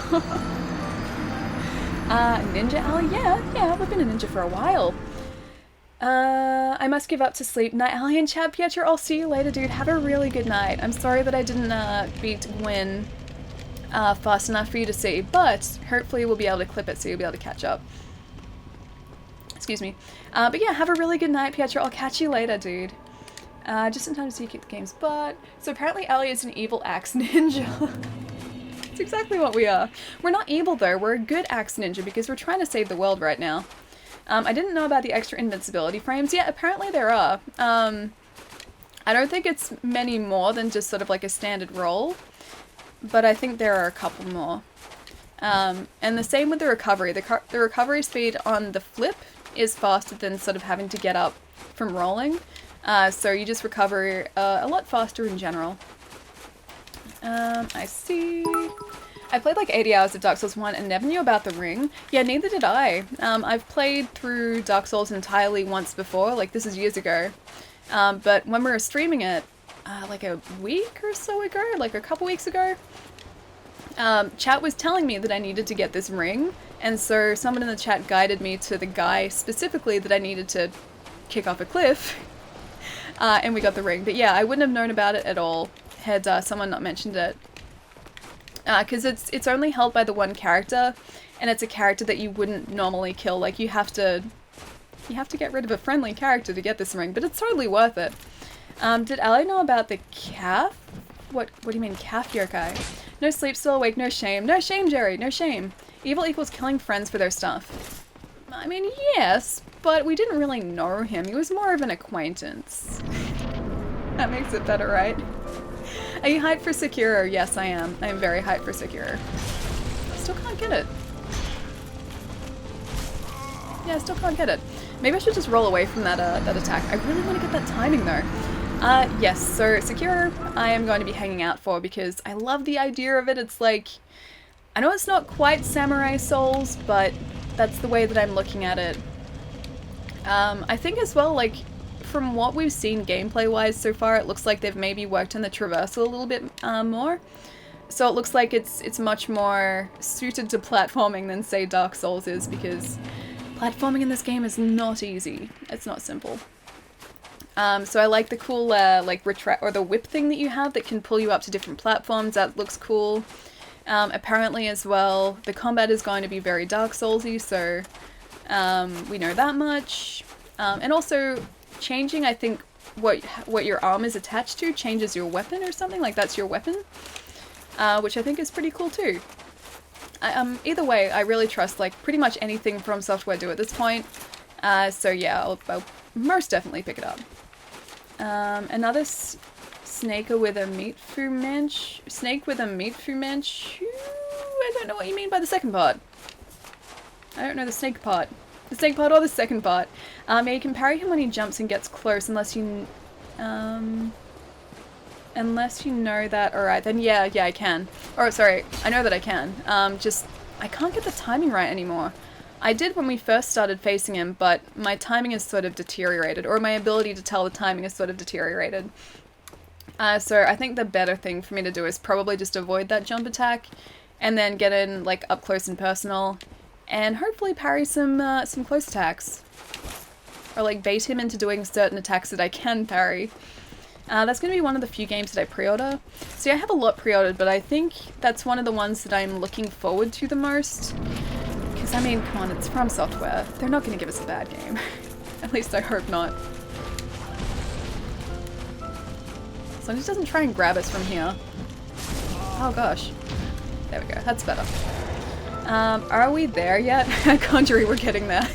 Speaker 1: Ninja Alley? Yeah, we've been a ninja for a while. I must give up to sleep. Night Alley and chat, Pietro. I'll see you later, dude. Have a really good night. I'm sorry that I didn't beat Gwyn fast enough for you to see, but hopefully we'll be able to clip it so you'll be able to catch up. Excuse me. But yeah, have a really good night, Pietro. I'll catch you later, dude. Just in time to see you kick the game's butt. So apparently Ellie is an evil axe ninja. That's exactly what we are. We're not evil though, we're a good axe ninja because we're trying to save the world right now. I didn't know about the extra invincibility frames. Yeah, apparently there are. I don't think it's many more than just sort of like a standard roll, but I think there are a couple more. And the same with the recovery. The recovery speed on the flip is faster than sort of having to get up from rolling. So you just recover a lot faster in general. I see. I played like 80 hours of Dark Souls 1 and never knew about the ring. Yeah, neither did I. I've played through Dark Souls entirely once before, like this is years ago. But when we were streaming it, like a week or so ago, like a couple weeks ago, chat was telling me that I needed to get this ring, and so someone in the chat guided me to the guy specifically that I needed to kick off a cliff, and we got the ring. But yeah, I wouldn't have known about it at all had someone not mentioned it. Because it's only held by the one character, and it's a character that you wouldn't normally kill. Like you have to get rid of a friendly character to get this ring, but it's totally worth it. Did Ali know about the calf? What do you mean calf yokai? No sleep, still awake, no shame. No shame, Jerry, no shame. Evil equals killing friends for their stuff. I mean, yes, but we didn't really know him. He was more of an acquaintance. That makes it better, right? Are you hyped for Sekiro? Yes, I am. I am very hyped for Sekiro. Still can't get it. Yeah, I still can't get it. Maybe I should just roll away from that that attack. I really want to get that timing though. Yes, so Sekiro I am going to be hanging out for because I love the idea of it. It's like, I know it's not quite Samurai Souls, but that's the way that I'm looking at it. I think as well, like, from what we've seen gameplay-wise so far, it looks like they've maybe worked on the traversal a little bit more. So it looks like it's much more suited to platforming than, say, Dark Souls is, because platforming in this game is not easy. It's not simple. So I like the cool, like, retract or the whip thing that you have that can pull you up to different platforms. That looks cool. Apparently as well, the combat is going to be very Dark Souls-y, so we know that much. And also, changing, I think, what your arm is attached to changes your weapon or something, like that's your weapon, which I think is pretty cool too. Either way, I really trust like pretty much anything From Software do at this point, so yeah, I'll most definitely pick it up. Another snaker with a meat fu mensch? Snake with a meat fu mensch? I don't know what you mean by the second part. I don't know the snake part. The snake part or the second part. Yeah, you can parry him when he jumps and gets close unless you know that. Alright, then yeah, I can. Or, sorry, I know that I can. Just, I can't get the timing right anymore. I did when we first started facing him, but my timing has sort of deteriorated, or my ability to tell the timing has sort of deteriorated. So I think the better thing for me to do is probably just avoid that jump attack, and then get in, like, up close and personal, and hopefully parry some close attacks. Or like bait him into doing certain attacks that I can parry. That's going to be one of the few games that I pre-order. See, I have a lot pre-ordered, but I think that's one of the ones that I'm looking forward to the most. Because, I mean, come on, it's From Software. They're not going to give us a bad game. At least I hope not. As long as it doesn't try and grab us from here. Oh gosh. There we go, that's better. Are we there yet? Conjury, we're getting there.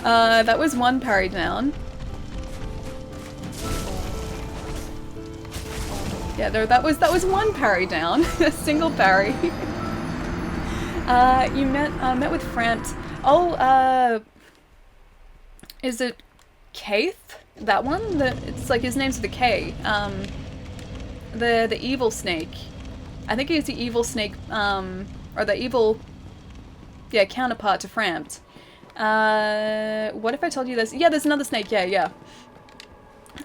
Speaker 1: That was one parry down. Yeah, that was one parry down. A single parry. You met with Frant. Oh, is it Kaith? That one? It's like his name's with a K. The evil snake. I think he's the evil snake, or the evil, yeah, counterpart to Frampt. What if I told you this? Yeah, there's another snake, yeah.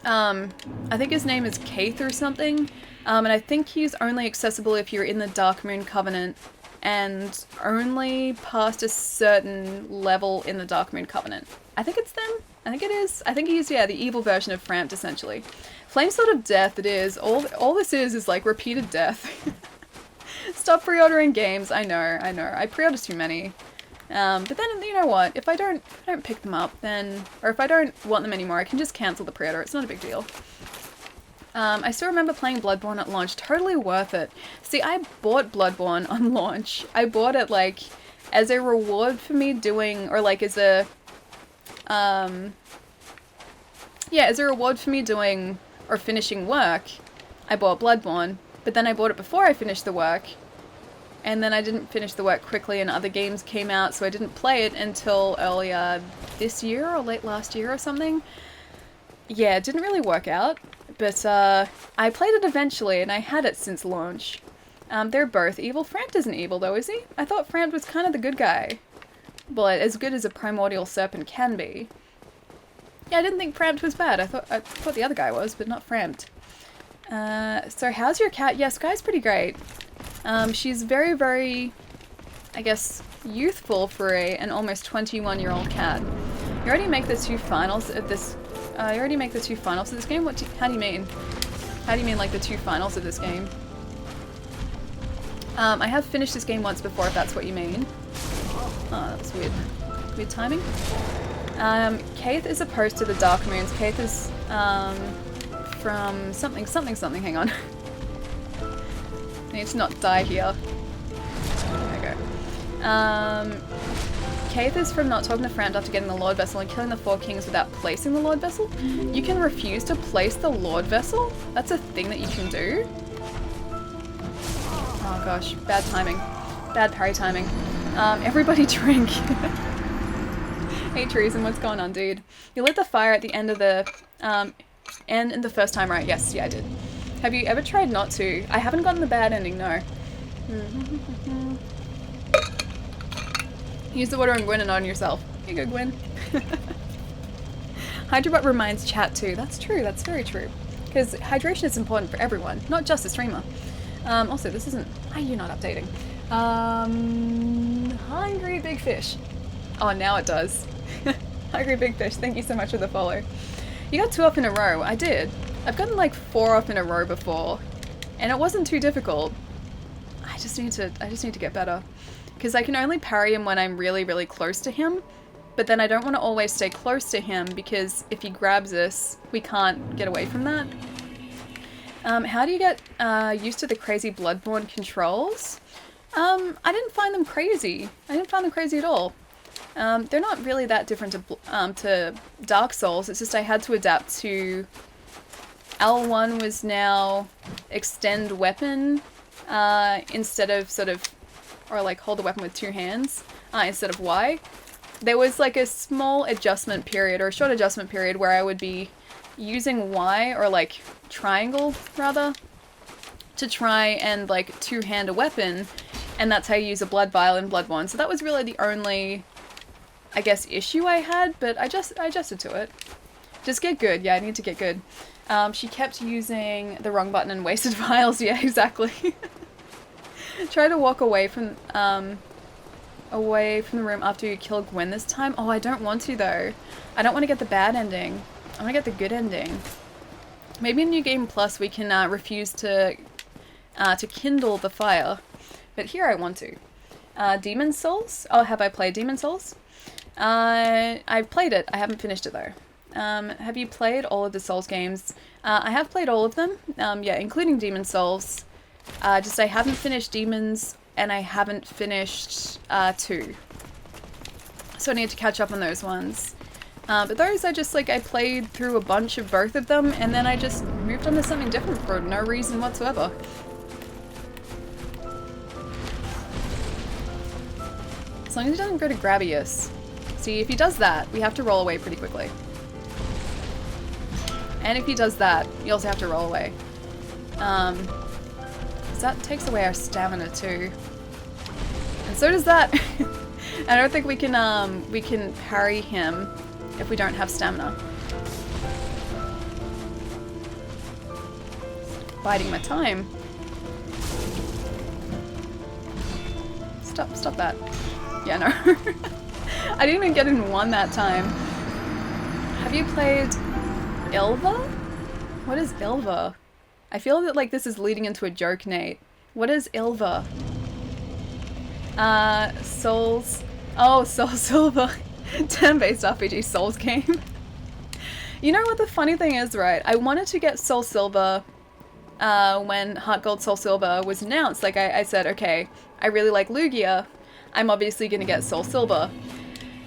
Speaker 1: I think his name is Kaith or something, and I think he's only accessible if you're in the Dark Moon Covenant, and only past a certain level in the Dark Moon Covenant. I think it's them. I think it is. I think he's, yeah, the evil version of Frampt, essentially. Flame Sword of Death, it is. All this is like repeated death. Stop pre-ordering games. I know. I pre-order too many. But then, you know what? If I don't pick them up, then, or if I don't want them anymore, I can just cancel the pre-order. It's not a big deal. I still remember playing Bloodborne at launch. Totally worth it. See, I bought Bloodborne on launch. I bought it, like, as a reward for me doing, or like as a, yeah, as a reward for me doing or finishing work, I bought Bloodborne. But then I bought it before I finished the work. And then I didn't finish the work quickly and other games came out, so I didn't play it until earlier this year or late last year or something. Yeah, it didn't really work out, but I played it eventually and I had it since launch. They're both evil. Frampt isn't evil though, is he? I thought Frampt was kind of the good guy. But as good as a primordial serpent can be. Yeah, I didn't think Frampt was bad. I thought the other guy was, but not Frampt. So how's your cat? Yeah, Sky's pretty great. She's very, very, I guess, youthful for an almost 21-year-old cat. You already make the two finals of this, game? How do you mean? How do you mean, like, the two finals of this game? I have finished this game once before, if that's what you mean. Oh, that's weird. Weird timing. Kaith is opposed to the Dark Moons. Kaith is, from something, hang on. I need to not die here. There we go. Kaith is from not talking to Frampt after getting the Lord Vessel and killing the four kings without placing the Lord Vessel. You can refuse to place the Lord Vessel? That's a thing that you can do? Oh gosh, bad timing. Bad parry timing. Everybody drink. Hey Treason, what's going on, dude? You lit the fire at the end of the, end in the first time, right? Yes, yeah, I did. Have you ever tried not to? I haven't gotten the bad ending, no. Use the water on Gwyn and on yourself. Here you go, Gwyn. Hydrobot reminds chat too. That's true, that's very true. Because hydration is important for everyone, not just a streamer. Also, this isn't... Why are you not updating? Hungry Big Fish. Oh, now it does. Hungry Big Fish, thank you so much for the follow. You got 2 off in a row. I did. I've gotten like 4 off in a row before. And it wasn't too difficult. I just need to get better. Because I can only parry him when I'm really, really close to him. But then I don't want to always stay close to him because if he grabs us, we can't get away from that. How do you get used to the crazy Bloodborne controls? I didn't find them crazy. I didn't find them crazy at all. They're not really that different to Dark Souls. It's just I had to adapt to... L1 was now extend weapon instead of sort of... Or like hold the weapon with 2 hands instead of Y. There was like a small adjustment period, or a short adjustment period, where I would be using Y, or like triangle rather, to try and like 2-hand a weapon, and that's how you use a blood vial in Bloodborne. So that was really the only, I guess, issue I had, but I adjusted to it. Just get good. Yeah, I need to get good. She kept using the wrong button and wasted vials. Yeah, exactly. Try to walk away from the room after you kill Gwyn this time. Oh, I don't want to though. I don't want to get the bad ending. I want to get the good ending. Maybe in New Game Plus we can refuse to kindle the fire, but here I want to. Demon Souls. Oh, have I played Demon Souls? I've played it. I haven't finished it though. Have you played all of the Souls games? I have played all of them. Yeah, including Demon Souls. Just I haven't finished Demons, and I haven't finished 2. So I need to catch up on those ones. But those I just like, I played through a bunch of both of them and then I just moved on to something different for no reason whatsoever. As long as he doesn't go to Gravius. See, if he does that, we have to roll away pretty quickly. And if he does that, you also have to roll away. So that takes away our stamina too. And so does that. I don't think we can parry him if we don't have stamina. Biding my time. Stop that. Yeah, no. I didn't even get in one that time. Have you played Ilva? What is Ilva? I feel that like this is leading into a joke, Nate. What is Ilva? Souls. Oh, Soul Silver. Turn-based RPG Souls game. You know what the funny thing is, right? I wanted to get Soul Silver when Heart Gold Soul Silver was announced. Like I said, okay, I really like Lugia. I'm obviously gonna get Soul Silver.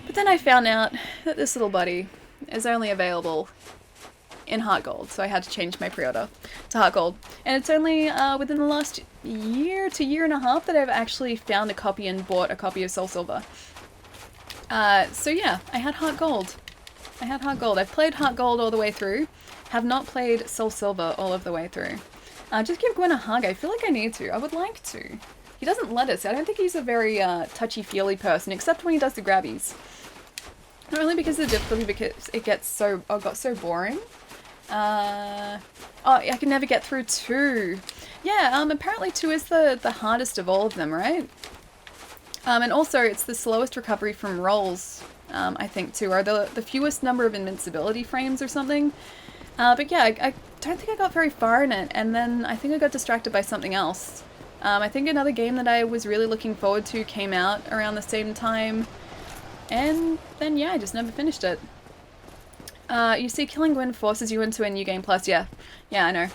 Speaker 1: But then I found out that this little buddy is only available in Heart Gold, so I had to change my pre-order to Heart Gold. And it's only within the last year to year and a half that I've actually found a copy and bought a copy of Soul Silver. So yeah, I had Heart Gold. I've played Heart Gold all the way through, have not played Soul Silver all of the way through. Just give Gwyn a hug. I feel like I need to. I would like to. He doesn't let us. I don't think he's a very touchy-feely person, except when he does the grabbies. Not really because of the difficulty, because it gets so... Oh, got so boring. Oh, I can never get through 2. Yeah, apparently 2 is the hardest of all of them, right? And also, it's the slowest recovery from rolls, I think, too, or the fewest number of invincibility frames or something. But yeah, I don't think I got very far in it, and then I think I got distracted by something else. I think another game that I was really looking forward to came out around the same time, and then yeah, I just never finished it. You see, killing Gwyn forces you into a new game plus. Yeah, I know.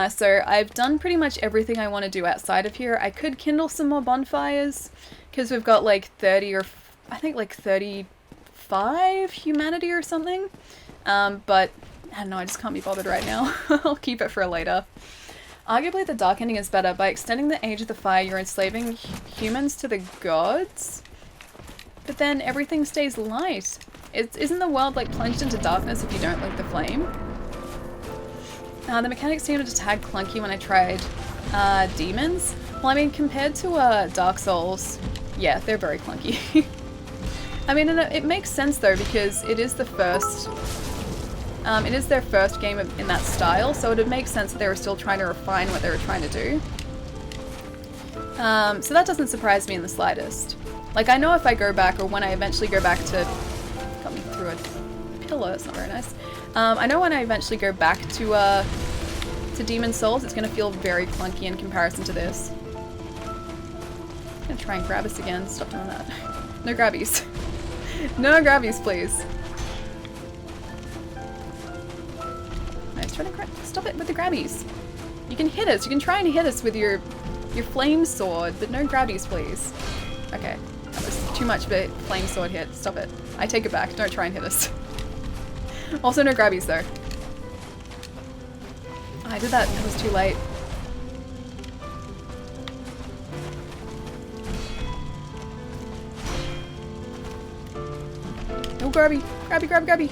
Speaker 1: So I've done pretty much everything I want to do outside of here. I could kindle some more bonfires, because we've got like 30 or I think like 35 humanity or something. But I don't know, I just can't be bothered right now. I'll keep it for later. Arguably the dark ending is better. By extending the age of the fire, you're enslaving humans to the gods. But then everything stays light. Isn't the world like plunged into darkness if you don't light the flame? The mechanics seemed to tag clunky when I tried demons. Well, I mean, compared to Dark Souls, yeah, they're very clunky. I mean, and it makes sense though, because it is the first... it is their first game in that style, so it would make sense that they were still trying to refine what they were trying to do. So that doesn't surprise me in the slightest. Like, I know if I go back, or when I eventually go back to... Got me through a pillar, that's not very nice. I know when I eventually go back to Demon Souls, it's going to feel very clunky in comparison to this. I'm going to try and grab us again. Stop doing that. No grabbies. No grabbies, please. Trying to stop it with the grabbies. You can hit us. You can try and hit us with your flame sword, but no grabbies, please. Okay, that was too much of a flame sword hit. Stop it. I take it back. Don't try and hit us. Also, no grabbies though. Oh, I did that. It was too late. No grabby. Grabby, grab, grabby.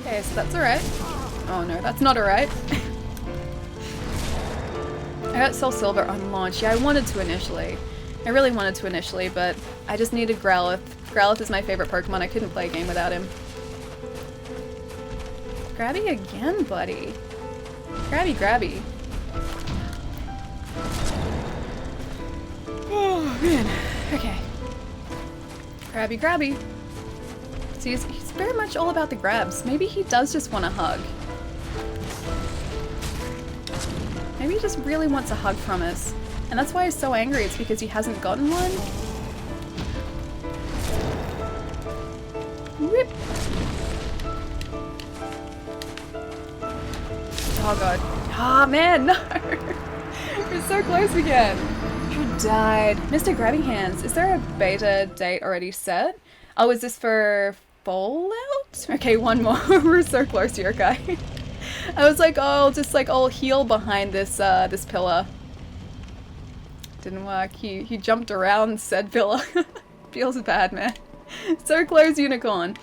Speaker 1: Okay, so that's alright. Oh no, that's not alright. I got Soul Silver on launch. Yeah, I wanted to initially. I really wanted to initially, but I just needed Growlithe. Growlithe is my favorite Pokemon. I couldn't play a game without him. Grabby again, buddy. Grabby, grabby. Oh, man. Okay. Grabby, grabby. See, he's very much all about the grabs. Maybe he does just want a hug. Maybe he just really wants a hug from us. And that's why he's so angry. It's because he hasn't gotten one. Whip. Oh god. Ah, man, no! We're so close again. You died. Mr. Grabby Hands, is there a beta date already set? Oh, is this for Fallout? Okay, one more. We're so close here, guy. I was like, oh, I'll heal behind this this pillar. Didn't work. He jumped around said pillar. Feels bad, man. So close, unicorn.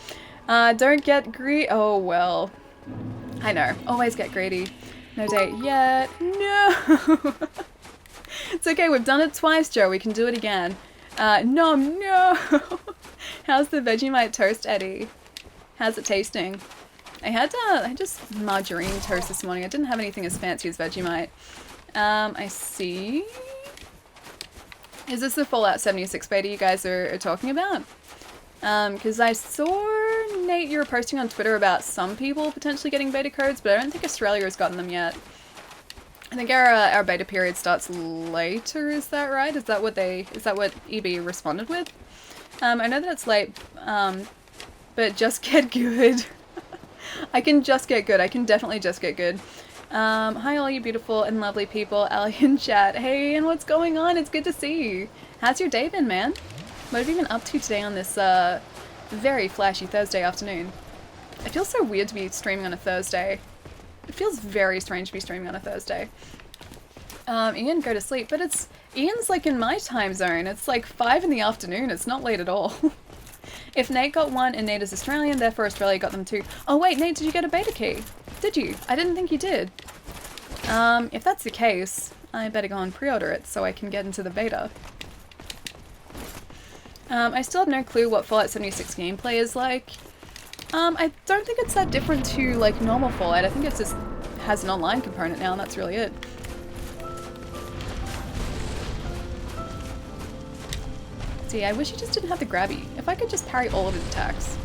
Speaker 1: Don't get greedy. Oh, well. I know. Always get greedy. No date yet. No! It's okay, we've done it twice, Joe. We can do it again. No! How's the Vegemite toast, Eddie? How's it tasting? I had just margarine toast this morning. I didn't have anything as fancy as Vegemite. I see. Is this the Fallout 76 beta you guys are talking about? Because I saw, Nate, you were posting on Twitter about some people potentially getting beta codes, but I don't think Australia has gotten them yet. I think our beta period starts later, is that right? Is that what EB responded with? I know that it's late, but just get good. I can just get good. I can definitely just get good. Hi all you beautiful and lovely people, Ali in chat. Hey, and what's going on? It's good to see you. How's your day been, man? What have you been up to today on this very flashy Thursday afternoon? It feels so weird to be streaming on a Thursday. It feels very strange to be streaming on a Thursday. Ian, go to sleep. But Ian's like in my time zone. It's like 5 in the afternoon. It's not late at all. If Nate got one and Nate is Australian, therefore Australia got them too. Oh wait, Nate, did you get a beta key? Did you? I didn't think you did. If that's the case, I better go and pre-order it so I can get into the beta. I still have no clue what Fallout 76 gameplay is like. I don't think it's that different to like normal Fallout. I think it just has an online component now and that's really it. See, I wish he just didn't have the grabby. If I could just parry all of his attacks.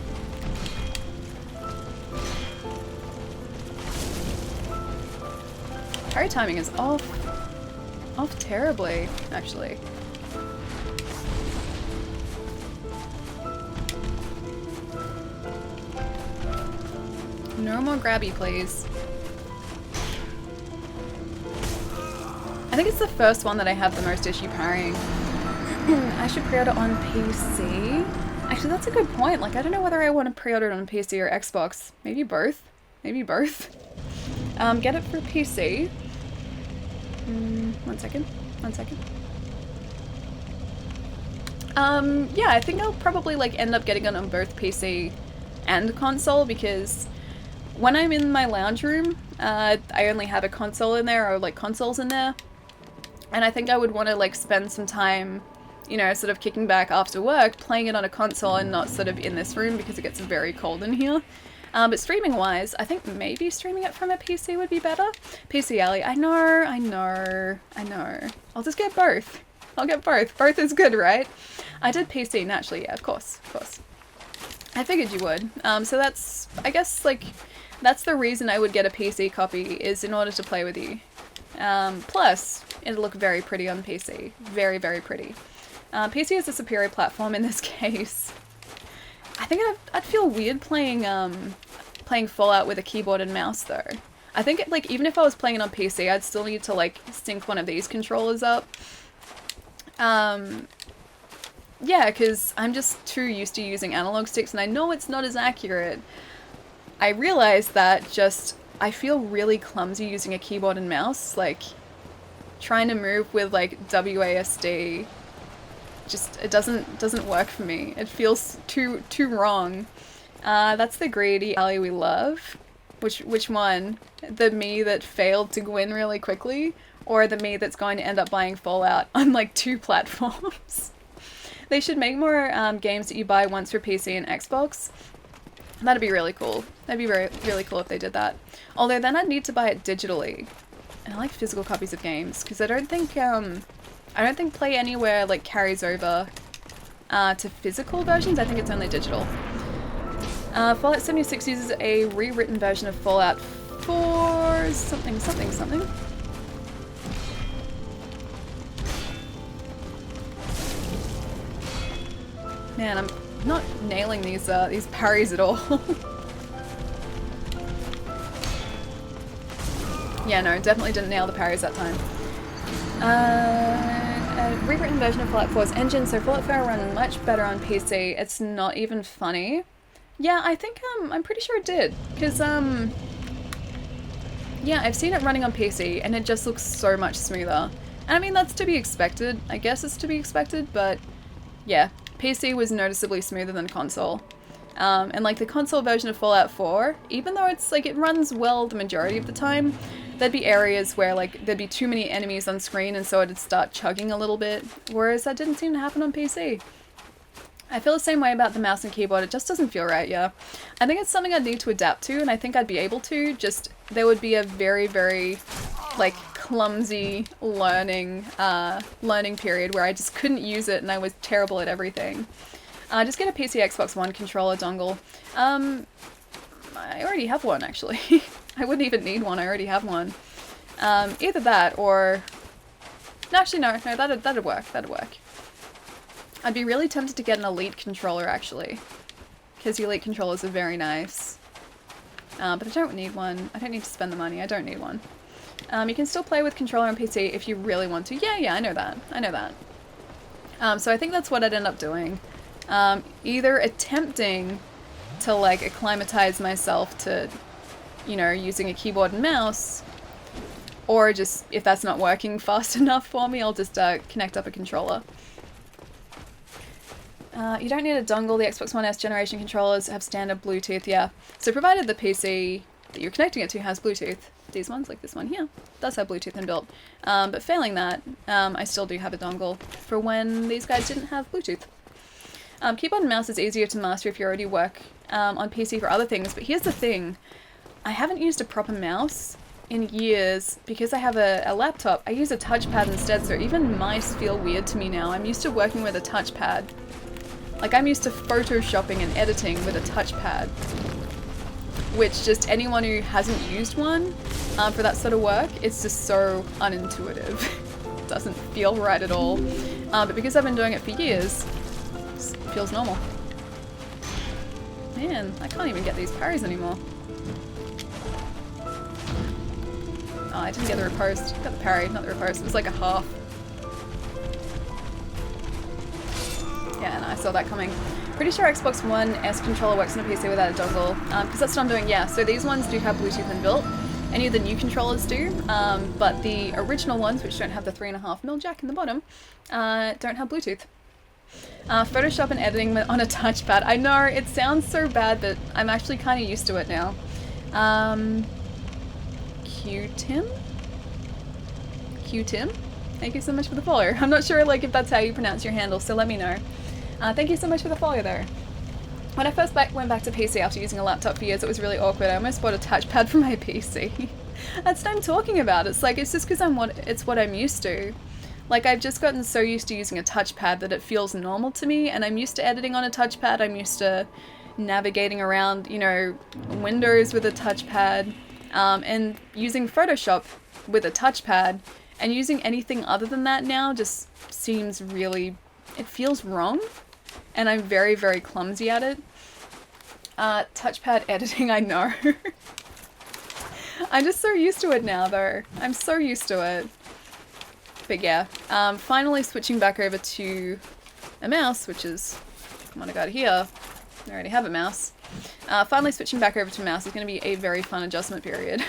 Speaker 1: Parry timing is off terribly, actually. No more grabby, please. I think it's the first one that I have the most issue parrying. I should pre-order on PC. Actually, that's a good point. Like, I don't know whether I want to pre-order it on PC or Xbox. Maybe both. Maybe both. Get it for PC. One second. Yeah, I think I'll probably like end up getting it on both PC and console because when I'm in my lounge room, I only have a console in there or like consoles in there. And I think I would want to like spend some time, you know, sort of kicking back after work, playing it on a console and not sort of in this room because it gets very cold in here. But streaming wise, I think maybe streaming it from a PC would be better. PC Alley, I know. I'll just get both. I'll get both. Both is good, right? I did PC naturally, yeah, of course. I figured you would. So that's, I guess, like, that's the reason I would get a PC copy is in order to play with you. Plus, it'll look very pretty on PC. Very, very pretty. PC is a superior platform in this case. I think I'd feel weird playing Fallout with a keyboard and mouse though. I think like even if I was playing it on PC, I'd still need to like sync one of these controllers up. Yeah, because I'm just too used to using analog sticks and I know it's not as accurate. I realized that I feel really clumsy using a keyboard and mouse, like trying to move with like WASD. Just it doesn't work for me. It feels too wrong. That's the greedy alley we love. Which one? The me that failed to Gwyn really quickly, or the me that's going to end up buying Fallout on like 2 platforms? They should make more games that you buy once for PC and Xbox. That'd be really cool. That'd be really cool if they did that. Although then I'd need to buy it digitally. And I like physical copies of games because I don't think Play Anywhere like carries over to physical versions. I think it's only digital. Fallout 76 uses a rewritten version of Fallout 4 something. Man, I'm not nailing these parries at all. Yeah, no, definitely didn't nail the parries that time. a rewritten version of Fallout 4's engine, so Fallout 4 will run much better on PC. It's not even funny. Yeah, I think, I'm pretty sure it did. Because, yeah, I've seen it running on PC, and it just looks so much smoother. And I mean, that's to be expected. I guess it's to be expected, but yeah, PC was noticeably smoother than console. And like the console version of Fallout 4, even though it's like it runs well the majority of the time, there'd be areas where like there'd be too many enemies on screen and so it'd start chugging a little bit, whereas that didn't seem to happen on PC. I feel the same way about the mouse and keyboard, it just doesn't feel right, yeah. I think it's something I'd need to adapt to, and I think I'd be able to, just there would be a very, very like clumsy learning period where I just couldn't use it and I was terrible at everything. Just get a PC Xbox One controller dongle. I already have one, actually. I wouldn't even need one, I already have one. Either that or... No, actually, no, that'd work, that'd work. I'd be really tempted to get an Elite controller, actually. Because the Elite controllers are very nice. But I don't need one. I don't need to spend the money, I don't need one. You can still play with controller on PC if you really want to. Yeah, I know that. I know that. So I think that's what I'd end up doing. Either attempting to like acclimatize myself to, you know, using a keyboard and mouse, or just, if that's not working fast enough for me, I'll just connect up a controller. You don't need a dongle. The Xbox One S generation controllers have standard Bluetooth, yeah. So provided the PC that you're connecting it to has Bluetooth, these ones, like this one here, does have Bluetooth inbuilt. But failing that, I still do have a dongle for when these guys didn't have Bluetooth. Keyboard and mouse is easier to master if you already work on PC for other things, but here's the thing. I haven't used a proper mouse in years because I have a laptop. I use a touchpad instead, so even mice feel weird to me now. I'm used to working with a touchpad. Like, I'm used to photoshopping and editing with a touchpad, which just anyone who hasn't used one for that sort of work, it's just so unintuitive. It doesn't feel right at all. But because I've been doing it for years, it feels normal. Man, I can't even get these parries anymore. Oh, I didn't get the riposte. Got the parry, not the riposte. It was like a half. Yeah, and I saw that coming. Pretty sure Xbox One S controller works on a PC without a dongle, because that's what I'm doing, yeah. So these ones do have Bluetooth inbuilt. Any of the new controllers do, but the original ones, which don't have the 3.5mm jack in the bottom, don't have Bluetooth. Photoshop and editing on a touchpad. I know, it sounds so bad, but I'm actually kind of used to it now. Q-Tim? Q-Tim? Thank you so much for the follow. I'm not sure like if that's how you pronounce your handle, so let me know. Thank you so much for the follow though. When I first went back to PC after using a laptop for years, it was really awkward. I almost bought a touchpad for my PC. That's what I'm talking about. It's like, it's just because it's what I'm used to. Like, I've just gotten so used to using a touchpad that it feels normal to me, and I'm used to editing on a touchpad. I'm used to navigating around, you know, windows with a touchpad, and using Photoshop with a touchpad, and using anything other than that now just seems really, it feels wrong, and I'm very, very clumsy at it. Touchpad editing, I know. I'm just so used to it now, though. I'm so used to it. But yeah, finally switching back over to a mouse, which is, what I got here, I already have a mouse. Finally switching back over to a mouse is going to be a very fun adjustment period.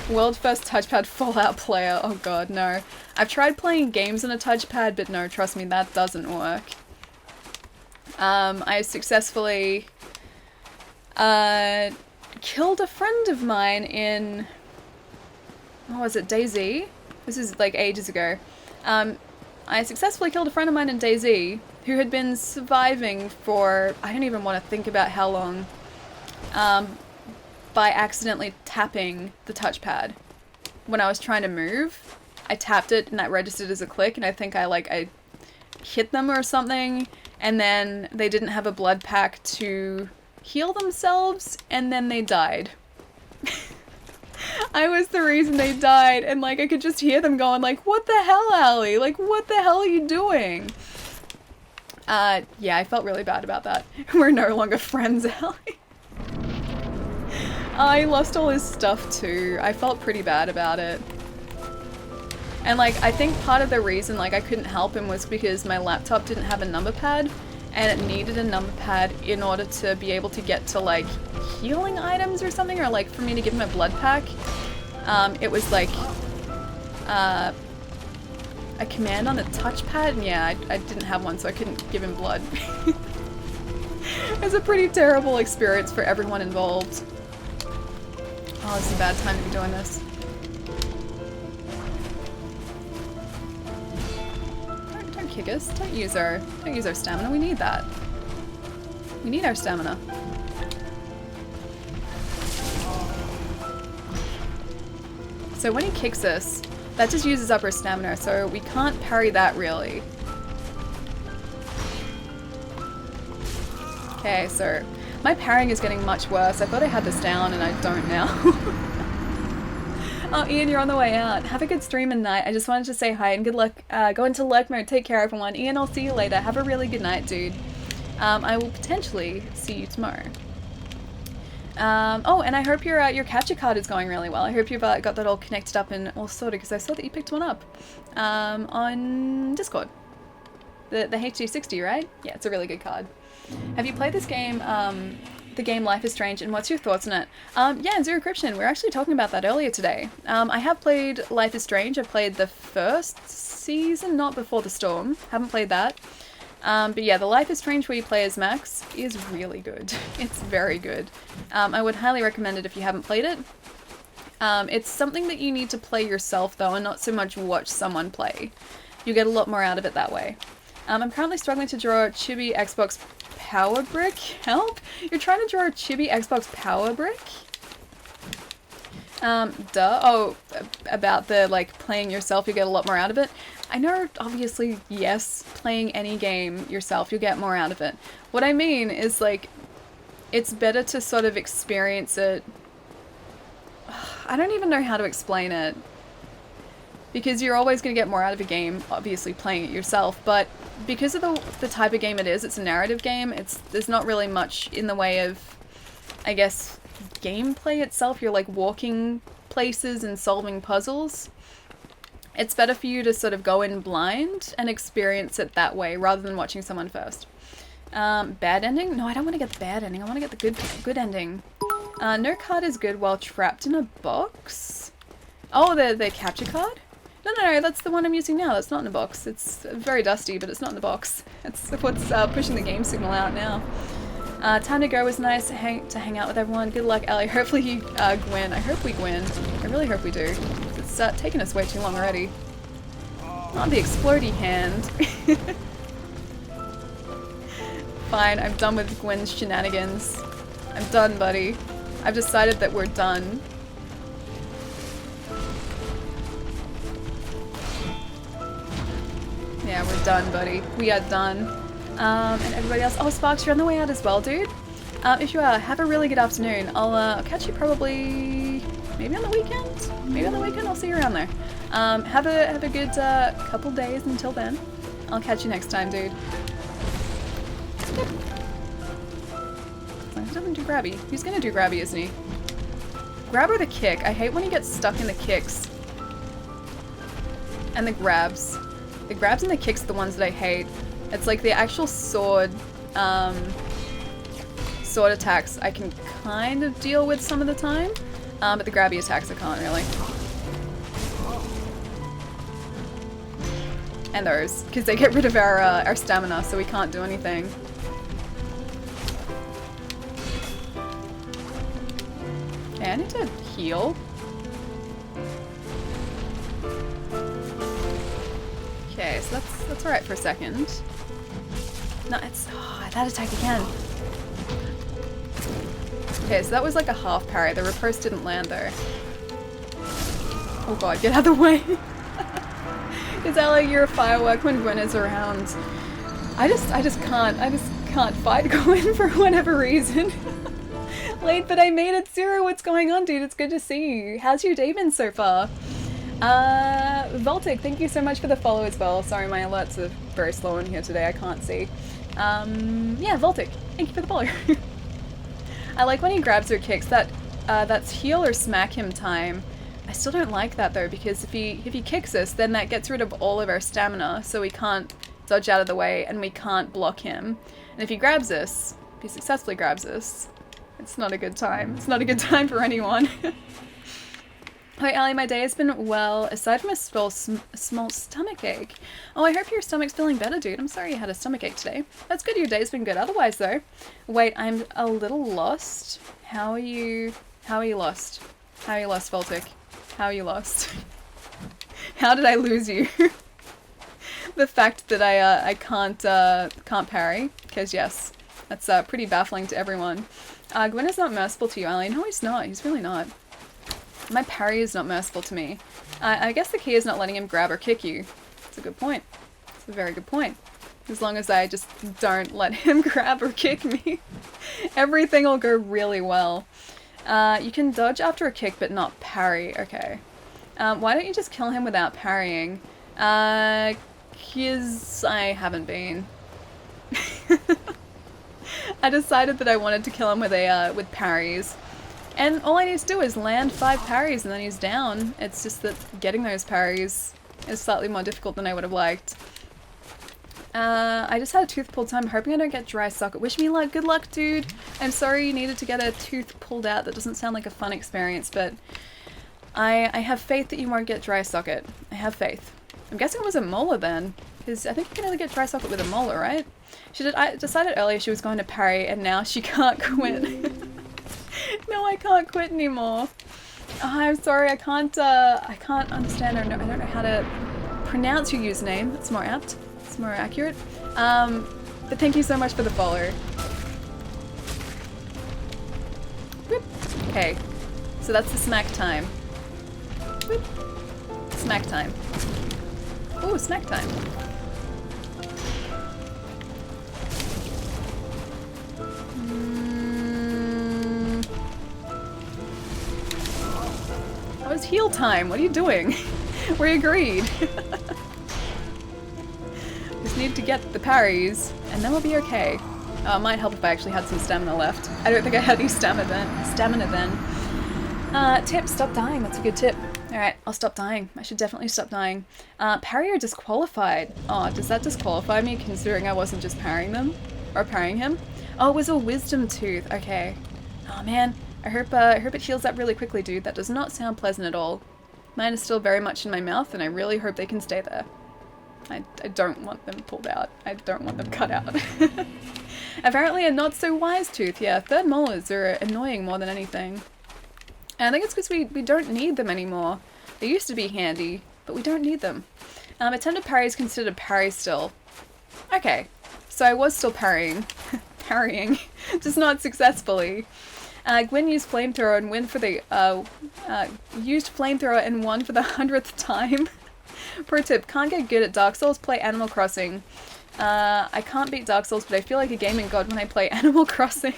Speaker 1: World first touchpad Fallout player, oh god, no. I've tried playing games on a touchpad, but no, trust me, that doesn't work. I successfully killed a friend of mine in, what was it, DayZ? This is like ages ago. I successfully killed a friend of mine in DayZ who had been surviving for, I don't even want to think about how long, by accidentally tapping the touchpad. When I was trying to move, I tapped it and that registered as a click, and I think I hit them or something, and then they didn't have a blood pack to heal themselves, and then they died. I was the reason they died, and like I could just hear them going like, what the hell, Allie? Like, what the hell are you doing? Yeah, I felt really bad about that. We're no longer friends, Allie. I lost all his stuff too. I felt pretty bad about it. And like, I think part of the reason like I couldn't help him was because my laptop didn't have a number pad, and it needed a number pad in order to be able to get to like healing items or something, or like for me to give him a blood pack. It was like a command on the touchpad, and yeah, I didn't have one, so I couldn't give him blood. It was a pretty terrible experience for everyone involved. Oh, this is a bad time to be doing this. Don't kick us. Don't use our stamina. We need that. We need our stamina. So when he kicks us, that just uses up our stamina, so we can't parry that really. Okay, so my parrying is getting much worse. I thought I had this down and I don't now. Oh, Ian, you're on the way out. Have a good stream and night. I just wanted to say hi and good luck. Go into lurk mode. Take care, everyone. Ian, I'll see you later. Have a really good night, dude. I will potentially see you tomorrow. Oh, and I hope your capture card is going really well. I hope you've got that all connected up and all sorted, because I saw that you picked one up on Discord. The HD60, right? Yeah, it's a really good card. Have you played this game, the game Life is Strange, and what's your thoughts on it? Yeah, Zero Encryption, we were actually talking about that earlier today. I have played Life is Strange. I've played the first season, not Before the Storm. Haven't played that. But yeah, the Life is Strange where you play as Max is really good. It's very good. I would highly recommend it if you haven't played it. It's something that you need to play yourself though, and not so much watch someone play. You get a lot more out of it that way. I'm currently struggling to draw a chibi Xbox power brick. Help! You're trying to draw a chibi Xbox power brick? Duh. Oh, about the, like, playing yourself, you get a lot more out of it. I know, obviously, yes, playing any game yourself, you'll get more out of it. What I mean is, like, it's better to sort of experience it. I don't even know how to explain it. Because you're always going to get more out of a game, obviously, playing it yourself, but because of the type of game it is, it's a narrative game, there's not really much in the way of, I guess, gameplay itself. You're like walking places and solving puzzles. It's better for you to sort of go in blind and experience it that way rather than watching someone first. Bad ending? No, I don't want to get the bad ending. I want to get the good ending. No card is good while trapped in a box. Oh, the capture card? No, that's the one I'm using now. That's not in a box. It's very dusty, but it's not in the box. It's what's pushing the game signal out now. Time to go was nice to hang out with everyone. Good luck, Ellie. Hopefully you, Gwyn. I hope we win. I really hope we do. It's taken us way too long already. Not the explodey hand. Fine, I'm done with Gwyn's shenanigans. I'm done, buddy. I've decided that we're done. Yeah, we're done, buddy. We are done. And everybody else. Oh, Sparks, you're on the way out as well, dude. If you are, have a really good afternoon. I'll catch you probably maybe on the weekend. Maybe on the weekend. I'll see you around there. Have a good couple days until then. I'll catch you next time, dude. Yep. He doesn't do grabby. He's gonna do grabby, isn't he? Grab or the kick. I hate when he gets stuck in the kicks. And the grabs. The grabs and the kicks are the ones that I hate. It's like the actual sword attacks I can kind of deal with some of the time, but the grabby attacks I can't really. And those, because they get rid of our stamina, so we can't do anything. Okay, I need to heal. Okay, so that's alright for a second. No, it's... Oh, that attack again. Okay, so that was like a half parry. The riposte didn't land though. Oh god, get out of the way! Is that like you're a firework when Gwyn is around? I just can't fight Gwyn for whatever reason. Late, but I made it. Zero, what's going on, dude? It's good to see you. How's your day been so far? Voltic, thank you so much for the follow as well. Sorry, my alerts are very slow in here today. I can't see. Yeah, Voltic, thank you for the follow. I like when he grabs or kicks. That's heal or smack him time. I still don't like that though, because if he kicks us, then that gets rid of all of our stamina, so we can't dodge out of the way and we can't block him. And if he grabs us, if he successfully grabs us, it's not a good time. It's not a good time for anyone. Hi Ali, my day has been well, aside from a small stomach ache. Oh, I hope your stomach's feeling better, dude. I'm sorry you had a stomach ache today. That's good, your day's been good otherwise, though. Wait, I'm a little lost. How are you lost? How are you lost, Voltic? How are you lost? How did I lose you? The fact that I can't parry, because yes, that's pretty baffling to everyone. Gwyn is not merciful to you, Ali. No, he's not. He's really not. My parry is not merciful to me. I guess the key is not letting him grab or kick you. That's a good point. It's a very good point. As long as I just don't let him grab or kick me, everything will go really well. You can dodge after a kick but not parry. Okay. Why don't you just kill him without parrying? Because I haven't been. I decided that I wanted to kill him with parries. And all I need to do is land 5 parries and then he's down. It's just that getting those parries is slightly more difficult than I would have liked. I just had a tooth pulled, so I'm hoping I don't get dry socket. Wish me luck. Good luck, dude. I'm sorry you needed to get a tooth pulled out. That doesn't sound like a fun experience, but I have faith that you won't get dry socket. I have faith. I'm guessing it was a molar then, because I think you can only get dry socket with a molar, right? I decided earlier she was going to parry, and now she can't quit. No, I can't quit anymore. Oh, I'm sorry, I can't understand, I don't know how to pronounce your username. It's more apt. It's more accurate. But thank you so much for the follow. Whoop. Okay, so that's the smack time. Whoop. Smack time. Ooh, snack time. That was heal time. What are you doing? We agreed. Just need to get the parries, and then we'll be okay. It might help if I actually had some stamina left. I don't think I had any stamina then. Tip, stop dying. That's a good tip. Alright, I'll stop dying. I should definitely stop dying. Parry or disqualified? Oh, does that disqualify me considering I wasn't just parrying them? Or parrying him? Oh, it was a wisdom tooth. Okay. Oh man, I hope it heals up really quickly, dude. That does not sound pleasant at all. Mine is still very much in my mouth, and I really hope they can stay there. I don't want them pulled out. I don't want them cut out. Apparently a not so wise tooth. Yeah, third molars are annoying more than anything. And I think it's because we don't need them anymore. They used to be handy, but we don't need them. Attempted parry is considered a parry still. Okay, so I was still parrying. Parrying, just not successfully. Gwyn used flamethrower and won for the used flamethrower and won for the 100th time. Pro tip: can't get good at Dark Souls. Play Animal Crossing. I can't beat Dark Souls, but I feel like a gaming god when I play Animal Crossing.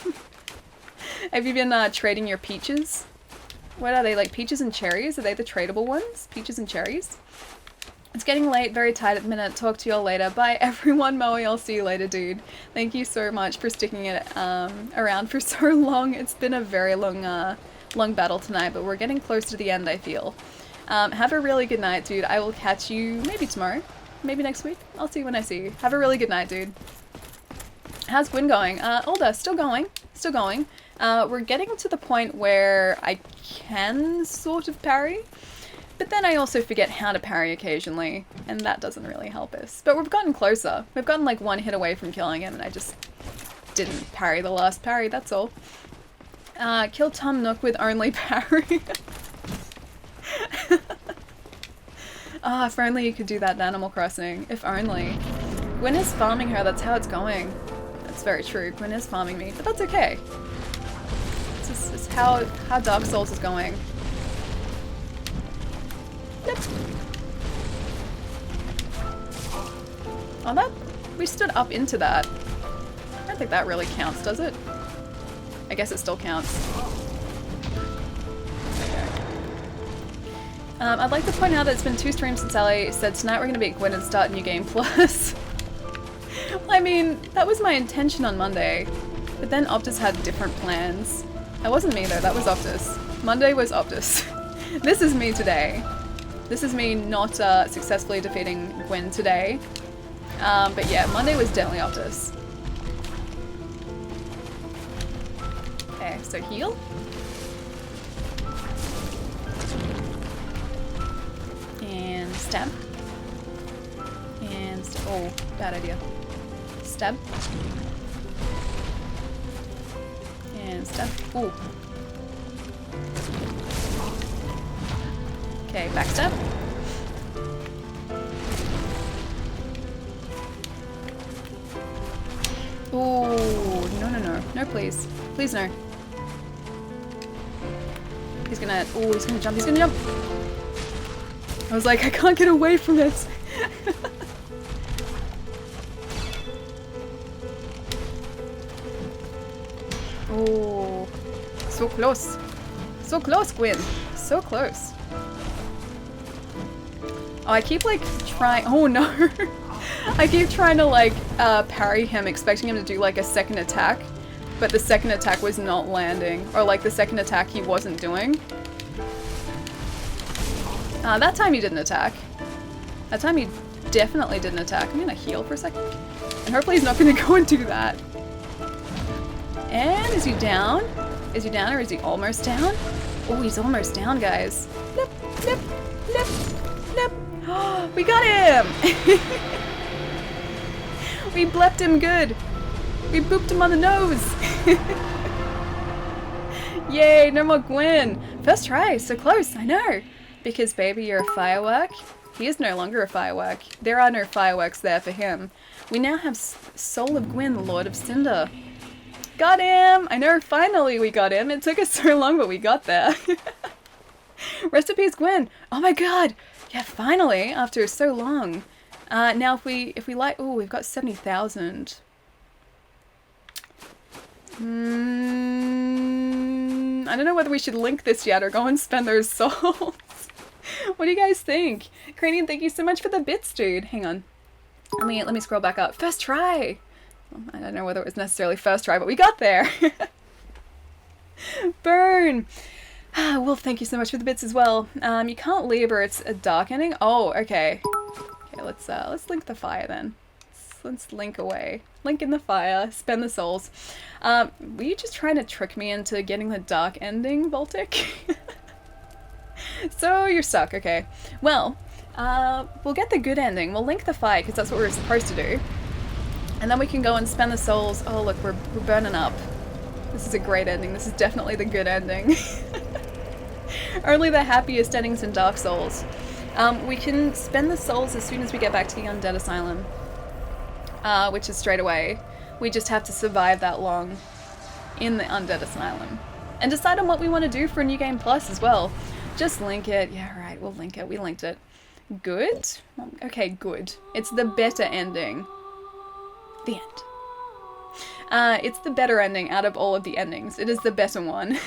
Speaker 1: Have you been trading your peaches? What are they, like peaches and cherries? Are they the tradable ones? Peaches and cherries? It's getting late, very tight at the minute. Talk to you all later. Bye everyone, Moe. I'll see you later, dude. Thank you so much for sticking it around for so long. It's been a very long battle tonight, but we're getting close to the end, I feel. Have a really good night, dude. I will catch you maybe tomorrow, maybe next week. I'll see you when I see you. Have a really good night, dude. How's Gwyn going? Older, still going. Still going. We're getting to the point where I can sort of parry, but then I also forget how to parry occasionally, and that doesn't really help us. But we've gotten closer. We've gotten like one hit away from killing him, and I just didn't parry the last parry, that's all. Kill Tom Nook with only parry. Ah, if only you could do that in Animal Crossing. If only. Gwyn is farming her, that's how it's going. That's very true. Gwyn is farming me, but that's okay. This is how Dark Souls is going. Yep. Oh, that... we stood up into that. I don't think that really counts, does it? I guess it still counts. I'd like to point out that it's been 2 streams since Ali said tonight we're going to beat Gwyn and start New Game Plus. I mean, that was my intention on Monday, but then Optus had different plans. That wasn't me though, that was Optus. Monday was Optus. This is me today. This is me not successfully defeating Gwyn today. But yeah, Monday was definitely Optus. Okay, so heal. And stab. And oh, bad idea. Stab. And stab. Ooh. Okay, backstab. Ooh, no, no, no. No, please. Please, no. He's gonna... Ooh, he's gonna jump. He's gonna jump. I was like, I can't get away from it. Oh, so close. So close, Gwyn. So close. Oh, I keep like trying. Oh no. I keep trying to like parry him, expecting him to do like a second attack, but the second attack was not landing, or like the second attack he wasn't doing. That time he didn't attack. That time he definitely didn't attack. I'm gonna heal for a second, and hopefully he's not gonna go and do that. And is he down? Is he down or is he almost down? Oh, he's almost down, guys. Nip, nip, nip, nip. Oh, we got him! We blepped him good. We booped him on the nose. Yay, no more Gwyn. First try, so close, I know. Because baby, you're a firework. He is no longer a firework. There are no fireworks there for him. We now have Soul of Gwyn, Lord of Cinder. Got him! I know, finally we got him. It took us so long, but we got there. Rest in peace, Gwyn. Oh my god! Yeah, finally, after so long. Now if we like... Oh, we've got 70,000. I don't know whether we should link this yet or go and spend those souls. What do you guys think? Cranium, thank you so much for the bits, dude. Hang on. Let me scroll back up. First try! I don't know whether it was necessarily first try, but we got there. Burn! Well, thank you so much for the bits as well. You can't leave or it's a dark ending. Oh, okay. Okay, let's link the fire then. Let's link away. Link in the fire. Spend the souls. Were you just trying to trick me into getting the dark ending, Baltic? So you're stuck. Okay. Well, we'll get the good ending. We'll link the fire because that's what we were supposed to do. And then we can go and spend the souls. Oh look, we're burning up. This is a great ending. This is definitely the good ending. Only the happiest endings in Dark Souls. We can spend the souls as soon as we get back to the Undead Asylum. Which is straight away. We just have to survive that long in the Undead Asylum. And decide on what we want to do for New Game Plus as well. Just link it. Yeah, right, we'll link it. We linked it. Good? Okay, good. It's the better ending. The end. It's the better ending out of all of the endings. It is the better one.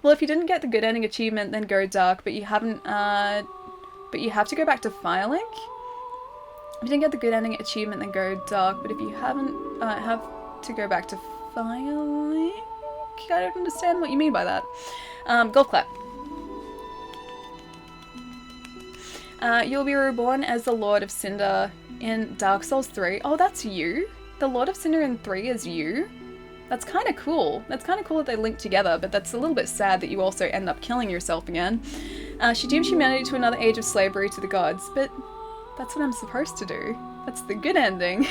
Speaker 1: Well, if you didn't get the good ending achievement, then go dark, but you haven't, but you have to go back to Firelink. If you didn't get the good ending achievement, then go dark, but if you haven't, have to go back to Firelink? I don't understand what you mean by that. Golf clap. You'll be reborn as the Lord of Cinder in Dark Souls 3. Oh, that's you? The Lord of Cinder in 3 is you? That's kind of cool. That's kind of cool that they link together, but that's a little bit sad that you also end up killing yourself again. She dooms humanity to another age of slavery to the gods, but that's what I'm supposed to do. That's the good ending.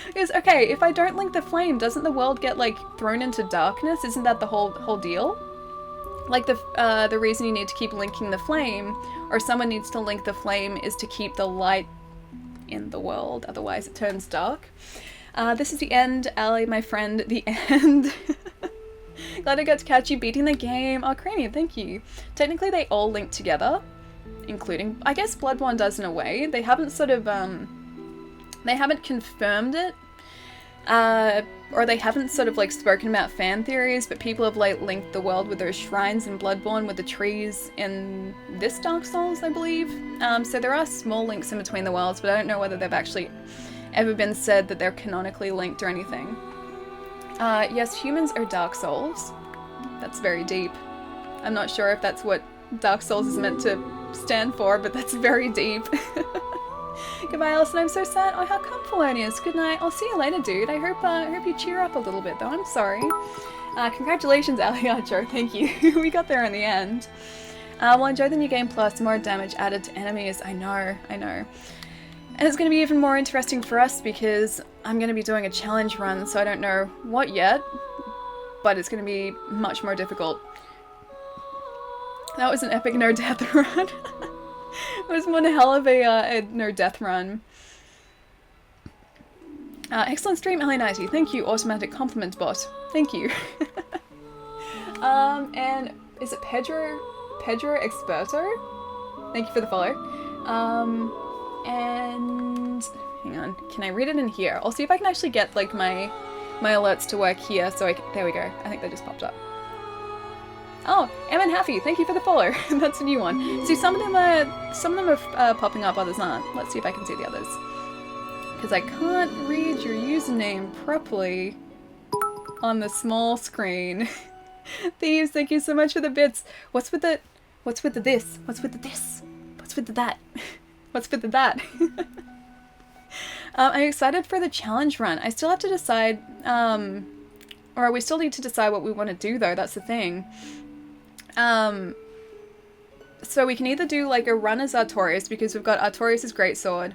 Speaker 1: Because, okay, if I don't link the flame, doesn't the world get, like, thrown into darkness? Isn't that the whole deal? Like, the reason you need to keep linking the flame, or someone needs to link the flame, is to keep the light in the world, otherwise it turns dark. This is the end, Ali, my friend, the end. Glad I got to catch you beating the game. Oh, Cranium, thank you. Technically they all link together, including, I guess Bloodborne does in a way. They haven't sort of, they haven't confirmed it, or they haven't sort of like spoken about fan theories, but people have like linked the world with those shrines in Bloodborne with the trees in this Dark Souls, I believe. So there are small links in between the worlds, but I don't know whether they've actually ever been said that they're canonically linked or anything. Yes, humans are Dark Souls. That's very deep. I'm not sure if that's what Dark Souls is meant to stand for, but that's very deep. Goodbye, Alison. I'm so sad. Oh, how come, Felonius? Good night. I'll see you later, dude. I hope you cheer up a little bit, though. I'm sorry. Congratulations, Aliacho. Thank you. We got there in the end. Well, enjoy the new game plus more damage added to enemies. I know. And it's going to be even more interesting for us because I'm going to be doing a challenge run, so I don't know what yet, but it's going to be much more difficult. That was an epic no-death run. It was one hell of a no-death run. Excellent stream, LA90. Thank you, automatic compliment bot. Thank you. And is it Pedro Experto? Thank you for the follow. And hang on, can I read it in here? I'll see if I can actually get like my alerts to work here. So there we go. I think they just popped up. Oh, Emin Happy, thank you for the follow. That's a new one. See, some of them are popping up, others aren't. Let's see if I can see the others. Because I can't read your username properly on the small screen. Thieves, thank you so much for the bits. What's with the this? What's with the this? What's with the that? What's with the that? I'm excited for the challenge run. I still have to decide, or we still need to decide what we want to do though, that's the thing. So we can either do like a run as Artorias, because we've got Artorias' greatsword,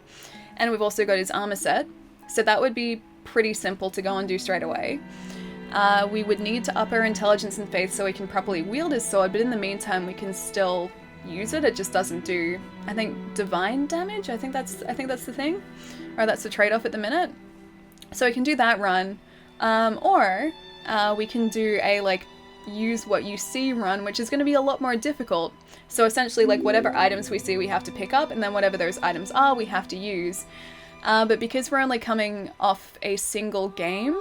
Speaker 1: and we've also got his armor set. So that would be pretty simple to go and do straight away. We would need to up our intelligence and faith so we can properly wield his sword, but in the meantime we can still use it. It just doesn't do, I think, divine damage. I think that's the thing, or that's the trade-off at the minute. So we can do that run, or we can do a like use what you see run, which is going to be a lot more difficult. So essentially, like whatever items we see, we have to pick up, and then whatever those items are, we have to use. But because we're only coming off a single game,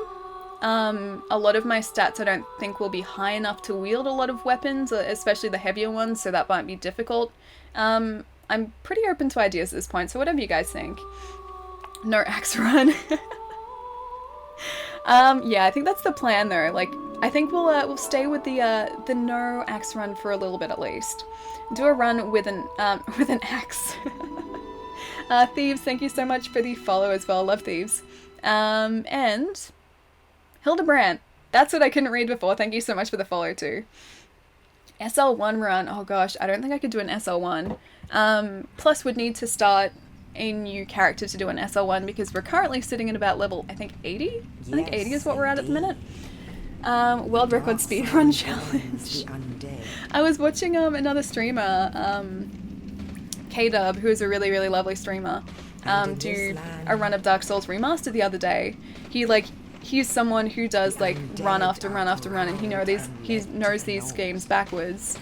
Speaker 1: a lot of my stats I don't think will be high enough to wield a lot of weapons, especially the heavier ones, so that might be difficult. I'm pretty open to ideas at this point, so whatever you guys think. No axe run. Yeah, I think that's the plan though. Like, I think we'll stay with the no axe run for a little bit at least. Do a run with an axe. Thieves, thank you so much for the follow as well. Love Thieves. And Hildebrand. That's what I couldn't read before. Thank you so much for the follow too. SL1 run. Oh gosh, I don't think I could do an SL1. Plus would need to start a new character to do an SL1 because we're currently sitting at about level, I think 80? Yes, I think 80 is what we're at the minute. World record speedrun challenge. I was watching another streamer, K-Dub, who is a really, really lovely streamer, do a run of Dark Souls Remastered the other day. He's someone who does like run after run after run, and he knows these games backwards.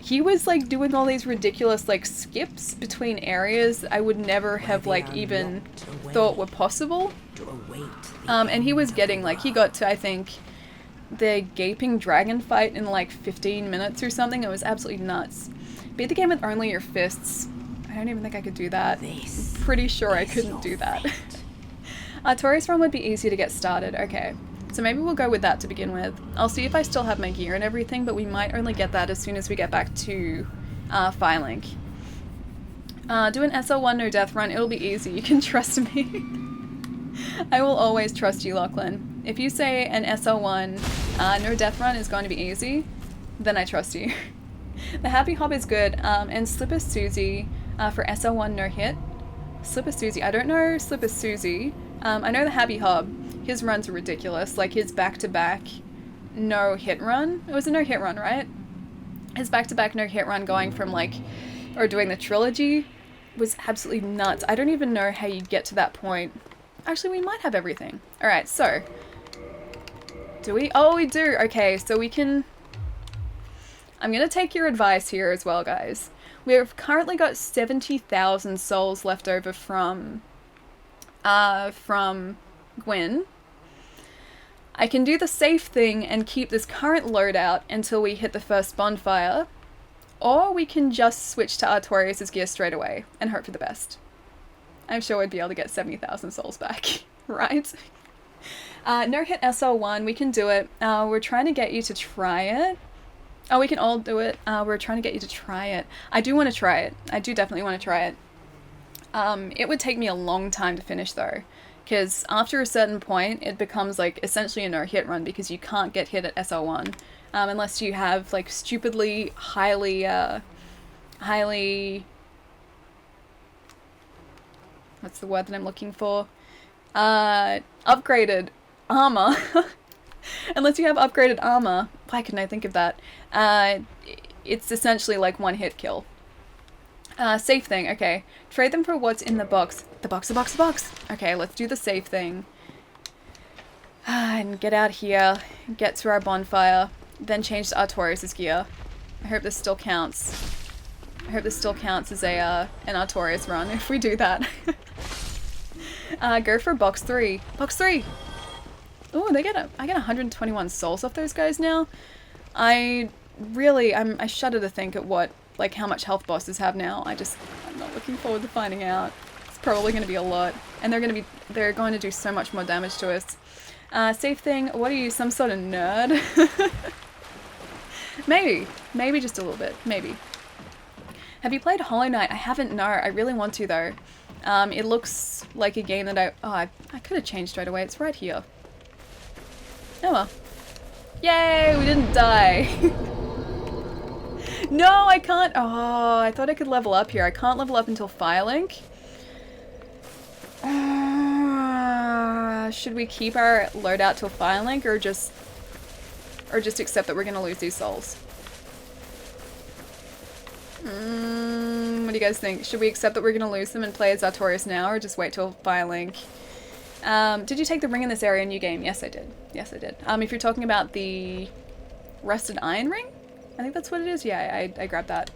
Speaker 1: He was like doing all these ridiculous like skips between areas I would never have like even thought were possible. And he was getting like, he got to, I think, the gaping dragon fight in like 15 minutes or something. It was absolutely nuts. Beat the game with only your fists. I don't even think I could do that. I'm pretty sure I couldn't do that. Artorias run would be easy to get started. Okay, so maybe we'll go with that to begin with. I'll see if I still have my gear and everything, but we might only get that as soon as we get back to Firelink. Do an SL1 no death run. It'll be easy. You can trust me. I will always trust you, Lachlan. If you say an SL1 no death run is going to be easy, then I trust you. The Happy Hob is good, and Slipper Susie for SL1 no hit. Slipper Susie. I don't know Slipper Susie. I know the Happy Hob. His runs are ridiculous. Like his back-to-back no hit run. It was a no hit run, right? His back-to-back no hit run going from like, or doing the trilogy was absolutely nuts. I don't even know how you get to that point. Actually, we might have everything. Alright, so. Do we? Oh, we do. Okay, so we can... I'm going to take your advice here as well, guys. We've currently got 70,000 souls left over from Gwyn. I can do the safe thing and keep this current loadout until we hit the first bonfire, or we can just switch to Artorias' gear straight away and hope for the best. I'm sure we'd be able to get 70,000 souls back, right? No hit SL1, we can do it. We're trying to get you to try it. Oh, we can all do it. We're trying to get you to try it. I do want to try it. I do definitely want to try it. It would take me a long time to finish though, because after a certain point, it becomes like essentially a no-hit run because you can't get hit at SL1 unless you have like stupidly highly what's the word that I'm looking for? Upgraded armor. Unless you have upgraded armor, why couldn't I think of that? It's essentially like one hit kill. Safe thing, okay. Trade them for what's in the box. The box. Okay, let's do the safe thing. And get out here, get to our bonfire, then change to Artorias' gear. I hope this still counts. I hope this still counts as an Artorias run if we do that. Go for box 3. Box 3! Oh, I get 121 souls off those guys now. I shudder to think at how much health bosses have now. I'm not looking forward to finding out. It's probably going to be a lot, and they're going to do so much more damage to us. Safe thing. What are you, some sort of nerd? Maybe just a little bit. Maybe. Have you played Hollow Knight? I haven't. No, I really want to though. It looks like a game that I could have changed straight away. It's right here. Oh well. Yay, we didn't die. No, I can't. Oh, I thought I could level up here. I can't level up until Firelink. Should we keep our loadout till Firelink or just accept that we're going to lose these souls? What do you guys think? Should we accept that we're going to lose them and play as Artorias now, or just wait till Firelink? Did you take the ring in this area in New Game? Yes, I did. Yes, I did. If you're talking about the Rusted Iron Ring? I think that's what it is. Yeah, I grabbed that.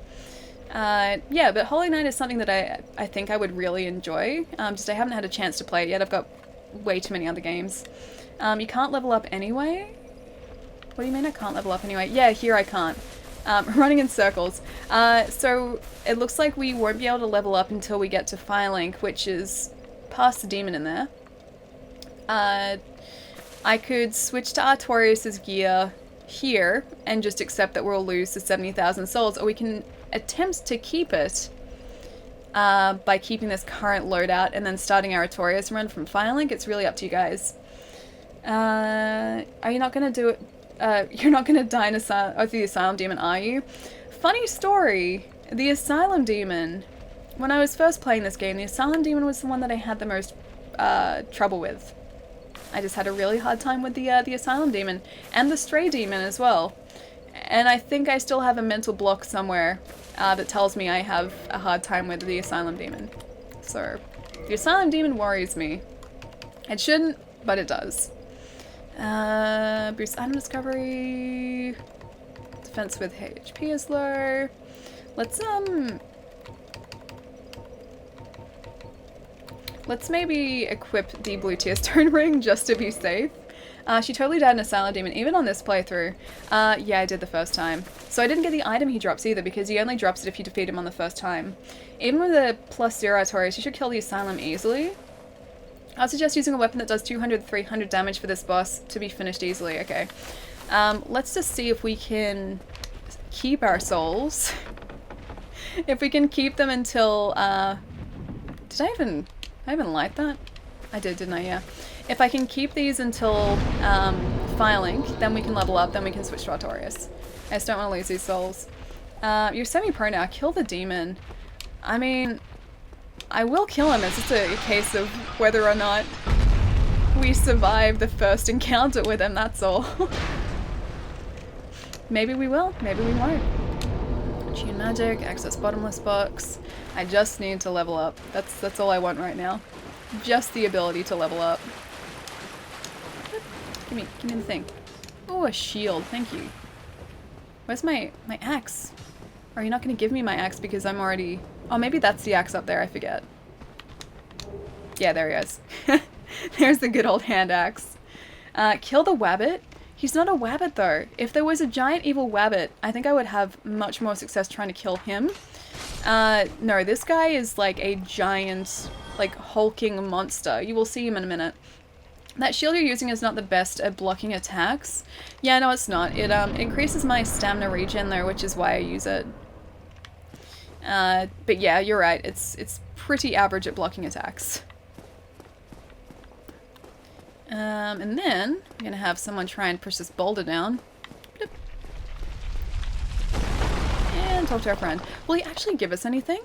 Speaker 1: Yeah, but Hollow Knight is something that I think I would really enjoy. Just I haven't had a chance to play it yet. I've got way too many other games. You can't level up anyway? What do you mean I can't level up anyway? Yeah, here I can't. Running in circles. So it looks like we won't be able to level up until we get to Firelink, which is past the demon in there. I could switch to Artorias' gear here and just accept that we'll lose the 70,000 souls, or we can attempt to keep it by keeping this current loadout and then starting our Artorias run from Firelink. It's really up to you guys. Are you not going to do it? You're not going to die in the Asylum Demon, are you? Funny story. The Asylum Demon, when I was first playing this game, the Asylum Demon was the one that I had the most trouble with. I just had a really hard time with the Asylum Demon and the Stray Demon as well. And I think I still have a mental block somewhere that tells me I have a hard time with the Asylum Demon. So, the Asylum Demon worries me. It shouldn't, but it does. Boost item discovery. Defense with HP is low. Let's maybe equip the blue tier stone ring just to be safe. She totally died in a Asylum Demon, even on this playthrough. Yeah, I did the first time. So I didn't get the item he drops either, because he only drops it if you defeat him on the first time. Even with a +0 Artorias, you should kill the Asylum easily. I'd suggest using a weapon that does 200-300 damage for this boss to be finished easily. Okay. Let's just see if we can keep our souls. If we can keep them until... Did I even light that? I did, didn't I? Yeah. If I can keep these until Firelink, then we can level up, then we can switch to Artorias. I just don't want to lose these souls. You're semi-pro now. Kill the demon. I mean, I will kill him. It's just a case of whether or not we survive the first encounter with him, that's all. Maybe we will, maybe we won't. Tune magic, access bottomless box. I just need to level up. That's all I want right now. Just the ability to level up. Give me the thing. Oh, a shield, thank you. Where's my axe? Are you not going to give me my axe because I'm already... Oh, maybe that's the axe up there, I forget. Yeah, there he is. There's the good old hand axe. Kill the wabbit? He's not a wabbit though. If there was a giant evil wabbit, I think I would have much more success trying to kill him. No, this guy is like a giant, like hulking monster. You will see him in a minute. That shield you're using is not the best at blocking attacks. Yeah, no, it's not. It increases my stamina regen though, which is why I use it. But yeah, you're right. It's pretty average at blocking attacks. And then I'm gonna have someone try and push this boulder down. Bloop. And talk to our friend. Will he actually give us anything?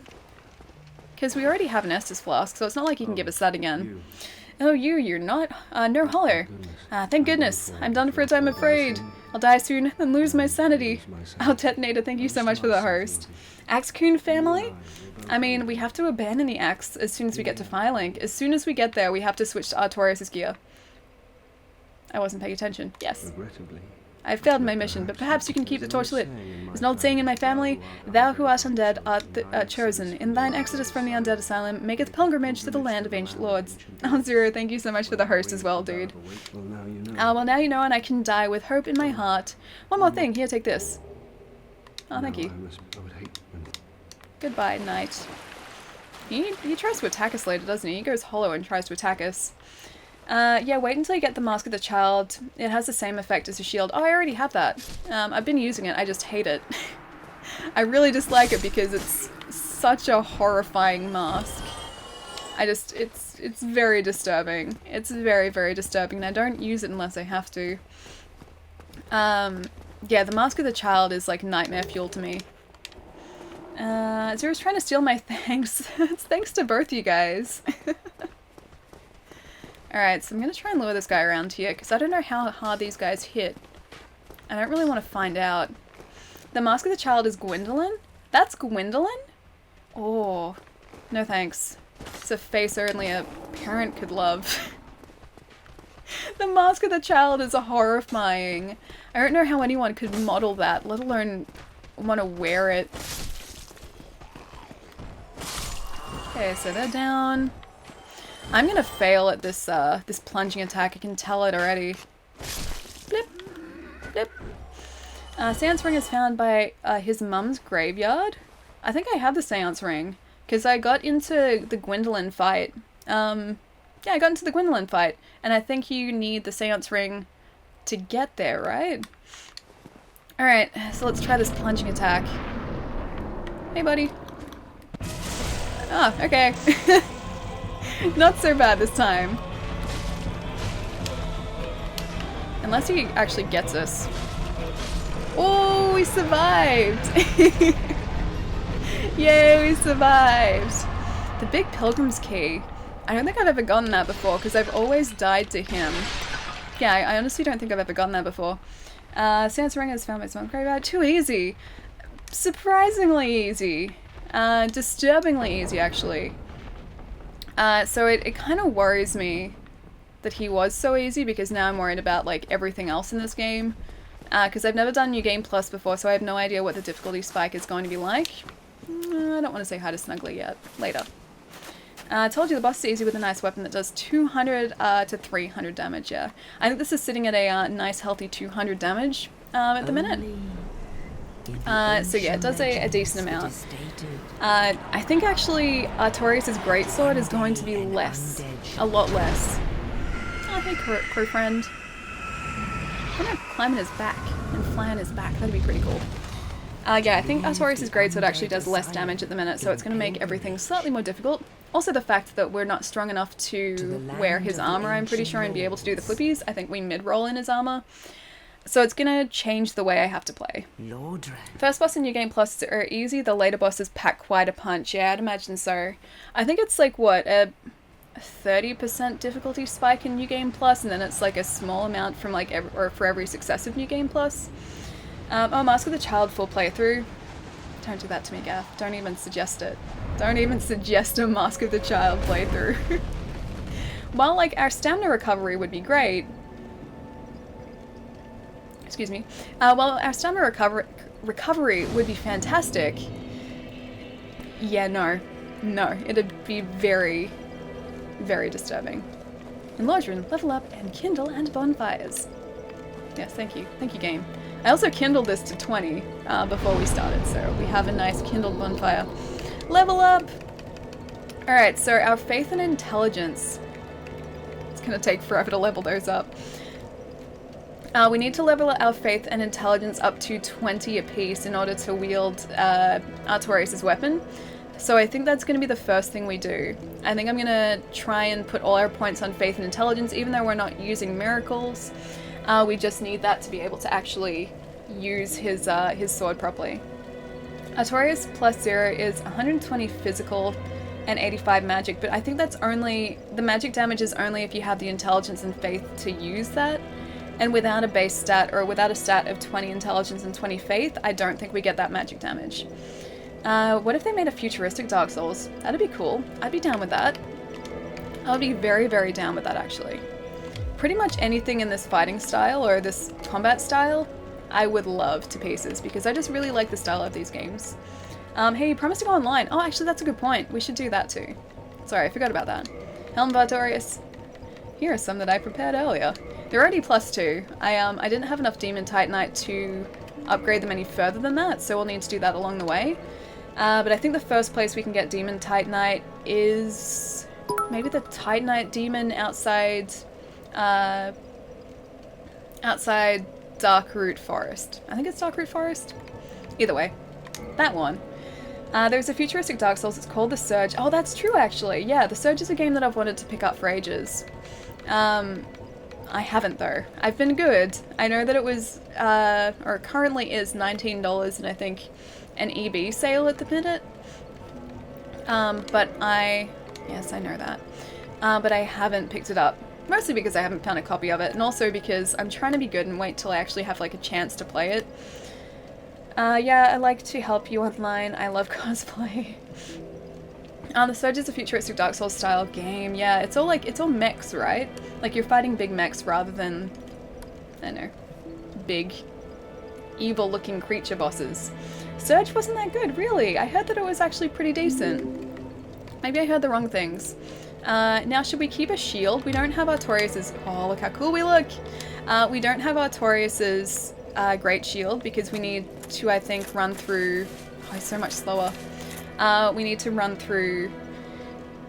Speaker 1: Because we already have an Estus flask, so it's not like he can give us that again. Oh, you're not? No holler. Thank goodness. I'm done for it, I'm afraid. I'll die soon and lose my sanity. Oh, Detonator, thank you so much for the host. Axe Coon family? I mean, we have to abandon the axe as soon as we get to Firelink. As soon as we get there, we have to switch to Artorias' gear. I wasn't paying attention. Yes. I failed my mission, but perhaps you can keep the torch lit. There's an old saying in my family, thou who art undead art chosen. In thine exodus from the undead asylum, maketh pilgrimage to the land of ancient lords. Oh, Zero, thank you so much for the host as well, dude. Well, now you know, and I can die with hope in my heart. One more thing, here, take this. Oh, thank you. Goodbye, knight. He tries to attack us later, doesn't he? He goes hollow and tries to attack us. Yeah, wait until you get the Mask of the Child. It has the same effect as a shield. Oh, I already have that. I've been using it, I just hate it. I really dislike it because it's such a horrifying mask. It's very disturbing. It's very, very disturbing, and I don't use it unless I have to. Yeah, the Mask of the Child is like nightmare fuel to me. Zero's trying to steal my thanks. It's thanks to both you guys. Alright, so I'm going to try and lure this guy around here, because I don't know how hard these guys hit. I don't really want to find out. The Mask of the Child is Gwendolyn? That's Gwendolyn? Oh, no thanks. It's a face only a parent could love. The Mask of the Child is horrifying. I don't know how anyone could model that, let alone want to wear it. Okay, so they're down. I'm gonna fail at this this plunging attack. I can tell it already. Blip, blip. Seance ring is found by his mum's graveyard. I think I have the seance ring because I got into the Gwendolyn fight. Yeah, I got into the Gwendolyn fight, and I think you need the seance ring to get there, right? All right, so let's try this plunging attack. Hey, buddy. Oh, okay. Not so bad this time. Unless he actually gets us. Oh, we survived! Yay, we survived! The Big Pilgrim's Key. I don't think I've ever gotten that before because I've always died to him. Yeah, I honestly don't think I've ever gotten that before. Seance ring is found by someone's graveyard. Too easy. Surprisingly easy. Disturbingly easy, actually. So it kind of worries me that he was so easy because now I'm worried about like everything else in this game. Because I've never done New Game Plus before, so I have no idea what the difficulty spike is going to be like. I don't want to say hi to Snuggly yet. Later. I told you the boss is easy with a nice weapon that does 200 to 300 damage, yeah. I think this is sitting at a nice healthy 200 damage at the minute. So yeah, it does a decent amount. I think actually Artorias' greatsword is going to be less. A lot less. Oh, hey crew friend. I'm gonna climb in his back and fly on his back. That'd be pretty cool. Yeah, I think Artorias' greatsword actually does less damage at the minute, so it's going to make everything slightly more difficult. Also the fact that we're not strong enough to wear his armor, I'm pretty sure, and be able to do the flippies. I think we mid-roll in his armor. So it's going to change the way I have to play. First boss in New Game Plus are easy, the later bosses pack quite a punch. Yeah, I'd imagine so. I think it's like, what, a 30% difficulty spike in New Game Plus, and then it's like a small amount from like for every successive New Game Plus. Oh, Mask of the Child full playthrough. Don't do that to me, Gaff. Don't even suggest it. Don't even suggest a Mask of the Child playthrough. While like our stamina recovery would be great, excuse me, while our stamina recovery would be fantastic, yeah, no, it'd be very, very disturbing. Enlarge room, level up, and kindle and bonfires. Yes, thank you game. I also kindled this to 20 before we started, so we have a nice kindled bonfire. Level up! Alright, so our faith and intelligence. Let's gonna take forever to level those up. We need to level our faith and intelligence up to 20 apiece in order to wield Artorias' weapon. So I think that's going to be the first thing we do. I think I'm going to try and put all our points on faith and intelligence, even though we're not using miracles. We just need that to be able to actually use his sword properly. Artorias plus 0 is 120 physical and 85 magic, but I think that's only, the magic damage is only if you have the intelligence and faith to use that. And without a base stat, or without a stat of 20 intelligence and 20 faith, I don't think we get that magic damage. What if they made a futuristic Dark Souls? That'd be cool. I'd be down with that. I would be very, very down with that, actually. Pretty much anything in this fighting style, or this combat style, I would love to pieces, because I just really like the style of these games. Hey, you promised to go online. Oh, actually, that's a good point. We should do that too. Sorry, I forgot about that. Helm of Artorias. Here are some that I prepared earlier. They're already +2. I didn't have enough Demon Titanite to upgrade them any further than that, so we'll need to do that along the way. But I think the first place we can get Demon Titanite is maybe the Titanite Demon outside Darkroot Forest. I think it's Darkroot Forest. Either way, that one. There's a futuristic Dark Souls, it's called The Surge. Oh, that's true actually. Yeah, The Surge is a game that I've wanted to pick up for ages. I haven't though. I've been good. I know that it was, or currently is $19 and I think an EB sale at the minute. Yes, I know that. But I haven't picked it up. Mostly because I haven't found a copy of it, and also because I'm trying to be good and wait till I actually have like a chance to play it. Yeah, I like to help you online. I love cosplay. The Surge is a futuristic Dark Souls style game. Yeah, it's all mechs, right? Like you're fighting big mechs rather than, I don't know, big, evil looking creature bosses. Surge wasn't that good, really. I heard that it was actually pretty decent. Maybe I heard the wrong things. Now should we keep a shield? We don't have Artorias's, oh look how cool we look! We don't have Artorias's great shield because we need to, I think, run through, oh it's so much slower. We need to run through,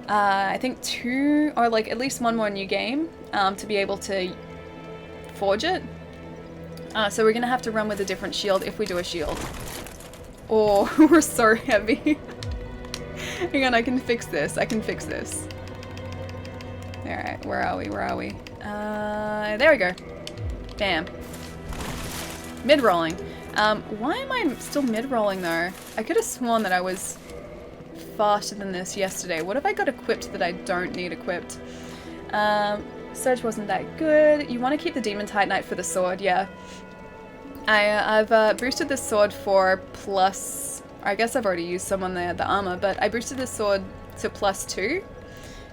Speaker 1: I think 2, or like at least 1 more new game to be able to forge it. So we're gonna have to run with a different shield if we do a shield. Oh, we're so heavy. Hang on, I can fix this. Alright, where are we? There we go. Bam. Mid-rolling. Why am I still mid-rolling though? I could have sworn that I was faster than this yesterday. What have I got equipped that I don't need equipped? Surge wasn't that good. You want to keep the Demon Titanite for the sword, yeah. I've boosted this sword for plus... I guess I've already used some on the armor, but I boosted this sword to +2.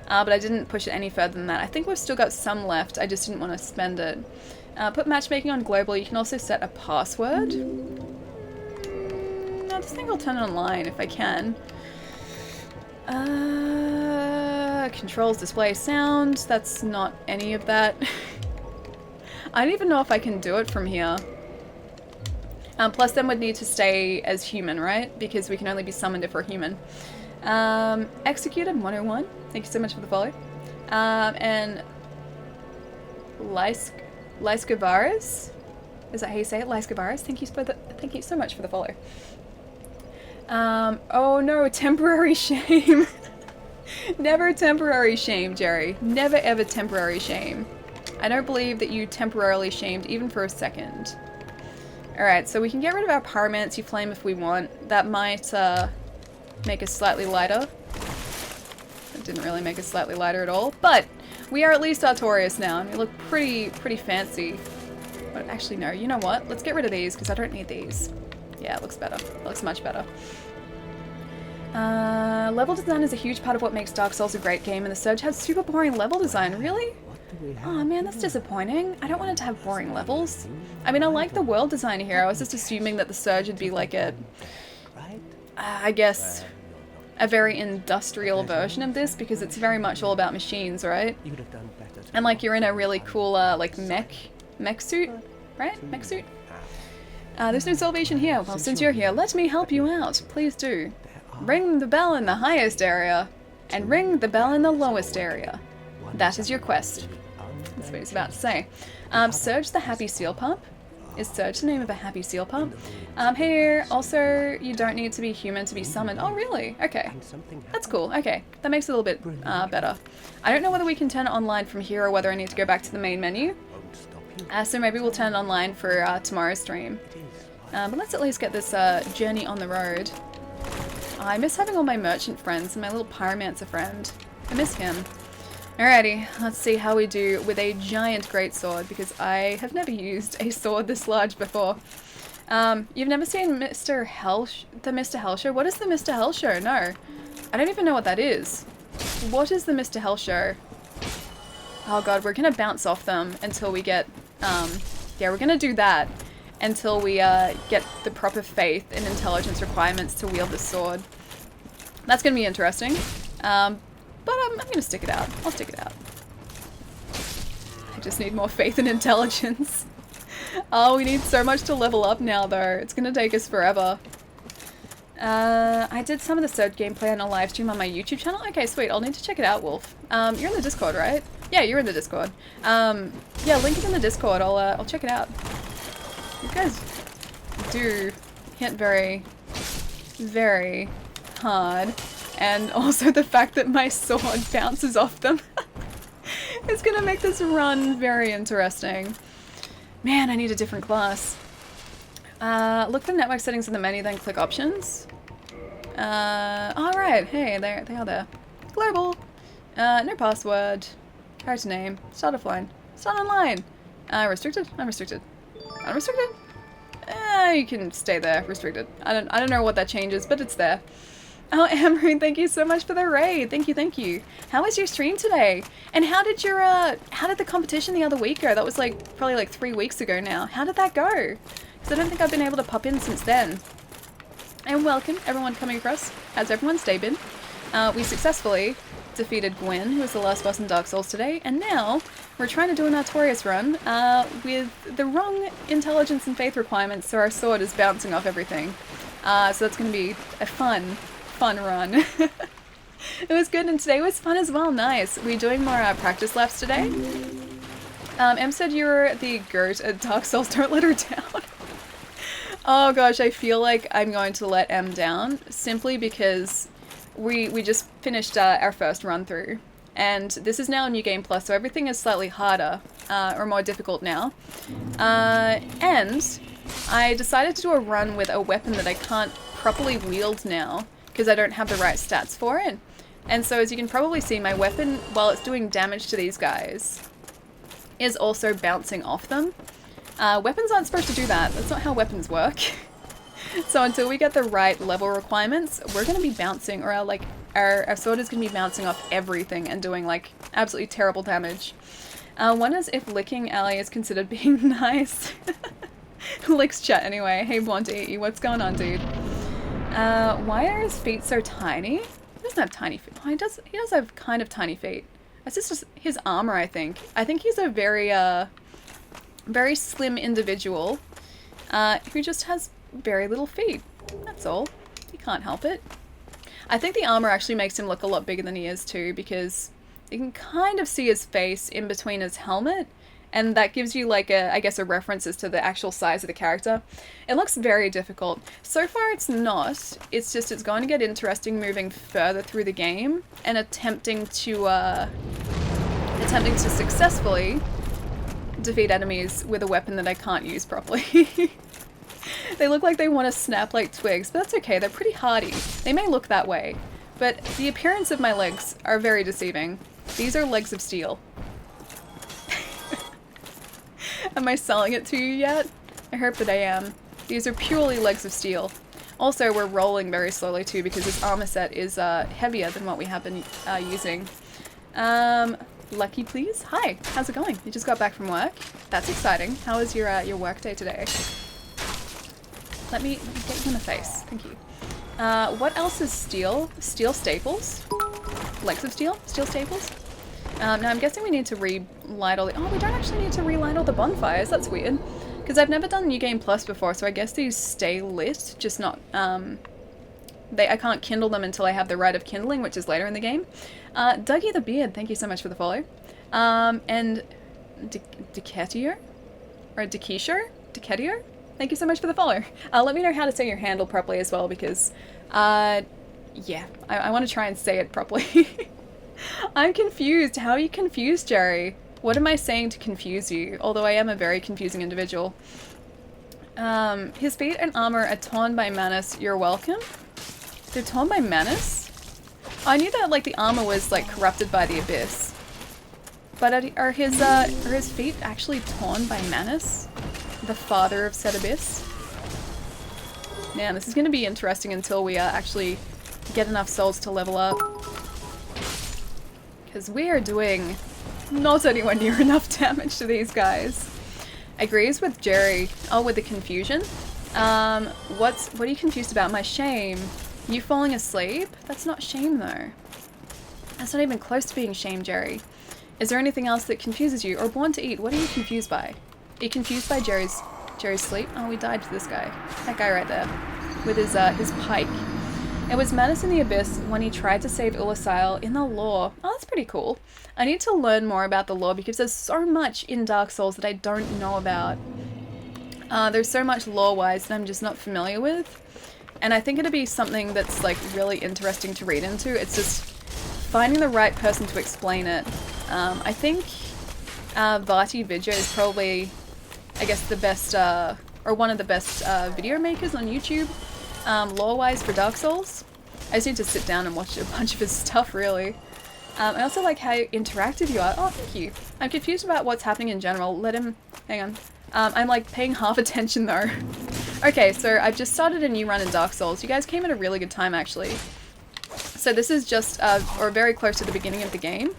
Speaker 1: But I didn't push it any further than that. I think we've still got some left, I just didn't want to spend it. Put matchmaking on global. You can also set a password. I just think I'll turn it online if I can. Controls display sound. That's not any of that. I don't even know if I can do it from here. Plus then would need to stay as human, right? Because we can only be summoned if we're human. Executed 101. Thank you so much for the follow. And Lyscavaris? Is that how you say it? Lyscavaris? Thank you so much for the follow. Oh no, temporary shame. Never temporary shame, Jerry. Never ever temporary shame. I don't believe that you temporarily shamed even for a second. Alright, so we can get rid of our Pyromancy Flame if we want. That might make us slightly lighter. It didn't really make us slightly lighter at all, but we are at least Artorias now, and we look pretty fancy. But actually, no, you know what? Let's get rid of these, because I don't need these. Yeah, it looks better. It looks much better. Level design is a huge part of what makes Dark Souls a great game, and the Surge has super boring level design. Really? Oh man, that's disappointing. I don't want it to have boring levels. I mean, I like the world design here. I was just assuming that the Surge would be like a... I guess... a very industrial version of this, because it's very much all about machines, right? And like you're in a really cool like mech suit, right? Mech suit? There's no salvation here. Well, since you're here, let me help you out. Please do. Ring the bell in the highest area, and ring the bell in the lowest area. That is your quest. That's what he's about to say. Surge the Happy Seal Pump. Is Surge the name of a happy seal pump? Here, also, you don't need to be human to be summoned. Oh, really? Okay. That's cool. Okay. That makes it a little bit better. I don't know whether we can turn it online from here or whether I need to go back to the main menu. So maybe we'll turn it online for tomorrow's stream. But let's at least get this journey on the road. I miss having all my merchant friends and my little pyromancer friend. I miss him. Alrighty, let's see how we do with a giant greatsword, because I have never used a sword this large before. You've never seen the Mr. Hell Show? What is the Mr. Hell Show? No. I don't even know what that is. What is the Mr. Hell Show? Oh god, we're gonna bounce off them until we get, yeah, we're gonna do that until we get the proper faith and intelligence requirements to wield this sword. That's gonna be interesting. But I'm gonna stick it out. I'll stick it out. I just need more faith and intelligence. Oh, we need so much to level up now though. It's gonna take us forever. I did some of the Surge gameplay on a live stream on my YouTube channel. Okay, sweet. I'll need to check it out, Wolf. You're in the Discord, right? Yeah, you're in the Discord. Yeah, link is in the Discord. I'll check it out. You guys do hit very, very hard. And also the fact that my sword bounces off them is gonna make this run very interesting. Man, I need a different class. Look for the network settings in the menu, then click options. Alright, hey, they are there. Global. No password. Character name. Start offline. Start online. Restricted? Unrestricted. Unrestricted? You can stay there. Restricted. I don't know what that changes, but it's there. Oh, Amrine, thank you so much for the raid. Thank you, thank you. How was your stream today? And how did your, how did the competition the other week go? That was like, probably like 3 weeks ago now. How did that go? Because I don't think I've been able to pop in since then. And welcome, everyone coming across. How's everyone's day been? We successfully defeated Gwyn, who was the last boss in Dark Souls today, and now we're trying to do an Artorias run with the wrong intelligence and faith requirements, so our sword is bouncing off everything. So that's going to be a fun run. It was good, and today was fun as well. Nice. We're doing more practice laps today. Em said you're the Gert at Dark Souls. Don't let her down. Oh gosh, I feel like I'm going to let Em down simply because we just finished our first run through, and this is now New Game Plus, so everything is slightly harder or more difficult now. And I decided to do a run with a weapon that I can't properly wield now, because I don't have the right stats for it. And so as you can probably see, my weapon, while it's doing damage to these guys, is also bouncing off them. Weapons aren't supposed to do that. That's not how weapons work. So until we get the right level requirements, we're going to be bouncing, or our sword is going to be bouncing off everything and doing like absolutely terrible damage. One is if licking Ali is considered being nice. Licks chat anyway. Hey Blondie, what's going on, dude? Why are his feet so tiny? He doesn't have tiny feet. Oh, he does have kind of tiny feet. That's just his armor, I think. I think he's a very, very slim individual, who just has very little feet. That's all. He can't help it. I think the armor actually makes him look a lot bigger than he is too, because you can kind of see his face in between his helmet, and that gives you like I guess a reference as to the actual size of the character. It looks very difficult. So far it's not. It's just it's going to get interesting moving further through the game and attempting to successfully defeat enemies with a weapon that I can't use properly. They look like they want to snap like twigs, but that's okay. They're pretty hardy. They may look that way, but the appearance of my legs are very deceiving. These are legs of steel. Am I selling it to you yet? I hope that I am. These are purely legs of steel. Also, we're rolling very slowly too because this armor set is heavier than what we have been using. Lucky, please? Hi, how's it going? You just got back from work? That's exciting. How was your work day today? Let me get you in the face. Thank you. What else is steel? Steel staples? Legs of steel? Steel staples? Now I'm guessing we need to relight all the... Oh, we don't actually need to relight all the bonfires. That's weird. Because I've never done New Game Plus before, so I guess these stay lit, just not... I can't kindle them until I have the right of kindling, which is later in the game. Dougie the Beard, thank you so much for the follow. And Decetio? Or Dekisho? Decetio? Thank you so much for the follow. Let me know how to say your handle properly as well, because, yeah, I want to try and say it properly. I'm confused. How are you confused, Jerry? What am I saying to confuse you? Although I am a very confusing individual. His feet and armor are torn by Manus. You're welcome? They're torn by Manus? I knew that, like, the armor was, like, corrupted by the abyss. But are his feet actually torn by Manus? The father of said abyss? Man, this is going to be interesting until we actually get enough souls to level up. Because we are doing not anywhere near enough damage to these guys. Agrees with Jerry. Oh, with the confusion? What are you confused about? My shame. You falling asleep? That's not shame, though. That's not even close to being shame, Jerry. Is there anything else that confuses you? Or born to eat? What are you confused by? Are you confused by Jerry's sleep? Oh, we died to this guy. That guy right there. With his pike. It was Manus in the Abyss when he tried to save Ulasile in the lore. Oh, that's pretty cool. I need to learn more about the lore because there's so much in Dark Souls that I don't know about. There's so much lore-wise that I'm just not familiar with. And I think it'd be something that's, like, really interesting to read into. It's just finding the right person to explain it. I think Vati Vidya is probably, I guess, the best, or one of the best video makers on YouTube, lore-wise for Dark Souls. I just need to sit down and watch a bunch of his stuff, really. I also like how interactive you are. Oh, thank you. I'm confused about what's happening in general. Let him... Hang on. I'm, like, paying half attention, though. Okay, so I've just started a new run in Dark Souls. You guys came at a really good time, actually. So this is just, or very close to the beginning of the game.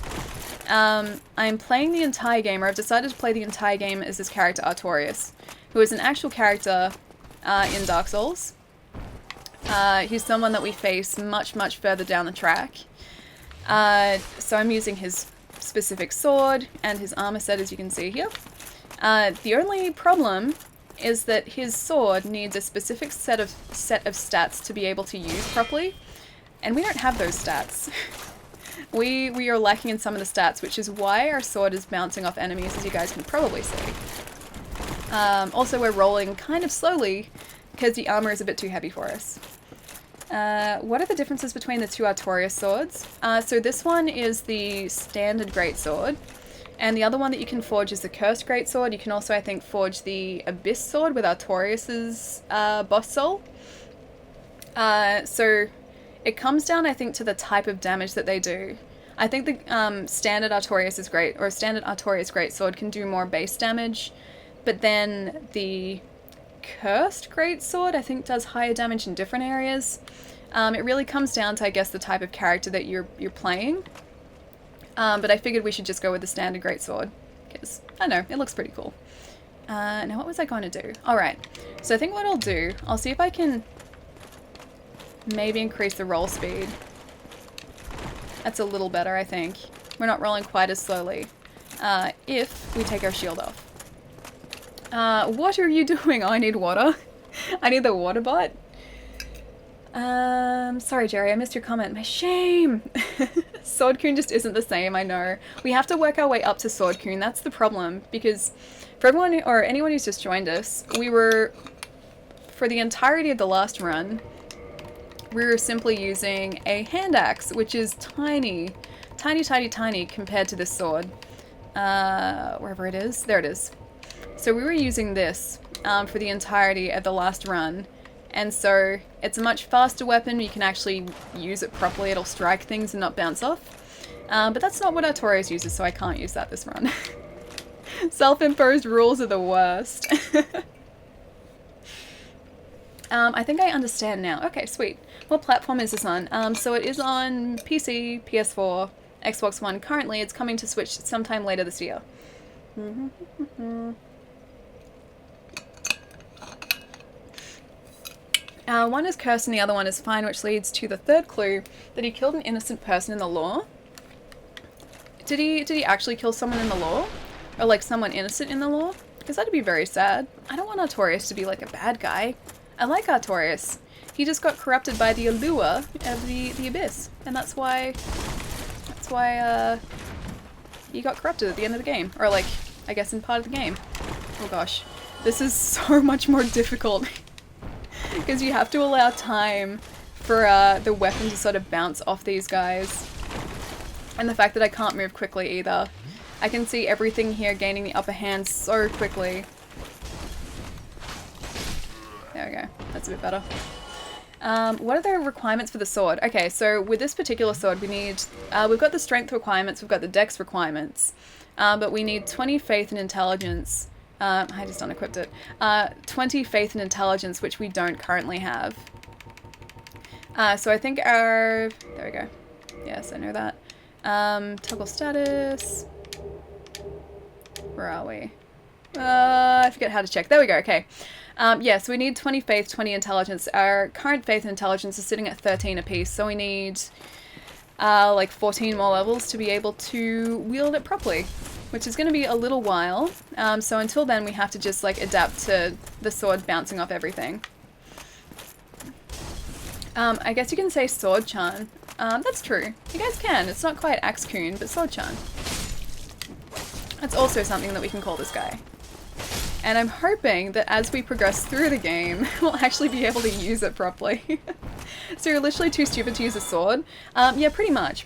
Speaker 1: I'm playing the entire game, or I've decided to play the entire game as this character, Artorias, who is an actual character in Dark Souls. He's someone that we face much, much further down the track. So I'm using his specific sword and his armor set, as you can see here. The only problem is that his sword needs a specific set of stats to be able to use properly, and we don't have those stats. We are lacking in some of the stats, which is why our sword is bouncing off enemies, as you guys can probably see. Also, we're rolling kind of slowly because the armor is a bit too heavy for us. What are the differences between the two Artorias swords? So this one is the standard greatsword, and the other one that you can forge is the cursed greatsword. You can also, I think, forge the abyss sword with Artorias's boss soul. So it comes down, I think, to the type of damage that they do. I think the standard Artorias is great, or standard Artorias greatsword can do more base damage, but then the cursed greatsword, I think, does higher damage in different areas. It really comes down to, I guess, the type of character that you're playing. But I figured we should just go with the standard greatsword, because, I don't know, it looks pretty cool. Now what was I going to do? Alright, so I think what I'll do, I'll see if I can maybe increase the roll speed. That's a little better, I think. We're not rolling quite as slowly. If we take our shield off. What are you doing? Oh, I need water. I need the water bot. Sorry, Jerry, I missed your comment. My shame! Swordcoon just isn't the same, I know. We have to work our way up to Swordcoon, that's the problem. Because for everyone, or anyone who's just joined us, we were, for the entirety of the last run, we were simply using a hand axe, which is tiny. Tiny, tiny, tiny compared to this sword. Wherever it is. There it is. So we were using this for the entirety of the last run, and so it's a much faster weapon. You can actually use it properly. It'll strike things and not bounce off. But that's not what Artorias uses, so I can't use that this run. Self-imposed rules are the worst. I think I understand now. Okay, sweet. What platform is this on? So it is on PC, PS4, Xbox One. Currently, it's coming to Switch sometime later this year. One is cursed and the other one is fine, which leads to the third clue, that he killed an innocent person in the lore. Did he actually kill someone in the lore? Or like someone innocent in the lore? Because that'd be very sad. I don't want Artorias to be like a bad guy. I like Artorias. He just got corrupted by the allure of the abyss. And that's why he got corrupted at the end of the game. Or like, I guess, in part of the game. Oh gosh. This is so much more difficult. Because you have to allow time for the weapon to sort of bounce off these guys. And the fact that I can't move quickly either. I can see everything here gaining the upper hand so quickly. There we go. That's a bit better. What are the requirements for the sword? Okay, so with this particular sword we need... we've got the strength requirements, we've got the dex requirements. But we need 20 faith and intelligence. I just unequipped it. 20 faith and intelligence, which we don't currently have. So I think our... There we go. Yes, I know that. Toggle status. Where are we? I forget how to check. There we go, okay. Yeah, so we need 20 faith, 20 intelligence. Our current faith and intelligence is sitting at 13 apiece, so we need like 14 more levels to be able to wield it properly, which is going to be a little while. So until then we have to just like adapt to the sword bouncing off everything. I guess you can say sword-chan. That's true. You guys can. It's not quite Axe-kun, but sword-chan. That's also something that we can call this guy. And I'm hoping that as we progress through the game, we'll actually be able to use it properly. So you're literally too stupid to use a sword? Yeah, pretty much.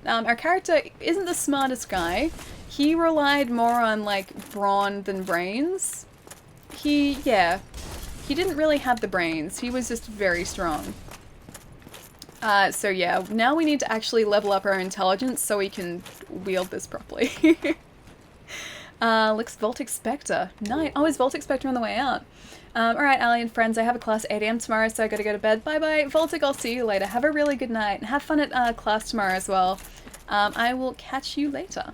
Speaker 1: Our character isn't the smartest guy. He relied more on, like, brawn than brains. He didn't really have the brains. He was just very strong. So yeah, now we need to actually level up our intelligence so we can wield this properly. Looks Voltic Spectre. Nice. Oh, is Voltic Spectre on the way out? Alright, Alien friends, I have a class 8 AM tomorrow, so I gotta go to bed. Bye-bye. Voltic, I'll see you later. Have a really good night. And have fun at class tomorrow as well. I will catch you later.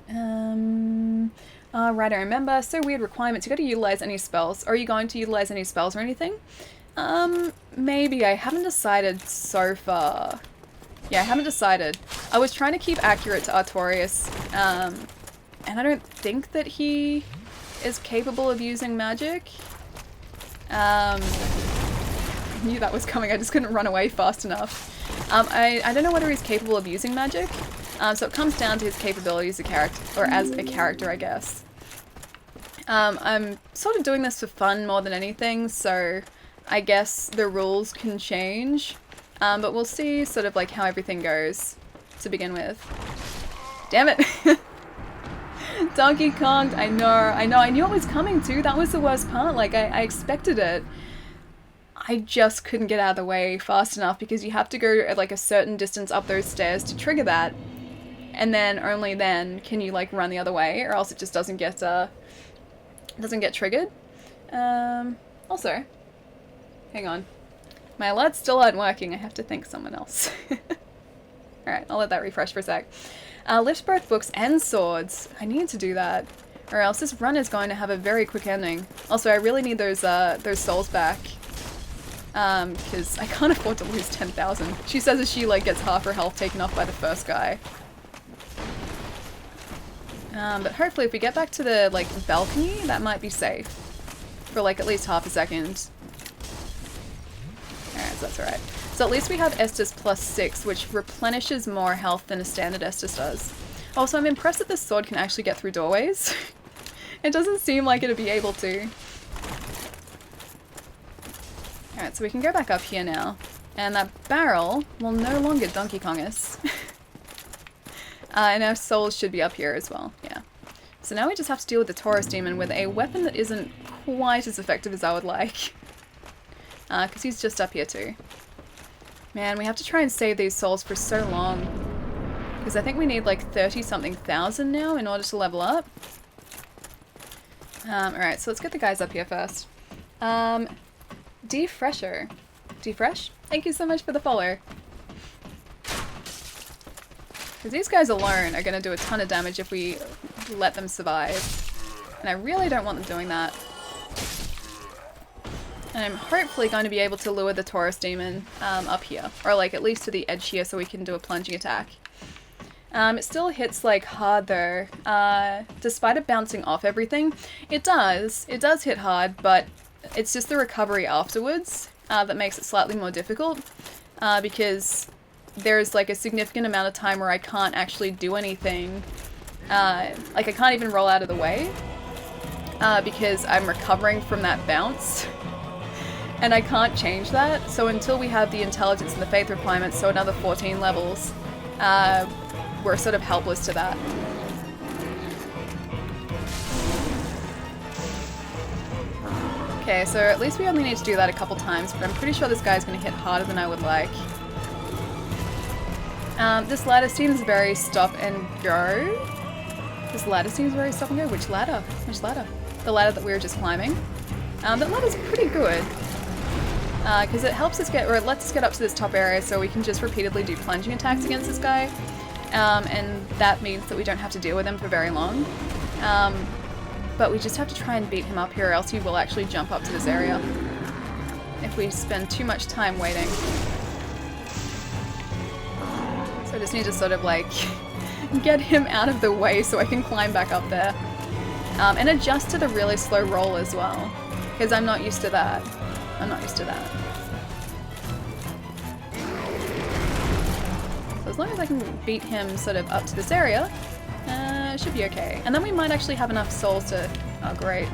Speaker 1: Right, I remember. So weird requirements. You gotta utilize any spells. Are you going to utilize any spells or anything? Maybe. I haven't decided so far. Yeah, I haven't decided. I was trying to keep accurate to Artorias, and I don't think that he is capable of using magic. I knew that was coming, I just couldn't run away fast enough. I don't know whether he's capable of using magic, so it comes down to his capabilities as a character, or as a character, I guess. I'm sort of doing this for fun more than anything, so I guess the rules can change, but we'll see sort of like how everything goes to begin with. Damn it! Donkey Kong, I know, I knew it was coming too, that was the worst part, like I expected it. I just couldn't get out of the way fast enough because you have to go at like a certain distance up those stairs to trigger that, and then only then can you like run the other way, or else it just doesn't get triggered. Also, hang on. My alerts still aren't working. I have to thank someone else. Alright, I'll let that refresh for a sec. Lift both books and swords. I need to do that, or else this run is going to have a very quick ending. Also, I really need those souls back. Because I can't afford to lose 10,000. She says as she like gets half her health taken off by the first guy. But hopefully if we get back to the like balcony, that might be safe. For like at least half a second. Alright, so that's alright. So at least we have Estus plus 6, which replenishes more health than a standard Estus does. Also, I'm impressed that this sword can actually get through doorways. It doesn't seem like it'd be able to. Alright, so we can go back up here now. And that barrel will no longer Donkey Kong us. And our souls should be up here as well, yeah. So now we just have to deal with the Taurus Demon with a weapon that isn't quite as effective as I would like. Because he's just up here too. Man, we have to try and save these souls for so long. Because I think we need like 30-something thousand now in order to level up. Alright, so let's get the guys up here first. Defresher. Defresh? Thank you so much for the follow. Because these guys alone are going to do a ton of damage if we let them survive. And I really don't want them doing that. And I'm hopefully going to be able to lure the Taurus Demon up here. Or like at least to the edge here so we can do a plunging attack. It still hits like hard though. Despite it bouncing off everything, it does hit hard, but it's just the recovery afterwards that makes it slightly more difficult. Because there's like a significant amount of time where I can't actually do anything Like I can't even roll out of the way because I'm recovering from that bounce. And I can't change that, so until we have the intelligence and the faith requirements, so another 14 levels, we're sort of helpless to that. Okay, so at least we only need to do that a couple times, but I'm pretty sure this guy's going to hit harder than I would like. This ladder seems very stop and go. This ladder seems very stop and go. Which ladder? Which ladder? The ladder that we were just climbing. That ladder's pretty good. Because it helps us get, or it lets us get up to this top area so we can just repeatedly do plunging attacks against this guy. And that means that we don't have to deal with him for very long. But we just have to try and beat him up here or else he will actually jump up to this area. If we spend too much time waiting. So I just need to sort of like get him out of the way so I can climb back up there. And adjust to the really slow roll as well. Because I'm not used to that. I'm not used to that. So as long as I can beat him sort of up to this area, it should be okay. And then we might actually have enough souls to... Oh, great.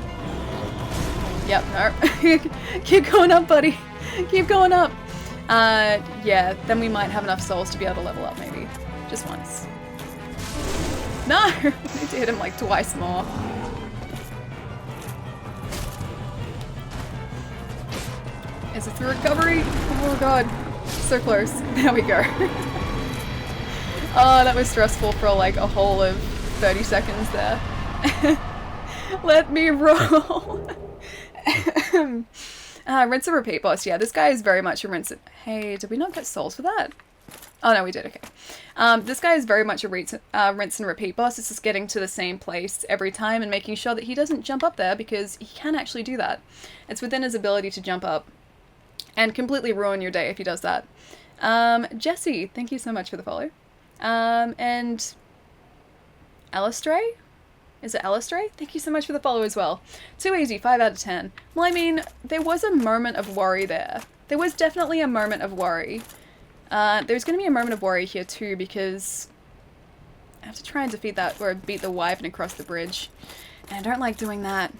Speaker 1: Yep, no. Keep going up, buddy. Keep going up. Yeah, then we might have enough souls to be able to level up, maybe. Just once. No! I need to hit him like twice more. Is it through recovery? Oh god. So close. There we go. Oh, that was stressful for like a whole of 30 seconds there. Let me roll. Rinse and repeat boss. Yeah, this guy is very much a rinse and... Hey, did we not get souls for that? Oh no, we did. Okay. This guy is very much a rinse and repeat boss. It's just getting to the same place every time and making sure that he doesn't jump up there because he can actually do that. It's within his ability to jump up. And completely ruin your day if he does that. Jesse, thank you so much for the follow. And Alistray? Is it Alistray? Thank you so much for the follow as well. Too easy, 5 out of 10. Well, I mean, there was a moment of worry there. There was definitely a moment of worry. There's going to be a moment of worry here too because I have to try and defeat that or beat the wyvern across the bridge. And I don't like doing that.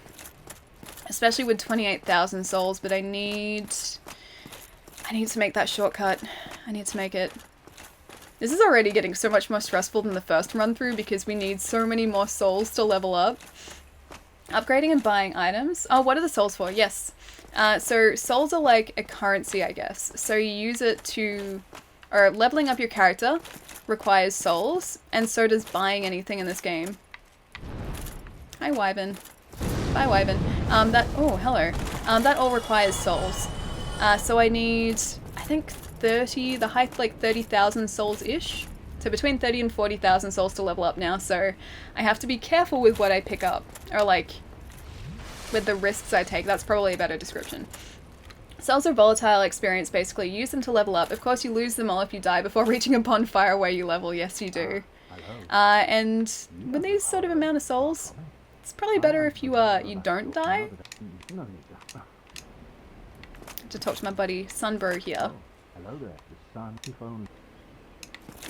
Speaker 1: Especially with 28,000 souls, but I need to make that shortcut. I need to make it. This is already getting so much more stressful than the first run through because we need so many more souls to level up. Upgrading and buying items. Oh, what are the souls for? Yes. So souls are like a currency, I guess. So you use it to, or leveling up your character requires souls, and so does buying anything in this game. Hi, wyvern. Bye, wyvern. Oh, hello. That all requires souls. So I need, I think 30, the height like 30,000 souls-ish. So between 30 and 40,000 souls to level up now, so I have to be careful with what I pick up. Or like, with the risks I take. That's probably a better description. Souls are volatile experience, basically. Use them to level up. Of course, you lose them all if you die before reaching a bonfire where you level. Yes, you do. And with these sort of amount of souls, it's probably better if you you don't die. To talk to my buddy Sunbro here.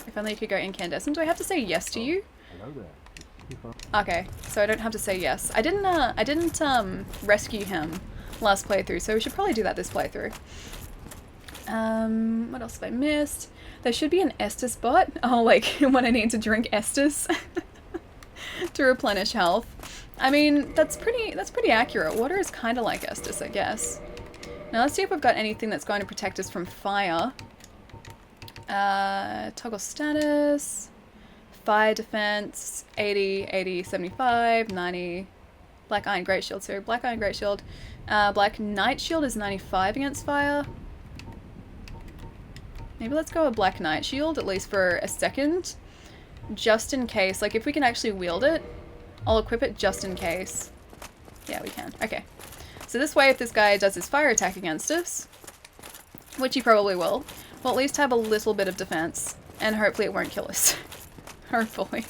Speaker 1: If only you could go incandescent. Do I have to say yes to you? Okay, so I don't have to say yes. I didn't rescue him last playthrough, so we should probably do that this playthrough. What else have I missed? There should be an Estus bot. Oh, like when I need to drink Estus to replenish health. I mean, that's pretty accurate. Water is kind of like Estus, I guess. Now let's see if we've got anything that's going to protect us from fire. Toggle status, fire defense, 80, 80, 75, 90, black iron great shield. So black iron great shield, black knight shield is 95 against fire. Maybe let's go with black knight shield, at least for a second, just in case. Like if we can actually wield it, I'll equip it just in case. Yeah, we can. Okay. So this way, if this guy does his fire attack against us, which he probably will, we'll at least have a little bit of defense, and hopefully it won't kill us. Hopefully.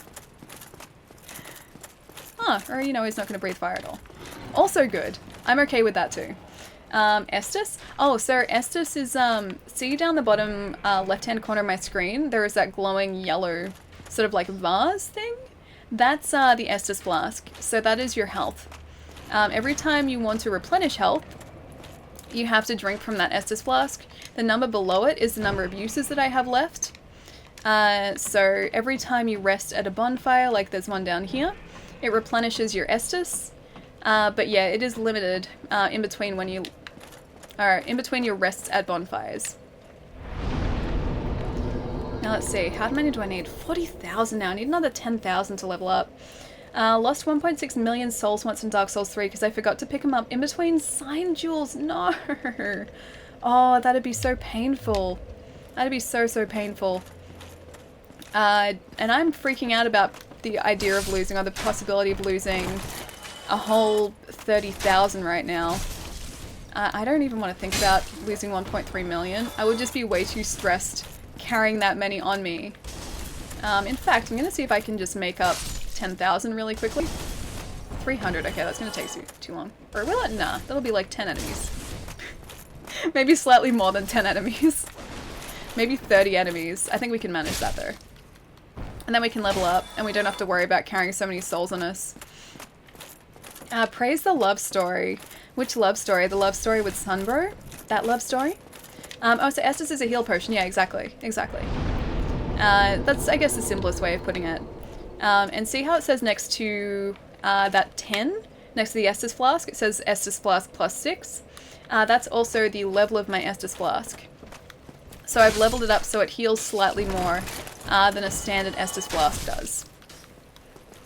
Speaker 1: Ah, or you know, he's not going to breathe fire at all. Also good. I'm okay with that too. Estus? Oh, so Estus is, see down the bottom left-hand corner of my screen, there is that glowing yellow sort of like vase thing? That's the Estus Flask, so that is your health. Every time you want to replenish health, you have to drink from that Estus Flask. The number below it is the number of uses that I have left. So every time you rest at a bonfire, like there's one down here, it replenishes your Estus. But yeah, it is limited in between when you are in between your rests at bonfires. Now let's see, how many do I need? 40,000 now. I need another 10,000 to level up. Lost 1.6 million souls once in Dark Souls 3 because I forgot to pick them up in between sign jewels. No! Oh, that'd be so painful. That'd be so, so painful. And I'm freaking out about the idea of losing, or the possibility of losing a whole 30,000 right now. I don't even want to think about losing 1.3 million. I would just be way too stressed carrying that many on me. In fact, I'm going to see if I can just make up 10,000 really quickly. 300, okay, that's going to take too long. Or will it? Nah, that'll be like 10 enemies. Maybe slightly more than 10 enemies. Maybe 30 enemies. I think we can manage that though. And then we can level up, and we don't have to worry about carrying so many souls on us. Praise the love story. Which love story? The love story with Sunbro? That love story? Oh, so Estus is a heal potion. Yeah, exactly. Exactly. That's, I guess, the simplest way of putting it. And see how it says next to that 10? Next to the Estus Flask, it says Estus Flask plus 6. That's also the level of my Estus Flask. So I've leveled it up so it heals slightly more than a standard Estus Flask does.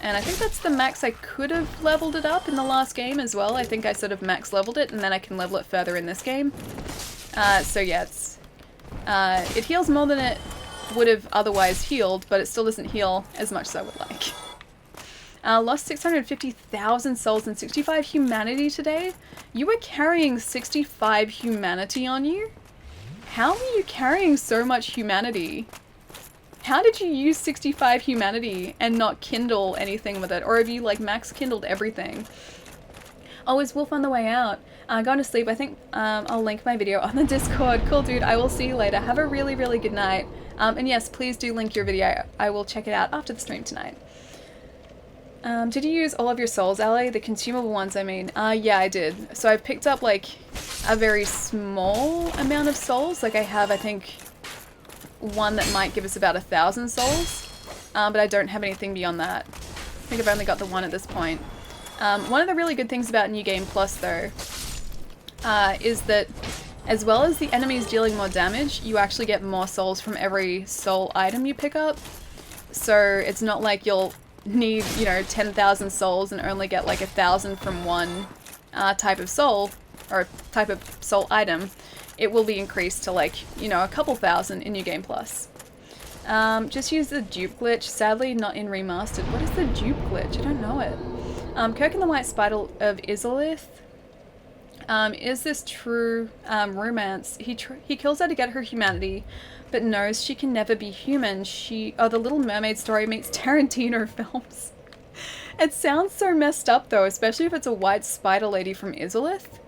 Speaker 1: And I think that's the max I could have leveled it up in the last game as well. I think I sort of max leveled it, and then I can level it further in this game. So yeah, it heals more than it would have otherwise healed, but it still doesn't heal as much as I would like. Lost 650,000 souls and 65 humanity today. You were carrying 65 humanity on you? How are you carrying so much humanity? How did you use 65 humanity and not kindle anything with it? Or have you like max kindled everything? Oh, is Wolf on the way out? Going to sleep. I think I'll link my video on the Discord. Cool, dude. I will see you later. Have a really, really good night. And yes, please do link your video. I will check it out after the stream tonight. Did you use all of your souls, Ali? The consumable ones, I mean. Yeah, I did. So I've picked up like a very small amount of souls. Like I have, I think, one that might give us about 1,000 souls. But I don't have anything beyond that. I think I've only got the one at this point. One of the really good things about New Game Plus, though, is that as well as the enemies dealing more damage, you actually get more souls from every soul item you pick up. So it's not like you'll need, you know, 10,000 souls and only get like 1,000 from one type of soul, or type of soul item. It will be increased to like, you know, a couple thousand in New Game Plus. Just use the dupe glitch. Sadly, not in Remastered. What is the dupe glitch? I don't know it. Kirk and the White Spider of Izalith. Is this true romance? He kills her to get her humanity, but knows she can never be human. The Little Mermaid story meets Tarantino films. It sounds so messed up though, especially if it's a white spider lady from Izalith.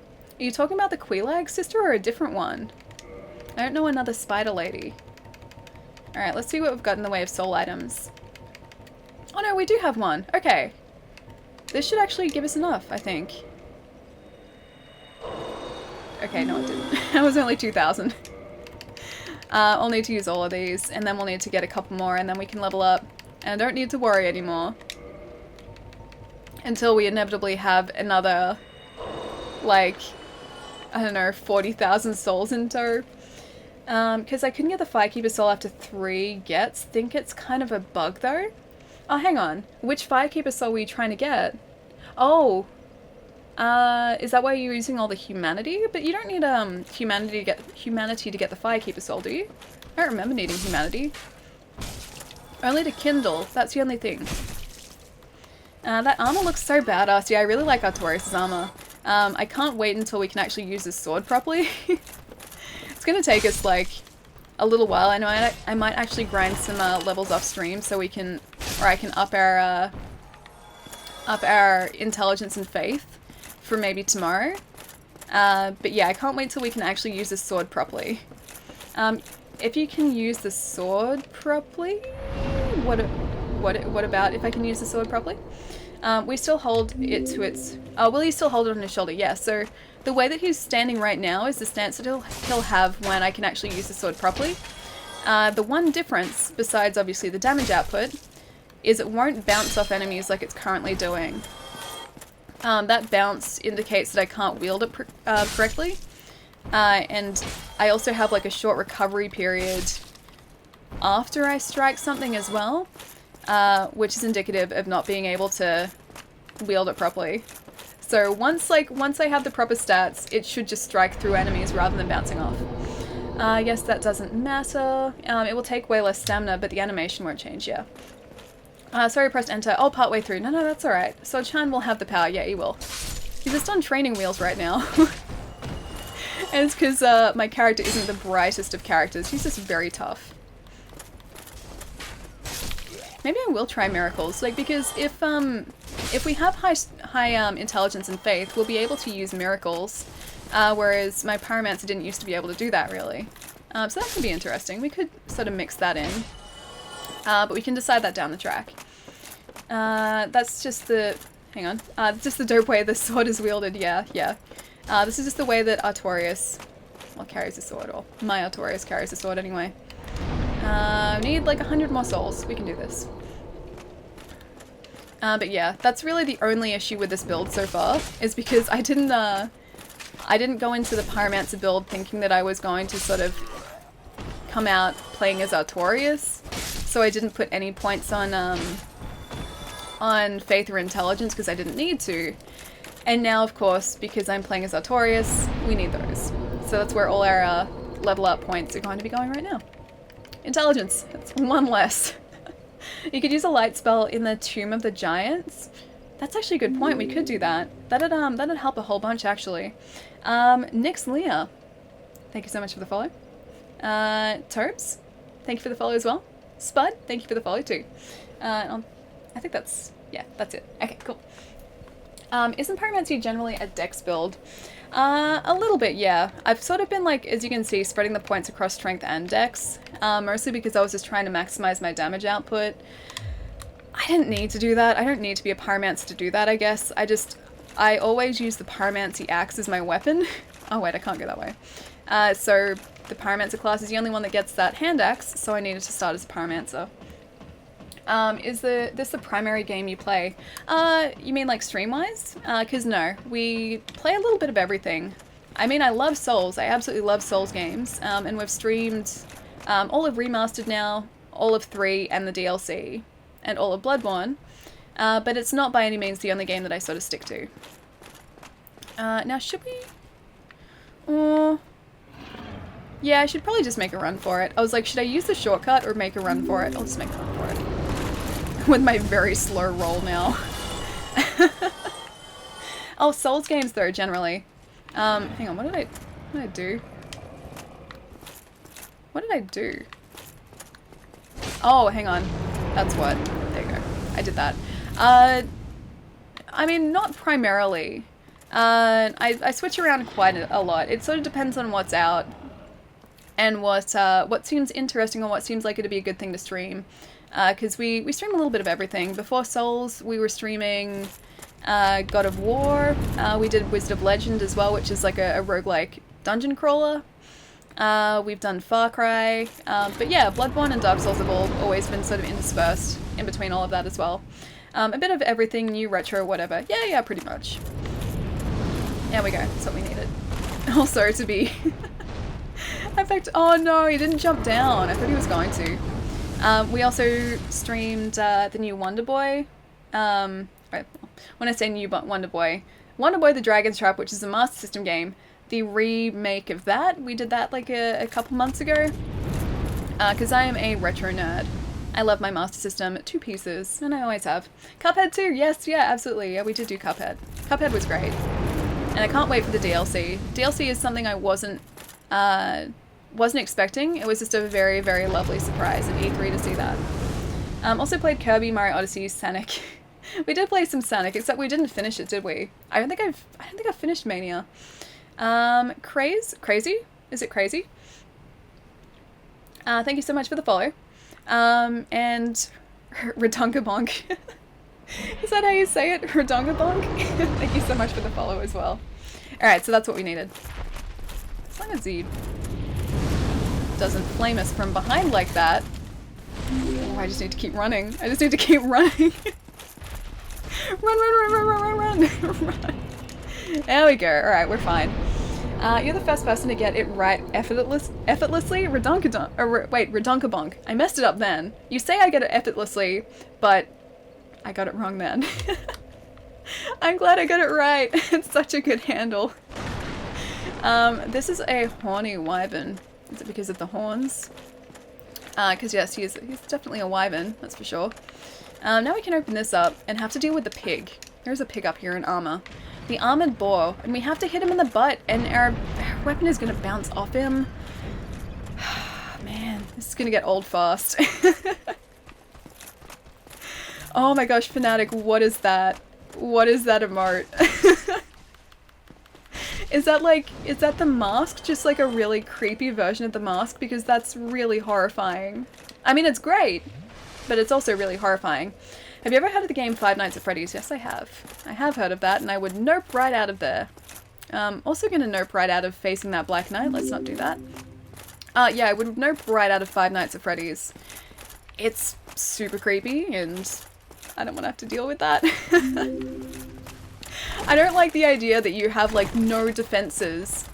Speaker 1: Are you talking about the Quelaag sister or a different one? I don't know another spider lady. Alright, let's see what we've got in the way of soul items. Oh no, we do have one. Okay. This should actually give us enough, I think. Okay, no it didn't. That was only 2,000. I'll need to use all of these, and then we'll need to get a couple more, and then we can level up. And I don't need to worry anymore. Until we inevitably have another, like, I don't know, 40,000 souls in tow. Because I couldn't get the Firekeeper soul after 3 gets. Think it's kind of a bug though. Oh, hang on. Which Firekeeper soul were you trying to get? Oh. Is that why you're using all the humanity? But you don't need humanity to get the Firekeeper soul, do you? I don't remember needing humanity. Only to kindle. That's the only thing. That armor looks so badass. Yeah, I really like Artorias' armor. I can't wait until we can actually use this sword properly. It's gonna take us like a little while. I know I might actually grind some levels off stream so we can, or I can up our intelligence and faith for maybe tomorrow. But yeah, I can't wait till we can actually use this sword properly. If you can use the sword properly, What about if I can use the sword properly? We still hold it to its... Oh, will he still hold it on his shoulder? Yeah, so the way that he's standing right now is the stance that he'll have when I can actually use the sword properly. The one difference, besides obviously the damage output, is it won't bounce off enemies like it's currently doing. That bounce indicates that I can't wield it correctly. And I also have like a short recovery period after I strike something as well, which is indicative of not being able to wield it properly. So once I have the proper stats, it should just strike through enemies rather than bouncing off. Yes, that doesn't matter. It will take way less stamina, but the animation won't change, yeah. Sorry, I pressed enter. Oh, partway through. No, that's alright. So Chan will have the power. Yeah, he will. He's just on training wheels right now. And it's because my character isn't the brightest of characters. He's just very tough. Maybe I will try miracles, like, because if we have high intelligence and faith, we'll be able to use miracles, whereas my pyromancer didn't used to be able to do that really. So that could be interesting. We could sort of mix that in, but we can decide that down the track. That's just the just the dope way the sword is wielded. Yeah. This is just the way that Artorias carries the sword, or my Artorias carries the sword anyway. We need like 100 more souls. We can do this. But yeah, that's really the only issue with this build so far, is because I didn't go into the pyromancer build thinking that I was going to sort of come out playing as Artorias, so I didn't put any points on faith or intelligence because I didn't need to. And now, of course, because I'm playing as Artorias, we need those. So that's where all our level up points are going to be going right now. Intelligence. That's one less. You could use a light spell in the Tomb of the Giants. That's actually a good point. We could do that. That'd help a whole bunch, actually. Nix Leah, thank you so much for the follow. Tobes, thank you for the follow as well. Spud, thank you for the follow too. I think that's it. Okay, cool. Isn't Pyromancy generally a dex build? A little bit, yeah. I've sort of been, like, as you can see, spreading the points across strength and dex, mostly because I was just trying to maximize my damage output. I didn't need to do that. I don't need to be a pyromancer to do that, I guess. I always use the pyromancy axe as my weapon. Oh wait, I can't go that way. So the pyromancer class is the only one that gets that hand axe, so I needed to start as a pyromancer. Is this the primary game you play? You mean like stream-wise? Cause no, we play a little bit of everything. I mean, I love Souls. I absolutely love Souls games. And we've streamed all of Remastered now, all of 3 and the DLC, and all of Bloodborne. But it's not by any means the only game that I sort of stick to. Now should we? Yeah, I should probably just make a run for it. I was like, should I use the shortcut or make a run for it? I'll just make a run for it. With my very slow roll now. Oh, Souls games though, generally. Hang on, what did I do? What did I do? Oh, hang on. That's what. There you go. I did that. I mean, not primarily. I switch around quite a lot. It sort of depends on what's out and what seems interesting or what seems like it'd be a good thing to stream. Because we stream a little bit of everything. Before Souls, we were streaming God of War. We did Wisdom of Legend as well, which is like a roguelike dungeon crawler. We've done Far Cry. But yeah, Bloodborne and Dark Souls have always been sort of interspersed in between all of that as well. A bit of everything, new, retro, whatever. Yeah, pretty much. There we go. That's what we needed. Also to be... In fact, oh no, he didn't jump down. I thought he was going to. We also streamed the new Wonder Boy. When I say new Wonder Boy the Dragon's Trap, which is a Master System game, the remake of that, we did that like a couple months ago. Because I am a retro nerd. I love my Master System 2 pieces, and I always have. Cuphead too, yes, yeah, absolutely. Yeah, we did do Cuphead. Cuphead was great. And I can't wait for the DLC. DLC is something I wasn't expecting. It was just a very, very lovely surprise at E3 to see that. Also played Kirby, Mario Odyssey, Sonic. We did play some Sonic, except we didn't finish it, did we? I don't think I've finished Mania. Crazy? Is it Crazy? Thank you so much for the follow. And Redonkabonk. Is that how you say it? Redonkabonk? Thank you so much for the follow as well. Alright, so that's what we needed. As long as he doesn't flame us from behind like that. Oh, I just need to keep running. I just need to keep running. Run. There we go. Alright, we're fine. You're the first person to get it right effortlessly. Redonkabonk. I messed it up then. You say I get it effortlessly, but I got it wrong then. I'm glad I got it right. It's such a good handle. This is a horny wyvern. Is it because of the horns? Because yes, he's definitely a wyvern, that's for sure. Now we can open this up and have to deal with the pig. There's a pig up here in armor. The armored boar, and we have to hit him in the butt, and our weapon is going to bounce off him. Man, this is going to get old fast. Oh my gosh, Fnatic, what is that? What is that emote? Is that the mask? Just like a really creepy version of the mask? Because that's really horrifying. I mean, it's great, but it's also really horrifying. Have you ever heard of the game Five Nights at Freddy's? Yes, I have. I have heard of that, and I would nope right out of there. Also gonna nope right out of facing that Black Knight. Let's not do that. Yeah, I would nope right out of Five Nights at Freddy's. It's super creepy, and I don't want to have to deal with that. I don't like the idea that you have, like, no defenses.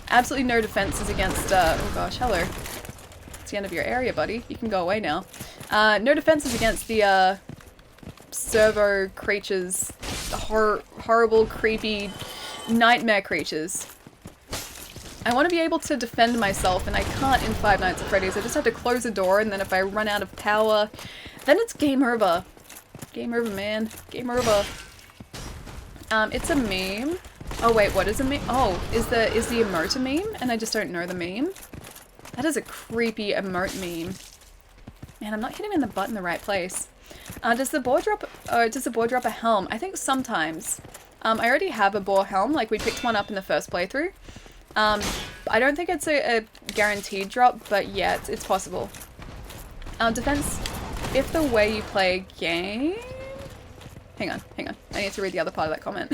Speaker 1: Absolutely no defenses against, oh gosh, hello. It's the end of your area, buddy. You can go away now. No defenses against the, servo creatures. The horrible, creepy, nightmare creatures. I want to be able to defend myself, and I can't in Five Nights at Freddy's. I just have to close the door, and then if I run out of power, then it's game over. Game over, man. Game over. It's a meme. Oh wait, what is a meme? Oh, is the emote a meme? And I just don't know the meme? That is a creepy emote meme. Man, I'm not hitting him in the butt in the right place. Does the boar drop a helm? I think sometimes. I already have a boar helm, like we picked one up in the first playthrough. I don't think it's a guaranteed drop, but yeah, it's possible. Defense, if the way you play game... Hang on. I need to read the other part of that comment.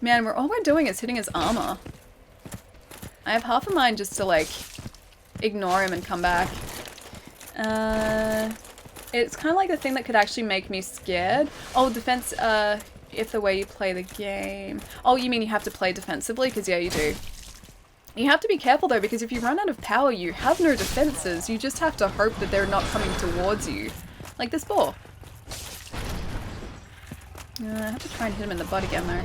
Speaker 1: Man, all we're doing is hitting his armor. I have half a mind just to, like, ignore him and come back. It's kind of like the thing that could actually make me scared. Oh, defense, if the way you play the game... Oh, you mean you have to play defensively? Because, yeah, you do. You have to be careful, though, because if you run out of power, you have no defenses. You just have to hope that they're not coming towards you. Like this boar. I have to try and hit him in the butt again, though.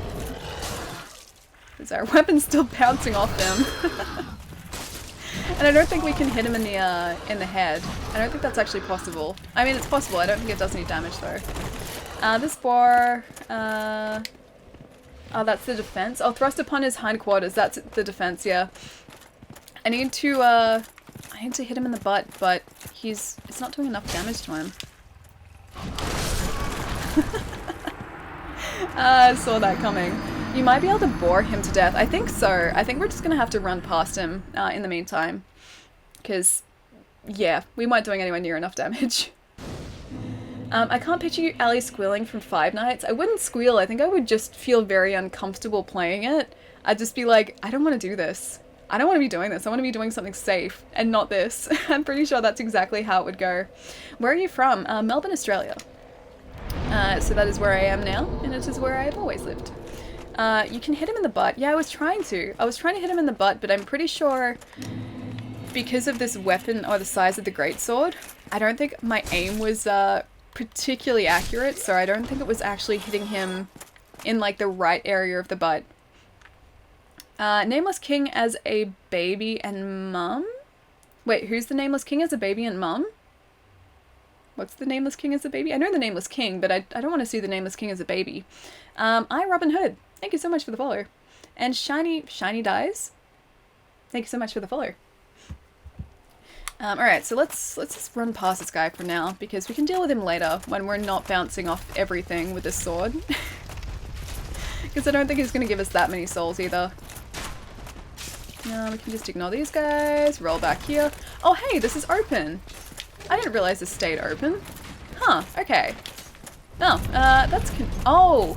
Speaker 1: Because our weapon's still bouncing off them. And I don't think we can hit him in the head. I don't think that's actually possible. I mean, it's possible. I don't think it does any damage, though. This boar... Oh, that's the defense. Oh, thrust upon his hindquarters. That's the defense, yeah. I need to hit him in the butt, but it's not doing enough damage to him. I saw that coming. You might be able to bore him to death. I think so. I think we're just going to have to run past him in the meantime. Because, yeah, we weren't doing anywhere near enough damage. I can't picture you Ali squealing from Five Nights. I wouldn't squeal. I think I would just feel very uncomfortable playing it. I'd just be like, I don't want to do this. I don't want to be doing this. I want to be doing something safe and not this. I'm pretty sure that's exactly how it would go. Where are you from? Melbourne, Australia. So that is where I am now, and it is where I have always lived. You can hit him in the butt. Yeah, I was trying to. I was trying to hit him in the butt, but I'm pretty sure because of this weapon or the size of the greatsword, I don't think my aim was particularly accurate, so I don't think it was actually hitting him in like the right area of the butt. Nameless King as a baby and mum? Wait, who's the Nameless King as a baby and mum? What's the Nameless King as a baby? I know the Nameless King, but I don't want to see the Nameless King as a baby. I, Robin Hood. Thank you so much for the follow. And Shiny Dies. Thank you so much for the follow. Alright, so let's just run past this guy for now, because we can deal with him later when we're not bouncing off everything with this sword. Because I don't think he's going to give us that many souls either. No, we can just ignore these guys, roll back here. Oh hey, this is open! I didn't realize this stayed open. Huh, okay. Oh, that's oh!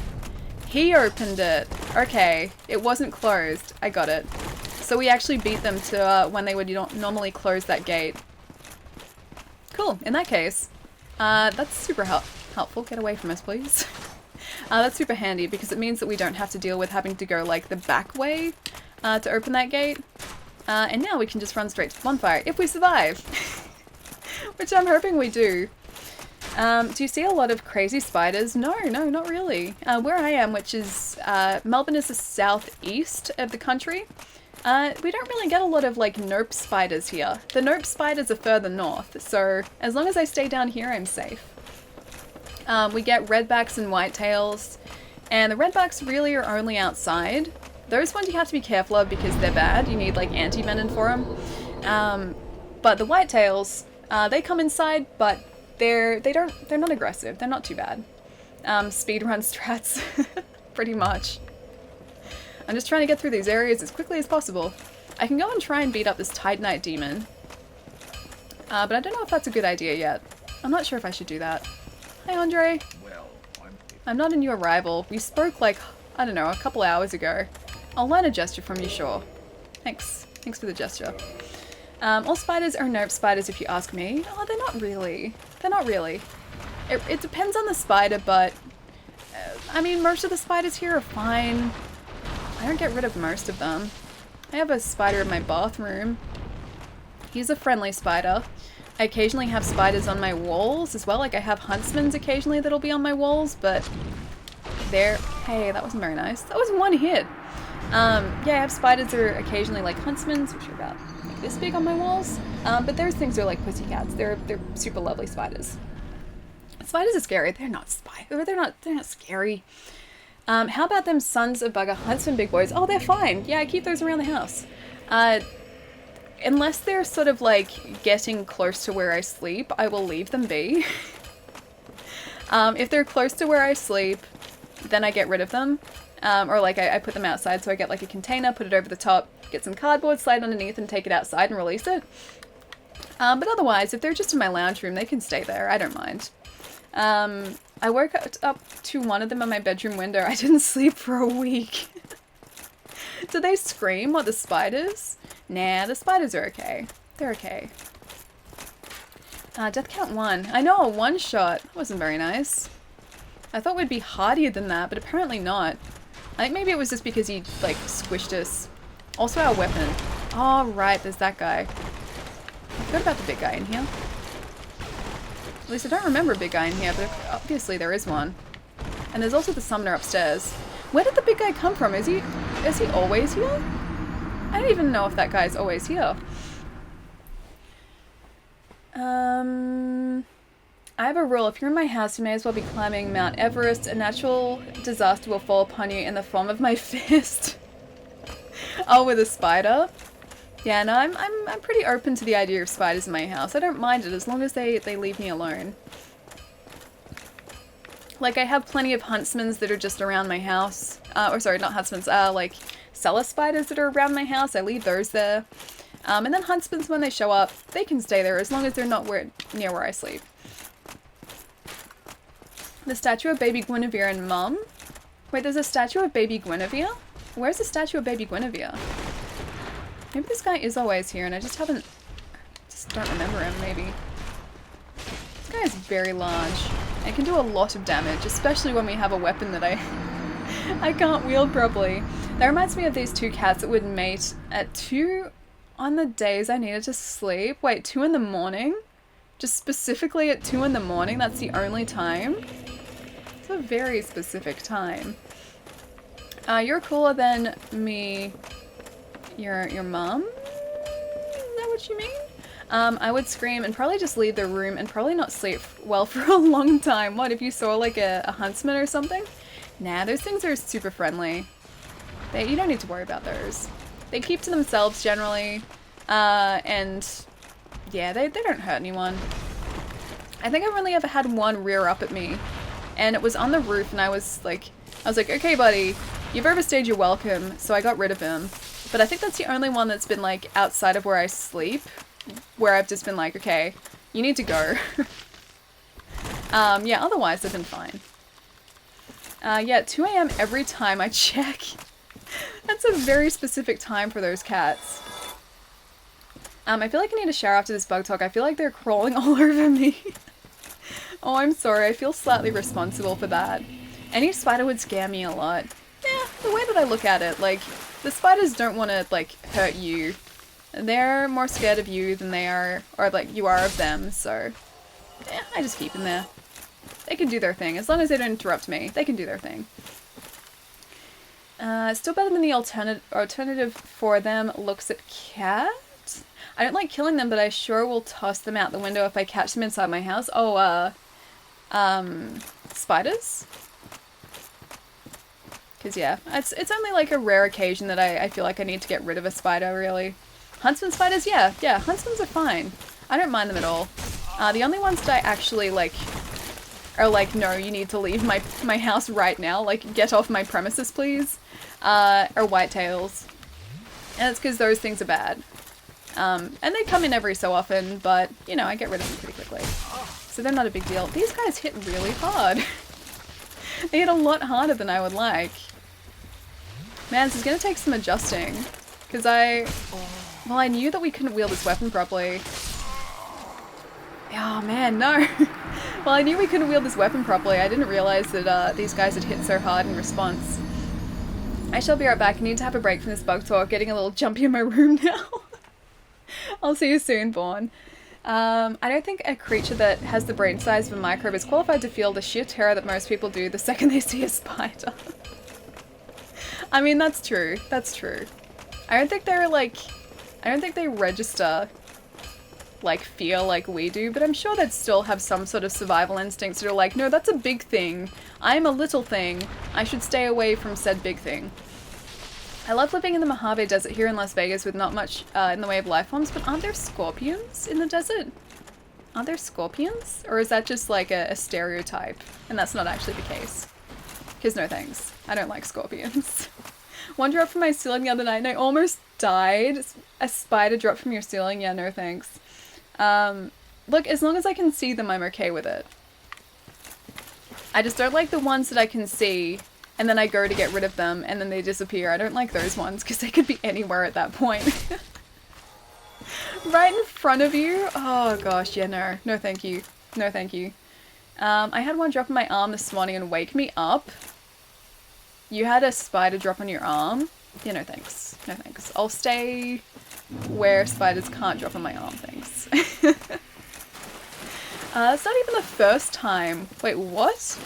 Speaker 1: He opened it. Okay, it wasn't closed. I got it. So we actually beat them to when they would normally close that gate. Cool, in that case, that's super helpful. Get away from us, please. That's super handy because it means that we don't have to deal with having to go like the back way to open that gate. And now we can just run straight to the bonfire if we survive. Which I'm hoping we do. Do you see a lot of crazy spiders? No, not really. Where I am, which is, Melbourne is the southeast of the country, we don't really get a lot of, like, nope spiders here. The nope spiders are further north, so as long as I stay down here, I'm safe. We get redbacks and whitetails, and the redbacks really are only outside. Those ones you have to be careful of because they're bad. You need, like, anti-venom for them. But the whitetails, they come inside, but they're not aggressive. They're not too bad. Speedrun strats, pretty much. I'm just trying to get through these areas as quickly as possible. I can go and try and beat up this Titanite demon. But I don't know if that's a good idea yet. I'm not sure if I should do that. Hi, Andre.
Speaker 3: Well,
Speaker 1: I'm not a new arrival. We spoke like, I don't know, a couple hours ago. I'll learn a gesture from you, sure. Thanks. Thanks for the gesture. All spiders are nope spiders if you ask me. Oh, they're not really. They're not really. It depends on the spider, but I mean, most of the spiders here are fine. I don't get rid of most of them. I have a spider in my bathroom. He's a friendly spider. I occasionally have spiders on my walls as well. Like I have huntsmans occasionally that'll be on my walls, but they're... Hey, that wasn't very nice. That was one hit. Yeah, I have spiders that are occasionally like huntsmans, which are about like this big on my walls. But those things are like pussycats. They're super lovely spiders. Spiders are scary. They're not they're not scary. How about them sons of bugger huntsman big boys? Oh, they're fine. Yeah, I keep those around the house. Unless they're sort of like getting close to where I sleep, I will leave them be. If they're close to where I sleep, then I get rid of them. Or like I put them outside, so I get like a container, put it over the top, get some cardboard, slide underneath and take it outside and release it. But otherwise, if they're just in my lounge room, they can stay there. I don't mind. I woke up to one of them on my bedroom window. I didn't sleep for a week. Do they scream? What, the spiders? Nah, the spiders are okay. They're okay. Death count 1. I know, a one-shot. That wasn't very nice. I thought we'd be hardier than that, but apparently not. I think maybe it was just because he, like, squished us. Also our weapon. Oh, right, there's that guy. I forgot about the big guy in here. At least I don't remember a big guy in here, but obviously there is one. And there's also the summoner upstairs. Where did the big guy come from? Is he always here? I don't even know if that guy's always here. I have a rule. If you're in my house, you may as well be climbing Mount Everest. A natural disaster will fall upon you in the form of my fist. Oh, with a spider? Yeah, no, I'm pretty open to the idea of spiders in my house. I don't mind it as long as they leave me alone. Like, I have plenty of huntsmans that are just around my house. Or sorry, not huntsmans, like cellar spiders that are around my house. I leave those there. And then huntsmans, when they show up, they can stay there as long as they're not near where I sleep. The statue of baby Guinevere and Mum? Wait, there's a statue of baby Guinevere? Where's the statue of baby Guinevere? Maybe this guy is always here and I just don't remember him, maybe. This guy is very large. It can do a lot of damage, especially when we have a weapon that I can't wield properly. That reminds me of these two cats that would mate at 2 on the days I needed to sleep. Wait, 2 in the morning? Just specifically at 2 in the morning? That's the only time? It's a very specific time. You're cooler than me. Your mom? Is that what you mean? I would scream and probably just leave the room and probably not sleep well for a long time. What, if you saw like a huntsman or something? Nah, those things are super friendly. You don't need to worry about those. They keep to themselves generally, and yeah, they don't hurt anyone. I think I've only ever had one rear up at me, and it was on the roof, and I was like, okay buddy, you've overstayed your welcome, so I got rid of him. But I think that's the only one that's been like outside of where I sleep, where I've just been like, okay, You need to go. Yeah, otherwise they've been fine. Yeah, 2 a.m. every time I check. That's a very specific time for those cats. I feel like I need a shower after this bug talk. I feel like they're crawling all over me. Oh, I'm sorry. I feel slightly responsible for that. Any spider would scare me a lot. Yeah, the way that I look at it, like, the spiders don't want to, like, hurt you. They're more scared of you than they are, or, like, you are of them, so... yeah, I just keep them there. They can do their thing. As long as they don't interrupt me, they can do their thing. Still better than the alternative for them looks at cat. I don't like killing them, but I sure will toss them out the window if I catch them inside my house. Oh, spiders? Because, yeah, it's only like a rare occasion that I feel like I need to get rid of a spider, really. Huntsman spiders? Yeah, huntsmans are fine. I don't mind them at all. The only ones that I actually, like, are like, no, you need to leave my house right now, like, get off my premises, please, are whitetails. And it's because those things are bad. And they come in every so often, but, you know, I get rid of them pretty quickly. So they're not a big deal. These guys hit really hard. They hit a lot harder than I would like. Man, this is gonna take some adjusting. Because well, I knew that we couldn't wield this weapon properly. Oh man, no. Well, I knew we couldn't wield this weapon properly. I didn't realize that these guys had hit so hard in response. I shall be right back. I need to have a break from this bug talk. Getting a little jumpy in my room now. I'll see you soon, Vaughn. I don't think a creature that has the brain size of a microbe is qualified to feel the sheer terror that most people do the second they see a spider. I mean, that's true. That's true. I don't think they're like... I don't think they register, like, fear like we do, but I'm sure they'd still have some sort of survival instincts that are like, no, that's a big thing. I'm a little thing. I should stay away from said big thing. I love living in the Mojave Desert here in Las Vegas with not much in the way of life forms, but aren't there scorpions in the desert? Are there scorpions? Or is that just like a stereotype and that's not actually the case? Because no thanks. I don't like scorpions. One dropped from my ceiling the other night and I almost died. A spider dropped from your ceiling? Yeah, no thanks. Look, as long as I can see them, I'm okay with it. I just don't like the ones that I can see and then I go to get rid of them and then they disappear. I don't like those ones because they could be anywhere at that point. Right in front of you? Oh gosh, yeah, no. No thank you. No thank you. I had one drop on my arm this morning and wake me up. You had a spider drop on your arm? Yeah, no thanks. No thanks. I'll stay where spiders can't drop on my arm, thanks. It's not even the first time. Wait, what?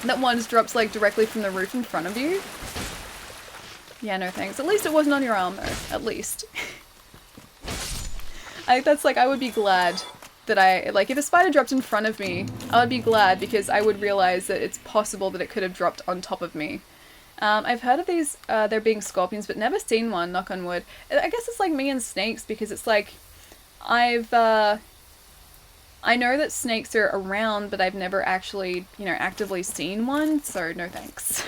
Speaker 1: That one just drops like directly from the roof in front of you? Yeah, no thanks. At least it wasn't on your arm though. At least. I think that's like, I would be glad that like if a spider dropped in front of me, I would be glad because I would realize that it's possible that it could have dropped on top of me. I've heard of these, there being scorpions, but never seen one, knock on wood. I guess it's like me and snakes because it's like, I know that snakes are around, but I've never actually, you know, actively seen one, so no thanks.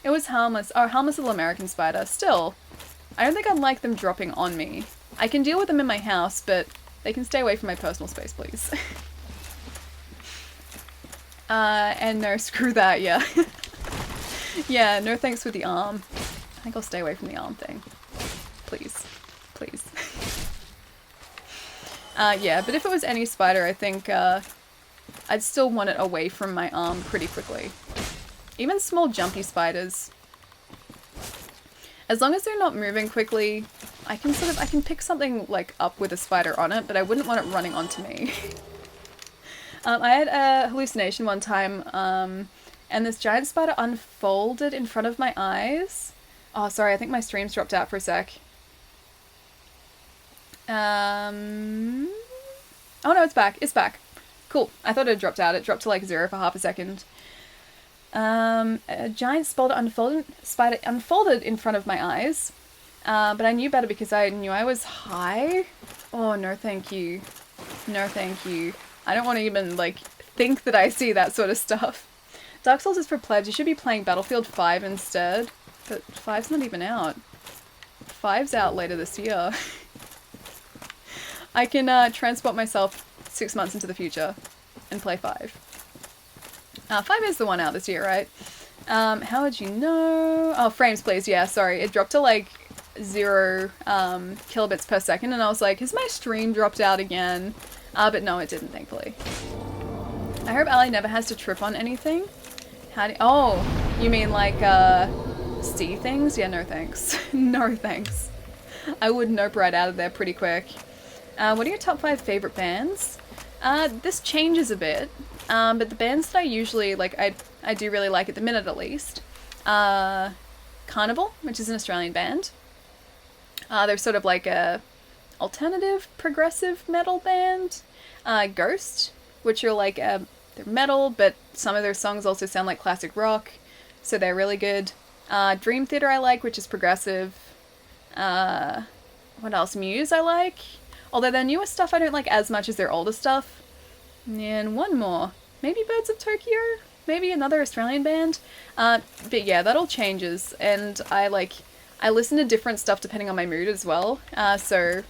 Speaker 1: It was harmless. Oh, harmless little American spider. Still, I don't think I'd like them dropping on me. I can deal with them in my house, but they can stay away from my personal space, please. And no, screw that, yeah. Yeah, no thanks with the arm. I think I'll stay away from the arm thing. Please. Please. Yeah, but if it was any spider, I think, I'd still want it away from my arm pretty quickly. Even small jumpy spiders. As long as they're not moving quickly, I can pick something, like, up with a spider on it, but I wouldn't want it running onto me. I had a hallucination one time, and this giant spider unfolded in front of my eyes. Oh, sorry, I think my stream's dropped out for a sec. Oh no, it's back. It's back. Cool. I thought it had dropped out. It dropped to like 0 for half a second. A giant spider unfolded in front of my eyes. But I knew better because I knew I was high. Oh, no thank you. No thank you. I don't want to even, like, think that I see that sort of stuff. Dark Souls is for plebs. You should be playing Battlefield 5 instead. But 5's not even out. 5's out later this year. I can transport myself 6 months into the future and play 5. 5 is the one out this year, right? How would you know? Oh, frames please, yeah, sorry. It dropped to like 0 kilobits per second and I was like, has my stream dropped out again? But no, it didn't, thankfully. I hope Ali never has to trip on anything. Oh, you mean like, see things? Yeah, no thanks. No thanks. I would nope right out of there pretty quick. What are your top 5 favorite bands? This changes a bit, but the bands that I usually, like, I do really like at the minute at least, Carnival, which is an Australian band. They're sort of like a alternative progressive metal band. Ghost, which are like, they're metal, but some of their songs also sound like classic rock, so they're really good. Dream Theater I like, which is progressive. What else? Muse I like. Although their newer stuff I don't like as much as their older stuff. And one more. Maybe Birds of Tokyo? Maybe another Australian band? But yeah, that all changes. And I listen to different stuff depending on my mood as well. So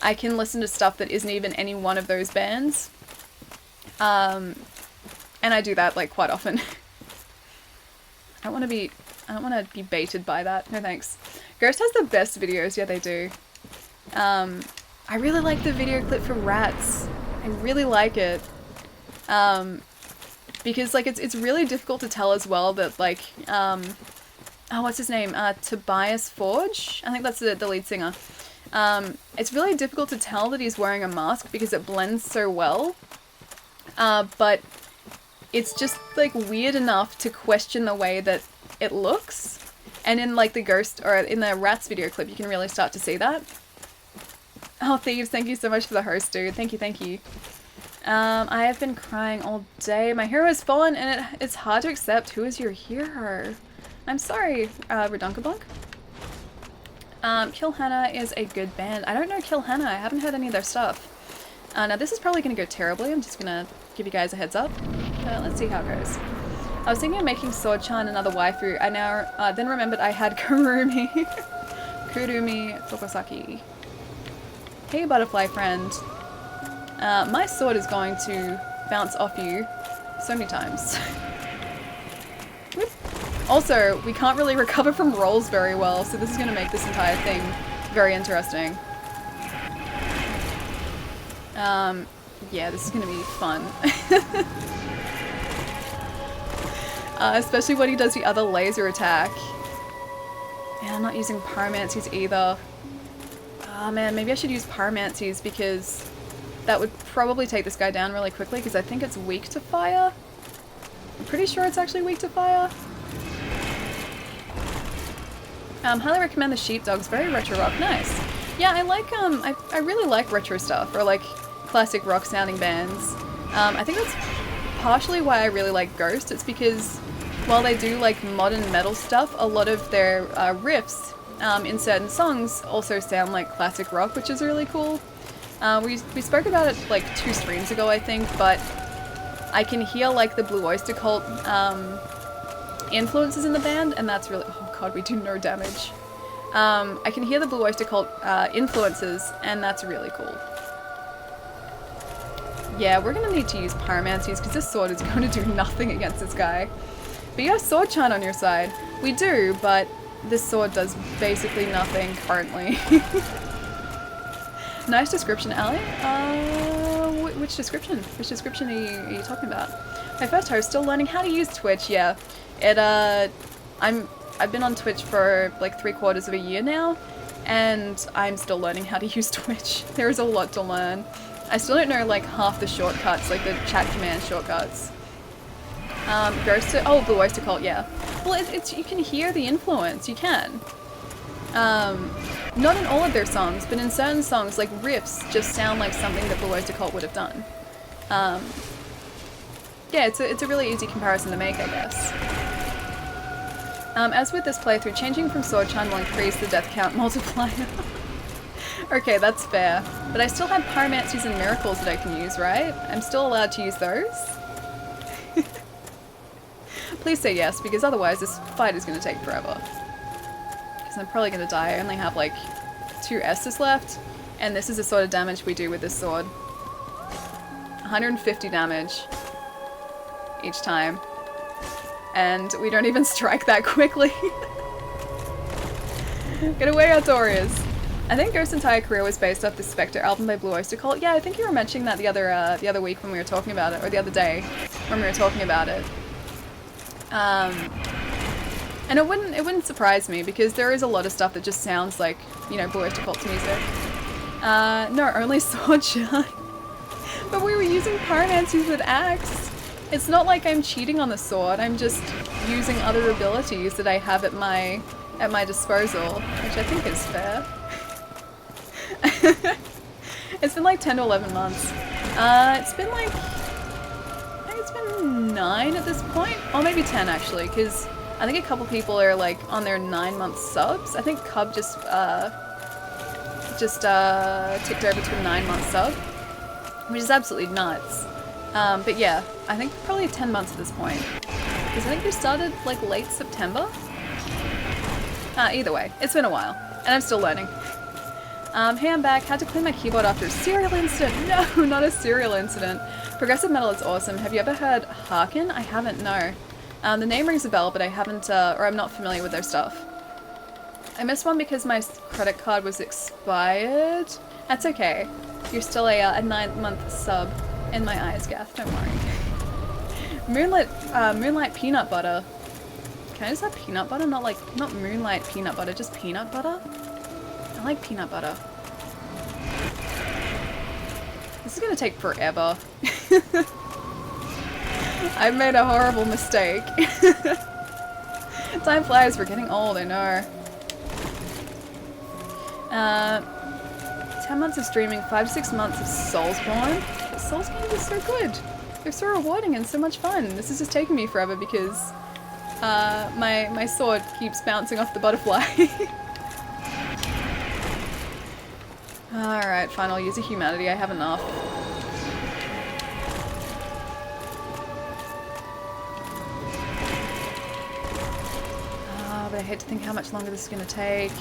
Speaker 1: I can listen to stuff that isn't even any one of those bands. And I do that like quite often. I don't want to be baited by that. No thanks. Ghost has the best videos. Yeah, they do. I really like the video clip for Rats. I really like it. Because like it's really difficult to tell as well that like oh, what's his name? Tobias Forge? I think that's the lead singer. It's really difficult to tell that he's wearing a mask because it blends so well. But it's just like weird enough to question the way that it looks. And in like the Ghost, or in the Rats video clip, you can really start to see that. Oh, Thieves, thank you so much for the host, dude. Thank you, thank you. I have been crying all day. My hero has fallen, and it's hard to accept. Who is your hero? I'm sorry, Redunkabunk. Kill Hannah is a good band. I don't know Kill Hannah. I haven't heard any of their stuff. Now, this is probably going to go terribly. I'm just going to give you guys a heads up. Let's see how it goes. I was thinking of making Sword-chan another waifu. I now then remembered I had Kurumi. Kurumi Tokosaki. Hey, butterfly friend. My sword is going to bounce off you so many times. Whoop. Also, we can't really recover from rolls very well, so this is going to make this entire thing very interesting. Yeah, this is going to be fun. Especially when he does the other laser attack. Yeah, I'm not using pyromancies either. Oh man, maybe I should use pyromancies because that would probably take this guy down really quickly because I think it's weak to fire. I'm pretty sure it's actually weak to fire. Highly recommend the Sheepdogs. Very retro rock. Nice. Yeah, I like, I really like retro stuff, or like classic rock sounding bands. I think that's partially why I really like Ghost. It's because while they do like modern metal stuff, a lot of their riffs in certain songs also sound like classic rock, which is really cool. We spoke about it like 2 streams ago, I think, but I can hear like the Blue Oyster Cult influences in the band, and that's really— oh god, we do no damage. I can hear the Blue Oyster Cult influences, and that's really cool. Yeah, we're gonna need to use pyromancies because this sword is going to do nothing against this guy. But you have Sword-chan on your side. We do, but this sword does basically nothing currently. Nice description, Ali. Which description? Which description are you talking about? My first host, still learning how to use Twitch. Yeah, I've been on Twitch for like 3/4 of a year now, and I'm still learning how to use Twitch. There is a lot to learn. I still don't know like half the shortcuts, like the chat command shortcuts. Oh, Blue Oyster Cult, yeah. Well, you can hear the influence, you can. Not in all of their songs, but in certain songs, like riffs just sound like something that Blue Oyster Cult would have done. Yeah, it's a really easy comparison to make, I guess. As with this playthrough, changing from Sword-chan will increase the death count multiplier. Okay, that's fair. But I still have pyromancies and miracles that I can use, right? I'm still allowed to use those? Please say yes, because otherwise this fight is going to take forever. Because I'm probably going to die. I only have like 2 S's left. And this is the sort of damage we do with this sword. 150 damage each time. And we don't even strike that quickly. Get away, Artorias. I think Ghost's entire career was based off the Spectre album by Blue Oyster Cult. Yeah, I think you were mentioning that the other week when we were talking about it, or the other day when we were talking about it. And it wouldn't surprise me because there is a lot of stuff that just sounds like, you know, Blue Oyster Cult music. No, only sword shine. But we were using pyromancies with axe. It's not like I'm cheating on the sword. I'm just using other abilities that I have at my disposal, which I think is fair. It's been like 10 to 11 months. It's been like, I think it's been 9 at this point, or maybe 10 actually, because I think a couple people are like on their 9-month subs. I think Cub just ticked over to a 9-month sub, which is absolutely nuts. But yeah, I think probably 10 months at this point, because I think we started like late September. Either way, it's been a while, and I'm still learning. Hey, I'm back. Had to clean my keyboard after a serial incident. No, not a serial incident. Progressive metal is awesome. Have you ever heard Harkin? I haven't, no. The name rings a bell, but I haven't, or I'm not familiar with their stuff. I missed one because my credit card was expired. That's okay. You're still a 9-month sub in my eyes, Gath. Don't worry. Moonlight peanut butter. Can I just have peanut butter? Not moonlight peanut butter, just peanut butter? I like peanut butter. This is gonna take forever. I've made a horrible mistake. Time flies, we're getting old, I know. 10 months of streaming, 5 to 6 months of Soulsborne. But Soulsborne is so good. They're so rewarding and so much fun. This is just taking me forever because my sword keeps bouncing off the butterfly. Alright, fine, I'll use a humanity. I have enough. But I hate to think how much longer this is going to take.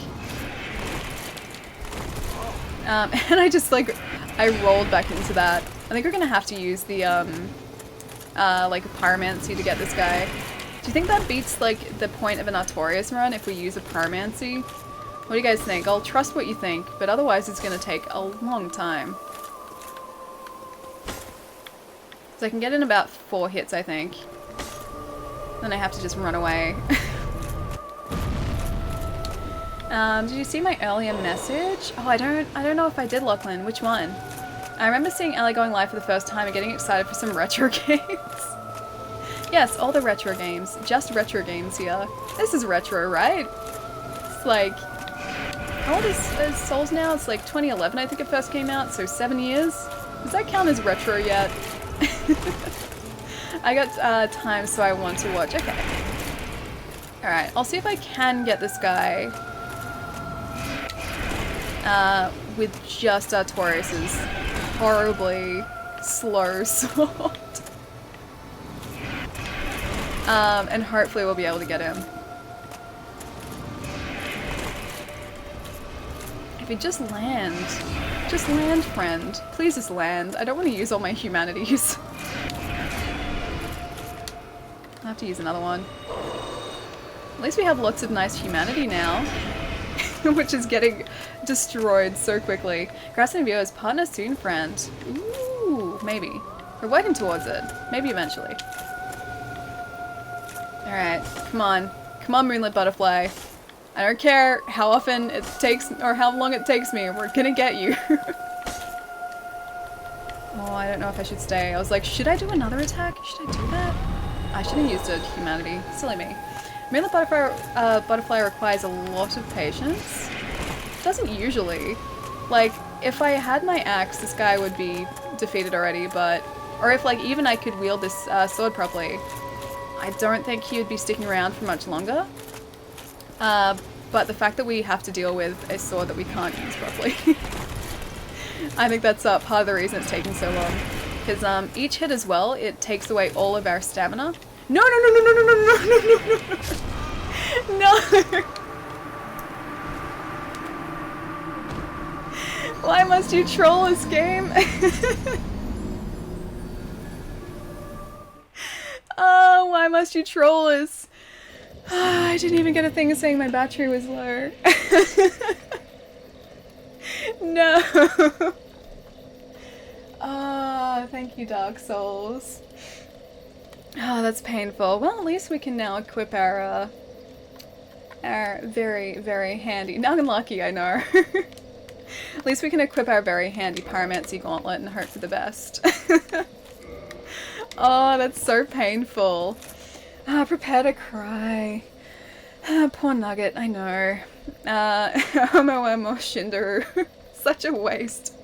Speaker 1: And I just, like, I rolled back into that. I think we're going to have to use the, like, pyromancy to get this guy. Do you think that beats, like, the point of an Artorias run if we use a pyromancy? What do you guys think? I'll trust what you think, but otherwise it's going to take a long time. So I can get in about 4 hits, I think. Then I have to just run away. Did you see my earlier message? Oh, I don't know if I did, Lachlan. Which one? I remember seeing Ellie going live for the first time and getting excited for some retro games. Yes, all the retro games. Just retro games here. This is retro, right? It's like... How old is Souls now? It's like 2011 I think it first came out, so 7 years? Does that count as retro yet? I got time, so I want to watch. Okay. Alright, I'll see if I can get this guy with just Artorias' horribly slow sword. And hopefully we'll be able to get him. If you just land, friend. Please just land. I don't want to use all my humanities. I have to use another one. At least we have lots of nice humanity now, which is getting destroyed so quickly. Grass and viewers, partner soon, friend. Ooh, maybe. We're working towards it. Maybe eventually. Alright, come on. Come on, Moonlit Butterfly. I don't care how often it takes, or how long it takes me, we're gonna get you. Oh, I don't know if I should stay. I was like, should I do another attack? Should I do that? I should have used a humanity. Silly me. Moonlit Butterfly requires a lot of patience. It doesn't usually. Like, if I had my axe, this guy would be defeated already, but... Or if, like, even I could wield this sword properly, I don't think he would be sticking around for much longer. But the fact that we have to deal with a sword that we can't use properly, I think that's part of the reason it's taking so long. Because each hit as well, it takes away all of our stamina. No, no, no, no, no, no, no, no, no, no, no, no. Why must you troll this game? Oh, why must you troll us? I didn't even get a thing saying my battery was low. No. Oh, thank you, Dark Souls. Oh, that's painful. Well, at least we can now equip our very, very handy... Now I'm lucky, I know. At least we can equip our very handy Pyromancy Gauntlet and hope for the best. Oh, that's so painful. Ah, prepare to cry. Ah, poor Nugget, I know. Homo Emo Shinderu. Such a waste.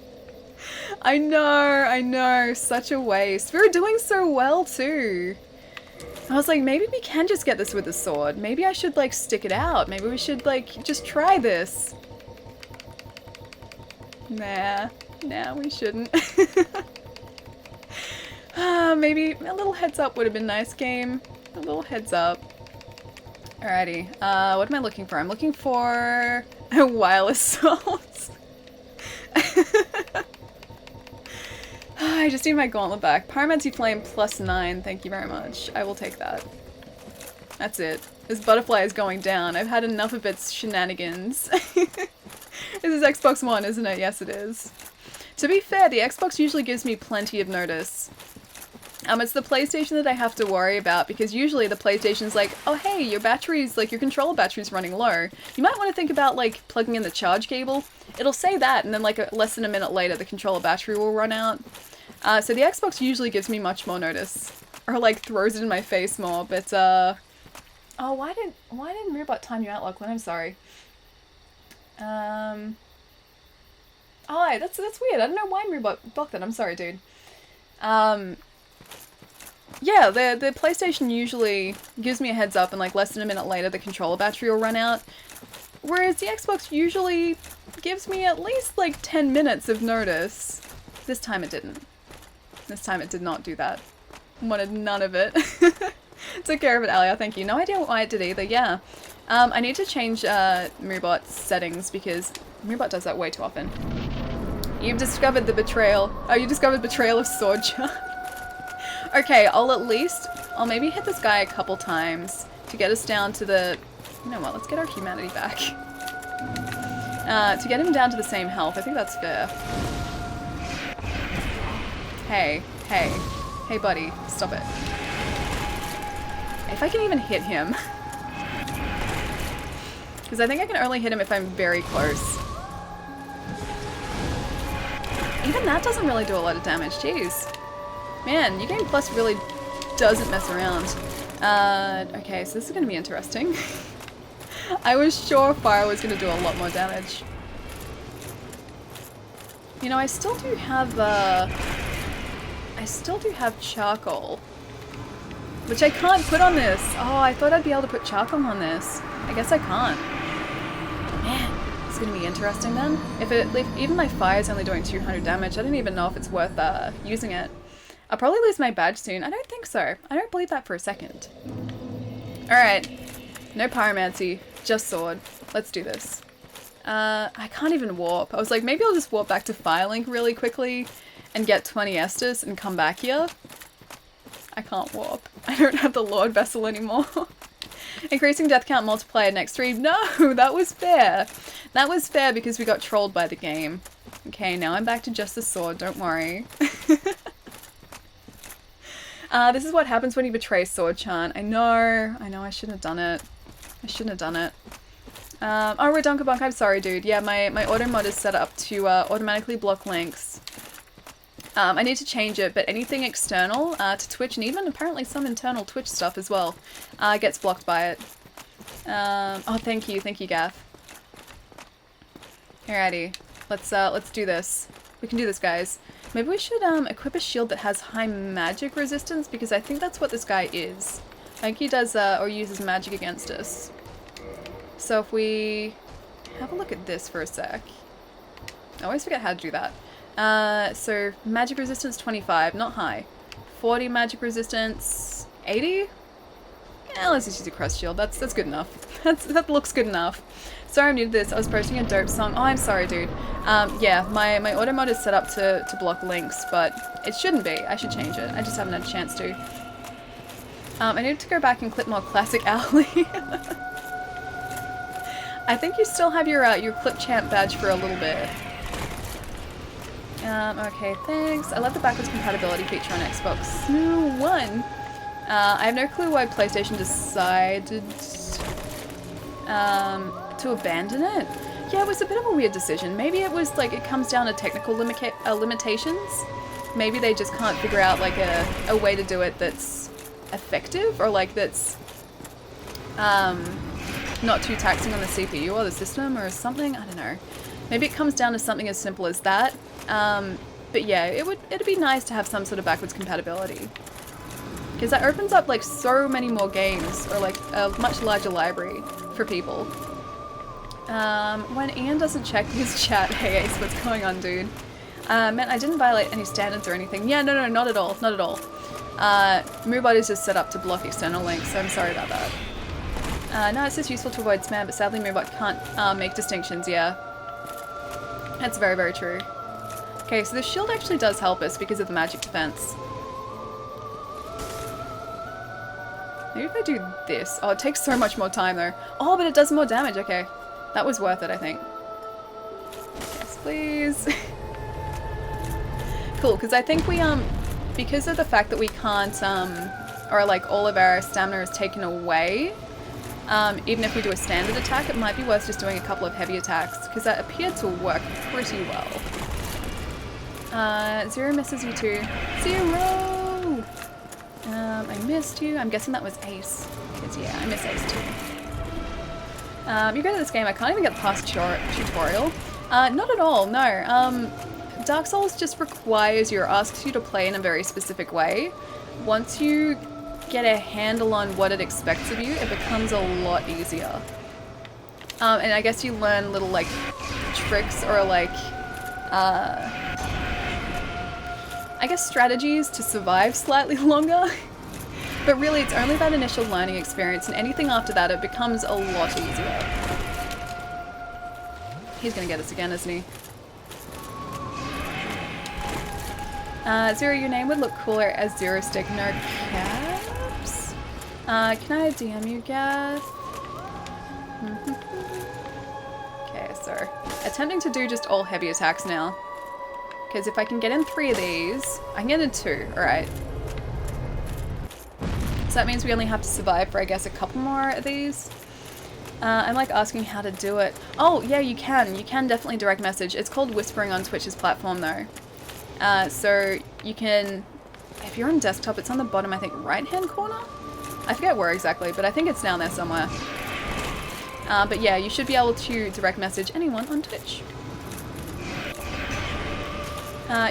Speaker 1: I know, such a waste. We were doing so well too. I was like, maybe we can just get this with a sword. Maybe I should like stick it out. Maybe we should like just try this. Nah, we shouldn't. Maybe a little heads up would have been nice, game. A little heads up. Alrighty, what am I looking for? I'm looking for a wireless assault. I just need my gauntlet back. Pyromancy Flame +9, thank you very much. I will take that. That's it. This butterfly is going down. I've had enough of its shenanigans. This is Xbox One, isn't it? Yes, it is. To be fair, the Xbox usually gives me plenty of notice. It's the PlayStation that I have to worry about, because usually the PlayStation's like, oh hey, your battery's, like, your controller battery's running low. You might want to think about, like, plugging in the charge cable. It'll say that, and then, like, less than a minute later, the controller battery will run out. So the Xbox usually gives me much more notice. Or, like, throws it in my face more, but, oh, why didn't Mirabot time you out, Lachlan? I'm sorry. Oh, that's weird. I don't know why Mirabot blocked that. I'm sorry, dude. Yeah, the PlayStation usually gives me a heads up and like less than a minute later the controller battery will run out. Whereas the Xbox usually gives me at least like 10 minutes of notice. This time it didn't. This time it did not do that. Wanted none of it. Took care of it, Alia, thank you. No idea why it did either, yeah. I need to change Mirabot's settings because Mirabot does that way too often. You've discovered the betrayal. Oh, you discovered betrayal of Swordchart. Okay, I'll maybe hit this guy a couple times to get us down to the... You know what, let's get our humanity back. To get him down to the same health, I think that's fair. Hey buddy, stop it. If I can even hit him. Because I think I can only hit him if I'm very close. Even that doesn't really do a lot of damage, jeez. Man, New Game Plus really doesn't mess around. Okay, so this is going to be interesting. I was sure fire was going to do a lot more damage. You know, I still do have charcoal. Which I can't put on this. Oh, I thought I'd be able to put charcoal on this. I guess I can't. Man, it's going to be interesting then. If even my fire is only doing 200 damage, I don't even know if it's worth using it. I'll probably lose my badge soon. I don't think so. I don't believe that for a second. Alright. No pyromancy. Just sword. Let's do this. I can't even warp. I was like, maybe I'll just warp back to Firelink really quickly and get 20 Estus and come back here. I can't warp. I don't have the Lord Vessel anymore. Increasing death count multiplier next stream. No, that was fair. That was fair because we got trolled by the game. Okay, now I'm back to just the sword. Don't worry. This is what happens when you betray Sword Chant. I know, I shouldn't have done it. I shouldn't have done it. Oh, Redunkabunk, I'm sorry, dude. Yeah, my auto mod is set up to automatically block links. I need to change it, but anything external to Twitch, and even apparently some internal Twitch stuff as well, gets blocked by it. Oh, thank you, Gaff. Alrighty, let's do this. We can do this, guys. Maybe we should equip a shield that has high magic resistance, because I think that's what this guy is. I think he does, or uses magic against us. So if we have a look at this for a sec. I always forget how to do that. So magic resistance 25, not high. 40 magic resistance, 80? let's just use a crust shield. That's good enough. That looks good enough. Sorry I'm new to this. I was posting a dope song. Oh, I'm sorry, dude. Yeah, my auto mod is set up to block links, but it shouldn't be. I should change it. I just haven't had a chance to. I need to go back and clip more classic Owly. I think you still have your clip champ badge for a little bit. Okay, thanks. I love the backwards compatibility feature on Xbox One. I have no clue why PlayStation decided to abandon it. Yeah, it was a bit of a weird decision. Maybe it was like it comes down to technical limitations. Maybe they just can't figure out like a way to do it that's effective or like that's not too taxing on the CPU or the system or something. I don't know. Maybe it comes down to something as simple as that. But yeah, it'd be nice to have some sort of backwards compatibility. Because that opens up like so many more games or like a much larger library for people. When Ian doesn't check his chat, hey Ace, what's going on, dude? Man, I didn't violate any standards or anything. Yeah, no, not at all, not at all. Moobot is just set up to block external links, so I'm sorry about that. No, it's just useful to avoid spam, but sadly Moobot can't make distinctions, yeah. That's very, very true. Okay, so the shield actually does help us because of the magic defense. Maybe if I do this. Oh, it takes so much more time though. Oh, but it does more damage, okay. That was worth it, I think. Yes, please. Cool, because I think we, because of the fact that we can't, or like all of our stamina is taken away, even if we do a standard attack, it might be worth just doing a couple of heavy attacks, because that appeared to work pretty well. Zero misses you too. Zero! I missed you. I'm guessing that was Ace. Because yeah, I miss Ace too. You're good at this game. I can't even get past tutorial. Not at all, no. Dark Souls just requires you or asks you to play in a very specific way. Once you get a handle on what it expects of you, it becomes a lot easier. And I guess you learn little like tricks or like I guess strategies to survive slightly longer. But really it's only that initial learning experience, and anything after that it becomes a lot easier. He's gonna get us again, isn't he? Zero, your name would look cooler as Zero Stick, no caps. Can I DM you, Gath? Okay, so attempting to do just all heavy attacks now. Because if I can get in 3 of these, I can get in 2, alright. So that means we only have to survive for, I guess, a couple more of these. I'm like asking how to do it. Oh, yeah, you can. You can definitely direct message. It's called whispering on Twitch's platform, though. So you can, if you're on desktop, it's on the bottom, I think, right-hand corner? I forget where exactly, but I think it's down there somewhere. But yeah, you should be able to direct message anyone on Twitch.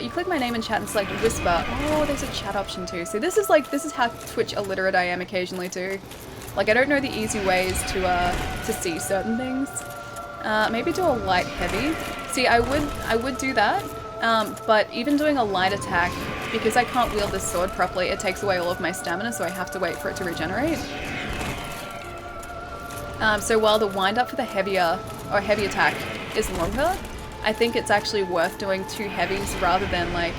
Speaker 1: You click my name in chat and select whisper. Oh, there's a chat option too. So this is how Twitch illiterate I am occasionally too. Like I don't know the easy ways to see certain things. Maybe do a light heavy. See, I would do that. But even doing a light attack, because I can't wield this sword properly, it takes away all of my stamina, so I have to wait for it to regenerate. So while the wind up for the heavy attack is longer, I think it's actually worth doing 2 heavies rather than like,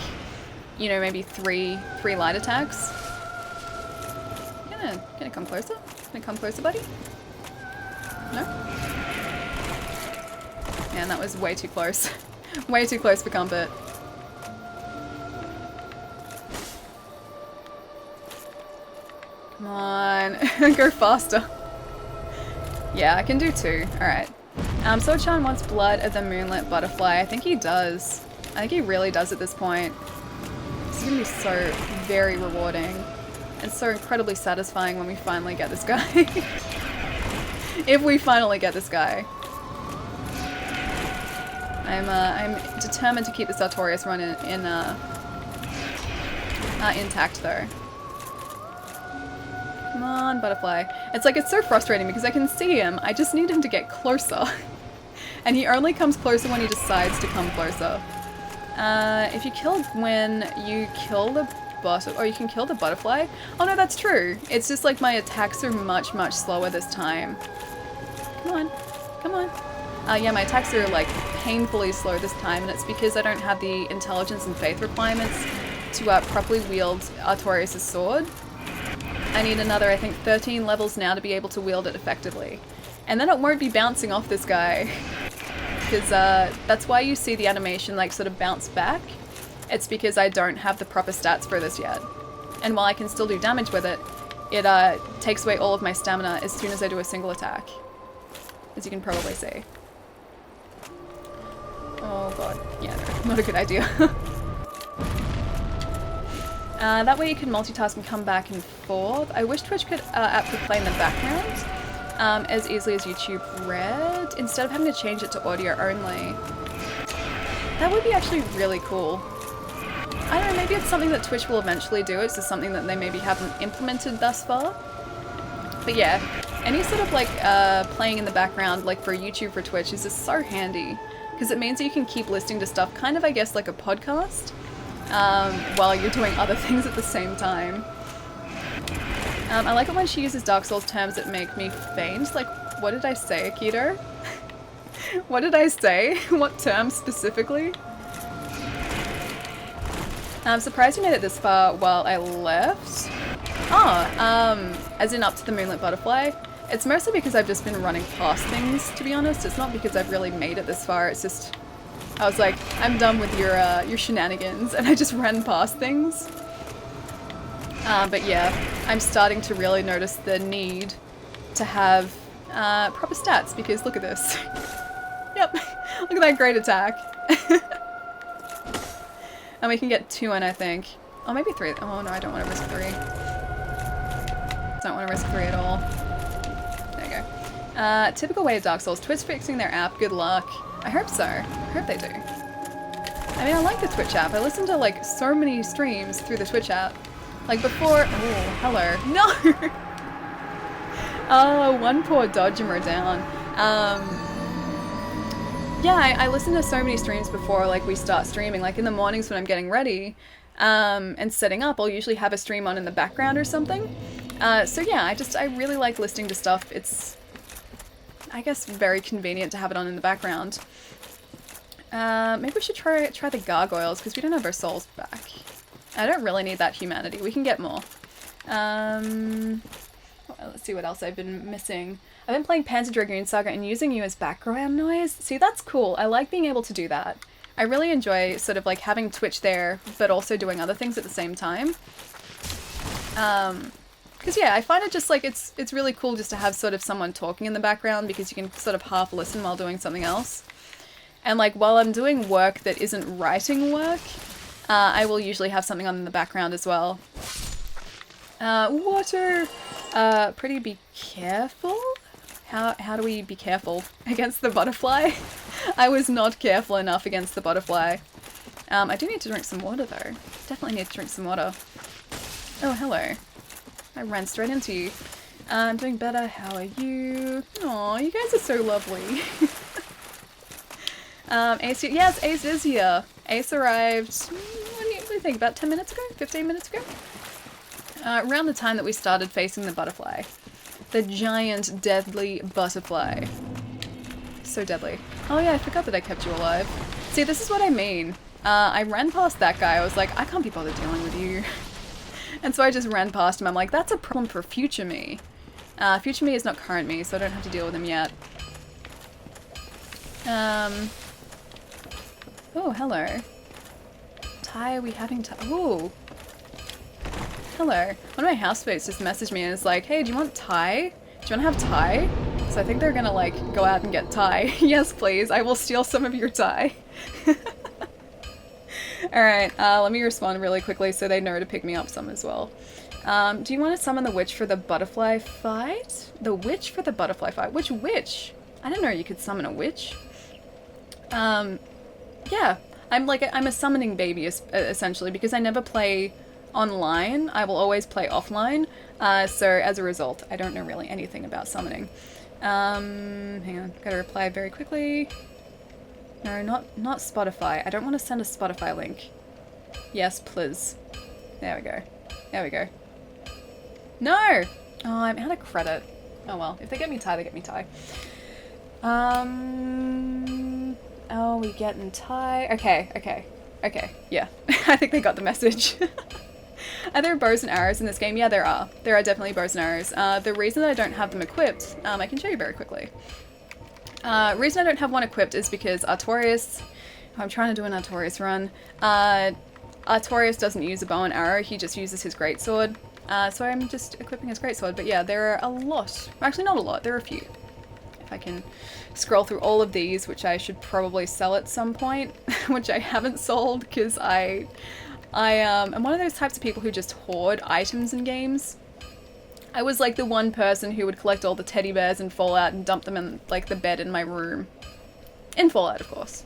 Speaker 1: you know, maybe three light attacks. Gonna come closer? Gonna come closer, buddy? No? Man, that was way too close. Way too close for comfort. Come on, go faster. Yeah, I can do 2. Alright. So-chan wants blood of the moonlit butterfly. I think he does. I think he really does at this point. This is gonna be so very rewarding. And so incredibly satisfying when we finally get this guy. If we finally get this guy. I'm determined to keep this Artorias run intact though. Come on, butterfly. It's like, it's so frustrating because I can see him, I just need him to get closer. And he only comes closer when he decides to come closer. If you kill Gwyn, you kill the or you can kill the butterfly. Oh no, that's true. It's just like my attacks are much, much slower this time. Come on, come on. Yeah, my attacks are like painfully slow this time, and it's because I don't have the intelligence and faith requirements to properly wield Artorias' sword. I need another, I think, 13 levels now to be able to wield it effectively. And then it won't be bouncing off this guy. Because that's why you see the animation like sort of bounce back. It's because I don't have the proper stats for this yet. And while I can still do damage with it, it takes away all of my stamina as soon as I do a single attack. As you can probably see. Oh god, yeah, no, not a good idea. That way you can multitask and come back and forth. I wish Twitch could output play in the background as easily as YouTube Red, instead of having to change it to audio only. That would be actually really cool. I don't know, maybe it's something that Twitch will eventually do. It's just something that they maybe haven't implemented thus far. But yeah, any sort of like playing in the background, like for YouTube, for Twitch, is just so handy. Because it means that you can keep listening to stuff, kind of, I guess, like a podcast, while you're doing other things at the same time. I like it when she uses Dark Souls terms that make me faint. Like, what did I say, Akito? What did I say? What terms specifically? I'm surprised you made it this far while I left. Oh, as in up to the Moonlit Butterfly. It's mostly because I've just been running past things, to be honest. It's not because I've really made it this far. It's just, I was like, I'm done with your shenanigans, and I just ran past things. But yeah, I'm starting to really notice the need to have proper stats, because look at this. Yep, look at that great attack. And we can get 2 in, I think. Oh, maybe 3. Oh no, I don't want to risk 3. Don't want to risk 3 at all. There you go. Typical way of Dark Souls. Twitch fixing their app. Good luck. I hope so. I hope they do. I mean, I like the Twitch app. I listen to like so many streams through the Twitch app. Like before. Oh, hello. No! Oh, one poor dodge and we're down. Yeah, I listen to so many streams before like we start streaming. Like in the mornings when I'm getting ready and setting up, I'll usually have a stream on in the background or something. So yeah, I really like listening to stuff. It's, I guess, very convenient to have it on in the background. Maybe we should try the gargoyles, because we don't have our souls back. I don't really need that humanity. We can get more. Let's see what else I've been missing. I've been playing Panzer Dragoon Saga and using you as background noise. See, that's cool. I like being able to do that. I really enjoy sort of like having Twitch there, but also doing other things at the same time. Because yeah, I find it just like, it's really cool just to have sort of someone talking in the background, because you can sort of half listen while doing something else. And like while I'm doing work that isn't writing work, I will usually have something on in the background as well. Water! Pretty be careful? How do we be careful against the butterfly? I was not careful enough against the butterfly. I do need to drink some water though. Definitely need to drink some water. Oh, hello. I ran straight into you. I'm doing better. How are you? Aw, you guys are so lovely. Ace, yes, Ace is here. Ace arrived, what do you think, about 10 minutes ago? 15 minutes ago? Around the time that we started facing the butterfly. The giant, deadly butterfly. So deadly. Oh yeah, I forgot that I kept you alive. See, this is what I mean. I ran past that guy. I was like, I can't be bothered dealing with you. And so I just ran past him. I'm like, that's a problem for future me. Future me is not current me, so I don't have to deal with him yet. Oh, hello. Ty, are we having Ty? Ooh. Hello. One of my housemates just messaged me and is like, hey, do you want Thai? Do you want to have Thai? So I think they're gonna like go out and get Thai. Yes, please. I will steal some of your Thai. Alright, let me respond really quickly so they know to pick me up some as well. Do you want to summon the witch for the butterfly fight? The witch for the butterfly fight? Which witch? I didn't know you could summon a witch. Yeah. I'm a summoning baby essentially, because I never play online. I will always play offline, so as a result, I don't know really anything about summoning. Hang on, gotta reply very quickly. No, not Spotify. I don't want to send a Spotify link. Yes, please. There we go. There we go. No! Oh, I'm out of credit. Oh well, if they get me tie, they get me tie. Oh, we getting tie. Okay, yeah. I think they got the message. Are there bows and arrows in this game? Yeah, there are. There are definitely bows and arrows. The reason that I don't have them equipped, I can show you very quickly. Reason I don't have one equipped is because Artorias, I'm trying to do an Artorias run, Artorias doesn't use a bow and arrow, he just uses his greatsword. So I'm just equipping his greatsword, but yeah, there are a lot. Actually, not a lot, there are a few. If I can scroll through all of these, which I should probably sell at some point, which I haven't sold because I'm one of those types of people who just hoard items in games. I was like the one person who would collect all the teddy bears in Fallout and dump them in like the bed in my room. In Fallout, of course.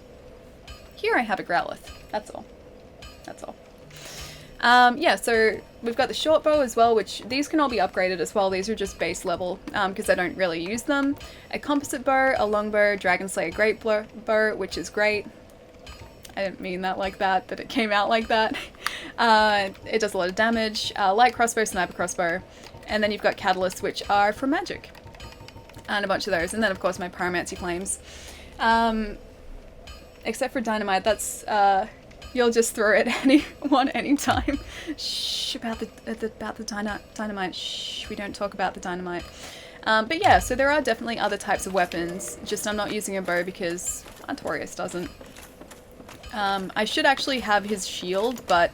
Speaker 1: Here I have a Growlithe. That's all. That's all. Yeah, so we've got the short bow as well, which these can all be upgraded as well. These are just base level because I don't really use them. A composite bow, a longbow, Dragon Slayer great bow, which is great. I didn't mean that like that, but it came out like that. It does a lot of damage. Light crossbow, sniper crossbow. And then you've got catalysts, which are for magic. And a bunch of those. And then, of course, my pyromancy flames. Except for dynamite, that's... you'll just throw it at anyone, anytime. Shh, about the dynamite. Shh, we don't talk about the dynamite. But yeah, so there are definitely other types of weapons. Just I'm not using a bow because Artorias doesn't. I should actually have his shield, but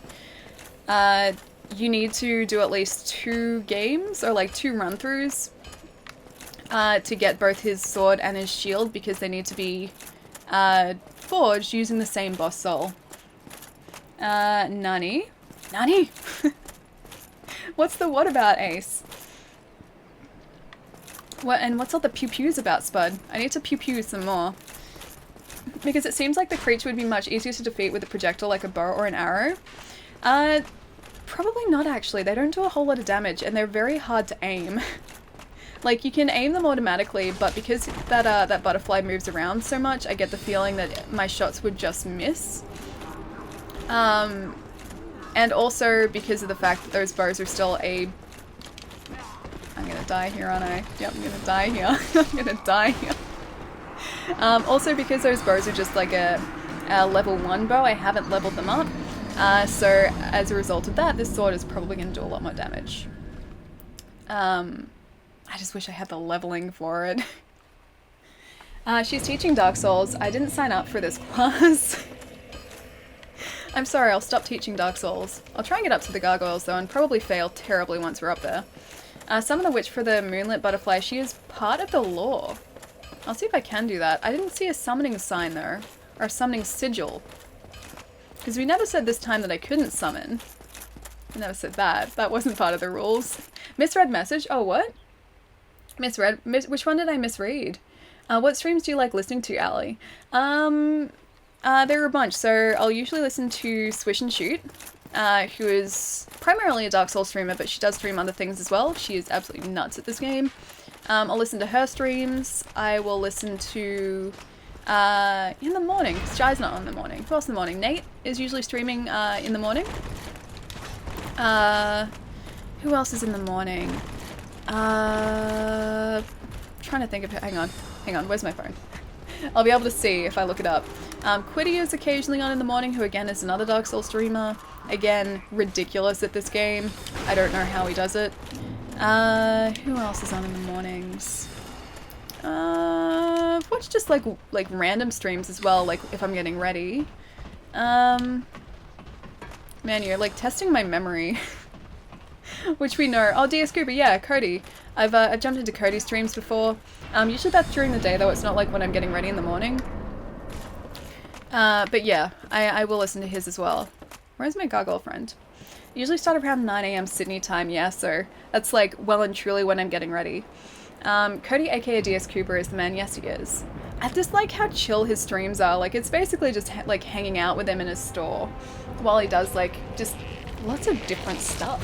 Speaker 1: you need to do at least 2 games, or like 2 run-throughs, to get both his sword and his shield, because they need to be forged using the same boss soul. Nani? Nani? What's the what about, Ace? What, and what's all the pew-pews about, Spud? I need to pew-pew some more. Because it seems like the creature would be much easier to defeat with a projectile like a bow or an arrow. Probably not actually. They don't do a whole lot of damage and they're very hard to aim. Like, you can aim them automatically, but because that butterfly moves around so much, I get the feeling that my shots would just miss. And also because of the fact that those bows are still a... I'm gonna die here, aren't I? Yep, I'm gonna die here. I'm gonna die here. Also because those bows are just like a level 1 bow, I haven't leveled them up. So as a result of that, this sword is probably going to do a lot more damage. I just wish I had the leveling for it. She's teaching Dark Souls. I didn't sign up for this class. I'm sorry, I'll stop teaching Dark Souls. I'll try and get up to the gargoyles though, and probably fail terribly once we're up there. Summon the witch for the moonlit butterfly. She is part of the lore. I'll see if I can do that. I didn't see a summoning sign though, or a summoning sigil. Because we never said this time that I couldn't summon. I never said that. That wasn't part of the rules. Misread message? Oh, what? Misread? Which one did I misread? What streams do you like listening to, Ali? There are a bunch. So I'll usually listen to Swish and Shoot, who is primarily a Dark Souls streamer, but she does stream other things as well. She is absolutely nuts at this game. I'll listen to her streams. I will listen to... in the morning. Shy's not on in the morning. Who else in the morning? Nate is usually streaming in the morning. Who else is in the morning? Trying to think of it. Hang on. Where's my phone? I'll be able to see if I look it up. Quiddy is occasionally on in the morning, who again is another Dark Souls streamer. Again, ridiculous at this game. I don't know how he does it. Who else is on in the mornings? I've watched just like random streams as well, like if I'm getting ready. Man, you're like testing my memory. Which we know. Oh, DS Cooper, yeah, Cody. I've jumped into Cody's streams before. Usually that's during the day though, it's not like when I'm getting ready in the morning. But yeah, I will listen to his as well. Where's my gargoyle friend? Usually start around 9 AM Sydney time, yeah, so that's like well and truly when I'm getting ready. Cody aka DS Cooper is the man, yes he is. I just like how chill his streams are, like it's basically just like hanging out with him in his store while he does like just lots of different stuff.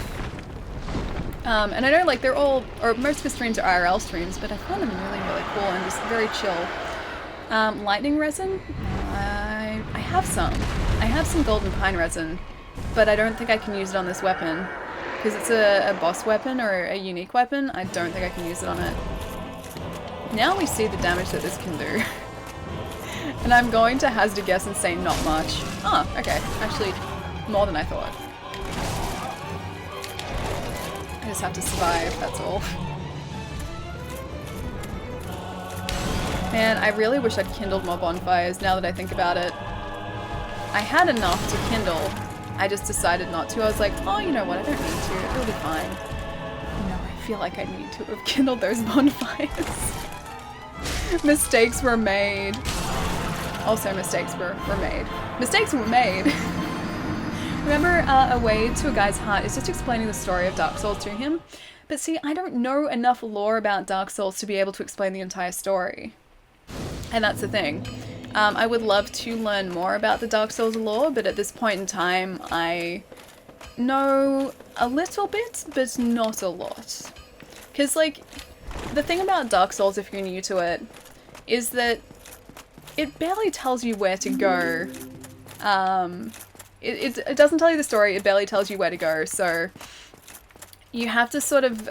Speaker 1: And I know like they're all, or most of his streams are IRL streams, but I find them really, really cool and just very chill. Lightning resin? I have some. I have some golden pine resin. but I don't think I can use it on this weapon. Because it's a boss weapon or a unique weapon, I don't think I can use it on it. Now we see the damage that this can do. And I'm going to hazard a guess and say not much. Oh, okay. Actually, more than I thought. I just have to survive, that's all. Man, I really wish I'd kindled more bonfires now that I think about it. I had enough to kindle. I just decided not to. I was like, oh, you know what, I don't need to. It'll be fine. No, I feel like I need to have kindled those bonfires. Mistakes were made. Also, mistakes were made. Mistakes were made! Remember, A Way to a Guy's Heart is just explaining the story of Dark Souls to him. But see, I don't know enough lore about Dark Souls to be able to explain the entire story. And that's the thing. I would love to learn more about the Dark Souls lore, but at this point in time, I know a little bit, but not a lot. Because, like, the thing about Dark Souls, if you're new to it, is that it barely tells you where to go. It doesn't tell you the story, it barely tells you where to go, so you have to sort of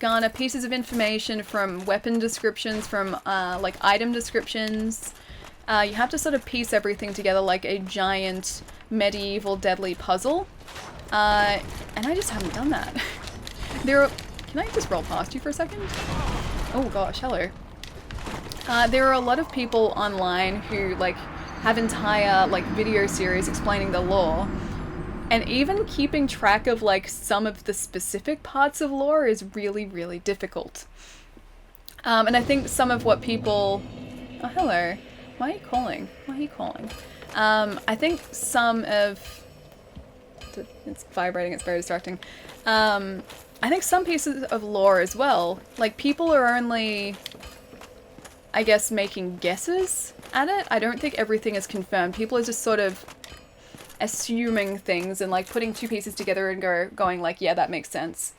Speaker 1: garner pieces of information from weapon descriptions, from like item descriptions. You have to sort of piece everything together like a giant medieval deadly puzzle. And I just haven't done that. Can I just roll past you for a second? Oh gosh, hello. There are a lot of people online who like have entire like video series explaining the lore, and even keeping track of like some of the specific parts of lore is really, really difficult. And I think some of what people... Oh, hello. Why are you calling? Why are you calling? I think some of... It's vibrating, it's very distracting. I think some pieces of lore as well, like people are only, I guess, making guesses at it. I don't think everything is confirmed. People are just sort of assuming things and like putting two pieces together and going like, yeah, that makes sense.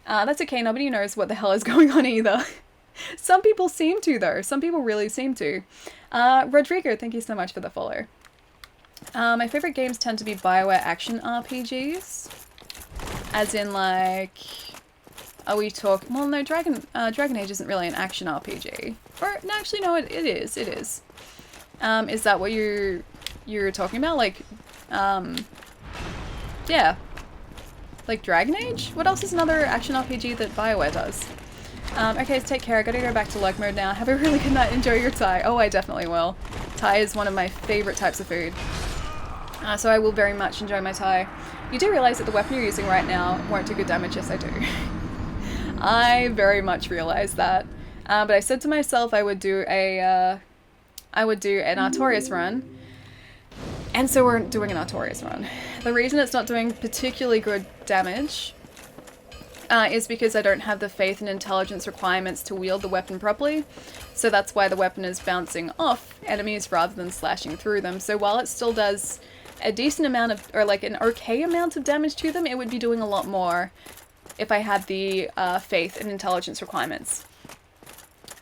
Speaker 1: That's okay, nobody knows what the hell is going on either. Some people seem to though. Some people really seem to. Rodrigo, thank you so much for the follow. My favorite games tend to be BioWare action RPGs. As in like... Are we talking... Well, no, Dragon Age isn't really an action RPG. Or, no, actually, no, it is. It is. Is that what you're talking about? Like, yeah. Like Dragon Age? What else is another action RPG that BioWare does? Okay, so take care. I gotta go back to lurk mode now. Have a really good night. Enjoy your Thai. Oh, I definitely will. Thai is one of my favorite types of food. So I will very much enjoy my Thai. You do realize that the weapon you're using right now won't do good damage? Yes, I do. I very much realize that. But I said to myself I would do an Artorias run. And so we're doing an Artorias run. The reason it's not doing particularly good damage is because I don't have the faith and intelligence requirements to wield the weapon properly. So that's why the weapon is bouncing off enemies rather than slashing through them. So while it still does a decent amount of, or like an okay amount of damage to them, it would be doing a lot more if I had the faith and intelligence requirements.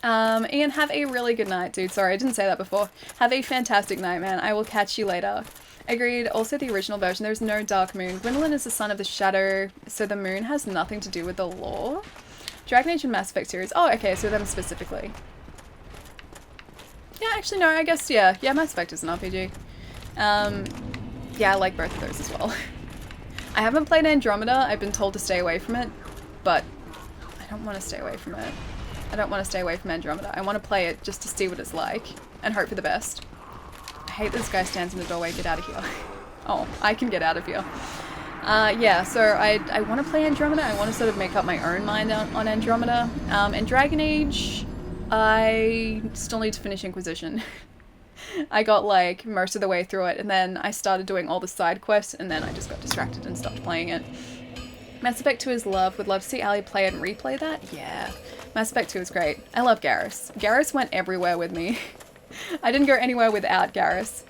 Speaker 1: Ian, have a really good night, dude. Sorry, I didn't say that before. Have a fantastic night, man. I will catch you later. Agreed. Also, the original version, there's no dark moon. Gwyn is the son of the shadow, so the moon has nothing to do with the lore. Dragon Age and Mass Effect series. Oh, okay, so them specifically. Yeah, actually, no, I guess, yeah. Yeah, Mass Effect is an RPG. Yeah, I like both of those as well. I haven't played Andromeda. I've been told to stay away from it, but I don't want to stay away from it. I don't want to stay away from Andromeda. I want to play it just to see what it's like and hope for the best. I hate this guy stands in the doorway. Get out of here. Oh, I can get out of here. Yeah, so I want to play Andromeda. I want to sort of make up my own mind on Andromeda. And Dragon Age, I still need to finish Inquisition. I got like most of the way through it, and then I started doing all the side quests, and then I just got distracted and stopped playing it. Mass Effect 2 is love. Would love to see Ali play it and replay that. Yeah. Mass Effect 2 is great. I love Garrus. Garrus went everywhere with me. I didn't go anywhere without Garrus.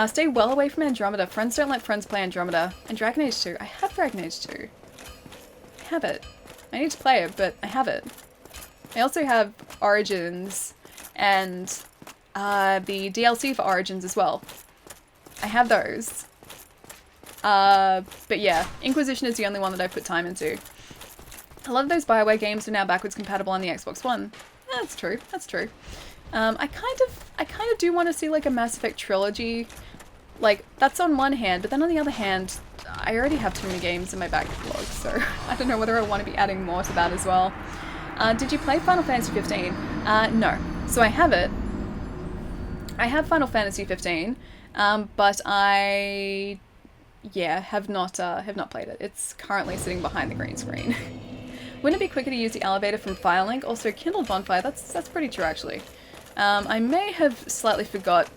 Speaker 1: Stay well away from Andromeda. Friends don't let friends play Andromeda. And Dragon Age 2. I have Dragon Age 2. I have it. I need to play it, but I have it. I also have Origins and the DLC for Origins as well. I have those. But yeah, Inquisition is the only one that I've put time into. A lot of those BioWare games are now backwards compatible on the Xbox One. Yeah, that's true. That's true. I kind of do want to see like a Mass Effect trilogy. Like, that's on one hand, but then on the other hand, I already have too many games in my backlog, so I don't know whether I want to be adding more to that as well. Did you play Final Fantasy 15? No. So I have it. I have Final Fantasy 15, but I, yeah, have not played it. It's currently sitting behind the green screen. Wouldn't it be quicker to use the elevator from Firelink? Also, Kindled Bonfire, that's pretty true actually. I may have slightly forgot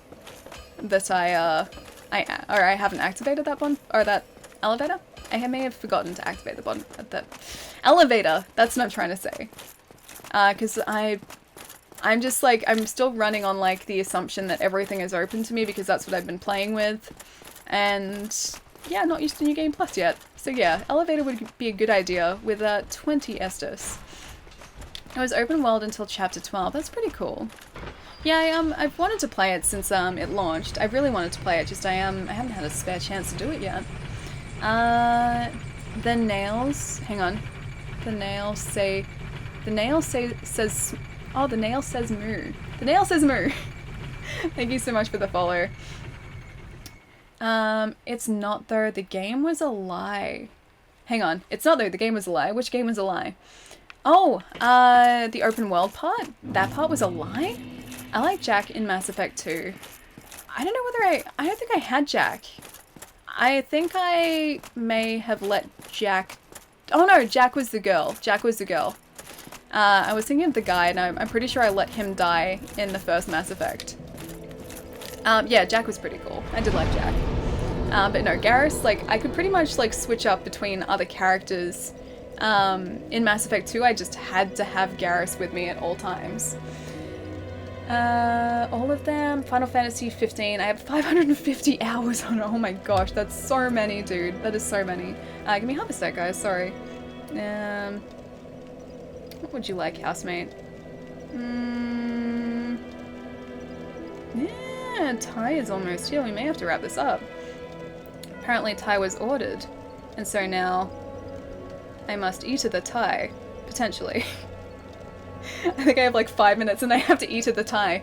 Speaker 1: that I haven't activated that elevator. I may have forgotten to activate the elevator. That's what I'm trying to say. Because I'm just like, I'm still running on like the assumption that everything is open to me because that's what I've been playing with. And yeah, not used to New Game Plus yet. So yeah, elevator would be a good idea with 20 Estus. It was open world until chapter 12. That's pretty cool. Yeah, I've wanted to play it since it launched. I really wanted to play it, just I haven't had a spare chance to do it yet. The nails, hang on. The nail says moo. The nail says moo. Thank you so much for the follow. It's not though, the game was a lie. Hang on, it's not though, the game was a lie. Which game was a lie? Oh, the open world part? That part was a lie? I like Jack in Mass Effect 2. I don't know whether I don't think I had Jack. I think I may have let Jack... Oh no, Jack was the girl. Jack was the girl. I was thinking of the guy, and I'm pretty sure I let him die in the first Mass Effect. Yeah, Jack was pretty cool. I did like Jack. But no, Garrus, like, I could pretty much, like, switch up between other characters. In Mass Effect 2, I just had to have Garrus with me at all times. All of them. Final Fantasy 15. I have 550 hours on it. Oh my gosh, that's so many, dude. That is so many. Give me half a sec, guys. Sorry. What would you like, housemate? Yeah, Ty is almost here. We may have to wrap this up. Apparently Ty was ordered, and so now I must eat the Ty, potentially. I think I have like 5 minutes and I have to eat the Ty.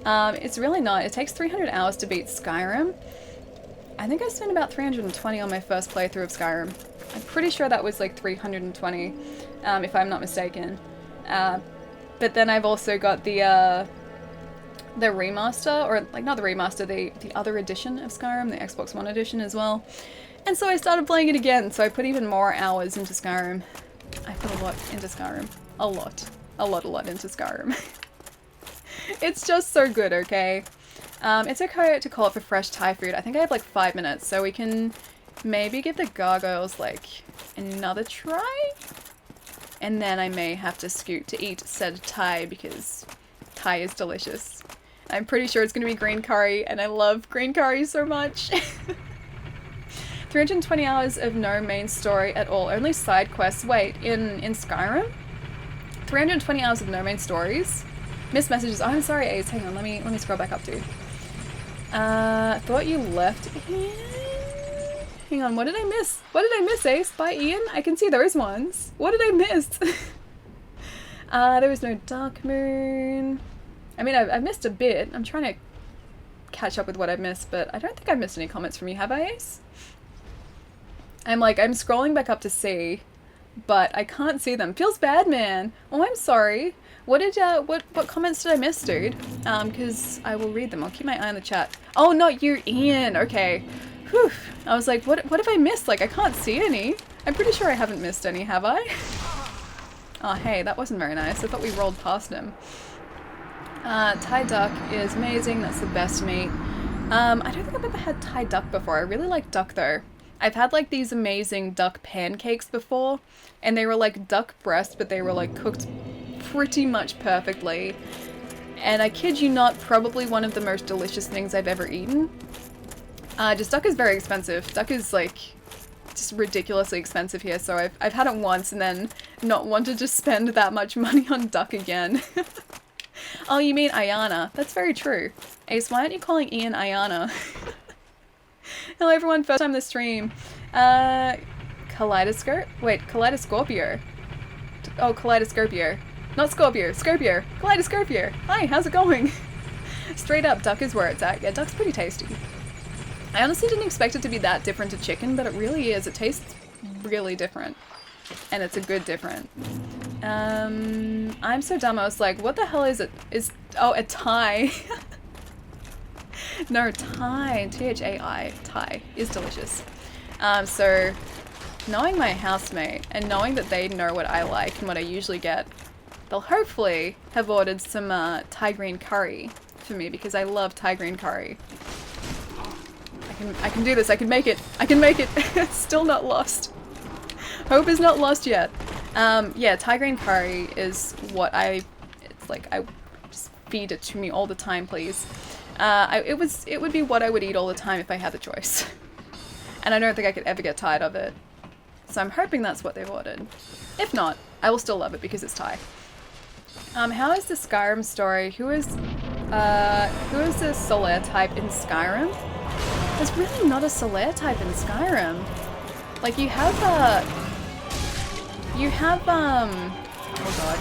Speaker 1: It's really not. It takes 300 hours to beat Skyrim. I think I spent about 320 on my first playthrough of Skyrim. I'm pretty sure that was like 320, if I'm not mistaken. But then I've also got the remaster, or like not the remaster, the other edition of Skyrim, the Xbox One edition as well. And so I started playing it again, so I put even more hours into Skyrim. I put a lot into Skyrim. A lot into Skyrim. It's just so good, okay? It's okay to call it for fresh Thai food. I think I have like 5 minutes, so we can maybe give the gargoyles like another try? And then I may have to scoot to eat said Thai because Thai is delicious. I'm pretty sure it's going to be green curry, and I love green curry so much. 320 hours of no main story at all, only side quests. Wait, in Skyrim? 320 hours of no main stories? Missed messages. Oh, I'm sorry, Ace. Hang on, let me scroll back up to you. Thought you left Ian? Hang on, what did I miss? What did I miss, Ace? By Ian? I can see those ones. What did I miss? There was no Dark Moon. I mean, I've missed a bit. I'm trying to catch up with what I've missed, but I don't think I've missed any comments from you, have I, Ace? I'm scrolling back up to see, but I can't see them. Feels bad, man. Oh, I'm sorry. What comments did I miss, dude? Because I will read them. I'll keep my eye on the chat. Oh, not you, Ian. Okay. Whew. I was like, what have I missed? Like, I can't see any. I'm pretty sure I haven't missed any, have I? Oh, hey, that wasn't very nice. I thought we rolled past him. Thai duck is amazing. That's the best meat. I don't think I've ever had Thai duck before. I really like duck, though. I've had, like, these amazing duck pancakes before, and they were, like, duck breast, but they were, like, cooked pretty much perfectly. And I kid you not, probably one of the most delicious things I've ever eaten. Just duck is very expensive. Duck is, like, just ridiculously expensive here, so I've had it once and then not wanted to spend that much money on duck again. Oh, you mean Ayana. That's very true. Ace, why aren't you calling Ian Ayana? Hello everyone, first time this stream. Kaleidoscope? Wait, Kaleidoscorpio. Oh, Kaleidoscorpio. Not Scorpio, Scorpio. Kaleidoscorpio. Hi, how's it going? Straight up, duck is where it's at. Yeah, duck's pretty tasty. I honestly didn't expect it to be that different to chicken, but it really is. It tastes really different. And it's a good different. I'm so dumb, I was like, what the hell is it? Oh, a Thai. No, Thai. Thai. Thai is delicious. So, knowing my housemate and knowing that they know what I like and what I usually get, they'll hopefully have ordered some Thai green curry for me because I love Thai green curry. I can do this. I can make it. I can make it. It's still not lost. Hope is not lost yet. Yeah, Thai green curry is what it's like, I just feed it to me all the time, please. It would be what I would eat all the time if I had the choice. And I don't think I could ever get tired of it. So I'm hoping that's what they've ordered. If not, I will still love it because it's Thai. How is the Skyrim story? Who is the Solaire type in Skyrim? There's really not a Solaire type in Skyrim. Like, you have, oh god.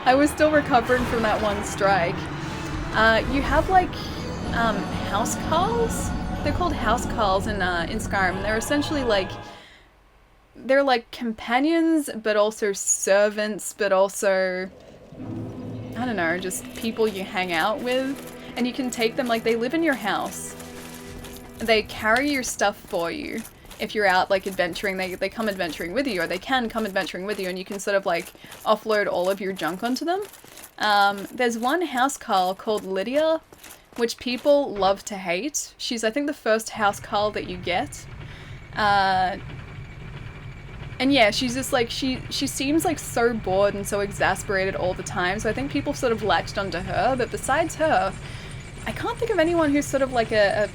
Speaker 1: I was still recovering from that one strike. You have, like, housecarls? They're called housecarls in Skyrim, and they're essentially, like, they're, like, companions, but also servants, but also, I don't know, just people you hang out with. And you can take them, like, they live in your house. They carry your stuff for you. If you're out, like, adventuring, they come adventuring with you, or they can come adventuring with you, and you can sort of, like, offload all of your junk onto them. There's one housecarl called Lydia, which people love to hate. She's, I think, the first housecarl that you get. And yeah, she's just like, she seems like so bored and so exasperated all the time, so I think people sort of latched onto her, but besides her, I can't think of anyone who's sort of like a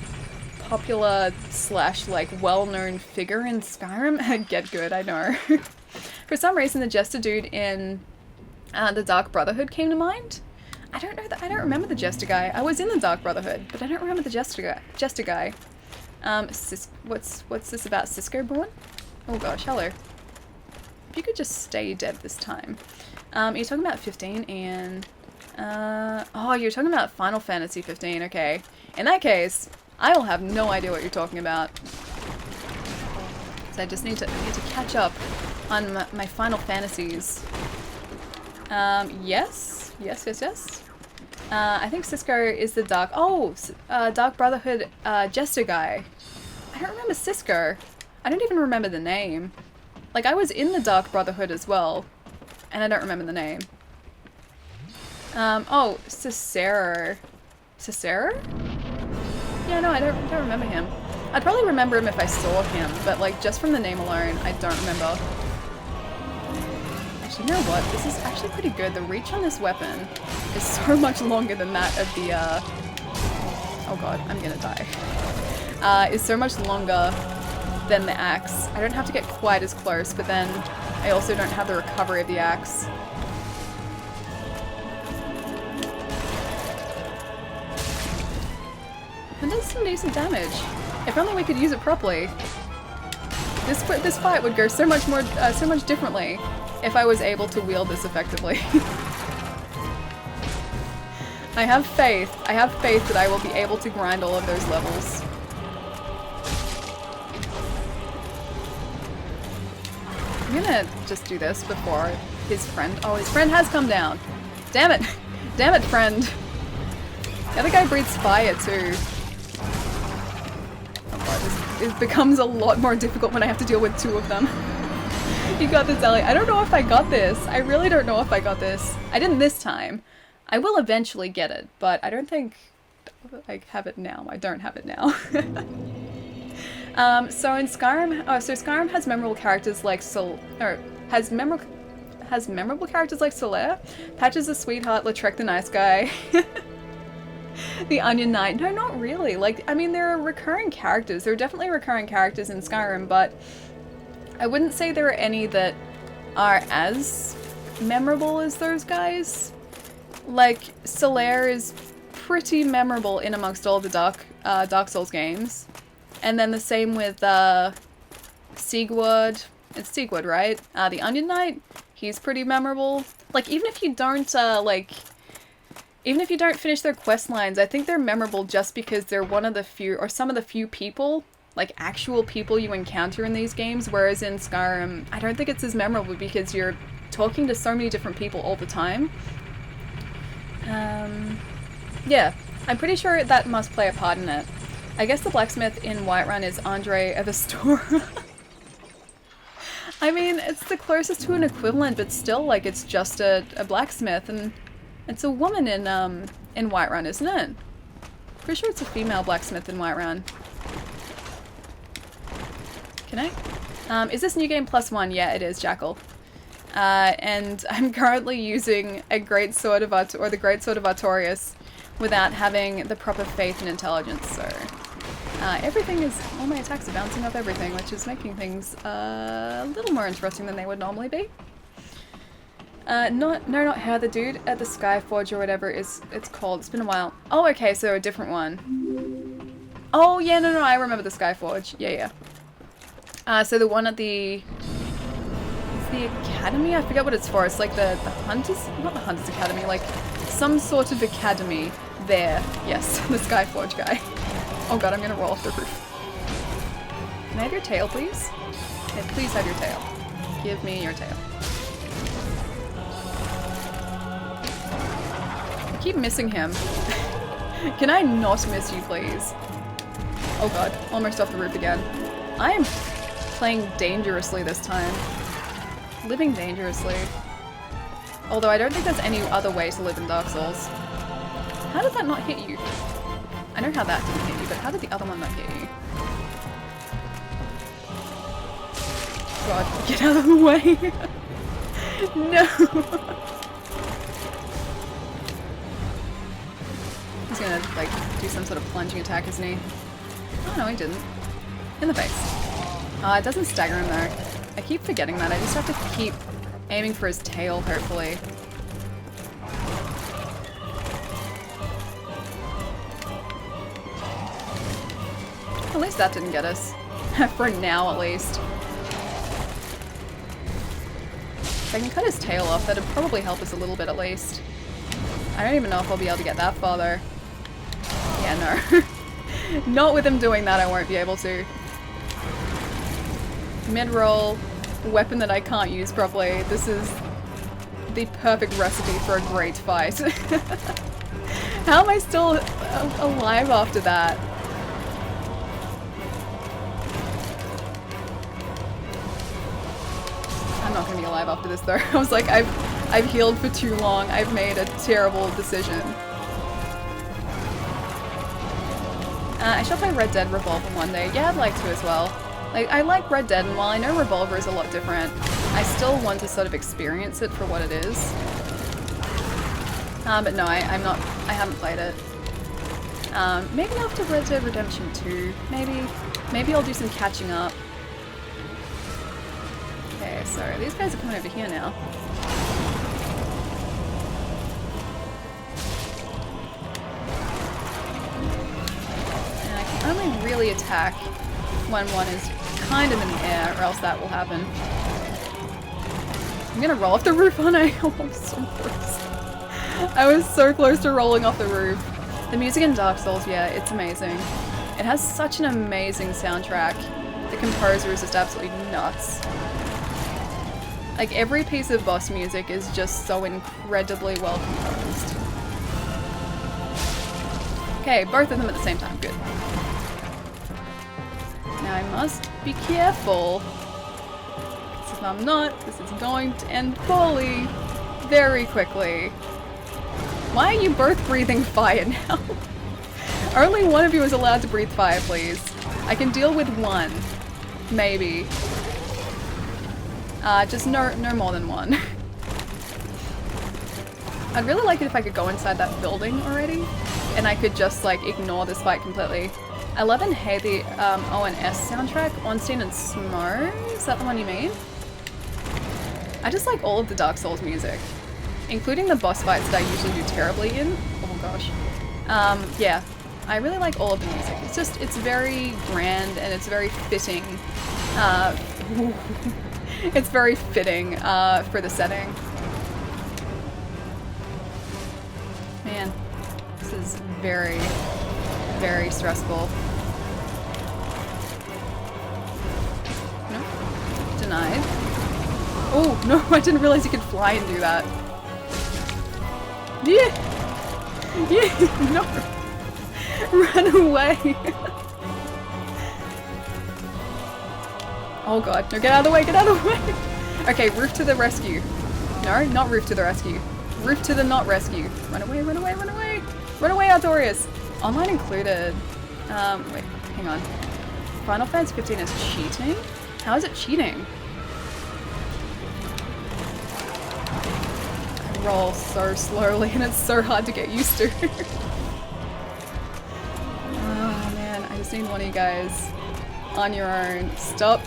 Speaker 1: popular / like well-known figure in Skyrim. Get good, I know. For some reason, the Jester dude in the Dark Brotherhood came to mind. I don't remember the Jester guy. I was in the Dark Brotherhood, but I don't remember the Jester guy. What's this about Cisco Born? Oh gosh, hello. If you could just stay dead this time. You're talking about 15 and... oh, you're talking about Final Fantasy 15, okay. In that case, I will have no idea what you're talking about. So I just need to catch up on my Final Fantasies. Yes. I think Cisco is the Dark... Oh! Dark Brotherhood Jester guy. I don't remember Cisco. I don't even remember the name. Like, I was in the Dark Brotherhood as well, and I don't remember the name. Oh, Cicero. Cicero? Yeah, no, I don't remember him. I'd probably remember him if I saw him, but, like, just from the name alone, I don't remember. Actually, you know what? This is actually pretty good. The reach on this weapon is so much longer than that of the, oh god, I'm gonna die. Is so much longer than the axe. I don't have to get quite as close, but then I also don't have the recovery of the axe. It does some decent damage. If only we could use it properly. This fight would go so much differently if I was able to wield this effectively. I have faith that I will be able to grind all of those levels. I'm gonna just do this before his friend... Oh, his friend has come down. Damn it! Damn it, friend! The other guy breathes fire, too. Oh god, it becomes a lot more difficult when I have to deal with two of them. You got this, Ellie. I don't know if I got this. I really don't know if I got this. I didn't this time. I will eventually get it, but I don't think I have it now. I don't have it now. So in Skyrim, Skyrim has memorable characters like has memorable characters like Solaire, Patches the sweetheart, Lautrec the nice guy, the Onion Knight. No, not really. Like, I mean, there are recurring characters. There are definitely recurring characters in Skyrim, but I wouldn't say there are any that are as memorable as those guys. Like, Solaire is pretty memorable in amongst all the Dark Dark Souls games. And then the same with Sigurd. It's Sigurd, right? The Onion Knight. He's pretty memorable. Like, even if you don't, even if you don't finish their quest lines, I think they're memorable just because they're one of the few, or some of the few people, like actual people you encounter in these games, whereas in Skyrim, I don't think it's as memorable because you're talking to so many different people all the time. Yeah, I'm pretty sure that must play a part in it. I guess the blacksmith in Whiterun is Andre Evastora. I mean, it's the closest to an equivalent, but still, like, it's just a blacksmith, and it's a woman in Whiterun, isn't it? Pretty sure it's a female blacksmith in Whiterun. Can I? Is this new game +1? Yeah, it is, Jackal. And I'm currently using a great sword of the great sword of Artorias without having the proper faith and intelligence, so everything is, all my attacks are bouncing off everything, which is making things a little more interesting than they would normally be. Not her, the dude at the Skyforge or whatever it's called. It's been a while. Oh, okay, so a different one. Oh, yeah, no, I remember the Skyforge. Yeah. So the one at the Academy? I forget what it's for. It's like the Hunters? Not the Hunters Academy, like some sort of academy there. Yes, the Skyforge guy. Oh god, I'm gonna roll off the roof. Can I have your tail, please? Okay, please have your tail. Give me your tail. I keep missing him. Can I not miss you, please? Oh god, almost off the roof again. I am playing dangerously this time. Living dangerously. Although I don't think there's any other way to live in Dark Souls. How did that not hit you? I know how that didn't hit you, but how did the other one not hit you? God, get out of the way! No! He's gonna, like, do some sort of plunging attack, isn't he? Oh no, he didn't. In the face. It doesn't stagger him though. I keep forgetting that. I just have to keep aiming for his tail, hopefully. At least that didn't get us. For now, at least. If I can cut his tail off, that'd probably help us a little bit at least. I don't even know if I'll be able to get that far though. Yeah, no. Not with him doing that, I won't be able to. Mid-roll, weapon that I can't use properly. This is the perfect recipe for a great fight. How am I still alive after that? I'm not gonna be alive after this though. I was like, I've healed for too long. I've made a terrible decision. I shall play Red Dead Revolver one day. Yeah, I'd like to as well. Like, I like Red Dead, and while I know Revolver is a lot different, I still want to sort of experience it for what it is. But no, I haven't played it. Maybe after Red Dead Redemption 2, maybe I'll do some catching up. Okay, so these guys are coming over here now. And I can only really attack when one is kind of in the air, or else that will happen. I'm gonna roll off the roof, aren't I? Oh, I'm so close. I was so close to rolling off the roof. The music in Dark Souls, yeah, it's amazing. It has such an amazing soundtrack. The composer is just absolutely nuts. Like, every piece of boss music is just so incredibly well composed. Okay, both of them at the same time, good. Now I must be careful, because if I'm not, this is going to end poorly very quickly. Why are you both breathing fire now? Only one of you is allowed to breathe fire, please. I can deal with one, maybe. Just no more than one. I'd really like it if I could go inside that building already, and I could just, like, ignore this fight completely. I love and hate the ONS soundtrack, Ornstein and Smo. Is that the one you mean? I just like all of the Dark Souls music, including the boss fights that I usually do terribly in. Oh gosh. Yeah. I really like all of the music. It's very grand and it's very fitting. It's very fitting for the setting. Man, this is very, very stressful. No, denied. Oh, no, I didn't realize you could fly and do that. Yeah! Yeah! No! Run away! Oh god, no, get out of the way, get out of the way! Okay, roof to the rescue. No, not roof to the rescue. Roof to the not rescue. Run away, run away, run away! Run away, Artorias! Online included. Wait, hang on. Final Fantasy 15 is cheating? How is it cheating? I roll so slowly and it's so hard to get used to. Oh man, I just need one of you guys on your own. Stop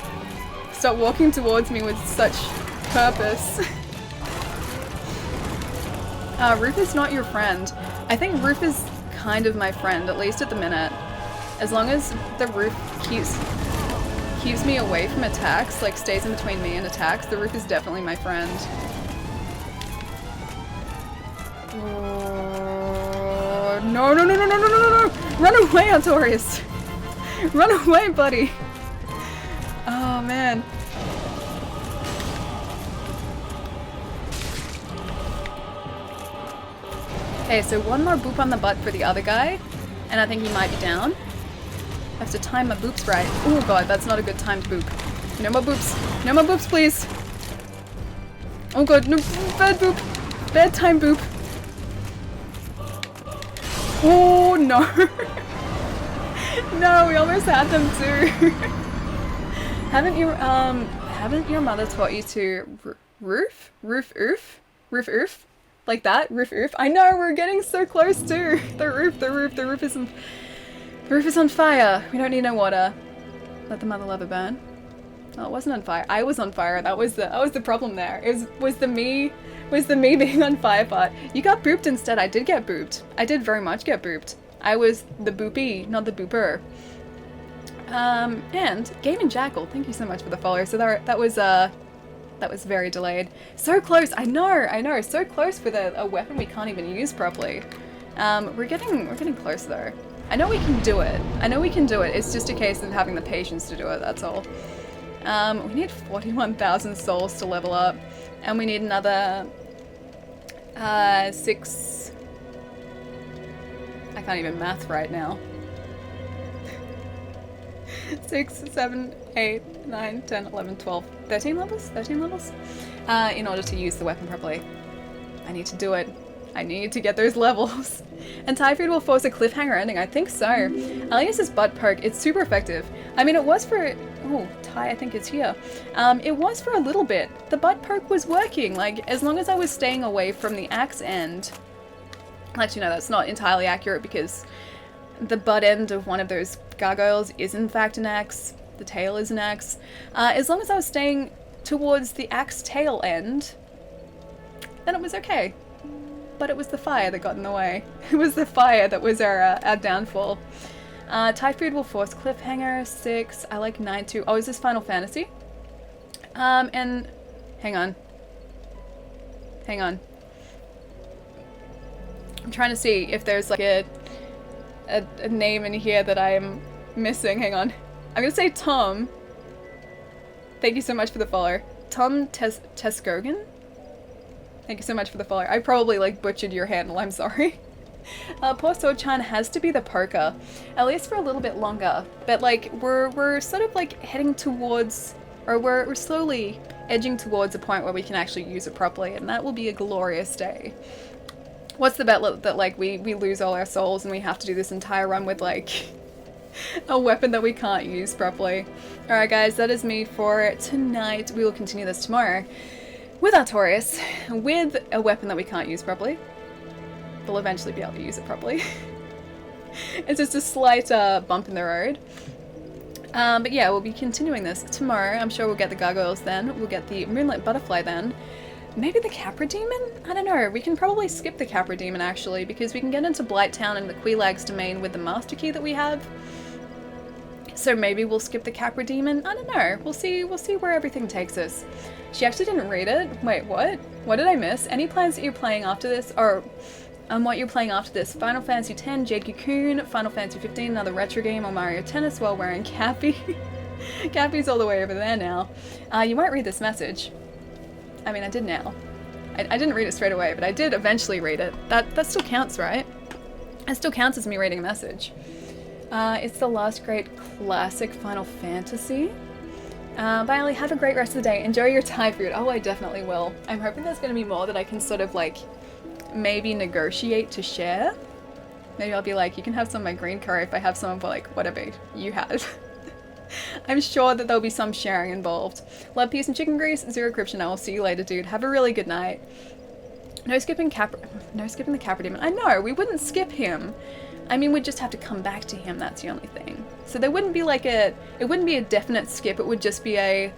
Speaker 1: walking towards me with such purpose. Roof is not your friend. I think Roof is kind of my friend, at least at the minute. As long as the Roof keeps me away from attacks, like stays in between me and attacks, the Roof is definitely my friend. Oh, no, no, no, no, no, no, no, no, no! Run away, Artorias! Run away, buddy! Oh, man. Okay, so one more boop on the butt for the other guy, and I think he might be down. I have to time my boops right. Oh god, that's not a good timed boop. No more boops. No more boops, please. Oh god, no, bad boop. Bad time boop. Oh no. No, we almost had them too. Haven't your mother taught you to roof? Roof oof? Roof oof? Like that? Roof oof? I know, we're getting so close too. The roof is on fire. We don't need no water. Let the mother love it burn. Oh, it wasn't on fire. I was on fire. That was the problem there. It was the me being on fire part. You got booped instead. I did get booped. I did very much get booped. I was the boopy, not the booper. And Gaming Jackal, thank you so much for the follow. So that was very delayed. So close. I know. So close with a weapon we can't even use properly. We're getting close though. I know we can do it. It's just a case of having the patience to do it, that's all. We need 41,000 souls to level up. And we need another 6... I can't even math right now. 6, 7, 8, 9, 10, 11, 12, 13 levels? 13 levels? In order to use the weapon properly. I need to do it. I need to get those levels. And Typhoid will force a cliffhanger ending. I think so. Alias's butt poke. It's super effective. I mean, it was for... Oh, Ty, I think it's here. It was for a little bit. The butt poke was working. Like, as long as I was staying away from the axe end. Actually, no, that's not entirely accurate because the butt end of one of those gargoyles is in fact an axe. The tail is an axe. As long as I was staying towards the axe tail end, then it was okay. But it was the fire that got in the way. It was the fire that was our downfall. Typhoid will force cliffhanger. 6. I like 9 too. Oh, is this Final Fantasy? And hang on. I'm trying to see if there's like a name in here that I am missing. Hang on. I'm gonna say Tom. Thank you so much for the follow. Tom Teskogan? Thank you so much for the follow. I probably like butchered your handle, I'm sorry. Poor So-chan has to be the poker, at least for a little bit longer. But like, we're sort of like heading towards, or we're slowly edging towards a point where we can actually use it properly, and that will be a glorious day. What's the bet that like we lose all our souls and we have to do this entire run with like a weapon that we can't use properly? Alright guys, that is me for tonight. We will continue this tomorrow with Artorias, with a weapon that we can't use properly. We'll eventually be able to use it properly. It's just a slight bump in the road. But yeah, we'll be continuing this tomorrow. I'm sure we'll get the gargoyles then. We'll get the moonlit butterfly then. Maybe the Capra Demon? I don't know. We can probably skip the Capra Demon actually, because we can get into Blight Town and the Quelaag's domain with the Master Key that we have. So maybe we'll skip the Capra Demon. I don't know. We'll see where everything takes us. She actually didn't read it. Wait, what? What did I miss? Any plans that you're playing after this? Or what you're playing after this? Final Fantasy X, Jade Cocoon, Final Fantasy 15, another retro game, or Mario Tennis while wearing Cappy. Cappy's all the way over there now. You won't read this message. I mean, I did now. I didn't read it straight away, but I did eventually read it. That still counts, right? It still counts as me reading a message. It's the last great classic Final Fantasy. Bye, Ellie. Have a great rest of the day. Enjoy your Thai food. Oh, I definitely will. I'm hoping there's going to be more that I can sort of like maybe negotiate to share. Maybe I'll be like, you can have some of my green curry if I have some of like whatever you have. I'm sure that there'll be some sharing involved. Love, peace, and chicken grease. Zero Cryption. I will see you later, dude. Have a really good night. No skipping the Capra Demon. I know, we wouldn't skip him. I mean, we'd just have to come back to him, that's the only thing. So there wouldn't be like it wouldn't be a definite skip, it would just be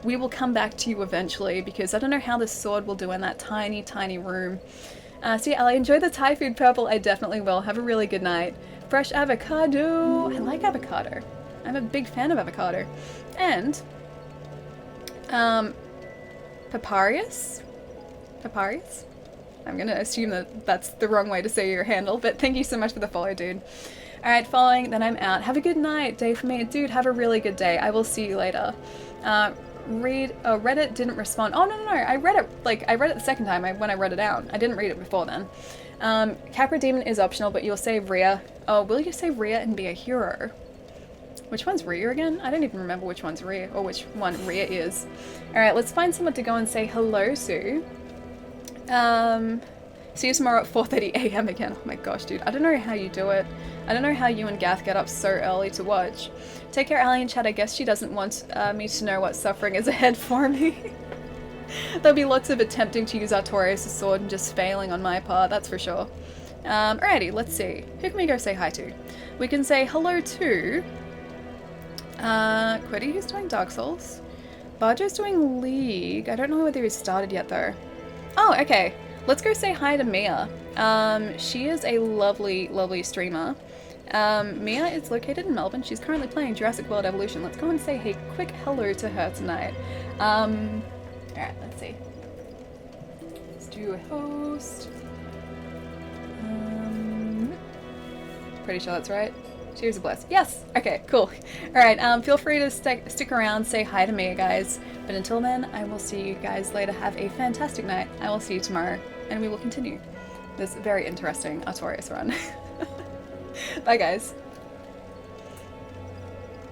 Speaker 1: we will come back to you eventually, because I don't know how this sword will do in that tiny, tiny room. So yeah, I'll enjoy the Thai food, Purple. I definitely will. Have a really good night. Fresh avocado. I like avocado. I'm a big fan of avocado. And, Paparius? Paparius? I'm gonna assume that that's the wrong way to say your handle, but thank you so much for the follow, dude. Alright, following, then I'm out. Have a good night, day for me. Dude, have a really good day. I will see you later. Reddit didn't respond. Oh, no. I read it the second time when I read it out. I didn't read it before then. Capra Demon is optional, but you'll save Rhea. Oh, will you save Rhea and be a hero? Which one's Rhea again? I don't even remember which one's Rhea, or which one Rhea is. Alright, let's find someone to go and say hello to. See you tomorrow at 4:30 AM again. Oh my gosh, dude. I don't know how you do it. I don't know how you and Gath get up so early to watch. Take care, Alien Chat. I guess she doesn't want me to know what suffering is ahead for me. There'll be lots of attempting to use Artorias' sword and just failing on my part, that's for sure. Alrighty, let's see. Who can we go say hi to? We can say hello to Quiddy, who's doing Dark Souls. Barjo's doing League. I don't know whether he's started yet though. Oh, okay. Let's go say hi to Mia. She is a lovely, lovely streamer. Mia is located in Melbourne. She's currently playing Jurassic World Evolution. Let's go and say a quick hello to her tonight. Alright, let's see. Let's do a host. Pretty sure that's right. Cheers a bless. Yes! Okay, cool. Alright, feel free to stick around, say hi to me, guys. But until then, I will see you guys later. Have a fantastic night. I will see you tomorrow, and we will continue this very interesting Artorias run. Bye, guys.